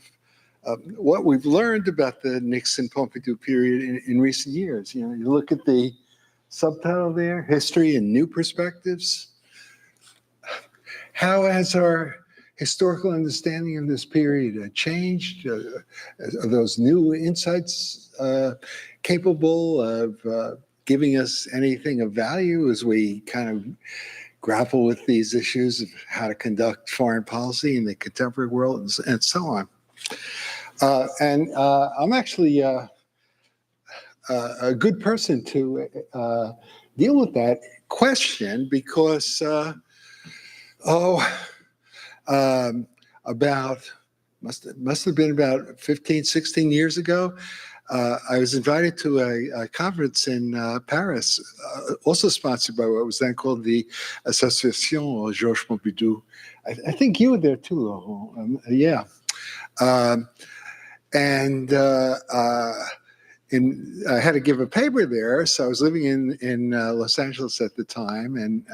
what we've learned about the Nixon-Pompidou period in recent years. You know, you look at the subtitle there, History and New Perspectives. How has our historical understanding of this period changed? Are those new insights capable of giving us anything of value as we kind of grapple with these issues of how to conduct foreign policy in the contemporary world and so on? I'm actually a good person to deal with that question because must have been about 15, 16 years ago, I was invited to a conference in Paris, also sponsored by what was then called the Association Georges Pompidou. I think you were there too, Laurent. Yeah. I had to give a paper there, so I was living in Los Angeles at the time, and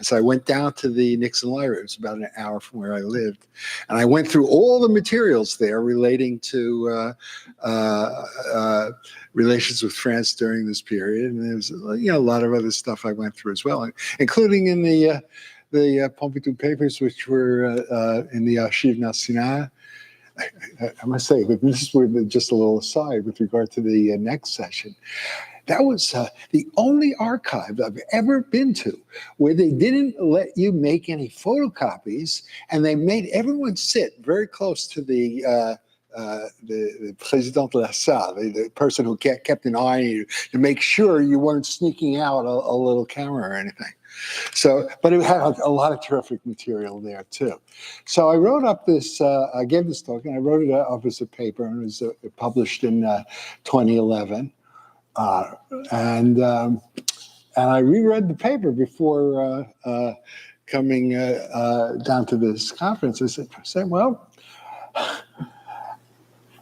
so I went down to the Nixon Library. It was about an hour from where I lived, and I went through all the materials there relating to relations with France during this period, and there was a lot of other stuff I went through as well, including in the Pompidou papers, which were in the Archives Nationales. I must say, but this is just a little aside with regard to the next session. That was the only archive I've ever been to where they didn't let you make any photocopies, and they made everyone sit very close to the the Président de la Salle, the person who kept an eye on you to make sure you weren't sneaking out a little camera or anything. So, but it had a lot of terrific material there too. So I wrote up this, I gave this talk and I wrote it up as a paper, and it was published in 2011. And I reread the paper before coming down to this conference. I said, well,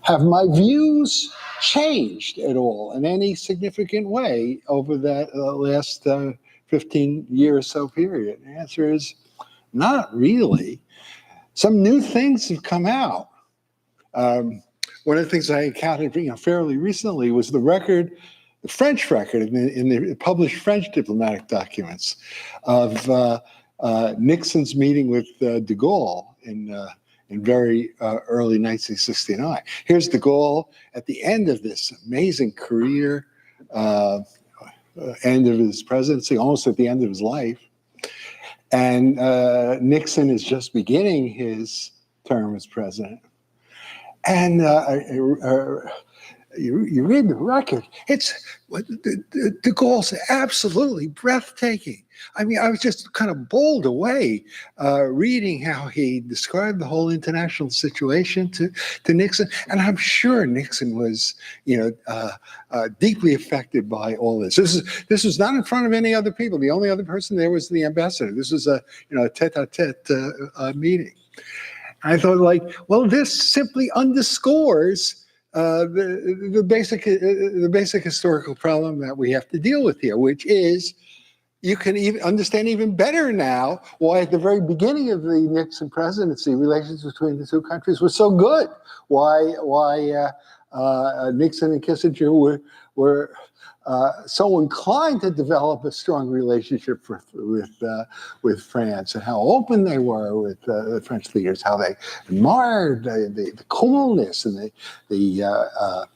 have my views changed at all in any significant way over that last 15-year or so period? The answer is not really. Some new things have come out. One of the things I encountered fairly recently was the French record in the published French diplomatic documents of Nixon's meeting with de Gaulle in very early 1969. Here's de Gaulle at the end of this amazing career, end of his presidency, almost at the end of his life. And Nixon is just beginning his term as president. And you read the record, de Gaulle's absolutely breathtaking. I mean, I was just kind of bowled away reading how he described the whole international situation to Nixon. And I'm sure Nixon was, deeply affected by all this. This was not in front of any other people. The only other person there was the ambassador. This was a tete-a-tete meeting. I thought, well, this simply underscores the basic historical problem that we have to deal with here, which is you can even understand even better now why at the very beginning of the Nixon presidency, relations between the two countries were so good. Why Nixon and Kissinger were so inclined to develop a strong relationship with France, and how open they were with the French leaders, how they admired the coolness and the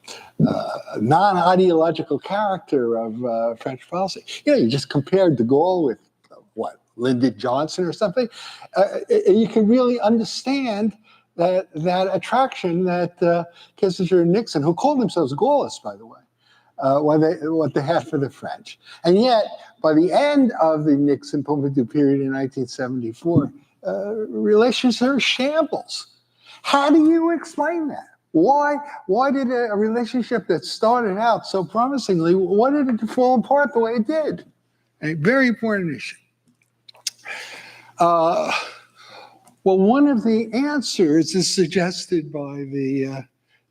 non-ideological character of French policy. You just compared de Gaulle with Lyndon Johnson or something. You can really understand that attraction that Kissinger and Nixon, who called themselves Gaullists, by the way, what they had for the French. And yet, by the end of the Nixon-Pompidou period in 1974, relations are shambles. How do you explain that? Why did a relationship that started out so promisingly, why did it fall apart the way it did? A very important issue. Well, one of the answers is suggested by the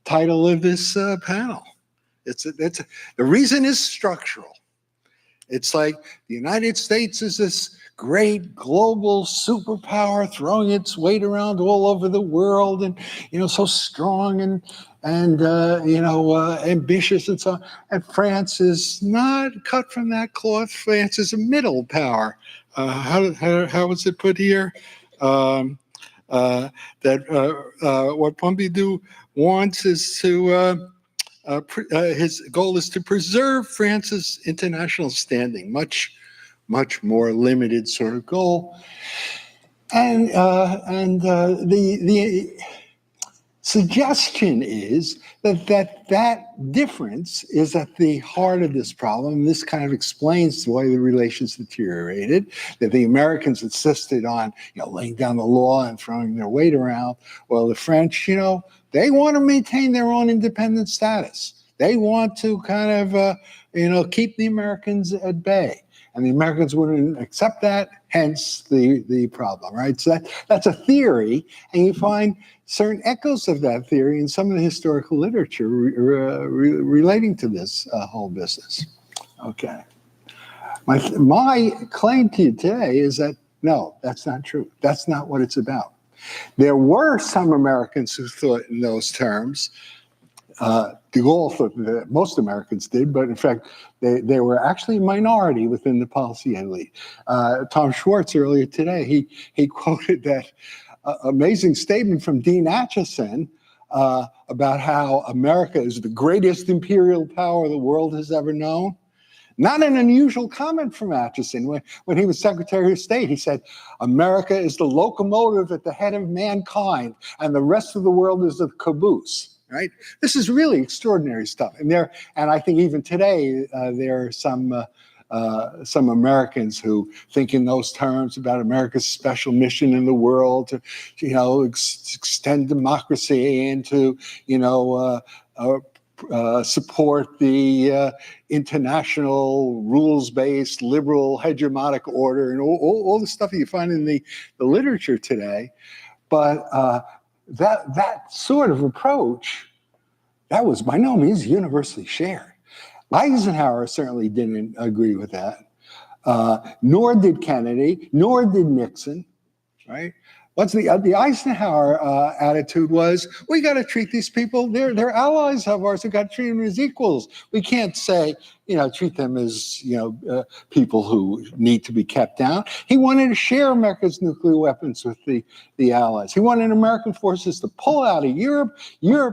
title of this panel. The reason is structural. It's like the United States is this great global superpower throwing its weight around all over the world, and so strong and ambitious and so on. And France is not cut from that cloth. France is a middle power. How was it put here? That what Pompidou wants is to his goal is to preserve France's international standing, much more limited sort of goal. And the suggestion is that difference is at the heart of this problem. This kind of explains why the relations deteriorated, that the Americans insisted on laying down the law and throwing their weight around. Well, the French, they want to maintain their own independent status. They want to kind of, keep the Americans at bay. And the Americans wouldn't accept that, hence the problem, right? So that's a theory, and you find certain echoes of that theory in some of the historical literature relating to this whole business. Okay. My claim to you today is that, no, that's not true. That's not what it's about. There were some Americans who thought in those terms. De Gaulle thought that most Americans did, but in fact, they were actually a minority within the policy elite. Tom Schwartz earlier today, he quoted that amazing statement from Dean Acheson about how America is the greatest imperial power the world has ever known. Not an unusual comment from Acheson. When he was Secretary of State, he said, America is the locomotive at the head of mankind, and the rest of the world is the caboose. right? This is really extraordinary stuff. And I think even today, there are some Americans who think in those terms about America's special mission in the world to, extend democracy and to, support the international rules-based liberal hegemonic order and all the stuff that you find in the literature today. But that sort of approach, that was by no means universally shared. Eisenhower certainly didn't agree with that, nor did Kennedy, nor did Nixon, right? What's the Eisenhower attitude was, we got to treat these people, they're allies of ours, we got to treat them as equals. We can't say, treat them as, people who need to be kept down. He wanted to share America's nuclear weapons with the allies. He wanted American forces to pull out of Europe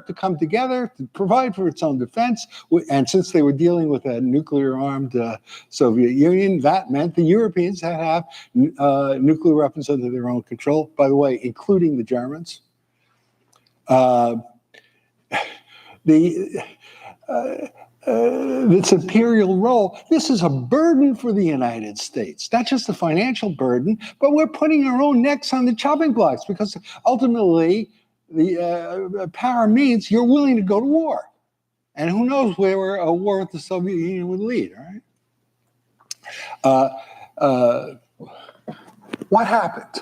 to come together, to provide for its own defense. And since they were dealing with a nuclear-armed Soviet Union, that meant the Europeans had to have nuclear weapons under their own control, by the way, including the Germans. Its imperial role, this is a burden for the United States, not just a financial burden, but we're putting our own necks on the chopping blocks because ultimately the power means you're willing to go to war. And who knows where a war with the Soviet Union would lead, right? What happened?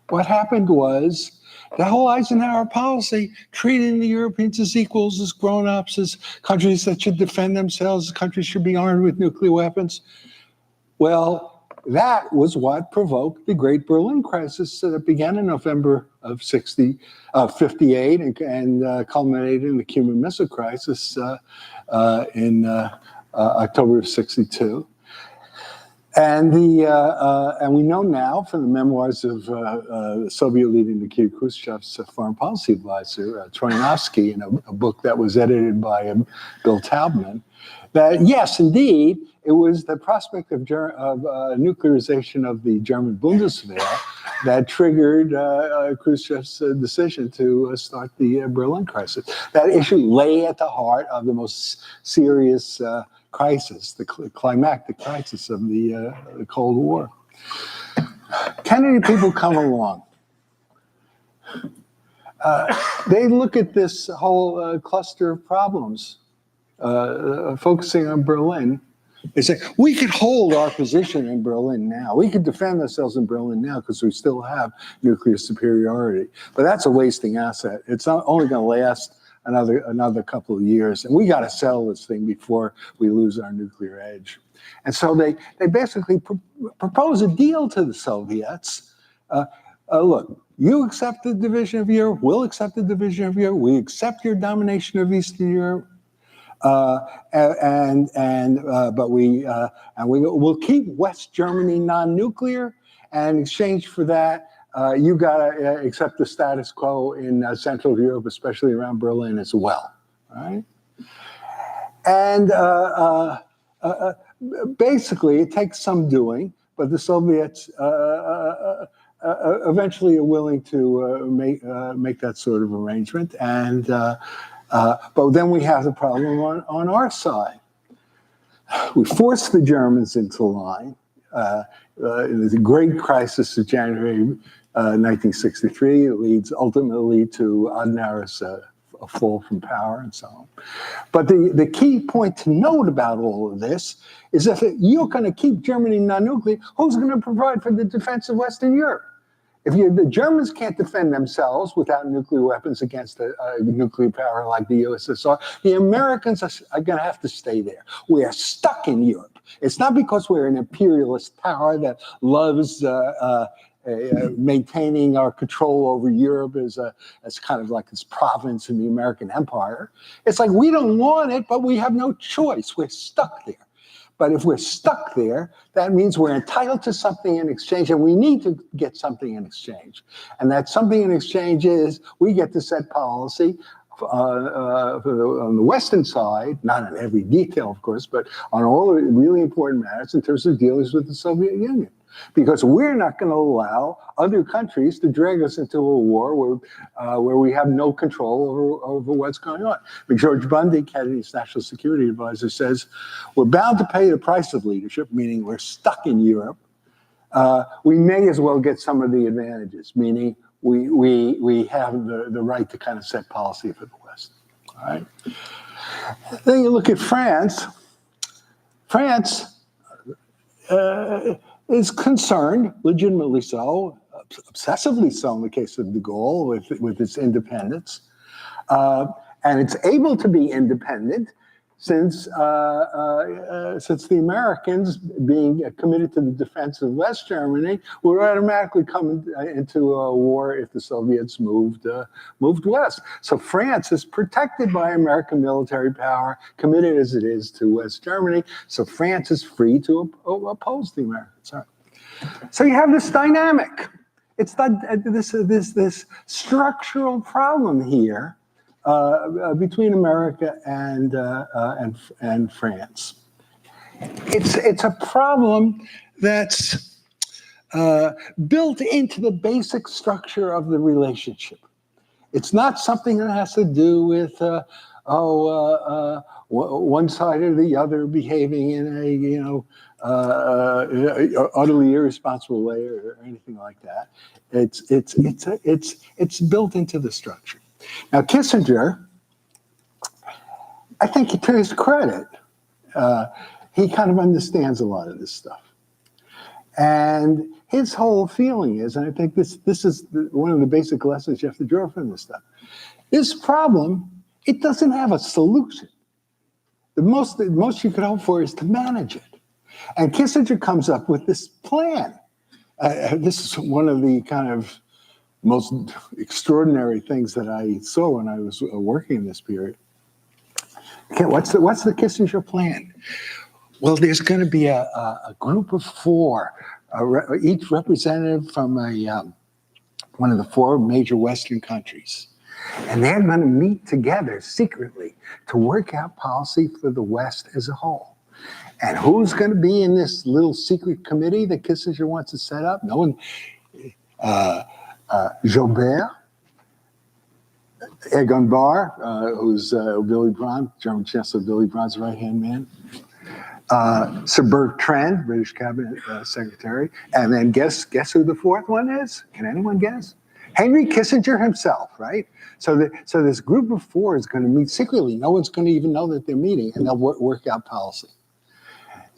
What happened was the whole Eisenhower policy, treating the Europeans as equals, as grown-ups, as countries that should defend themselves, as countries should be armed with nuclear weapons. Well, that was what provoked the Great Berlin Crisis that began in November of 58 and culminated in the Cuban Missile Crisis in October of 62. And and we know now from the memoirs of the Soviet leader Nikita Khrushchev's foreign policy advisor, Troyanovsky, in a book that was edited by Bill Taubman, that yes, indeed, it was the prospect of nuclearization of the German Bundeswehr that triggered Khrushchev's decision to start the Berlin crisis. That issue lay at the heart of the most serious crisis, the climactic crisis of the Cold War. Kennedy people come along. They look at this whole cluster of problems, focusing on Berlin. They say, we could hold our position in Berlin now. We could defend ourselves in Berlin now because we still have nuclear superiority. But that's a wasting asset. It's not only going to last another couple of years. And we got to settle this thing before we lose our nuclear edge. And so they basically propose a deal to the Soviets. Look, you accept the division of Europe, we'll accept the division of Europe, we accept your domination of Eastern Europe, but we'll keep West Germany non-nuclear, and in exchange for that, you gotta accept the status quo in Central Europe, especially around Berlin as well, right? And basically, it takes some doing, but the Soviets eventually are willing to make that sort of arrangement. And but then we have the problem on our side. We force the Germans into line. The great crisis of January 1963 leads ultimately to Adenauer's fall from power and so on. But the key point to note about all of this is if you're going to keep Germany non-nuclear, who's going to provide for the defense of Western Europe? If the Germans can't defend themselves without nuclear weapons against a nuclear power like the USSR, the Americans are going to have to stay there. We are stuck in Europe. It's not because we're an imperialist power that loves maintaining our control over Europe as kind of like this province in the American empire. It's like we don't want it, but we have no choice. We're stuck there. But if we're stuck there, that means we're entitled to something in exchange, and we need to get something in exchange. And that something in exchange is we get to set policy on the Western side, not in every detail, of course, but on all the really important matters in terms of dealings with the Soviet Union. because we're not going to allow other countries to drag us into a war where we have no control over what's going on. But George Bundy, Kennedy's national security advisor, says we're bound to pay the price of leadership, meaning we're stuck in Europe. We may as well get some of the advantages, meaning we have the right to kind of set policy for the West. All right. Then you look at France. France is concerned, legitimately so, obsessively so in the case of de Gaulle with its independence. And it's able to be independent since the Americans, being committed to the defense of West Germany, would automatically come into a war if the Soviets moved west. So France is protected by American military power, committed as it is to West Germany. So France is free to oppose the Americans. So you have this dynamic. It's not this structural problem here. Between America and France. It's a problem that's built into the basic structure of the relationship. It's not something that has to do with one side or the other behaving in a utterly irresponsible way or anything like that. It's built into the structure. Now, Kissinger, I think to his credit, he kind of understands a lot of this stuff. And his whole feeling is, and I think this is one of the basic lessons you have to draw from this stuff, this problem, it doesn't have a solution. The most you could hope for is to manage it. And Kissinger comes up with this plan. This is one of the kind of most extraordinary things that I saw when I was working in this period. Okay, what's the Kissinger plan? Well, there's going to be a group of four, each representative from one of the four major Western countries. And they're going to meet together secretly to work out policy for the West as a whole. And who's going to be in this little secret committee that Kissinger wants to set up? No one. Joubert, Egon Bahr, who's Willy Brandt, German Chancellor Willy Brandt's right-hand man, Sir Bertrand, British Cabinet Secretary, and then guess who the fourth one is? Can anyone guess? Henry Kissinger himself, right? So this group of four is going to meet secretly. No one's going to even know that they're meeting, and they'll work out policy.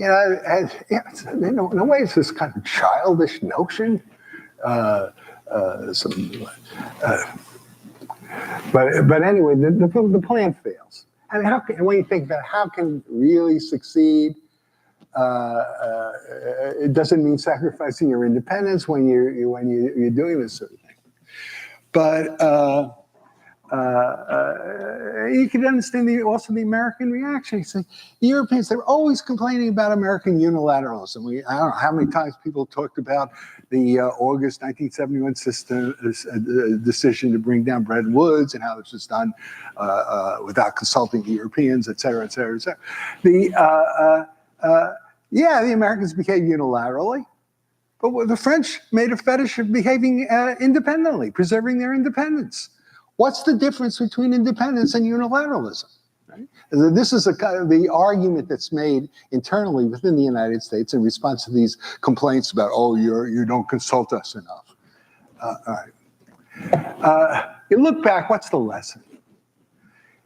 In a way, it's this kind of childish notion. But anyway, the plan fails. And when you think about how can it really succeed, it doesn't mean sacrificing your independence when you're doing this sort of thing. But you can understand also the American reaction. You say, the Europeans, they're always complaining about American unilateralism. I don't know how many times people talked about the August 1971 decision to bring down Bretton Woods and how this was done without consulting the Europeans, et cetera, et cetera, et cetera. The Americans behaved unilaterally, but the French made a fetish of behaving independently, preserving their independence. What's the difference between independence and unilateralism? Right? This is the argument that's made internally within the United States in response to these complaints about, you don't consult us enough. All right. You look back, what's the lesson?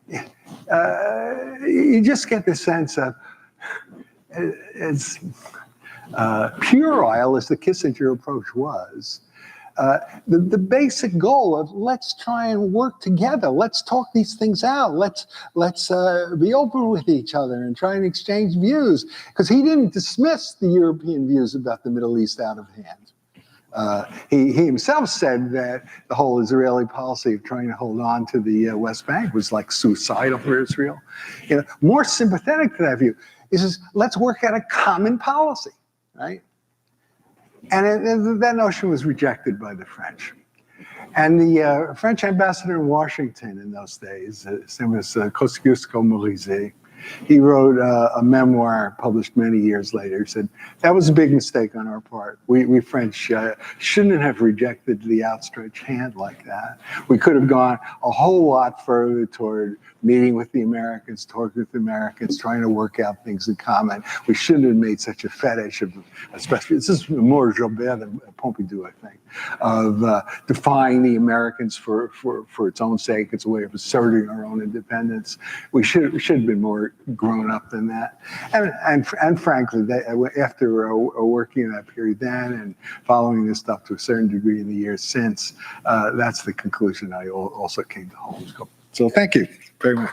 You just get the sense of, as puerile as the Kissinger approach was, the basic goal of let's try and work together. Let's talk these things out. Let's be open with each other and try and exchange views. Because he didn't dismiss the European views about the Middle East out of hand. He himself said that the whole Israeli policy of trying to hold on to the West Bank was like suicidal for Israel. More sympathetic to that view is let's work out a common policy, right? And that notion was rejected by the French. And the French ambassador in Washington in those days, his name was Kosciusko-Morizet, He wrote a memoir published many years later. He said, that was a big mistake on our part. We French shouldn't have rejected the outstretched hand like that. We could have gone a whole lot further toward meeting with the Americans, talking with the Americans, trying to work out things in common. We shouldn't have made such a fetish of, especially, this is more Joubert than Pompidou, I think, of defying the Americans for its own sake. It's a way of asserting our own independence. We should have been more grown up than that. And frankly, after working in that period then and following this stuff to a certain degree in the years since, that's the conclusion I also came to Holmes. So thank you very much.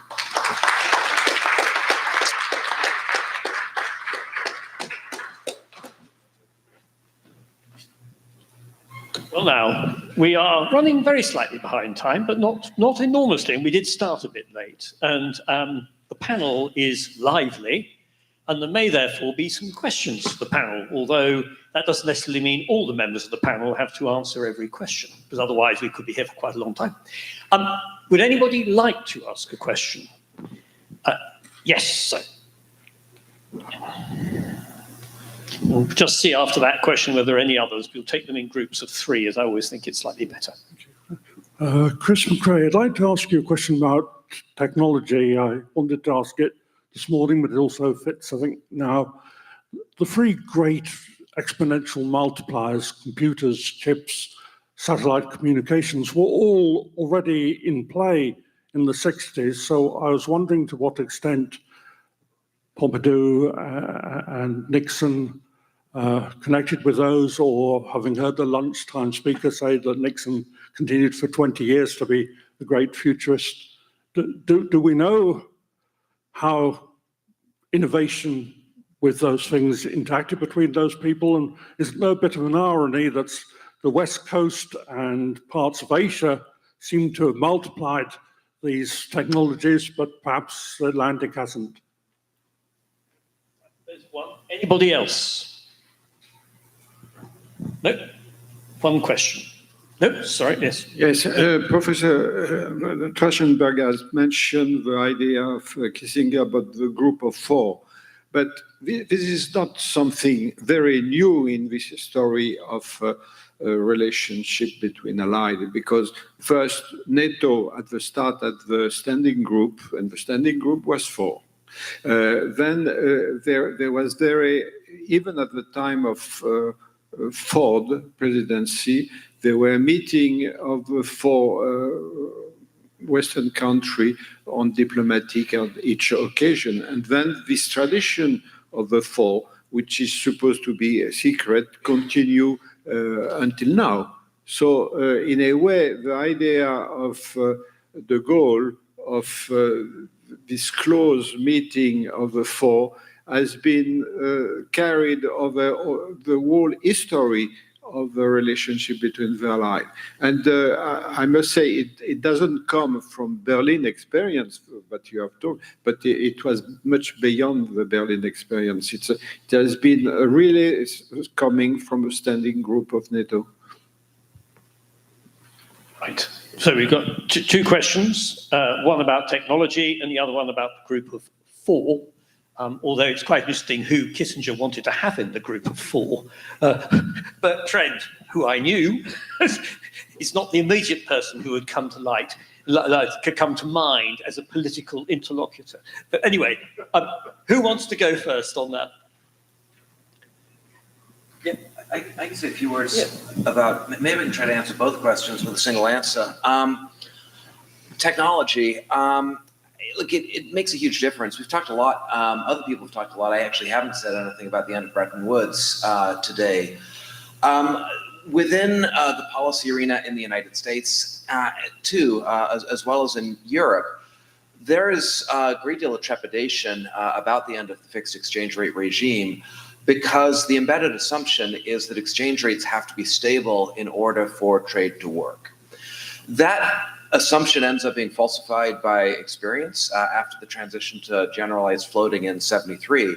Well, now, we are running very slightly behind time, but not enormously, and we did start a bit late. And the panel is lively, and there may therefore be some questions to the panel, although that doesn't necessarily mean all the members of the panel have to answer every question, because otherwise we could be here for quite a long time. Would anybody like to ask a question? Yes, sir. We'll just see after that question whether there are any others. We'll take them in groups of 3, as I always think it's slightly better.
Chris McRae, I'd like to ask you a question about technology. I wanted to ask it this morning, but it also fits, I think, now. The 3 great exponential multipliers, computers, chips, satellite communications, were all already in play in the 60s. So I was wondering to what extent Pompidou and Nixon connected with those, or having heard the lunchtime speaker say that Nixon continued for 20 years to be the great futurist. Do we know how innovation with those things interacted between those people? And is it no bit of an irony that the West Coast and parts of Asia seem to have multiplied these technologies, but perhaps the Atlantic hasn't?
There's one. Anybody else? No? One question. No, sorry, yes.
Yes, Professor Trachtenberg has mentioned the idea of Kissinger about the group of 4. But this is not something very new in this story of a relationship between allies, because first NATO at the start had the standing group, and the standing group was 4. Then there was even at the time of Ford presidency, there were a meeting of 4 Western countries on diplomatic on each occasion. And then this tradition of the 4, which is supposed to be a secret, continue until now. So in a way, the idea of the goal of this close meeting of the 4 has been carried over the whole history of the relationship between the allies. And I must say, it doesn't come from Berlin experience, but you have told, but it was much beyond the Berlin experience. It has been really coming from a standing group of NATO.
Right. So we've got 2 questions, one about technology and the other one about the group of 4. Although it's quite interesting who Kissinger wanted to have in the group of 4. But Trent, who I knew, is not the immediate person who would come to could come to mind as a political interlocutor. But anyway, who wants to go first on that?
Yeah, I can say a few words about, maybe I can try to answer both questions with a single answer. Technology. Look, it makes a huge difference. We've talked a lot. Other people have talked a lot. I actually haven't said anything about the end of Bretton Woods today. Within the policy arena in the United States, too, as well as in Europe, there is a great deal of trepidation about the end of the fixed exchange rate regime, because the embedded assumption is that exchange rates have to be stable in order for trade to work. That assumption ends up being falsified by experience after the transition to generalized floating in '73.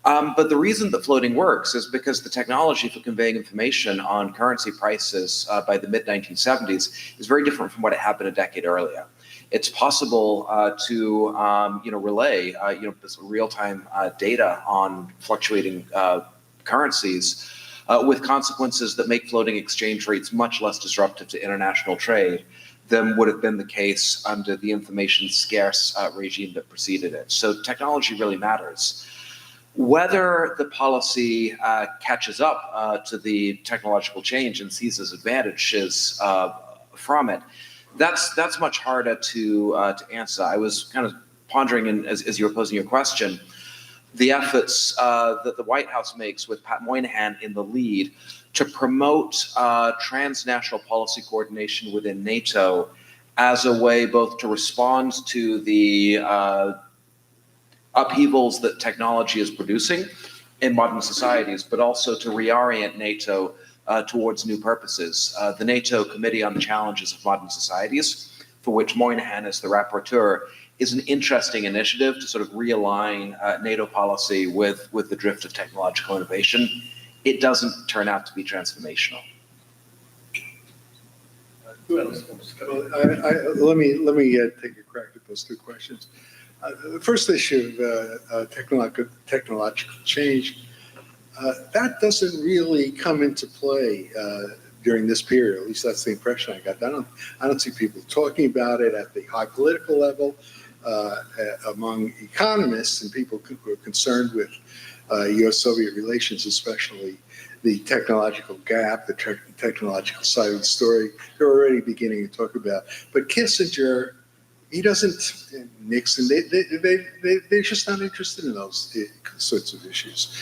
But the reason that floating works is because the technology for conveying information on currency prices by the mid-1970s is very different from what it had been a decade earlier. it's possible to relay this real-time data on fluctuating currencies with consequences that make floating exchange rates much less disruptive to international trade than would have been the case under the information scarce regime that preceded it. So technology really matters. Whether the policy catches up to the technological change and seizes advantages from it, that's much harder to answer. I was kind of pondering, as you were posing your question, the efforts that the White House makes with Pat Moynihan in the lead to promote transnational policy coordination within NATO as a way both to respond to the upheavals that technology is producing in modern societies, but also to reorient NATO towards new purposes. The NATO Committee on the Challenges of Modern Societies, for which Moynihan is the rapporteur, is an interesting initiative to sort of realign NATO policy with the drift of technological innovation. It doesn't turn out to be transformational.
Let me take a crack at those two questions. The first issue of technological change, that doesn't really come into play during this period. At least that's the impression I got. I don't see people talking about it at the high political level, among economists and people who are concerned with U.S.-Soviet relations, especially the technological gap, the technological side of the story. They're already beginning to talk about. But Kissinger, he doesn't, Nixon, they're just not interested in those sorts of issues.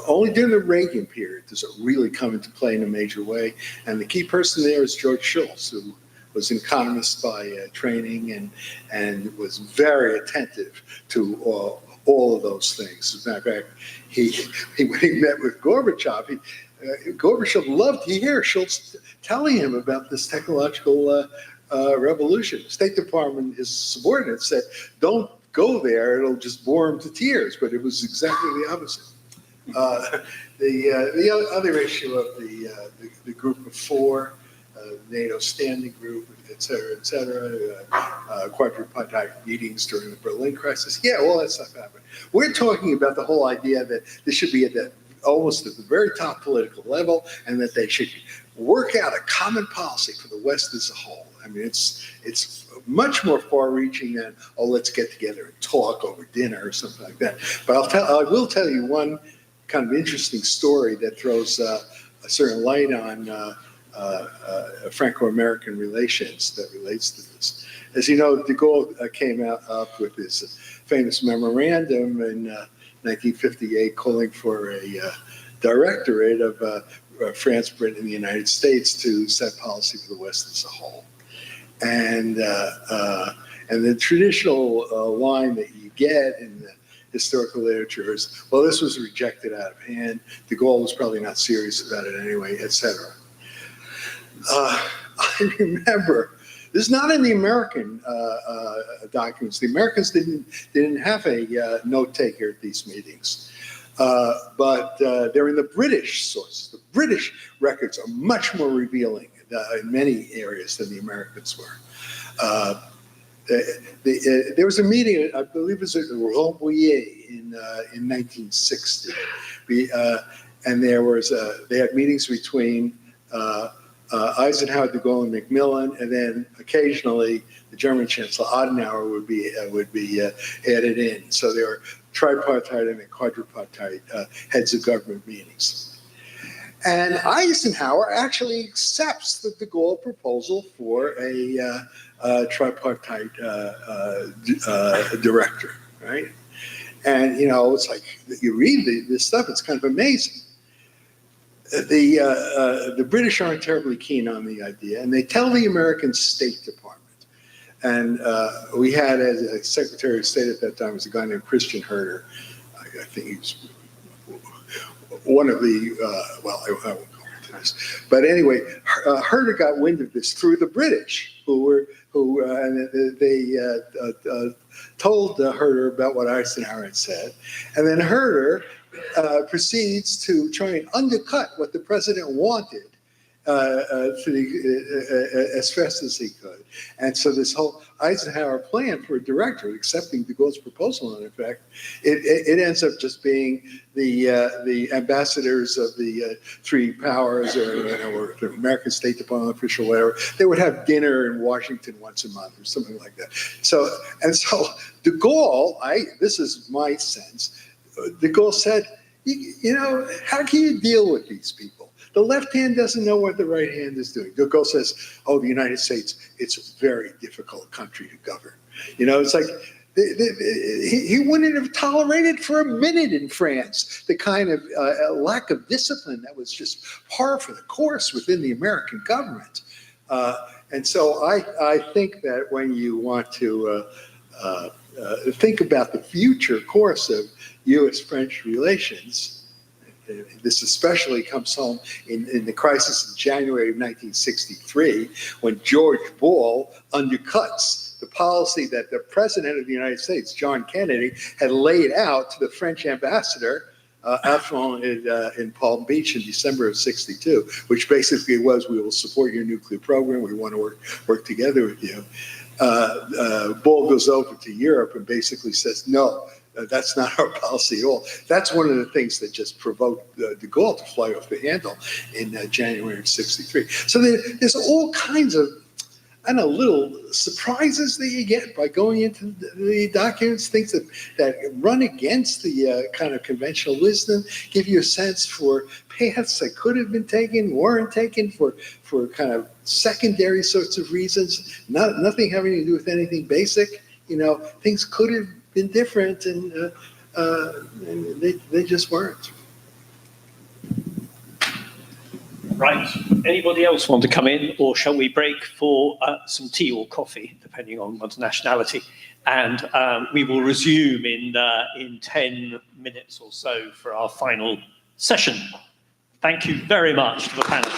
Only during the Reagan period does it really come into play in a major way. And the key person there is George Shultz, who was an economist by training and was very attentive to all of those things. As a matter of fact, when he met with Gorbachev, Gorbachev loved to hear Shultz telling him about this technological revolution. The State Department, his subordinates said, don't go there, it'll just bore him to tears. But it was exactly the opposite. The other issue of the group of four, NATO standing group, et cetera, quadripartite meetings during the Berlin crisis. Yeah, all that stuff happened. We're talking about the whole idea that this should be almost at the very top political level, and that they should work out a common policy for the West as a whole. I mean, it's much more far-reaching than, oh, let's get together and talk over dinner or something like that. But I will tell you one kind of interesting story that throws a certain light on Franco-American relations that relates to this. As you know, de Gaulle came up with this famous memorandum in 1958 calling for a directorate of France, Britain, and the United States to set policy for the West as a whole. And the traditional line that you get in the historical literature is, well, this was rejected out of hand. De Gaulle was probably not serious about it anyway, etc. I remember, this is not in the American documents. The Americans didn't have a note taker at these meetings, but they're in the British sources. The British records are much more revealing in many areas than the Americans were. There was a meeting, I believe it was at Rambouillet in 1960, and they had meetings between Eisenhower, de Gaulle, and Macmillan, and then occasionally the German Chancellor Adenauer would be added in. So there were tripartite and quadripartite heads of government meetings. And Eisenhower actually accepts the de Gaulle proposal for a tripartite director, right? And, you know, it's like, you read this stuff, it's kind of amazing. The British aren't terribly keen on the idea, and they tell the American State Department. And we had, as a Secretary of State at that time, was a guy named Christian Herter. I think he was one of the, well, I won't go into this. But anyway, Herter got wind of this through the British, who told Herter about what Eisenhower had said. And then Herter proceeds to try and undercut what the president wanted as fast as he could. And so this whole Eisenhower plan for a director, accepting de Gaulle's proposal, in effect, it ends up just being the ambassadors of the three powers, or the American State Department official, whatever. They would have dinner in Washington once a month or something like that. So de Gaulle, this is my sense, de Gaulle said, you know, how can you deal with these people? The left hand doesn't know what the right hand is doing. De Gaulle says, oh, the United States, it's a very difficult country to govern. You know, it's like, he wouldn't have tolerated for a minute in France the kind of lack of discipline that was just par for the course within the American government. And so I think that when you want to think about the future course of U.S.-French relations, this especially comes home in the crisis in January of 1963, when George Bull undercuts the policy that the President of the United States, John Kennedy, had laid out to the French ambassador in Palm Beach in December of '62, which basically was, we will support your nuclear program, we want to work together with you. Bull goes over to Europe and basically says, no, that's not our policy at all. That's one of the things that just provoked de Gaulle to fly off the handle in January of '63. So there's all kinds of, I don't know, little surprises that you get by going into the documents, things that run against the kind of conventional wisdom, give you a sense for paths that could have been taken, weren't taken for kind of secondary sorts of reasons, nothing having to do with anything basic. You know, things could have been different, and they just weren't.
Right. Anybody else want to come in, or shall we break for some tea or coffee, depending on one's nationality? And we will resume in 10 minutes or so for our final session. Thank you very much to the panel.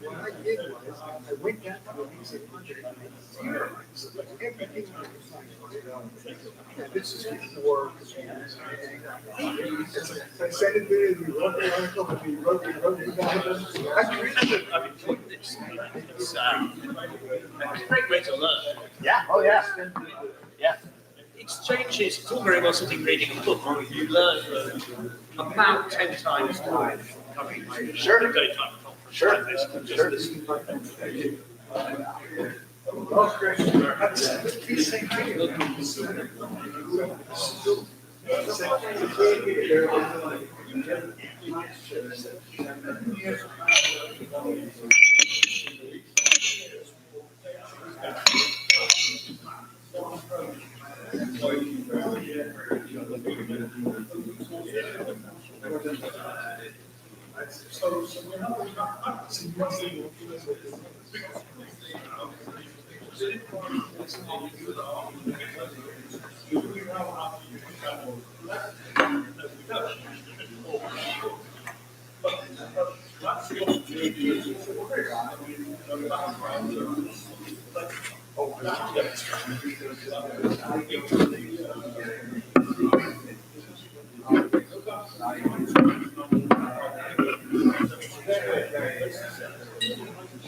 What I did was, I went down to the music project and I theorized everything I could find. And this is before. I said it there, we wrote the article, and we wrote it down.
I've enjoyed this. It's great to learn.
Yeah. Oh, yeah. Yeah.
Exchanges, it's all very well sitting reading a book. You learn about 10 times more.
Sure.
Daytime.
Sure.
Sure.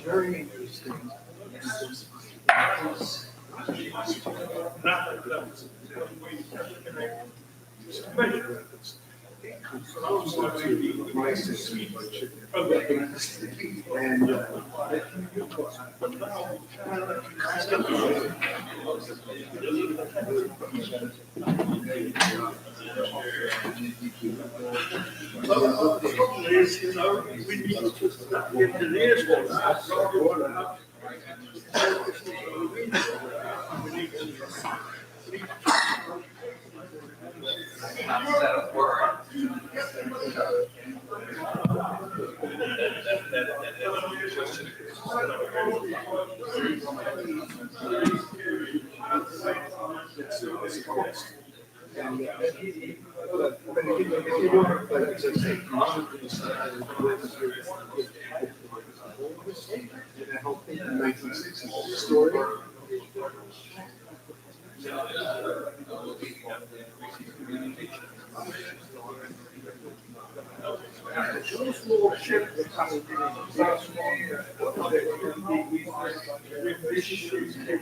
Very interesting.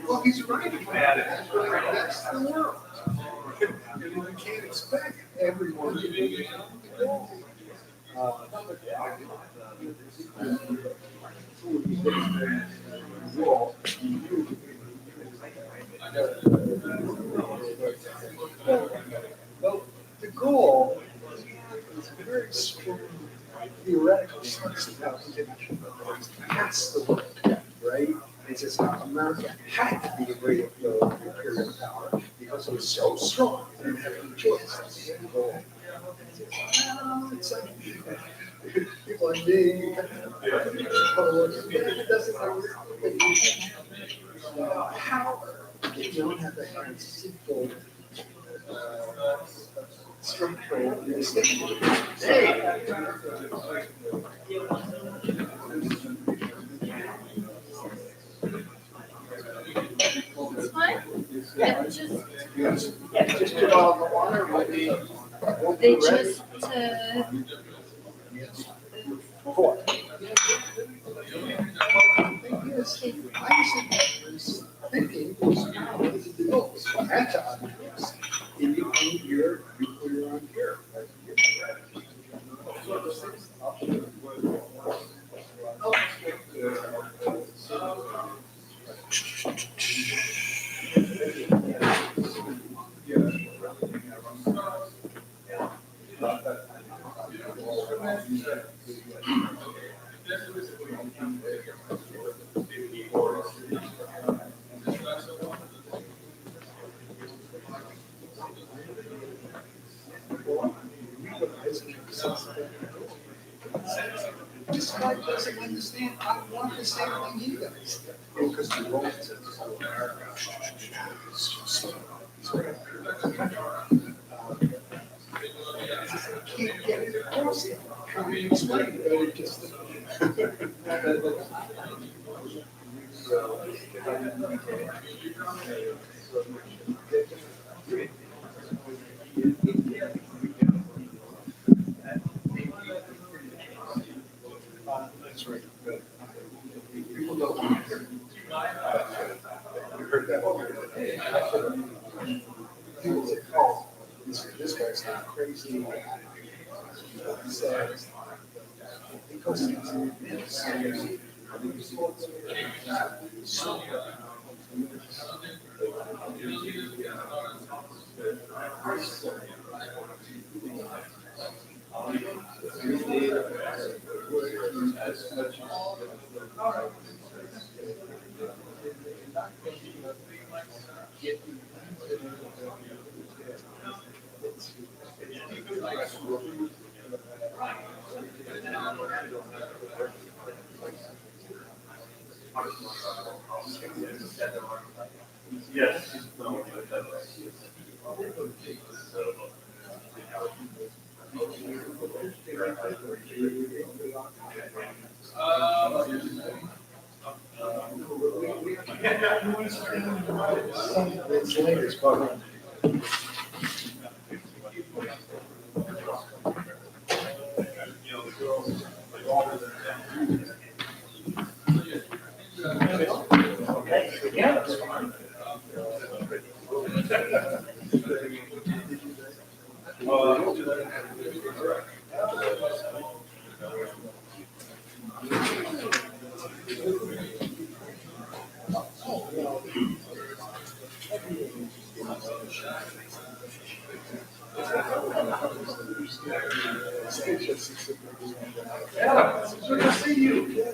Well, he's right about it. That's the world. You can't expect everyone to be well, the goal is a very strong theoretical sense about international relations. That's the work, right? It's just how America had to be the great imperial power because it was so strong. They didn't have any choice. That's the goal. It's like people like me, it doesn't how you don't have that kind of simple structural distinction.
It's fine. Yeah,
Just put all the water will be.
They just
Four. Thinking was the goals. I had to understand. In your own year, you put your own year. This guy doesn't understand. I want the same thing he does. Because the Romans and can't get it across him. Can we explain it? It just that's right. People don't want to hear. You heard that. People say, "Oh, this guy's not crazy." He says, because he's in Yes. Yeah, good to see you.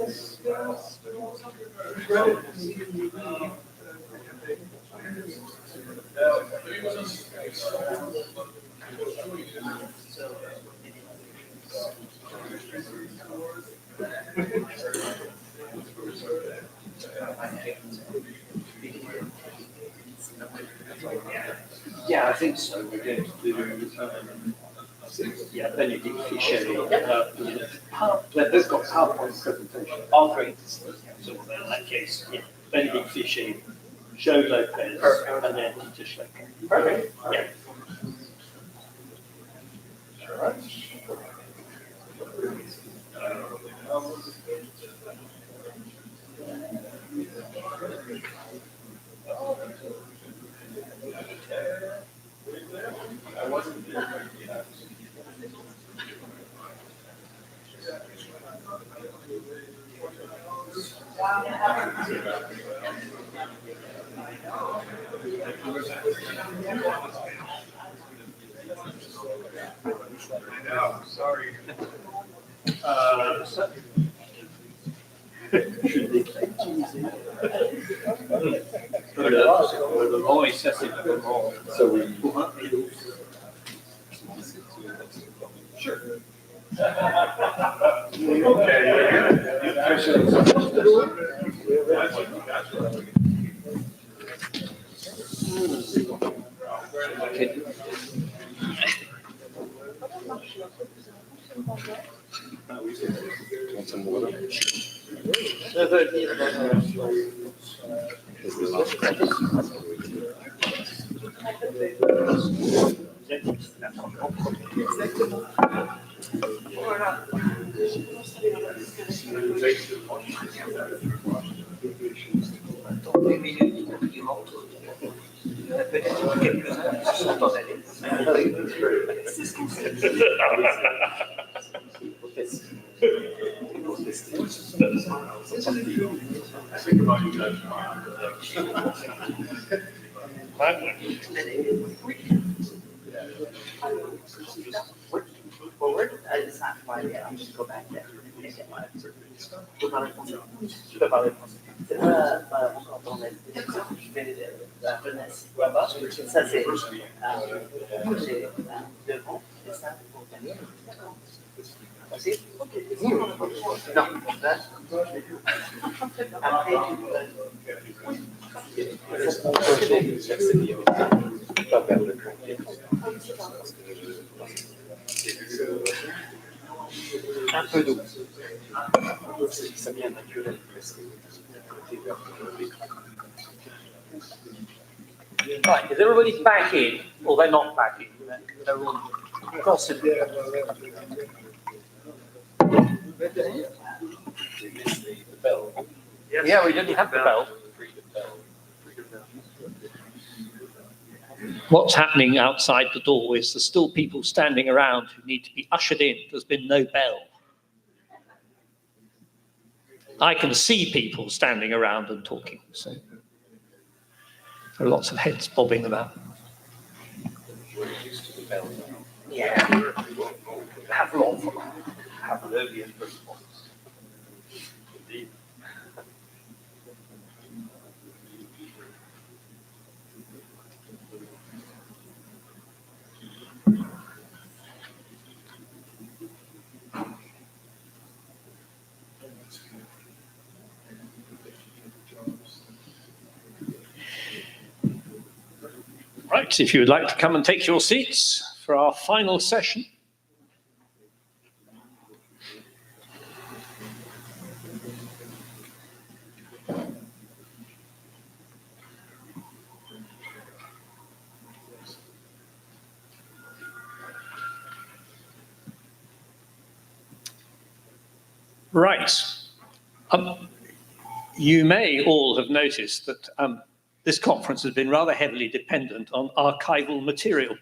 Yeah, I think so. We're going to do, Benedict Fischer. They've got PowerPoint presentation. Oh, great. So in that case, Benedict Fischer, Joe Lopez, and then Peter Schlecker.
Perfect.
Yeah.
Sorry.
Le vent et ça c'est le vent.
Sure.
Okay.
Want some water?
Forward, it's not quite yet, I'll just go back there. Je peux parler français. Je peux parler français. C'est pas encore dans je fais la fenêtre là-bas. Ça, c'est j'ai devant, et ça, pour gagner. Aussi? Non, là, après,
Pas perdre le cœur.
Un peu d'eau.
Ça vient naturel presque.
Right, is everybody back in? Or they're not back in? They're all crossing. Yeah, we didn't have the bell. What's happening outside the door is there's still people standing around who need to be ushered in. There's been no bell. I can see people standing around and talking, so there are lots of heads bobbing about. Yeah, have lots of them. Have an early response. Indeed. Right, if you would like to come and take your seats for our final session. Right. You may all have noticed that this conference has been rather heavily dependent on archival material.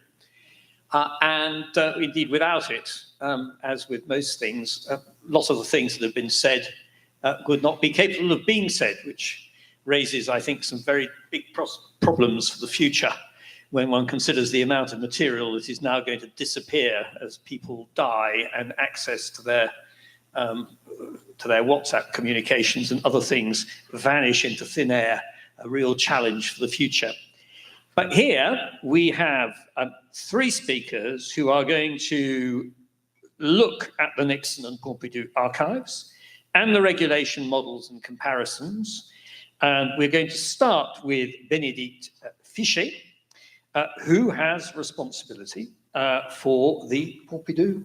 And indeed, without it, as with most things, lots of the things that have been said would not be capable of being said, which raises, I think, some very big problems for the future when one considers the amount of material that is now going to disappear as people die and access to their WhatsApp communications and other things vanish into thin air, a real challenge for the future. But here we have 3 speakers who are going to look at the Nixon and Pompidou archives and the regulation models and comparisons. And we're going to start with Bénédicte Fichet, who has responsibility for the Pompidou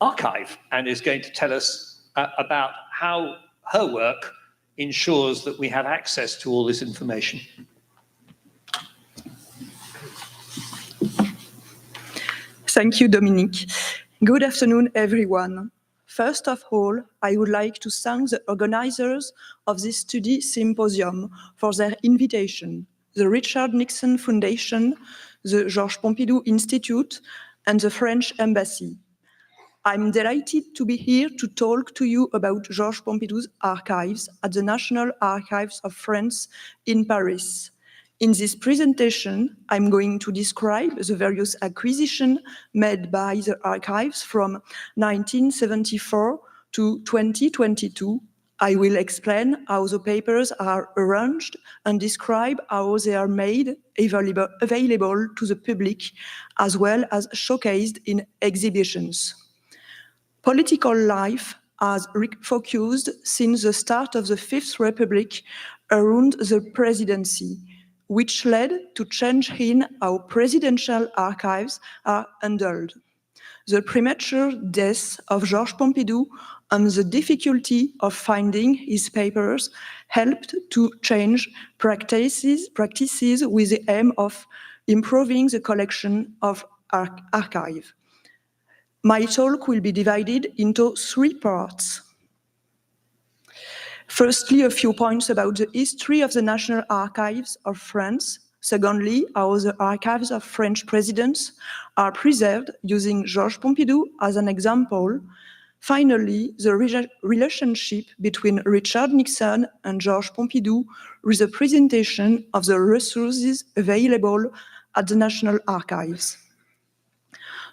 archive and is going to tell us about how her work ensures that we have access to all this information.
Thank you, Dominique. Good afternoon, everyone. First of all, I would like to thank the organizers of this study symposium for their invitation, the Richard Nixon Foundation, the Georges Pompidou Institute, and the French Embassy. I'm delighted to be here to talk to you about Georges Pompidou's archives at the National Archives of France in Paris. In this presentation, I'm going to describe the various acquisitions made by the archives from 1974 to 2022. I will explain how the papers are arranged and describe how they are made available to the public, as well as showcased in exhibitions. Political life has refocused since the start of the Fifth Republic around the presidency, which led to change in how presidential archives are handled. The premature death of Georges Pompidou and the difficulty of finding his papers helped to change practices with the aim of improving the collection of archive. My talk will be divided into 3 parts. Firstly, a few points about the history of the National Archives of France. Secondly, how the archives of French presidents are preserved using Georges Pompidou as an example. Finally, the relationship between Richard Nixon and Georges Pompidou with the presentation of the resources available at the National Archives.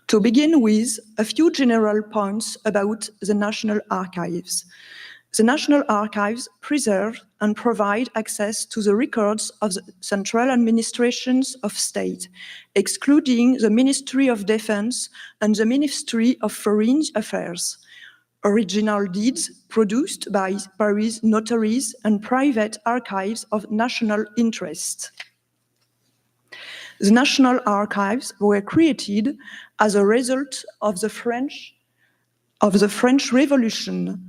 To begin with, a few general points about the National Archives. The National Archives preserve and provide access to the records of the central administrations of state, excluding the Ministry of Defense and the Ministry of Foreign Affairs. Original deeds produced by Paris notaries and private archives of national interest. The National Archives were created as a result of the French Revolution.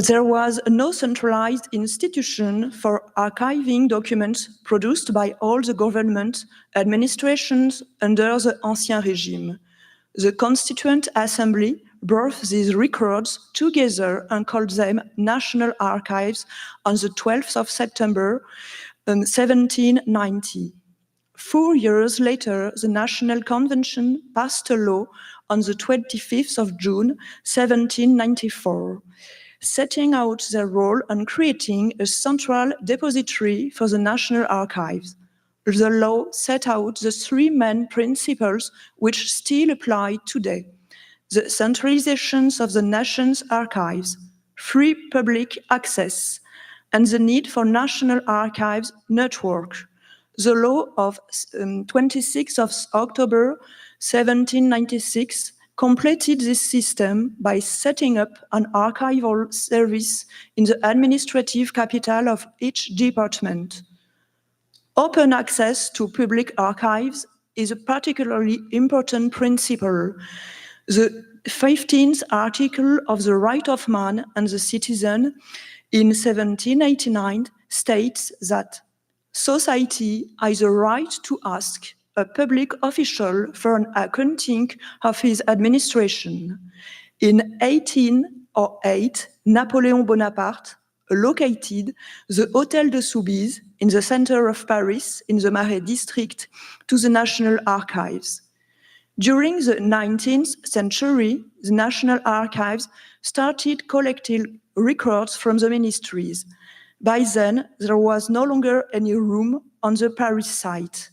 There was no centralized institution for archiving documents produced by all the government administrations under the Ancien Régime. The Constituent Assembly brought these records together and called them National Archives on the 12th of September 1790. 4 years later, the National Convention passed a law on the 25th of June 1794. Setting out their role and creating a central depository for the National Archives. The law set out the 3 main principles which still apply today. The centralization of the nation's archives, free public access, and the need for National Archives network. The law of 26th of October 1796 completed this system by setting up an archival service in the administrative capital of each department. Open access to public archives is a particularly important principle. The 15th article of the Right of Man and the Citizen in 1789 states that society has a right to ask a public official for an accounting of his administration. In 18 1908, Napoleon Bonaparte located the Hôtel de Soubise in the center of Paris, in the Marais district, to the National Archives. During the 19th century, the National Archives started collecting records from the ministries. By then, there was no longer any room on the Paris site.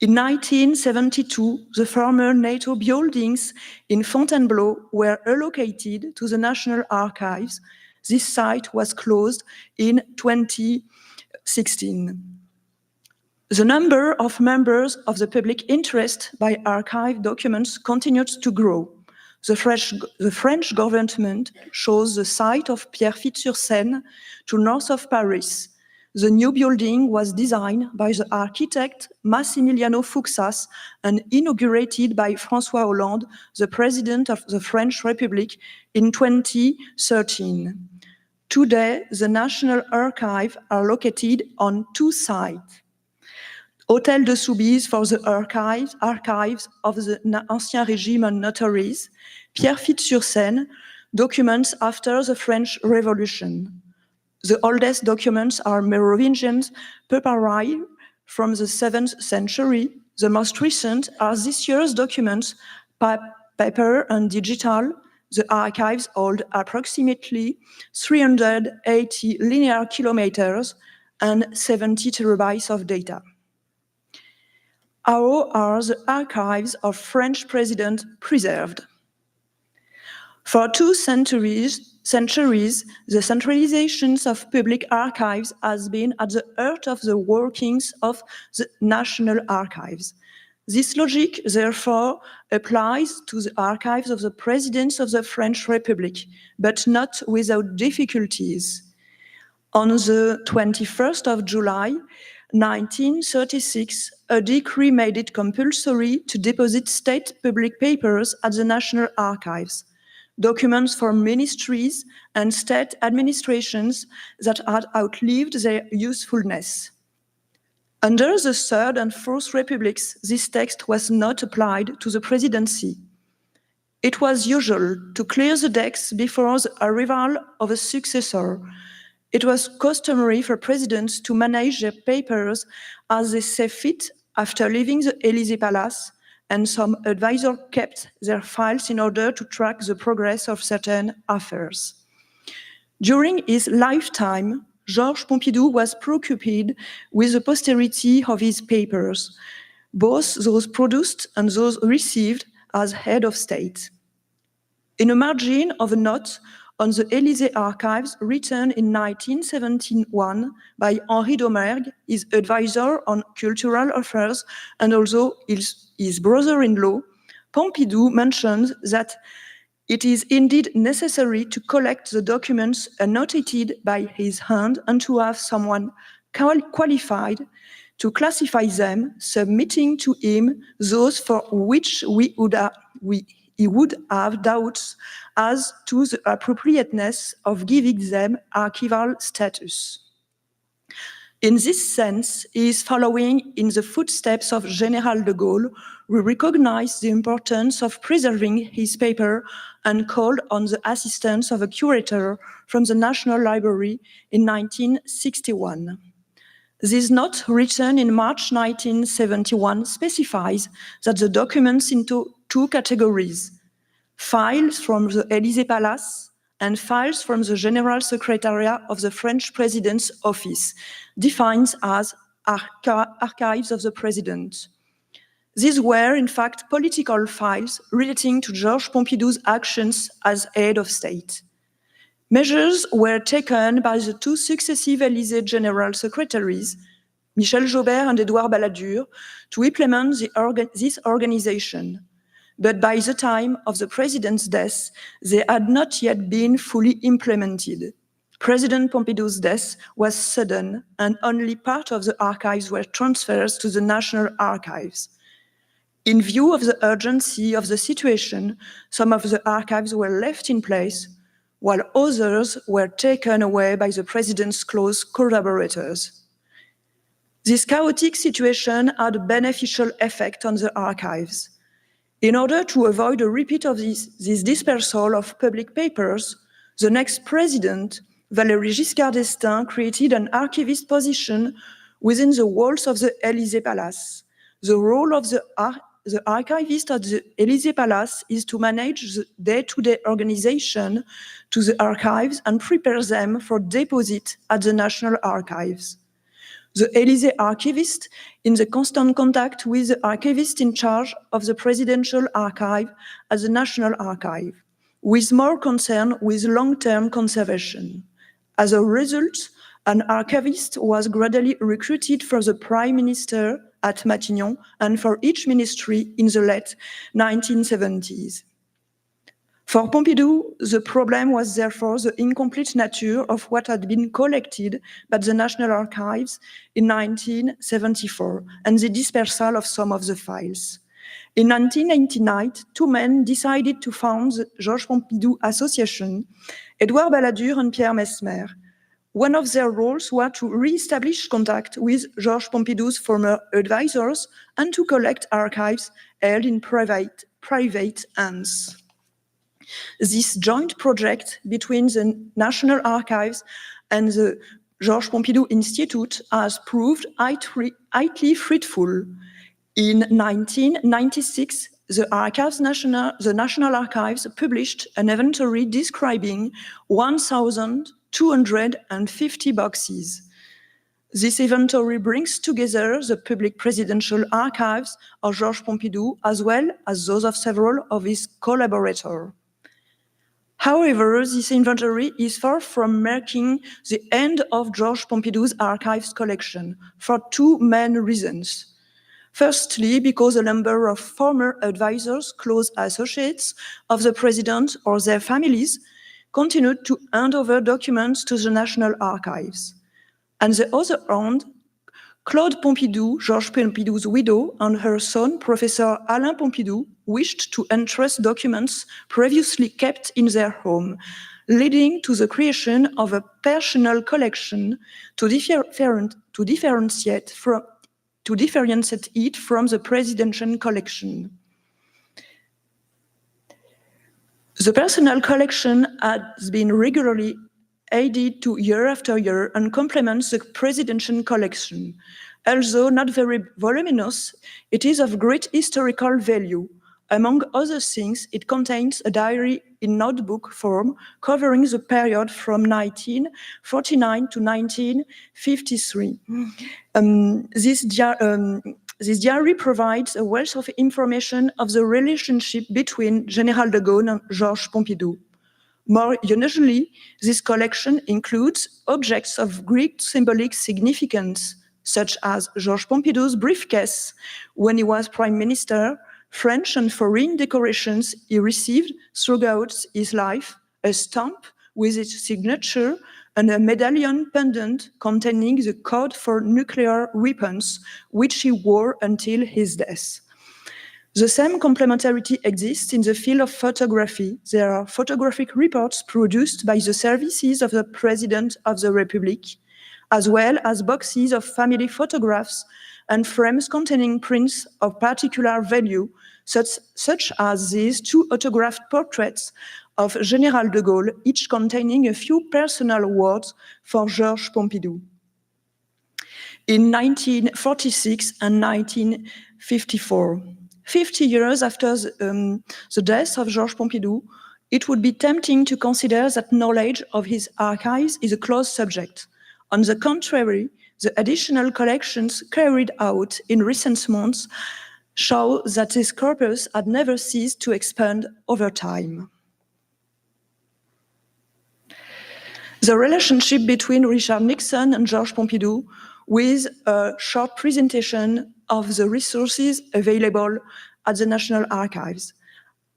In 1972, the former NATO buildings in Fontainebleau were allocated to the National Archives. This site was closed in 2016. The number of members of the public interest by archive documents continued to grow. The French government chose the site of Pierrefitte-sur-Seine to north of Paris. The new building was designed by the architect Massimiliano Fuxas and inaugurated by François Hollande, the President of the French Republic, in 2013. Today, the National Archives are located on two sites. Hôtel de Soubise for the archives of the Ancien Régime and notaries, Pierrefitte-sur-Seine, documents after the French Revolution. The oldest documents are Merovingian papyri from the 7th century. The most recent are this year's documents, paper and digital. The archives hold approximately 380 linear kilometers and 70 terabytes of data. How are the archives of French presidents preserved? For 2 centuries, the centralization of public archives has been at the heart of the workings of the National Archives. This logic, therefore, applies to the archives of the presidents of the French Republic, but not without difficulties. On the 21st of July, 1936, a decree made it compulsory to deposit state public papers at the National Archives, documents from ministries and state administrations that had outlived their usefulness. Under the Third and Fourth Republics, this text was not applied to the presidency. It was usual to clear the decks before the arrival of a successor. It was customary for presidents to manage their papers as they saw fit after leaving the Élysée Palace, and some advisors kept their files in order to track the progress of certain affairs. During his lifetime, Georges Pompidou was preoccupied with the posterity of his papers, both those produced and those received as head of state. In a margin of a note on the Élysée archives written in 1971 by Henri Domergue, his advisor on cultural affairs and also his brother-in-law, Pompidou mentions that it is indeed necessary to collect the documents annotated by his hand and to have someone qualified to classify them, submitting to him those for which he would have doubts as to the appropriateness of giving them archival status. In this sense, he is following in the footsteps of General de Gaulle, who recognized the importance of preserving his paper and called on the assistance of a curator from the National Library in 1961. This note, written in March 1971, specifies that the documents into 2 categories: files from the Élysée Palace and files from the General Secretariat of the French President's Office, defined as archives of the President. These were, in fact, political files relating to Georges Pompidou's actions as head of state. Measures were taken by the 2 successive Élysée General Secretaries, Michel Jaubert and Édouard Balladur, to implement this organization. But by the time of the president's death, they had not yet been fully implemented. President Pompidou's death was sudden, and only part of the archives were transferred to the National Archives. In view of the urgency of the situation, some of the archives were left in place, while others were taken away by the president's close collaborators. This chaotic situation had a beneficial effect on the archives. In order to avoid a repeat of this dispersal of public papers, the next president, Valéry Giscard d'Estaing, created an archivist position within the walls of the Élysée Palace. The role of the archivist at the Élysée Palace is to manage the day-to-day organization to the archives and prepare them for deposit at the National Archives. The Élysée archivist in the constant contact with the archivist in charge of the Presidential Archive at the National Archive, with more concern with long-term conservation. As a result, an archivist was gradually recruited for the Prime Minister at Matignon and for each ministry in the late 1970s. For Pompidou, the problem was therefore the incomplete nature of what had been collected by the National Archives in 1974 and the dispersal of some of the files. In 1999, two men decided to found the Georges Pompidou Association, Edouard Balladur and Pierre Mesmer. One of their roles was to re-establish contact with Georges Pompidou's former advisors and to collect archives held in private hands. This joint project between the National Archives and the Georges Pompidou Institute has proved highly fruitful. In 1996, the National Archives published an inventory describing 1,250 boxes. This inventory brings together the public presidential archives of Georges Pompidou as well as those of several of his collaborators. However, this inventory is far from marking the end of Georges Pompidou's archives collection for two main reasons. Firstly, because a number of former advisors, close associates of the president or their families, continued to hand over documents to the National Archives. On the other hand, Claude Pompidou, Georges Pompidou's widow, and her son, Professor Alain Pompidou, wished to entrust documents previously kept in their home, leading to the creation of a personal collection to differentiate it from the presidential collection. The personal collection has been regularly added to year after year and complements the presidential collection. Although not very voluminous, it is of great historical value. Among other things, it contains a diary in notebook form covering the period from 1949 to 1953. This diary provides a wealth of information of the relationship between General de Gaulle and Georges Pompidou. More unusually, this collection includes objects of great symbolic significance, such as Georges Pompidou's briefcase when he was Prime Minister, French and foreign decorations he received throughout his life, a stamp with his signature, and a medallion pendant containing the code for nuclear weapons, which he wore until his death. The same complementarity exists in the field of photography. There are photographic reports produced by the services of the President of the Republic, as well as boxes of family photographs and frames containing prints of particular value, such as these two autographed portraits of General de Gaulle, each containing a few personal words for Georges Pompidou. In 1946 and 1954, 50 years after the death of Georges Pompidou, it would be tempting to consider that knowledge of his archives is a closed subject. On the contrary, the additional collections carried out in recent months show that this corpus had never ceased to expand over time. The relationship between Richard Nixon and Georges Pompidou, with a short presentation of the resources available at the National Archives.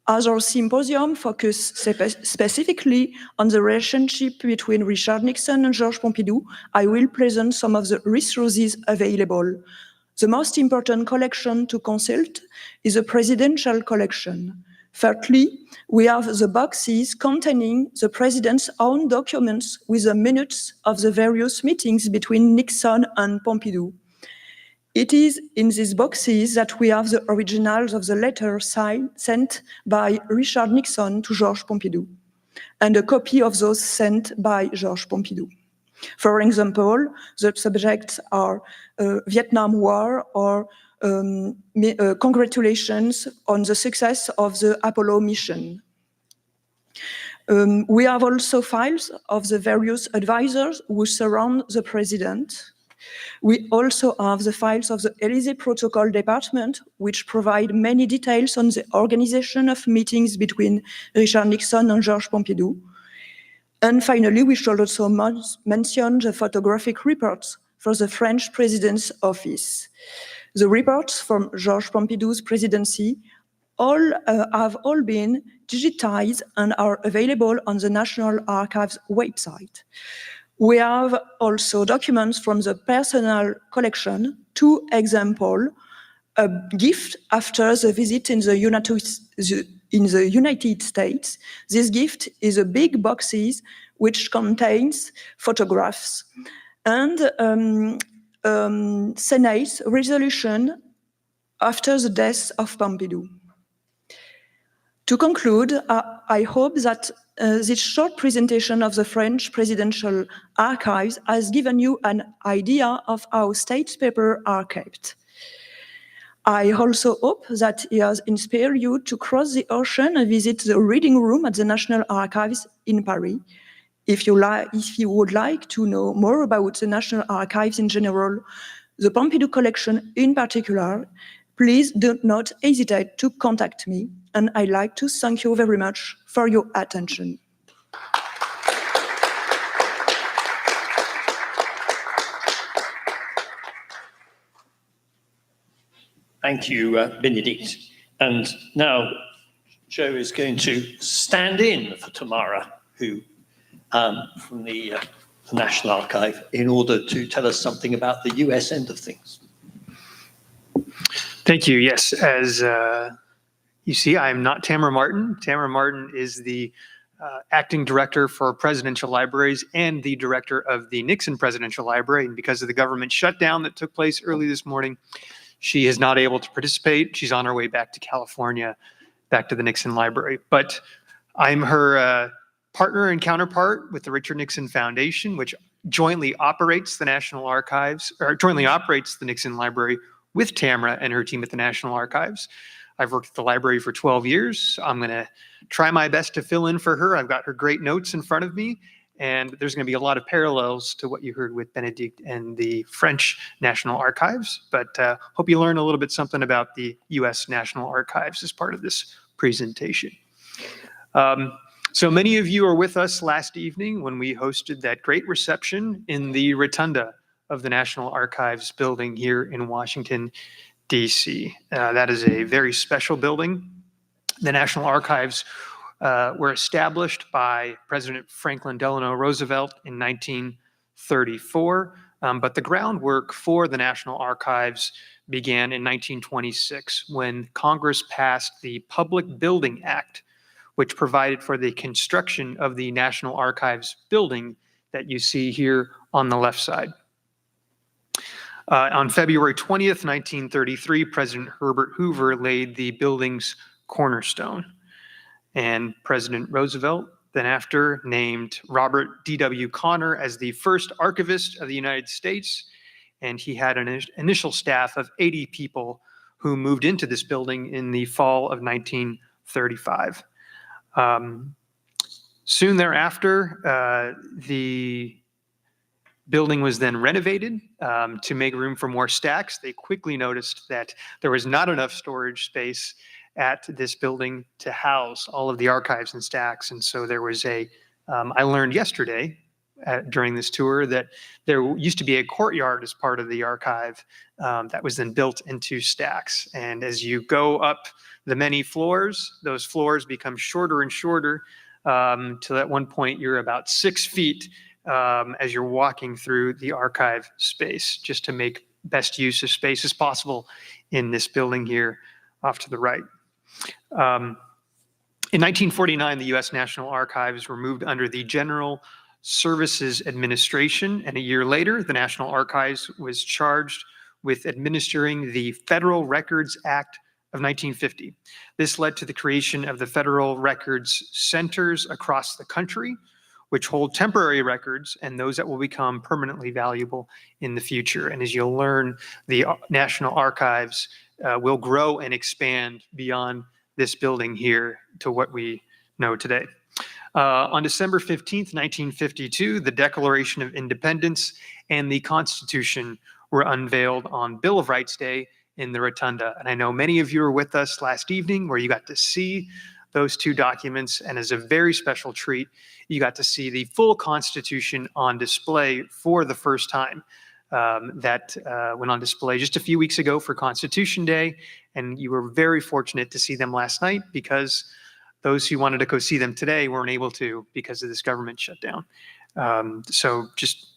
As our symposium focused specifically on the relationship between Richard Nixon and Georges Pompidou, I will present some of the resources available. The most important collection to consult is the presidential collection. Thirdly, we have the boxes containing the president's own documents with the minutes of the various meetings between Nixon and Pompidou. It is in these boxes that we have the originals of the letter sent by Richard Nixon to Georges Pompidou, and a copy of those sent by Georges Pompidou. For example, the subjects are Vietnam War or congratulations on the success of the Apollo mission. We have also files of the various advisors who surround the president. We also have the files of the Élysée Protocol Department, which provide many details on the organization of meetings between Richard Nixon and Georges Pompidou. And finally, we should also mention the photographic reports for the French President's office. The reports from Georges Pompidou's presidency have all been digitized and are available on the National Archives website. We have also documents from the personal collection, 2 examples, a gift after the visit in the United States. This gift is a big boxes which contains photographs and Senate's resolution after the death of Pompidou. To conclude, I hope that this short presentation of the French Presidential Archives has given you an idea of how state papers are kept. I also hope that it has inspired you to cross the ocean and visit the reading room at the National Archives in Paris. If you would like to know more about the National Archives in general, the Pompidou collection in particular, please do not hesitate to contact me. And I'd like to thank you very much for your attention.
Thank you, Bénédicte. And now Joe is going to stand in for Tamara, who from the National Archive, in order to tell us something about the US end of things.
Thank you. Yes, as you see, I'm not Tamara Martin. Tamara Martin is the acting director for presidential libraries and the director of the Nixon Presidential Library. And because of the government shutdown that took place early this morning, she is not able to participate. She's on her way back to California, back to the Nixon Library. But I'm her partner and counterpart with the Richard Nixon Foundation, which jointly operates the National Archives, or jointly operates the Nixon Library with Tamara and her team at the National Archives. I've worked at the library for 12 years. I'm going to try my best to fill in for her. I've got her great notes in front of me, and there's going to be a lot of parallels to what you heard with Bénédicte and the French National Archives, but hope you learn a little bit something about the U.S. National Archives as part of this presentation. So many of you are with us last evening when we hosted that great reception in the rotunda of the National Archives building here in Washington, D.C. That is a very special building. The National Archives were established by President Franklin Delano Roosevelt in 1934, but the groundwork for the National Archives began in 1926 when Congress passed the Public Building Act, which provided for the construction of the National Archives building that you see here on the left side. On February 20th, 1933, President Herbert Hoover laid the building's cornerstone. And President Roosevelt then after named Robert D.W. Connor as the first archivist of the United States. And he had an initial staff of 80 people who moved into this building in the fall of 1935. Soon thereafter, the building was then renovated to make room for more stacks. They quickly noticed that there was not enough storage space at this building to house all of the archives and stacks. And so there was I learned yesterday during this tour that there used to be a courtyard as part of the archive that was then built into stacks. And as you go up the many floors, those floors become shorter and shorter till at one point you're about 6 feet as you're walking through the archive space, just to make best use of space as possible in this building here off to the right. In 1949, the U.S. National Archives were moved under the General Services Administration, and a year later, the National Archives was charged
with administering the Federal Records Act of 1950. This led to the creation of the Federal Records Centers across the country, which hold temporary records and those that will become permanently valuable in the future. And as you'll learn, the National Archives will grow and expand beyond this building here to what we know today. On December 15th, 1952, the Declaration of Independence and the Constitution were unveiled on Bill of Rights Day in the Rotunda. And I know many of you were with us last evening where you got to see those two documents. And as a very special treat, you got to see the full Constitution on display for the first time. That went on display just a few weeks ago for Constitution Day. And you were very fortunate to see them last night because those who wanted to go see them today weren't able to because of this government shutdown. So just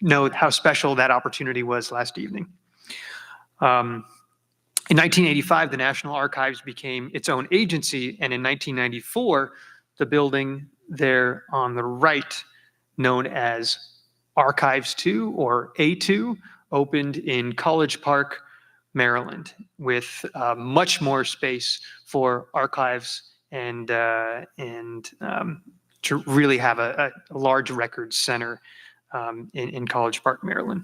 know how special that opportunity was last evening. In 1985, the National Archives became its own agency, and in 1994, the building there on the right, known as Archives 2 or A2, opened in College Park, Maryland, with much more space for archives and to really have a large records center in College Park, Maryland.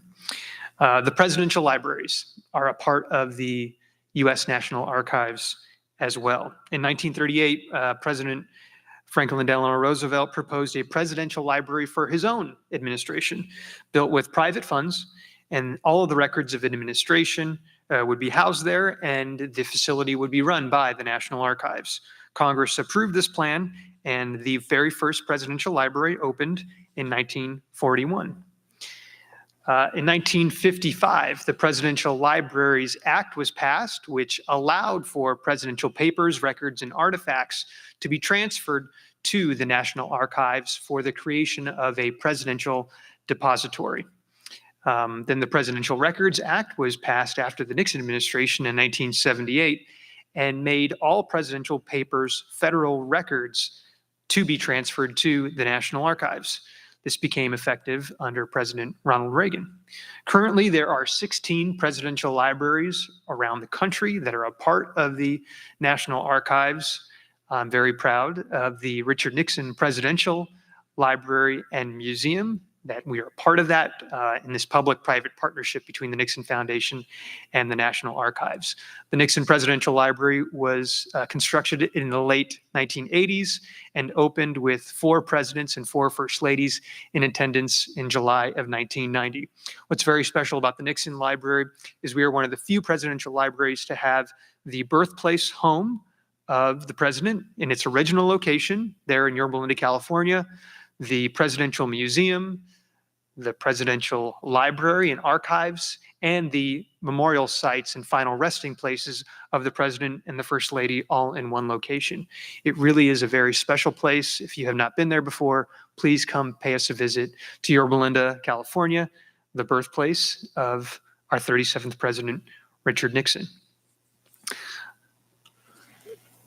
The presidential libraries are a part of the U.S. National Archives as well. In 1938, President Franklin Delano Roosevelt proposed a presidential library for his own administration, built with private funds, and all of the records of administration would be housed there, and the facility would be run by the National Archives. Congress approved this plan, and the very first presidential library opened in 1941. In 1955, the Presidential Libraries Act was passed, which allowed for presidential papers, records, and artifacts to be transferred to the National Archives for the creation of a presidential depository. Then the Presidential Records Act was passed after the Nixon administration in 1978 and made all presidential papers federal records to be transferred to the National Archives. This became effective under President Ronald Reagan. Currently, there are 16 presidential libraries around the country that are a part of the National Archives. I'm very proud of the Richard Nixon Presidential Library and Museum, that we are part of that in this public-private partnership between the Nixon Foundation and the National Archives. The Nixon Presidential Library was constructed in the late 1980s and opened with 4 presidents and 4 first ladies in attendance in July of 1990. What's very special about the Nixon Library is we are one of the few presidential libraries to have the birthplace home of the president in its original location there in Yorba Linda, California, the Presidential Museum, the Presidential Library and Archives, and the memorial sites and final resting places of the President and the First Lady all in one location. It really is a very special place. If you have not been there before, please come pay us a visit to Yorba Linda, California, the birthplace of our 37th President, Richard Nixon.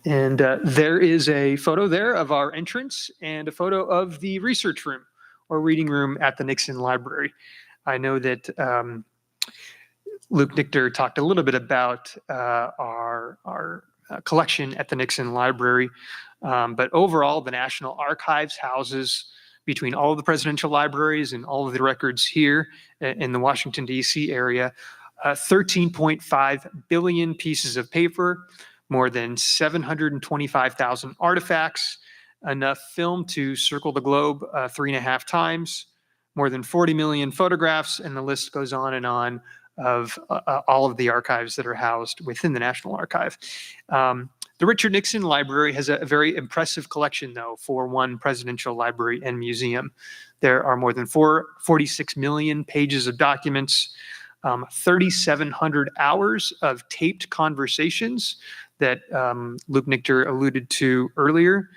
And there is a photo there of our entrance and a photo of the research room or reading room at the Nixon Library. I know that Luke Nichter talked a little bit about our collection at the Nixon Library, but overall the National Archives houses, between all of the presidential libraries and all of the records here in the Washington, D.C. area, 13.5 billion pieces of paper, more than 725,000 artifacts, enough film to circle the globe 3.5 times, more than 40 million photographs, and the list goes on and on of all of the archives that are housed within the National Archive. The Richard Nixon Library has a very impressive collection, though, for one presidential library and museum. There are more than 46 million pages of documents, 3,700 hours of taped conversations that Luke Nichter alluded to earlier,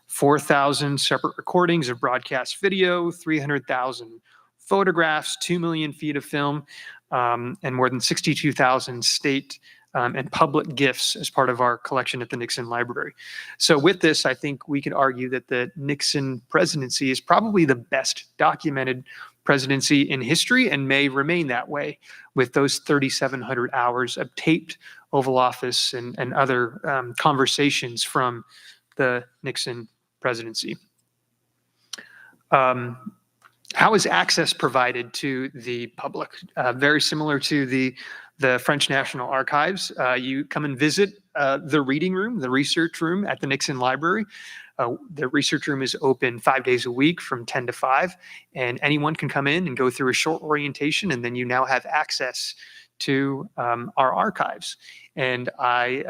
4,000 separate recordings of broadcast video, 300,000 photographs, 2 million feet of film, and more than 62,000 state and public gifts as part of our collection at the Nixon Library. So with this, I think we could argue that the Nixon presidency is probably the best documented presidency in history and may remain that way, with those 3,700 hours of taped Oval Office and other conversations from the Nixon presidency. How is access provided to the public? Very similar to the French National Archives. You come and visit the reading room, the research room at the Nixon Library. The research room is open 5 days a week from 10 to 5, and anyone can come in and go through a short orientation, and then you now have access to our archives. And I,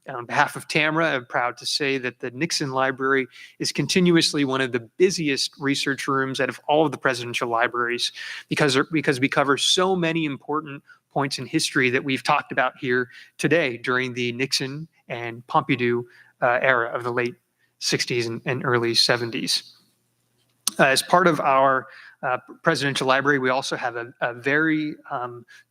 on behalf of Tamara, am proud to say that the Nixon Library is continuously one of the busiest research rooms out of all of the presidential libraries, because we cover so many important points in history that we've talked about here today during the Nixon and Pompidou era of the late 60s and early 70s. As part of our presidential library, we also have a very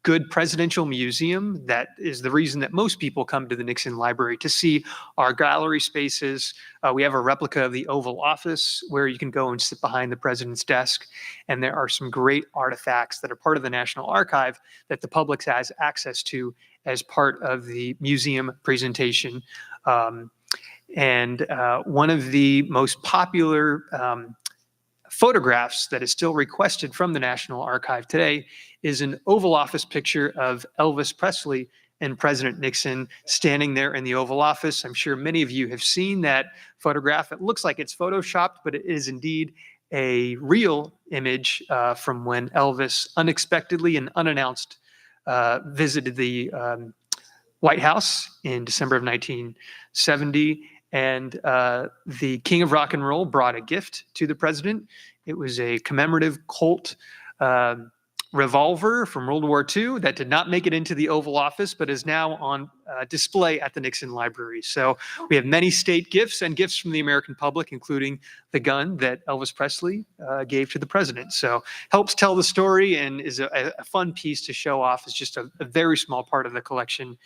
good presidential museum. That is the reason that most people come to the Nixon Library, to see our gallery spaces. We have a replica of the Oval Office where you can go and sit behind the president's desk. And there are some great artifacts that are part of the National Archive that the public has access to as part of the museum presentation. And one of the most popular photographs that is still requested from the National Archive today is an Oval Office picture of Elvis Presley and President Nixon standing there in the Oval Office. I'm sure many of you have seen that photograph. It looks like it's photoshopped, but it is indeed a real image from when Elvis unexpectedly and unannounced visited the White House in December of 1970. And the King of Rock and Roll brought a gift to the president. It was a commemorative Colt revolver from World War II that did not make it into the Oval Office, but is now on display at the Nixon Library. So we have many state gifts and gifts from the American public, including the gun that Elvis Presley gave to the president. So helps tell the story and is a fun piece to show off. It's just a very small part of the collection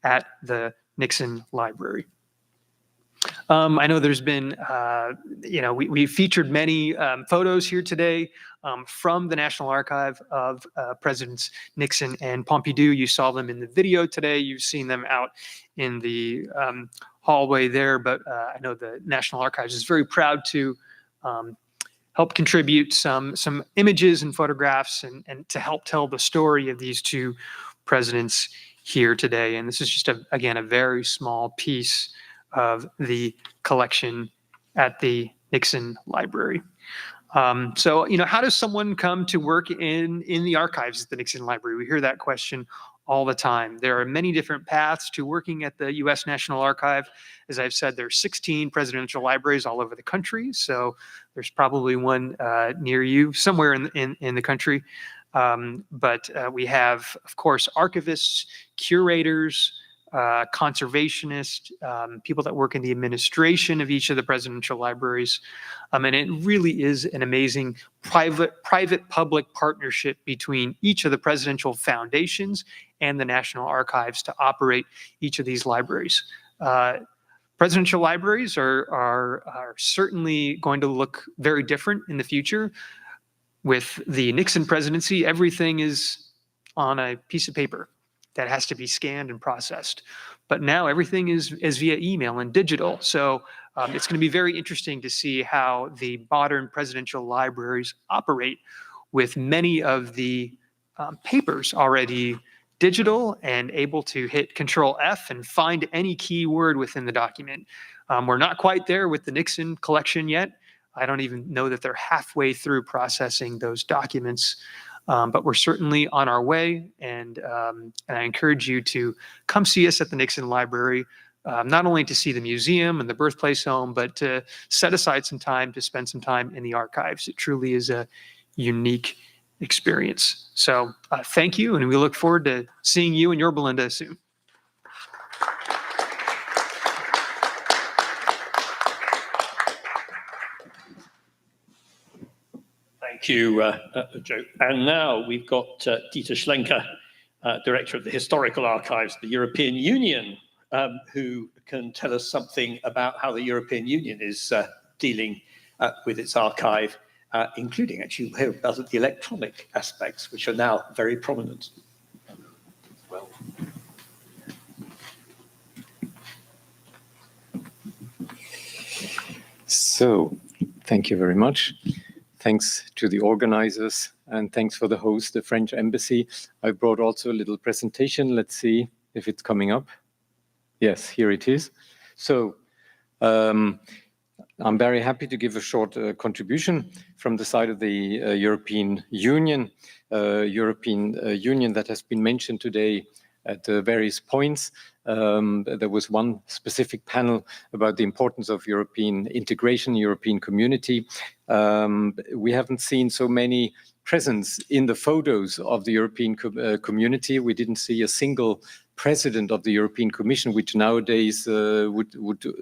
at the Nixon Library. I know there's been, we featured many photos here today from the National Archive of Presidents Nixon and Pompidou. You saw them in the video today. You've seen them out in the hallway there. But I know the National Archives is very proud to help contribute some images and photographs and to help tell the story of these two presidents here today. And this is just, again, a very small piece of the collection at the Nixon Library. So, how does someone come to work in the archives at the Nixon Library? We hear that question all the time. There are many different paths to working at the U.S. National Archive. As I've said, there are 16 presidential libraries all over the country. So there's probably one near you somewhere in the country. But we have, of course, archivists, curators, conservationists, people that work in the administration of each of the presidential libraries. And it really is an amazing private-public partnership between each of the presidential foundations and the National Archives to operate each of these libraries. Presidential libraries are certainly going to look very different in the future. With the Nixon presidency, everything is on a piece of paper that has to be scanned and processed. But now everything is via email and digital. So it's going to be very interesting to see how the modern presidential libraries operate with many of the papers already digital and able to hit Control F and find any key word within the document. We're not quite there with the Nixon collection yet. I don't even know that they're halfway through processing those documents. But we're certainly on our way, and I encourage you to come see us at the Nixon Library, not only to see the museum and the birthplace home, but to set aside some time to spend some time in the archives. It truly is a unique experience. So thank you, and we look forward to seeing you and your Belinda soon.
Thank you, Joe. And now we've got Dieter Schlenker Director of the Historical Archives of the European Union, who can tell us something about how the European Union is dealing with its archive, including actually about the electronic aspects, which are now very prominent.
Well.
So, thank you very much. Thanks to the organizers and thanks for the host, the French Embassy. I brought also a little presentation. Let's see if it's coming up. Yes, here it is. So, I'm very happy to give a short contribution from the side of the European Union. European Union that has been mentioned today at various points. There was one specific panel about the importance of European integration, European community. We haven't seen so many presence in the photos of the European community. We didn't see a single president of the European Commission, which nowadays would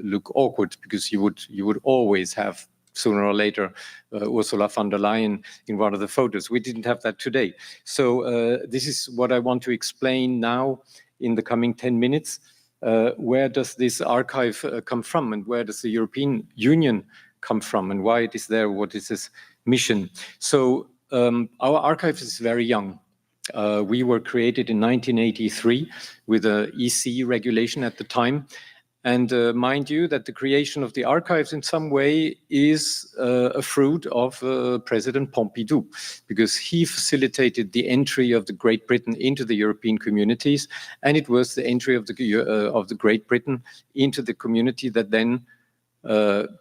look awkward because you would always have sooner or later Ursula von der Leyen in one of the photos. We didn't have that today. So this is what I want to explain now in the coming 10 minutes. Where does this archive come from, and where does the European Union come from, and why it is there? What is its mission? So our archive is very young. We were created in 1983 with an EC regulation at the time. And mind you that the creation of the archives in some way is a fruit of President Pompidou, because he facilitated the entry of the Great Britain into the European communities, and it was the entry of the Great Britain into the community that then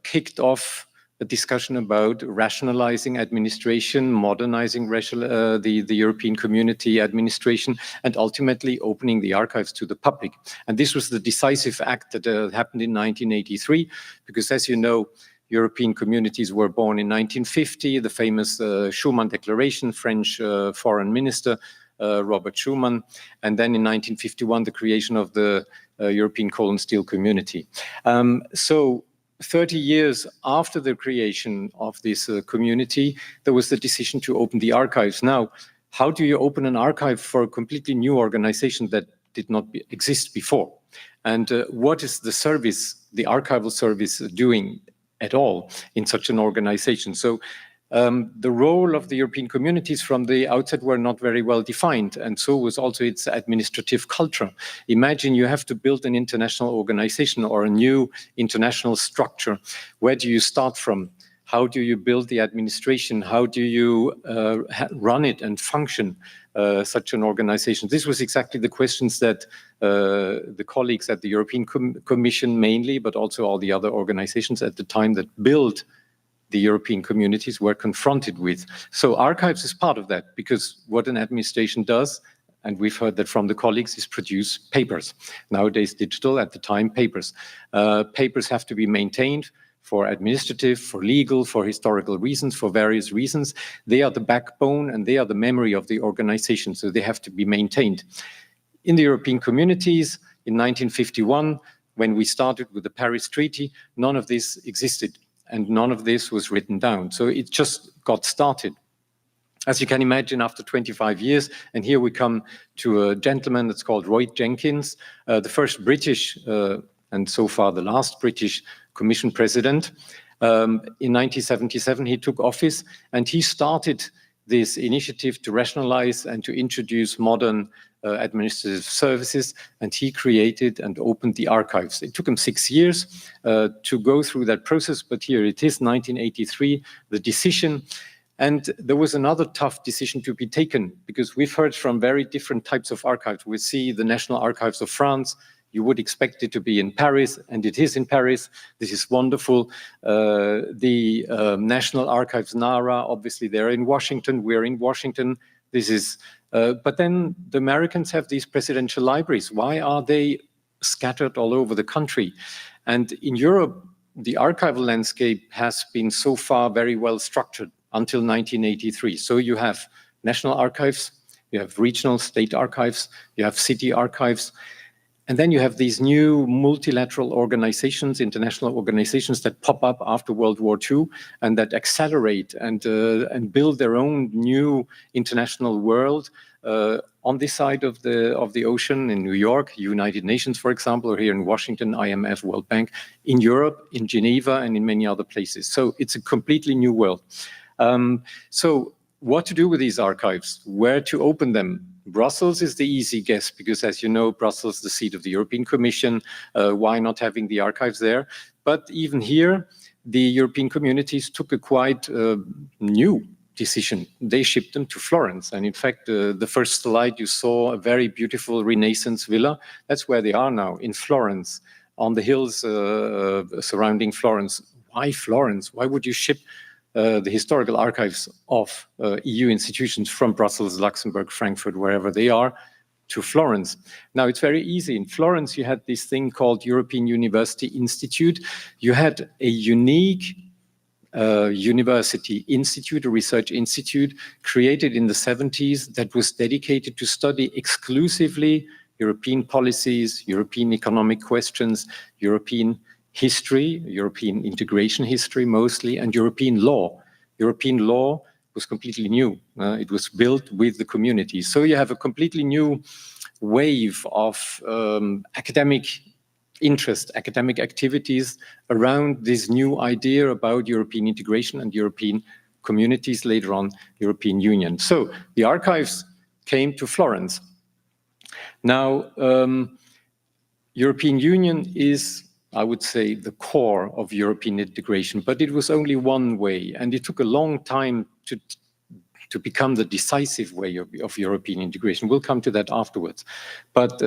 kicked off a discussion about rationalizing administration, modernizing the European community administration, and ultimately opening the archives to the public. And this was the decisive act that happened in 1983, because as you know, European communities were born in 1950, the famous Schuman Declaration, French foreign minister, Robert Schuman, and then in 1951, the creation of the European Coal and Steel Community. So 30 years after the creation of this community, there was the decision to open the archives. Now, how do you open an archive for a completely new organization that did not exist before? And what is the service, the archival service, doing at all in such an organization? So the role of the European communities from the outset were not very well defined, and so was also its administrative culture. Imagine you have to build an international organization or a new international structure. Where do you start from? How do you build the administration? How do you run it and function such an organization? This was exactly the questions that the colleagues at the European Commission mainly, but also all the other organizations at the time that built the European communities were confronted with. So archives is part of that, because what an administration does, and we've heard that from the colleagues, is produce papers. Nowadays digital, at the time papers. Papers have to be maintained for administrative, for legal, for historical reasons, for various reasons. They are the backbone and they are the memory of the organization, so they have to be maintained. In the European communities, in 1951, when we started with the Paris Treaty, none of this existed. And none of this was written down. So it just got started. As you can imagine, after 25 years, and here we come to a gentleman that's called Roy Jenkins, the first British, and so far the last British Commission president. In 1977, he took office, and he started this initiative to rationalize and to introduce modern administrative services, and he created and opened the archives. It took him 6 years to go through that process, but here it is, 1983, the decision. And there was another tough decision to be taken, because we've heard from very different types of archives. We see the National Archives of France. You would expect it to be in Paris, and it is in Paris. This is wonderful. The National Archives, NARA, obviously they're in Washington. We're in Washington. This is, but then the Americans have these presidential libraries. Why are they scattered all over the country? And in Europe, the archival landscape has been so far very well structured until 1983. So you have national archives, you have regional state archives, you have city archives.
And then you have these new multilateral organizations, international organizations that pop up after World War II and that accelerate and build their own new international world on this side of the ocean, in New York, United Nations, for example, or here in Washington, IMF, World Bank, in Europe, in Geneva, and in many other places. So it's a completely new world. So what to do with these archives? Where to open them? Brussels is the easy guess because, as you know, Brussels is the seat of the European Commission. Why not having the archives there? But even here, the European communities took a quite new decision. They shipped them to Florence. And in fact, the first slide you saw, a very beautiful Renaissance villa. That's where they are now, in Florence, on the hills surrounding Florence. Why Florence? Why would you ship the historical archives of EU institutions from Brussels, Luxembourg, Frankfurt, wherever they are, to Florence? Now, it's very easy. In Florence, you had this thing called European University Institute. You had a unique university institute, a research institute, created in the 70s that was dedicated to study exclusively European policies, European economic questions, European history, European integration history mostly, and European law. European law was completely new. It was built with the community. So you have a completely new wave of academic interest, academic activities around this new idea about European integration and European communities, later on European Union. So the archives came to Florence. Now, European Union is, I would say, the core of European integration, but it was only one way, and it took a long time to become the decisive way of European integration. We'll come to that afterwards. But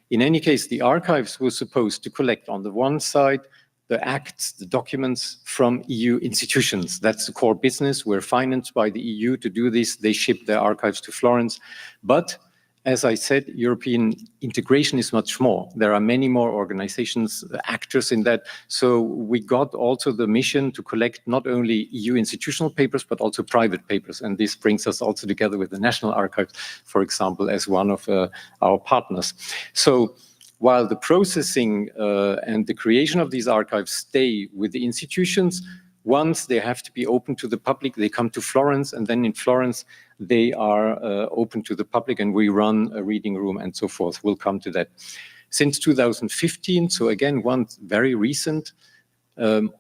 in any case, the archives were supposed to collect, on the one side, the acts, the documents from EU institutions. That's the core business. We're financed by the EU to do this. They ship their archives to Florence. But as I said, European integration is much more. There are many more organizations, actors in that. So we got also the mission to collect not only EU institutional papers, but also private papers. And this brings us also together with the National Archives, for example, as one of our partners. So while the processing and the creation of these archives stay with the institutions, once they have to be open to the public, they come to Florence, and then in Florence, they are open to the public, and we run a reading room and so forth. We'll come to that. Since 2015, so again, one very recent,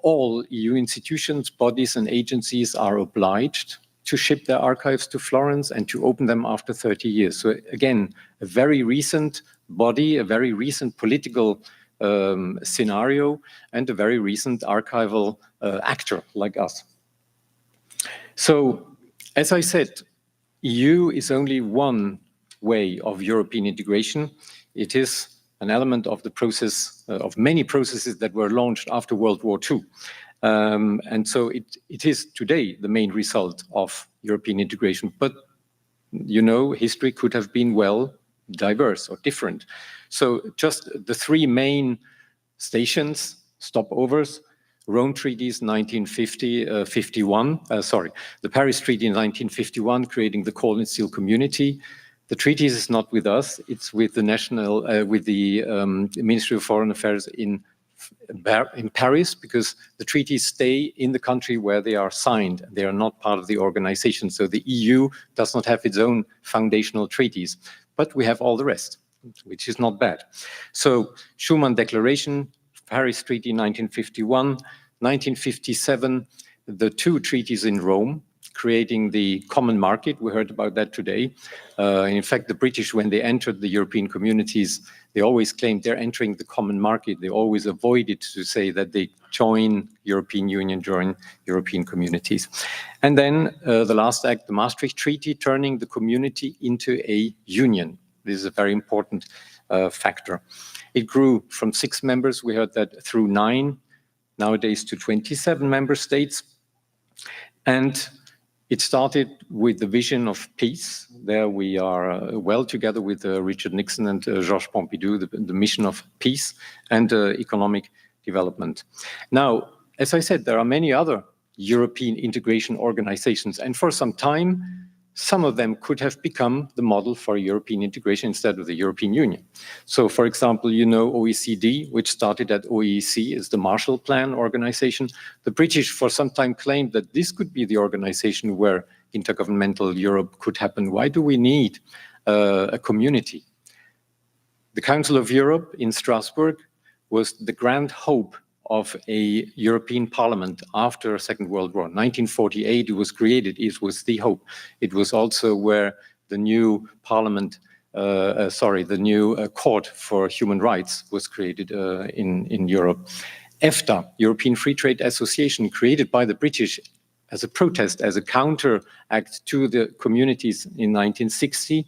all EU institutions, bodies, and agencies are obliged to ship their archives to Florence and to open them after 30 years. So again, a very recent body, a very recent political scenario, and a very recent archival actor like us. So, as I said, EU is only one way of European integration. It is an element of the process, of many processes that were launched after World War II. And so it is today the main result of European integration. But, you know, history could have been well diverse or different. So just the three main stations, stopovers, Rome Treaties 1951, the Paris Treaty in 1951, creating the Coal and Steel Community. The treaties is not with us, it's with the Ministry of Foreign Affairs in Paris, because the treaties stay in the country where they are signed. They are not part of the organization. So the EU does not have its own foundational treaties, but we have all the rest, which is not bad. So Schuman Declaration, Paris Treaty 1951, 1957, the two treaties in Rome, creating the common market. We heard about that today. In fact, the British, when they entered the European communities, they always claimed they're entering the common market. They always avoided to say that they join European Union, join European communities. And then the last act, the Maastricht Treaty, turning the community into a union. This is a very important factor. It grew from 6 members, we heard that, through 9, nowadays to 27 member states. And it started with the vision of peace. There we are well together with Richard Nixon and Georges Pompidou, the mission of peace and economic development. Now, as I said, there are many other European integration organizations. And for some time,
some of them could have become the model for European integration instead of the European Union. So, for example, you know OECD, which started at OEC, is the Marshall Plan organization. The British for some time claimed that this could be the organization where intergovernmental Europe could happen. Why do we need a community? The Council of Europe in Strasbourg was the grand hope of a European Parliament after the Second World War. 1948, it was created. It was the hope. It was also where the new Parliament, the new Court for Human Rights was created in Europe. EFTA, European Free Trade Association, created by the British as a protest, as a counteract to the communities in 1960.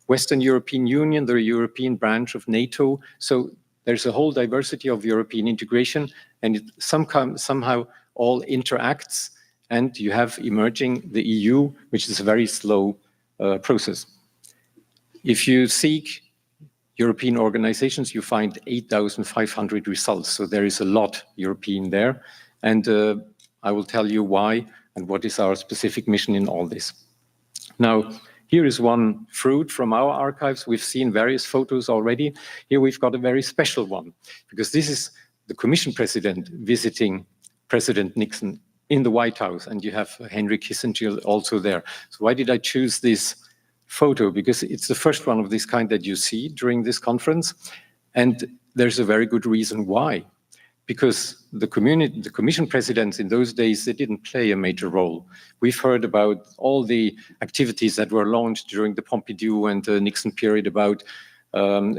Western European Union, the European branch of NATO. So there's a whole diversity of European integration, and it somehow all interacts, and you have emerging the EU, which is a very slow process. If you seek European organizations, you find 8,500 results. So there is a lot European there. And I will tell you why and what is our specific mission in all this. Now, here is one fruit from our archives. We've seen various photos already. Here we've got a very special one, because this is the Commission President visiting President Nixon in the White House, and you have Henry Kissinger also there. So why did I choose this photo? Because it's the first one of this kind that you see during this conference, and there's a very good reason why. Because the Commission presidents in those days, they didn't play a major role. We've heard about all the activities that were launched during the Pompidou and the Nixon period about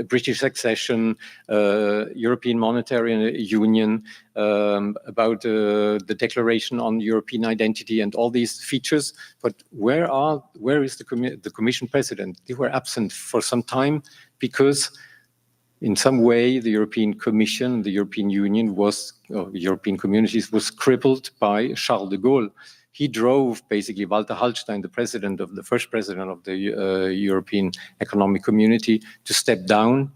British accession, European Monetary Union, about the Declaration on European Identity and all these features. But where is the Commission president? They were absent for some time because in some way, the European Commission, the European Union European communities was crippled by Charles de Gaulle. He drove basically Walter Hallstein, the first president of the European Economic Community, to step down,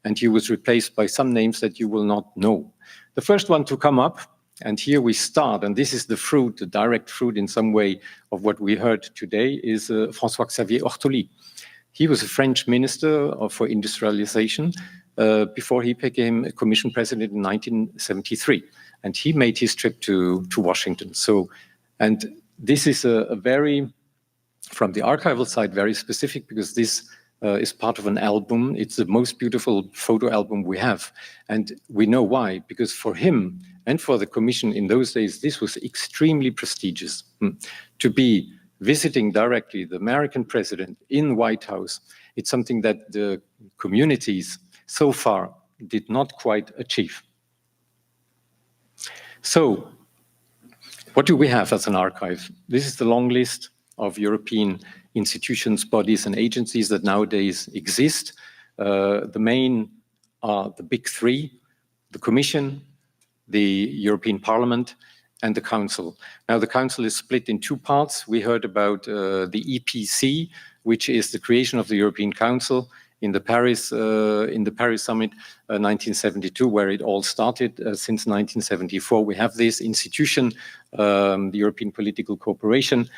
and he was replaced by some names that you will not know. The first one to come up, and here we start, and this is the fruit, the direct fruit in some way of what we heard today, is François-Xavier Ortoli. He was a French minister for industrialization before he became a Commission president in 1973. And he made his trip to Washington. And this is a very, from the archival side, very specific, because this is part of an album. It's the most beautiful photo album we have. And we know why, because for him and for the Commission in those days, this was extremely prestigious. To be visiting directly the American president in the White House, it's something that the communities so far did not quite achieve. So, what do we have as an archive? This is the long list of European institutions, bodies, and agencies that nowadays exist. The main are the big three: the Commission, the European Parliament, and the Council. Now, the Council is split in two parts. We heard about the EPC, which is the creation of the European Council in the Paris Summit, 1972, where it all started. Since 1974, we have this institution, the European Political Cooperation.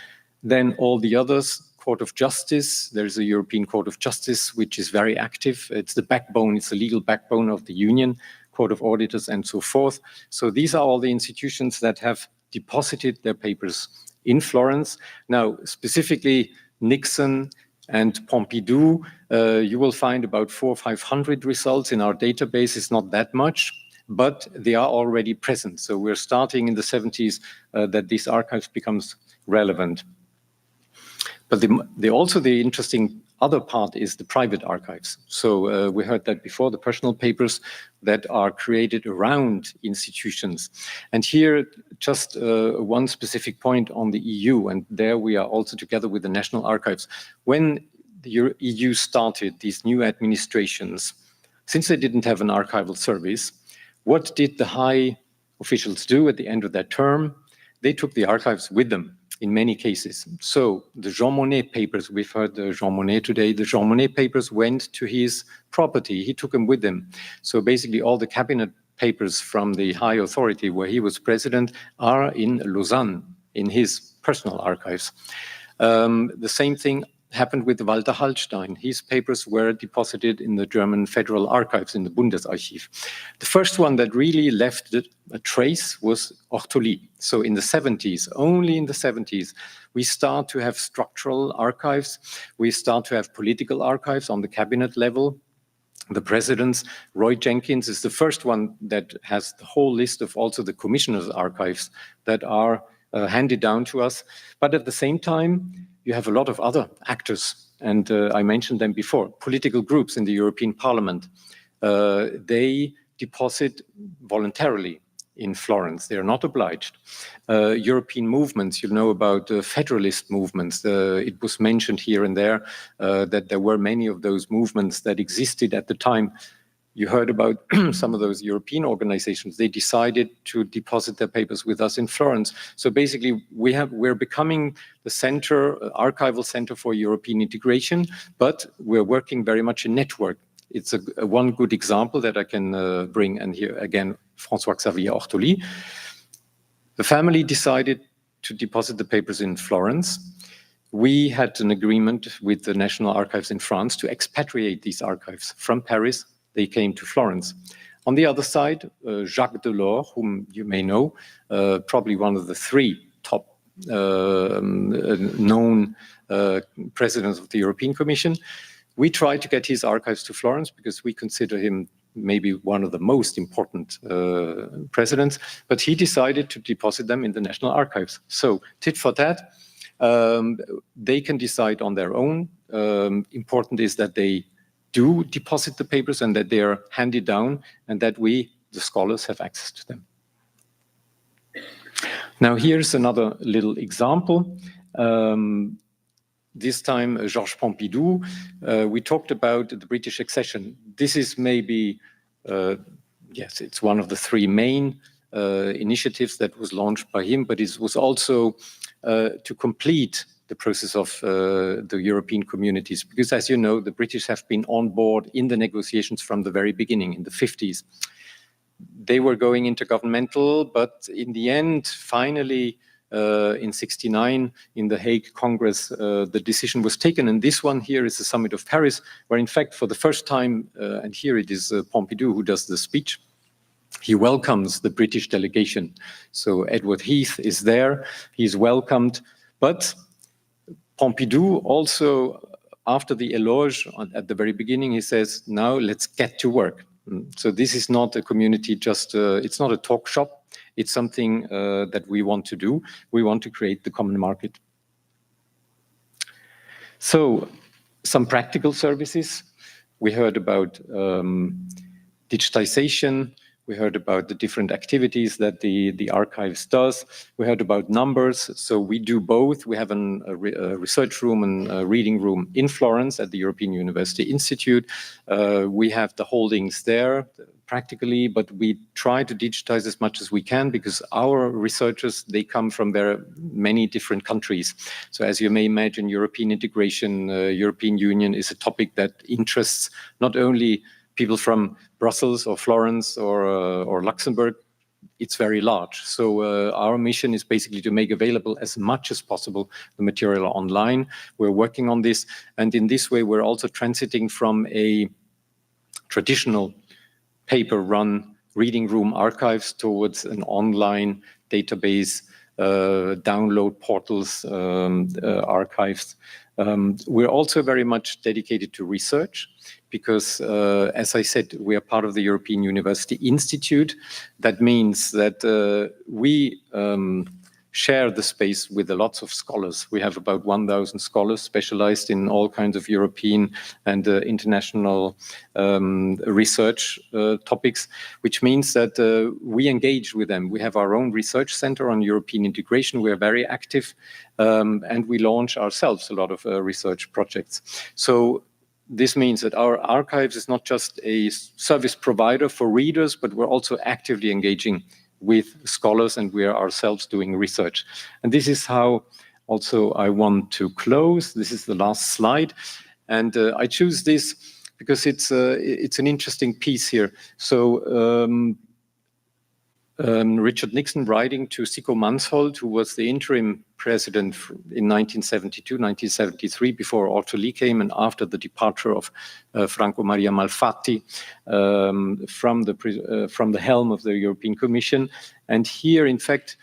Then all the others, Court of Justice. There's a European Court of Justice, which is very active. It's the backbone, it's the legal backbone of the Union, Court of Auditors, and so forth. So these are all the institutions that have deposited their papers in Florence. Now, specifically Nixon and Pompidou, you will find about 400 or 500 results in our database. It's not that much, but they are already present. So we're starting in the 70s that these archives becomes relevant. But also the interesting other part is the private archives. So we heard that before, the personal papers that are created around institutions. And here, just one specific point on the EU, and there we are also together with the national archives. When the EU started these new administrations, since they didn't have an archival service, what did the high officials do at the end of their term? They took the archives with them in many cases. So the Jean Monnet papers, we've heard the Jean Monnet today, the Jean Monnet papers went to his property. He took them with him. So basically all the cabinet papers from the high authority where he was president are in Lausanne, in his personal archives. The same thing happened with Walter Hallstein. His papers were deposited in the German Federal Archives, in the Bundesarchiv. The first one that really left a trace was Ortoli. So in the 70s, only in the 70s, we start to have structural archives. We start to have political archives on the cabinet level. The presidents, Roy Jenkins is the first one that has the whole list of also the commissioners' archives that are handed down to us. But at the same time, you have a lot of other actors, and I mentioned them before. Political groups in the European Parliament, they deposit voluntarily in Florence. They are not obliged. European movements, you know about federalist movements. It was mentioned here and there that there were many of those movements that existed at the time. You heard about some of those European organizations. They decided to deposit their papers with us in Florence. So basically, we're becoming the center, archival center for European integration, but we're working very much in network. It's a one good example that I can bring, and here again, François-Xavier Ortoli. The family decided to deposit the papers in Florence. We had an agreement with the National Archives in France to expatriate these archives from Paris. They came to Florence. On the other side, Jacques Delors, whom you may know, probably one of the three top known presidents of the European Commission. We tried to get his archives to Florence because we consider him maybe one of the most important presidents, but he decided to deposit them in the National Archives. So tit for tat, they can decide on their own. Important is that they do deposit the papers and that they are handed down and that we, the scholars, have access to them. Now here's another little example. This time, Georges Pompidou, we talked about the British accession. This is maybe, yes, it's one of the three main initiatives that was launched by him, but it was also to complete the process of the European communities. Because as you know, the British have been on board in the negotiations from the very beginning, in the 50s. They were going intergovernmental, but in the end, finally, in 69, in the Hague Congress, the decision was taken. And this one here is the Summit of Paris, where in fact, for the first time, and here it is Pompidou who does the speech, he welcomes the British delegation. So Edward Heath is there, he's welcomed, but Pompidou also, after the eloge at the very beginning, he says, now let's get to work. So this is not a community, just it's not a talk shop. It's something that we want to do. We want to create the common market. So some practical services. We heard about digitization. We heard about the different activities that the archives does. We heard about numbers. So we do both. We have a research room and a reading room in Florence at the European University Institute. We have the holdings there practically, but we try to digitize as much as we can because our researchers, they come from many different countries. So as you may imagine, European integration, European Union is a topic that interests not only people from Brussels or Florence or Luxembourg. It's very large. So our mission is basically to make available as much as possible the material online. We're working on this. And in this way, we're also transiting from a traditional paper-run reading room archives towards an online database, download portals, archives. We're also very much dedicated to research because, as I said, we are part of the European University Institute. That means that we share the space with lots of scholars. We have about 1,000 scholars specialized in all kinds of European and international research topics, which means that we engage with them. We have our own research center on European integration. We are very active and we launch ourselves a lot of research projects. So this means that our archives is not just a service provider for readers, but we're also actively engaging with scholars, and we are ourselves doing research. And this is how also I want to close. This is the last slide. And I choose this because it's an interesting piece here. So Richard Nixon writing to Sicko Mansholt, who was the interim president in 1972, 1973, before Otto Lee came and after the departure of Franco Maria Malfatti from the helm of the European Commission. And here, in fact,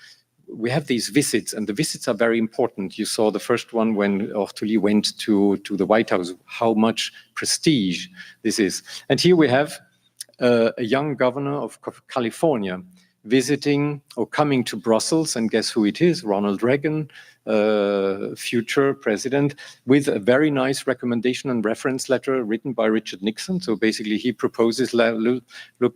we have these visits, and the visits are very important. You saw the first one when Otto Lee went to the White House, how much prestige this is. And here we have a young governor of California visiting or coming to Brussels, and guess who it is? Ronald Reagan, future president, with a very nice recommendation and reference letter written by Richard Nixon. So basically he proposes, look,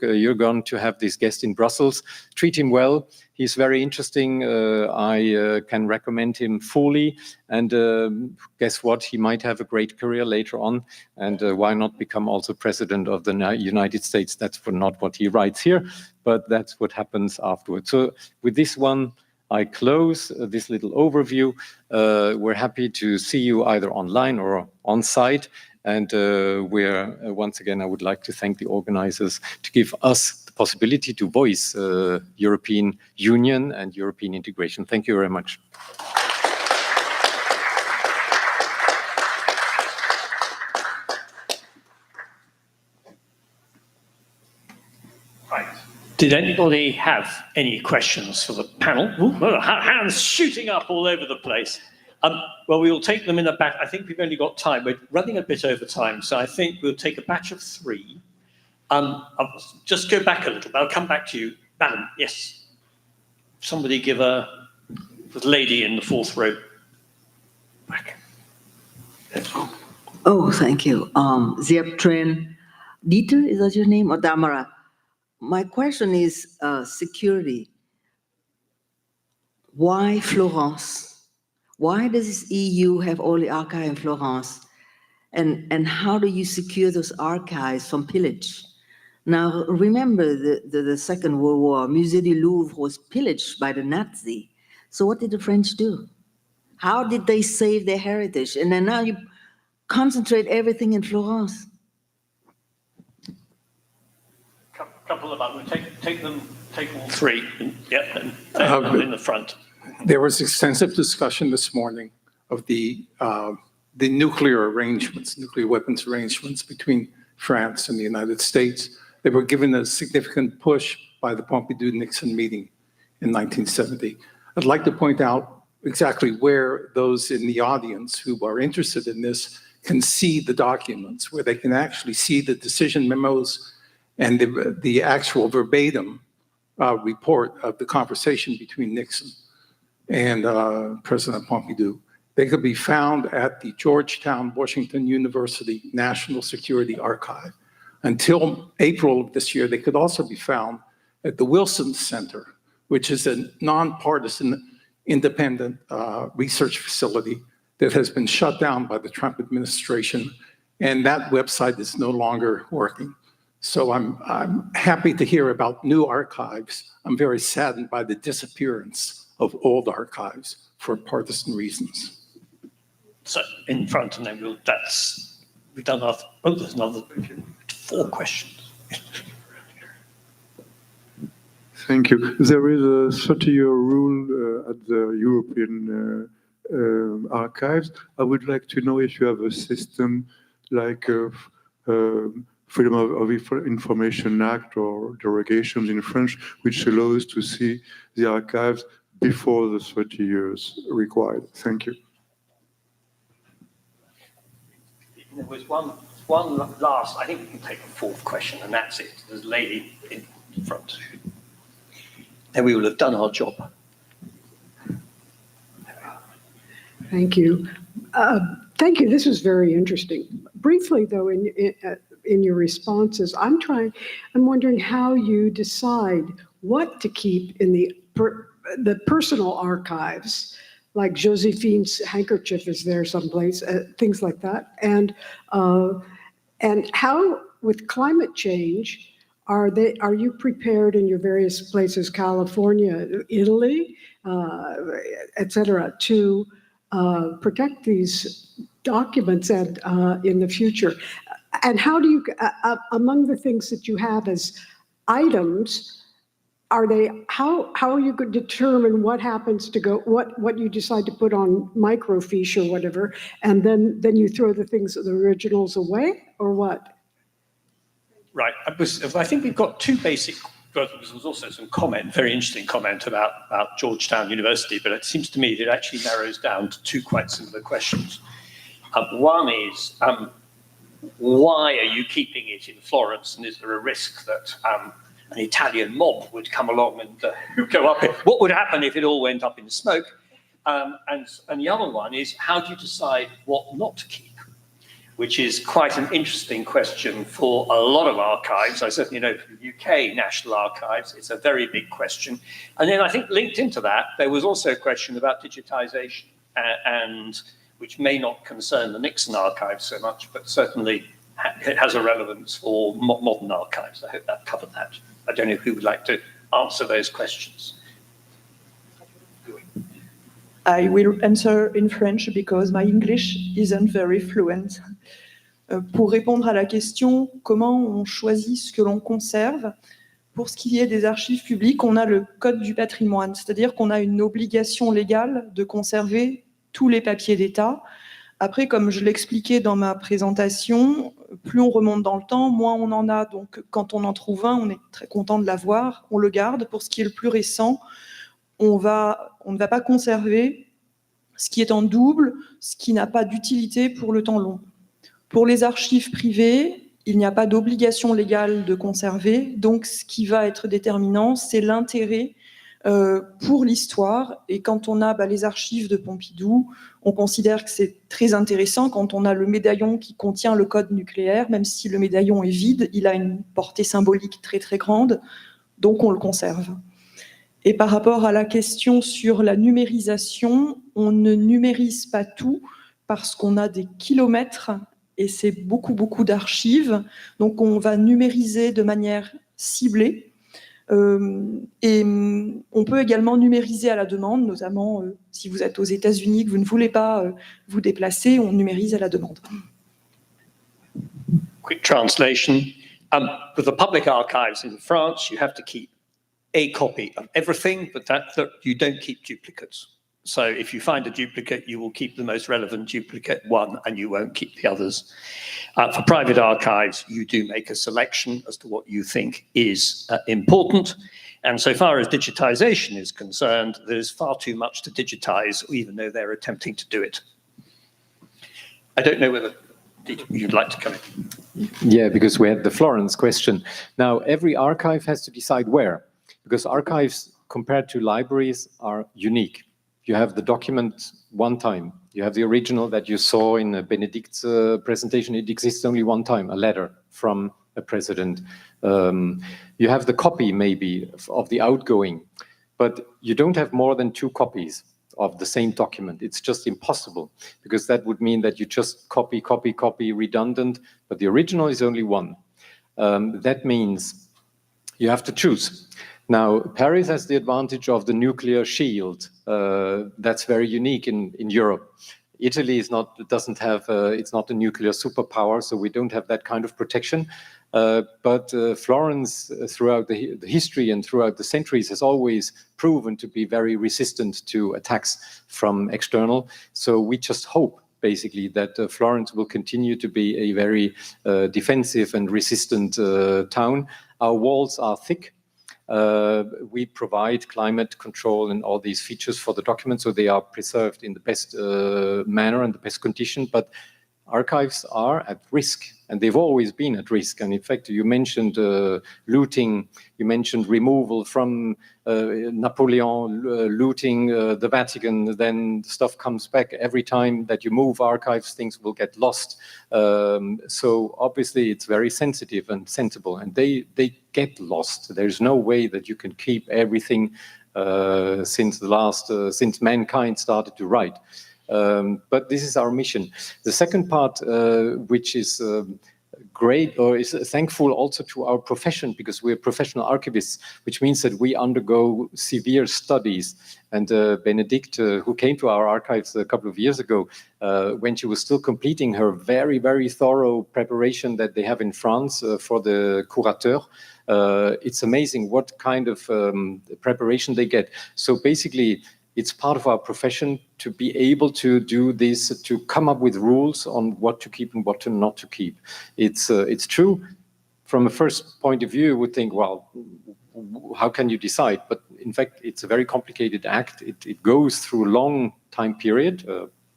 you're going to have this guest in Brussels, treat him well. He's very interesting. I can recommend him fully. And guess what? He might have a great career later on. And why not become also president of the United States? That's not what he writes here, but that's what happens afterwards. So with this one, I close this little overview. We're happy to see you either online or on site. And once again, I would like to thank the organizers to give us the possibility to voice European Union and European integration. Thank you very much.
Right. Did anybody have any questions for the panel? Ooh, hands shooting up all over the place. Well, we will take them in a batch. I think we've only got time. We're running a bit over time, so I think we'll take a batch of 3. I'll just go back a little bit. I'll come back to you. Madam, yes. Somebody give the lady in the 4th row back.
Oh, thank you. Ziaptren Dieter, is that your name? Or Damara? My question is security. Why Florence? Why does this EU have all the archives in Florence? And how do you secure those archives from pillage? Now, remember the Second World War, Musée du Louvre was pillaged by the Nazi. So what did the French do? How did they save their heritage? And then now you concentrate everything in Florence.
Couple of them. Take all 3. Yeah, and in the front.
There was extensive discussion this morning of the nuclear arrangements, nuclear weapons arrangements between France and the United States. They were given a significant push by the Pompidou-Nixon meeting in 1970. I'd like to point out exactly where those in the audience who are interested in this can see the documents, where they can actually see the decision memos and the actual verbatim report of the conversation between Nixon and President Pompidou. They could be found at the Georgetown Washington University National Security Archive. Until April of this year, they could also be found at the Wilson Center, which is a nonpartisan, independent research facility that has been shut down by the Trump administration, and that website is no longer working. So I'm happy to hear about new archives. I'm very saddened by the disappearance of old archives for partisan reasons.
So in front, and then we've done our, there's another 4 questions.
Thank you. There is a 30-year rule at the European archives. I would like to know if you have a system like Freedom of Information Act or derogations in French, which allows to see the archives before the 30 years required. Thank you.
There was one last, I think we can take a 4th question, and that's it. There's a lady in front. Then we will have done our job.
Thank you. Thank you. This was very interesting. Briefly, though, in your responses, I'm wondering how you decide what to keep in the personal archives, like Josephine's handkerchief is there someplace, things like that, and how with climate change are you prepared in your various places, California, Italy, etc., to protect these documents and in the future? And how do you, among the things that you have as items, how are you going to determine what happens to go, what you decide to put on microfiche or whatever, and then you throw the originals away, or what?
Right. I think we've got two basic. There was also some comment, very interesting comment about Georgetown University, but it seems to me that it actually narrows down to two quite similar questions. One is, why are you keeping it in Florence, and is there a risk that an Italian mob would come along and go up it? What would happen if it all went up in smoke? And the other one is, how do you decide what not to keep? Which is quite an interesting question for a lot of archives. I certainly know for the UK National Archives, it's a very big question. And then I think linked into that, there was also a question about digitization, and which may not concern the Nixon archives so much, but certainly it has a relevance for modern archives. I hope that covered that. I don't know who would like to answer those questions.
I will answer in French because my English isn't very fluent. Pour répondre à la question comment on choisit ce que l'on conserve, pour ce qui est des archives publiques, on a le Code du patrimoine, c'est-à-dire qu'on a une obligation légale de conserver tous les papiers d'État. Après, comme je l'expliquais dans ma présentation, plus on remonte dans le temps, moins on en a. Donc, quand on en trouve un, on est très content de l'avoir, on le garde. Pour ce qui est le plus récent, on ne va pas conserver ce qui est en double, ce qui n'a pas d'utilité pour le temps long. Pour les archives privées, il n'y a pas d'obligation légale de conserver, donc ce qui va être déterminant, c'est l'intérêt pour l'histoire. Et quand on a les archives de Pompidou, on considère que c'est très intéressant quand on a le médaillon qui contient le code nucléaire, même si le médaillon est vide, il a une portée symbolique très très grande, donc on le conserve. Et par rapport à la question sur la numérisation, on ne numérise pas tout parce qu'on a des kilomètres et c'est beaucoup d'archives. Donc on va numériser de manière ciblée. Et on peut également numériser à la demande, notamment si vous êtes aux États-Unis, que vous ne voulez pas vous déplacer, on numérise à la demande.
Quick translation. With the public archives in France, you have to keep a copy of everything, but that you don't keep duplicates. So if you find a duplicate, you will keep the most relevant duplicate one and you won't keep the others. For private archives, you do make a selection as to what you think is important. And so far as digitization is concerned, there's far too much to digitize, even though they're attempting to do it. I don't know whether you'd like to come in.
Yeah, because we had the Florence question. Now, every archive has to decide where. Because archives, compared to libraries, are unique. You have the document one time. You have the original that you saw in Benedict's presentation. It exists only one time, a letter from a president. You have the copy, maybe, of the outgoing. But you don't have more than 2 copies of the same document. It's just impossible, because that would mean that you just copy, redundant, but the original is only one. That means you have to choose. Now, Paris has the advantage of the nuclear shield. That's very unique in Europe. Italy is doesn't have, it's not a nuclear superpower, so we don't have that kind of protection. But Florence, throughout the history and throughout the centuries, has always proven to be very resistant to attacks from external. So we just hope, basically, that Florence will continue to be a very defensive and resistant town. Our walls are thick. We provide climate control and all these features for the documents, so they are preserved in the best manner and the best condition. But archives are at risk, and they've always been at risk. And in fact, you mentioned looting, you mentioned removal from Napoleon, looting the Vatican, then stuff comes back. Every time that you move archives, things will get lost. So obviously it's very sensitive and sensible, and they get lost. There's no way that you can keep everything since mankind started to write. But this is our mission. The second part, which is great, or is thankful also to our profession, because we're professional archivists, which means that we undergo severe studies And Benedict, who came to our archives a couple of years ago, when she was still completing her very, very thorough preparation that they have in France for the curateur, it's amazing what kind of preparation they get. So basically, it's part of our profession to be able to do this, to come up with rules on what to keep and what to not to keep. It's true. From a first point of view, you would think, well, how can you decide? But in fact, it's a very complicated act. It goes through a long time period.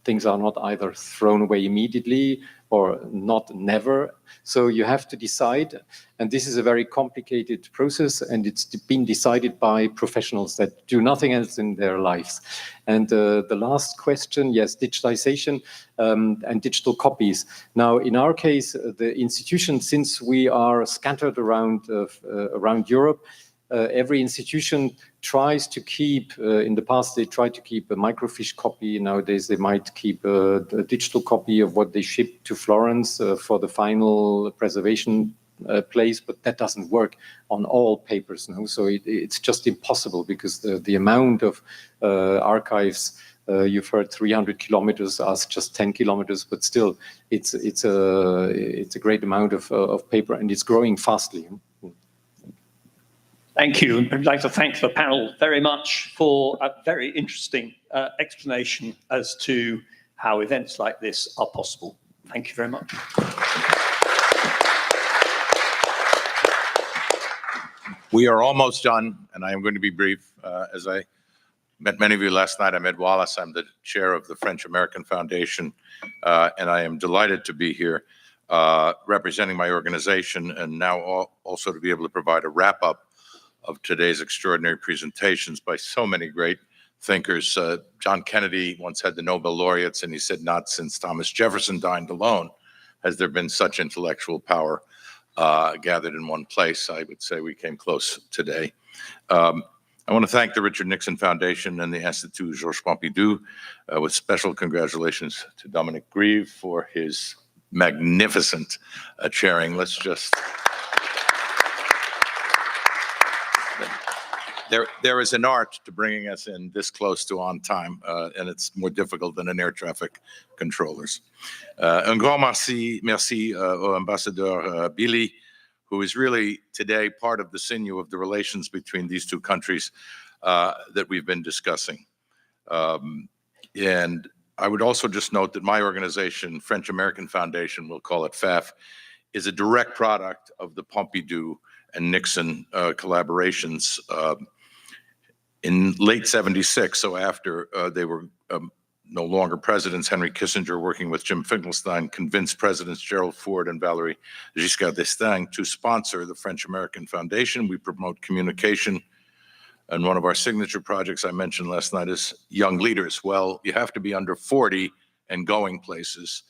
Things are not either thrown away immediately or not never. So you have to decide. And this is a very complicated process. And it's been decided by professionals that do nothing else in their lives. And the last question, yes, digitization and digital copies. Now, in our case, the institution, since we are scattered around Europe, every institution tries to keep, in the past they tried to keep a microfiche copy. Nowadays they might keep a digital copy of what they ship to Florence for the final preservation place, but that doesn't work on all papers now. So it's just impossible because the amount of archives, you've heard 300 kilometers, us just 10 kilometers, but still it's a great amount of paper, and it's growing fastly.
Thank you. I'd like to thank the panel very much for a very interesting explanation as to how events like this are possible. Thank you very much.
We are almost done, and I am going to be brief. As I met many of you last night, I'm Ed Wallace. I'm the chair of the French-American Foundation, and I am delighted to be here representing my organization, and now also to be able to provide a wrap-up of today's extraordinary presentations by so many great thinkers. John Kennedy once had the Nobel laureates, and he said, not since Thomas Jefferson dined alone has there been such intellectual power gathered in one place. I would say we came close today. I want to thank the Richard Nixon Foundation and the Institut Georges Pompidou, with special congratulations to Dominic Grieve for his magnificent chairing. Let's just... There is an art to bringing us in this close to on time, and it's more difficult than in air traffic controllers. Un grand merci au ambassadeur Billy, who is really today part of the sinew of the relations between these two countries that we've been discussing. And I would also just note that my organization, French-American Foundation, we'll call it FAF, is a direct product of the Pompidou and Nixon collaborations in late '76, so after they were no longer presidents. Henry Kissinger, working with Jim Finkelstein, convinced Presidents Gerald Ford and Valéry Giscard d'Estaing to sponsor the French-American Foundation. We promote communication, and one of our signature projects I mentioned last night is Young Leaders. Well, you have to be under 40 and going places.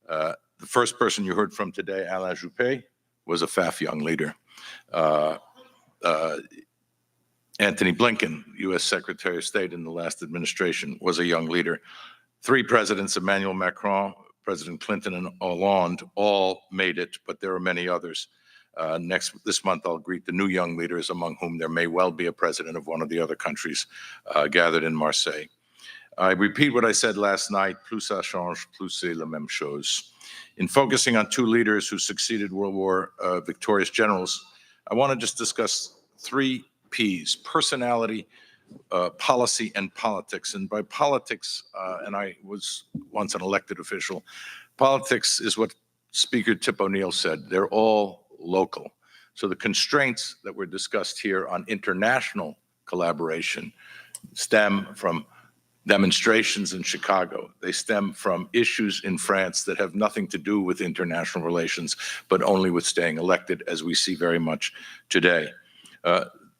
The first person you heard from today, Alain Juppé, was a FAF young leader. Antony Blinken, U.S. Secretary of State in the last administration, was a young leader. 3 presidents, Emmanuel Macron, President Clinton, and Hollande, all made it, but there are many others. This month, I'll greet the new young leaders, among whom there may well be a president of one of the other countries gathered in Marseille. I repeat what I said last night, plus ça change, plus c'est la même chose. In focusing on 2 leaders who succeeded World War victorious generals, I want to just discuss 3 P's: personality, policy, and politics. And by politics, and I was once an elected official, politics is what Speaker Tip O'Neill said. They're all local. So the constraints that were discussed here on international collaboration stem from demonstrations in Chicago. They stem from issues in France that have nothing to do with international relations, but only with staying elected, as we see very much today.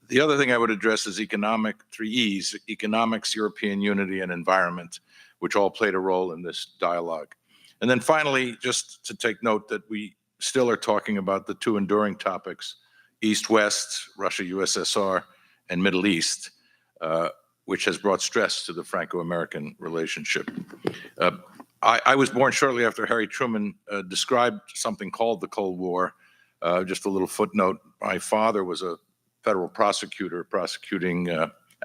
The other thing I would address is 3 E's, economics, European unity, and environment, which all played a role in this dialogue. And then finally, just to take note that we still are talking about the 2 enduring topics, East-West, Russia-USSR, and Middle East, which has brought stress to the Franco-American relationship. I was born shortly after Harry Truman described something called the Cold War. Just a little footnote, my father was a federal prosecutor prosecuting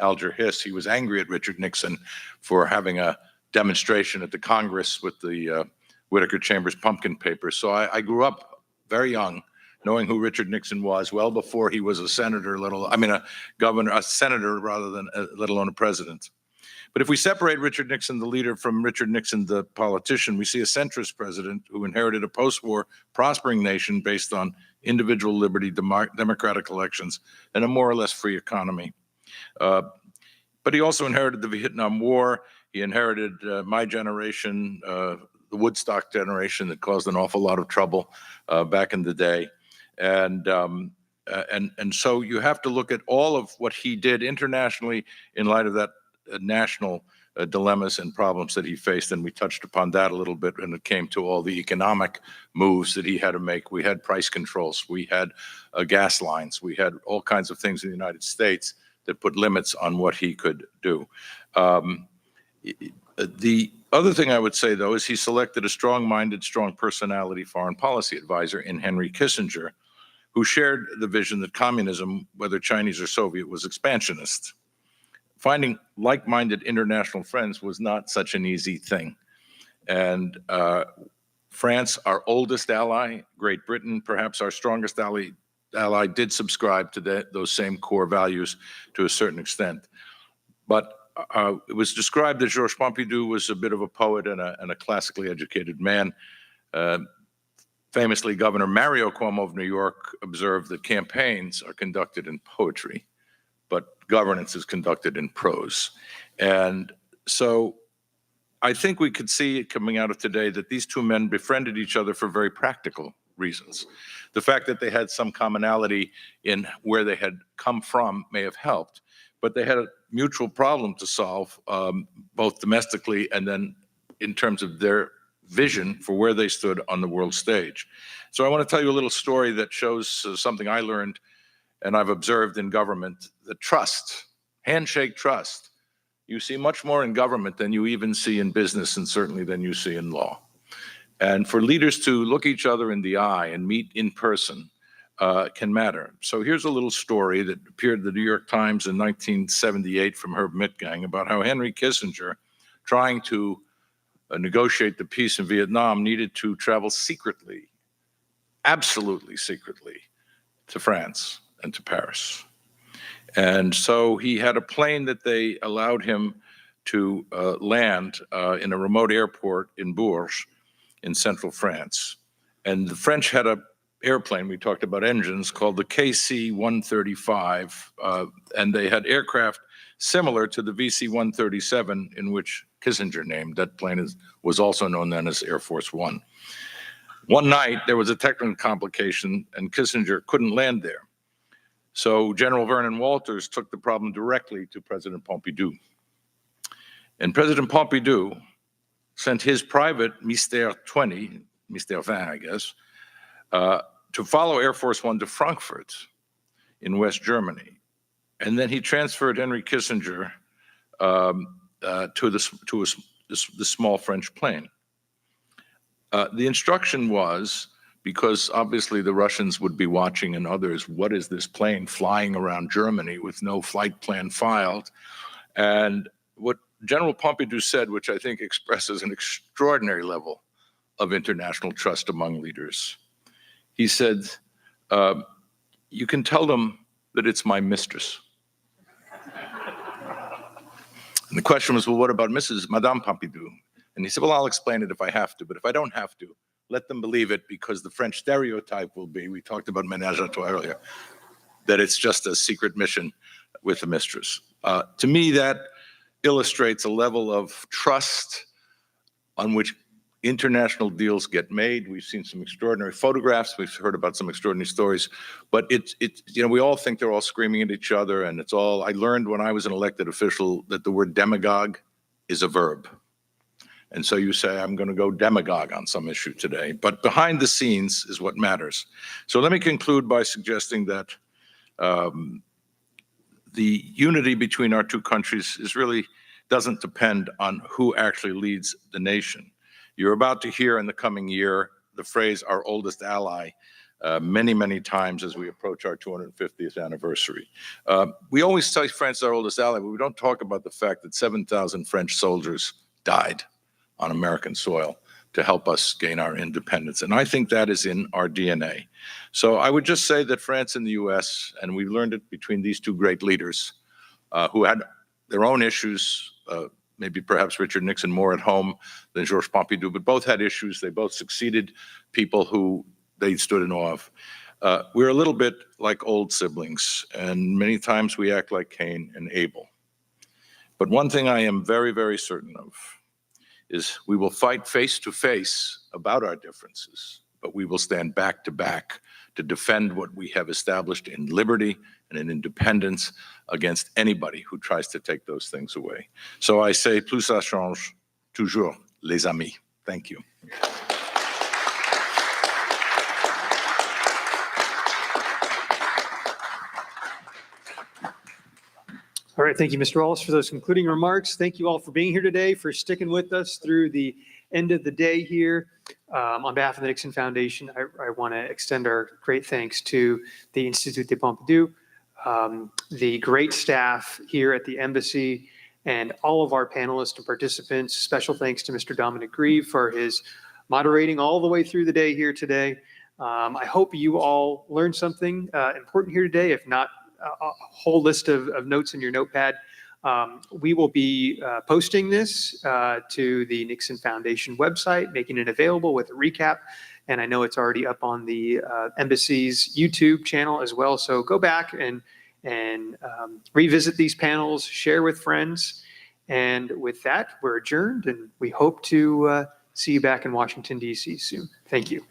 Alger Hiss. He was angry at Richard Nixon for having a demonstration at the Congress with the Whittaker Chambers pumpkin paper. So I grew up very young, knowing who Richard Nixon was, well before he was a senator, a governor, a senator rather than, let alone a president. But if we separate Richard Nixon, the leader, from Richard Nixon, the politician, we see a centrist president who inherited a post-war prospering nation based on individual liberty, democratic elections, and a more or less free economy. But he also inherited the Vietnam War. He inherited my generation, the Woodstock generation that caused an awful lot of trouble back in the day. And so you have to look at all of what he did internationally in light of that national dilemmas and problems that he faced, and we touched upon that a little bit when it came to all the economic moves that he had to make. We had price controls, we had gas lines, we had all kinds of things in the United States that put limits on what he could do. The other thing I would say, though, is he selected a strong-minded, strong personality foreign policy advisor in Henry Kissinger, who shared the vision that communism, whether Chinese or Soviet, was expansionist. Finding like-minded international friends was not such an easy thing. And France, our oldest ally, Great Britain, perhaps our strongest ally, did subscribe to those same core values to a certain extent. But it was described that Georges Pompidou was a bit of a poet and a classically educated man. Famously, Governor Mario Cuomo of New York observed that campaigns are conducted in poetry, but governance is conducted in prose. And so I think we could see coming out of today that these two men befriended each other for very practical reasons. The fact that they had some commonality in where they had come from may have helped, but they had a mutual problem to solve, both domestically and then in terms of their vision for where they stood on the world stage. So I want to tell you a little story that shows something I learned and I've observed in government, the trust, handshake trust. You see much more in government than you even see in business, and certainly than you see in law. And for leaders to look each other in the eye and meet in person can matter. So here's a little story that appeared in the New York Times in 1978 from Herb Mitgang about how Henry Kissinger, trying to negotiate the peace in Vietnam, needed to travel secretly, absolutely secretly, to France and to Paris. And so he had a plane that they allowed him to land in a remote airport in Bourges in central France. And the French had an airplane, we talked about engines, called the KC-135, and they had aircraft similar to the VC-137 in which Kissinger named. That plane was also known then as Air Force One. One night, there was a technical complication, and Kissinger couldn't land there. So General Vernon Walters took the problem directly to President Pompidou. And President Pompidou sent his private Mystère 20, Mystère 20, I guess, to follow Air Force One to Frankfurt in West Germany. And then he transferred Henry Kissinger to the small French plane. The instruction was, because obviously the Russians would be watching and others, what is this plane flying around Germany with no flight plan filed? And what General Pompidou said, which I think expresses an extraordinary level of international trust among leaders. He said, you can tell them that it's my mistress. And the question was, well, what about Madame Pompidou? And he said, well, I'll explain it if I have to, but if I don't have to, let them believe it, because the French stereotype will be, we talked about ménage à trois earlier, that it's just a secret mission with a mistress. To me, that illustrates a level of trust on which international deals get made. We've seen some extraordinary photographs. We've heard about some extraordinary stories, but we all think they're all screaming at each other, and it's all, I learned when I was an elected official that the word demagogue is a verb. And so you say, I'm going to go demagogue on some issue today, but behind the scenes is what matters. So let me conclude by suggesting that the unity between our two countries really doesn't depend on who actually leads the nation. You're about to hear in the coming year the phrase, our oldest ally, many, many times as we approach our 250th anniversary. We always say France is our oldest ally, but we don't talk about the fact that 7,000 French soldiers died on American soil to help us gain our independence. And I think that is in our DNA. So I would just say that France and the US, and we learned it between these two great leaders who had their own issues, maybe perhaps Richard Nixon more at home than Georges Pompidou, but both had issues. They both succeeded people who they stood in awe of. We're a little bit like old siblings, and many times we act like Cain and Abel. But one thing I am very, very certain of is we will fight face to face about our differences, but we will stand back to back to defend what we have established in liberty and in independence against anybody who tries to take those things away. So I say, plus ça change, toujours les amis. Thank you.
All right, thank you, Mr. Wallace, for those concluding remarks. Thank you all for being here today, for sticking with us through the end of the day here. On behalf of the Nixon Foundation, I want to extend our great thanks to the Institut de Pompidou, the great staff here at the embassy, and all of our panelists and participants. Special thanks to Mr. Dominic Grieve for his moderating all the way through the day here today. I hope you all learned something important here today, if not a whole list of notes in your notepad. We will be posting this to the Nixon Foundation website, making it available with a recap. And I know it's already up on the embassy's YouTube channel as well. So go back and revisit these panels, share with friends. And with that, we're adjourned, and we hope to see you back in Washington, D.C. soon. Thank you.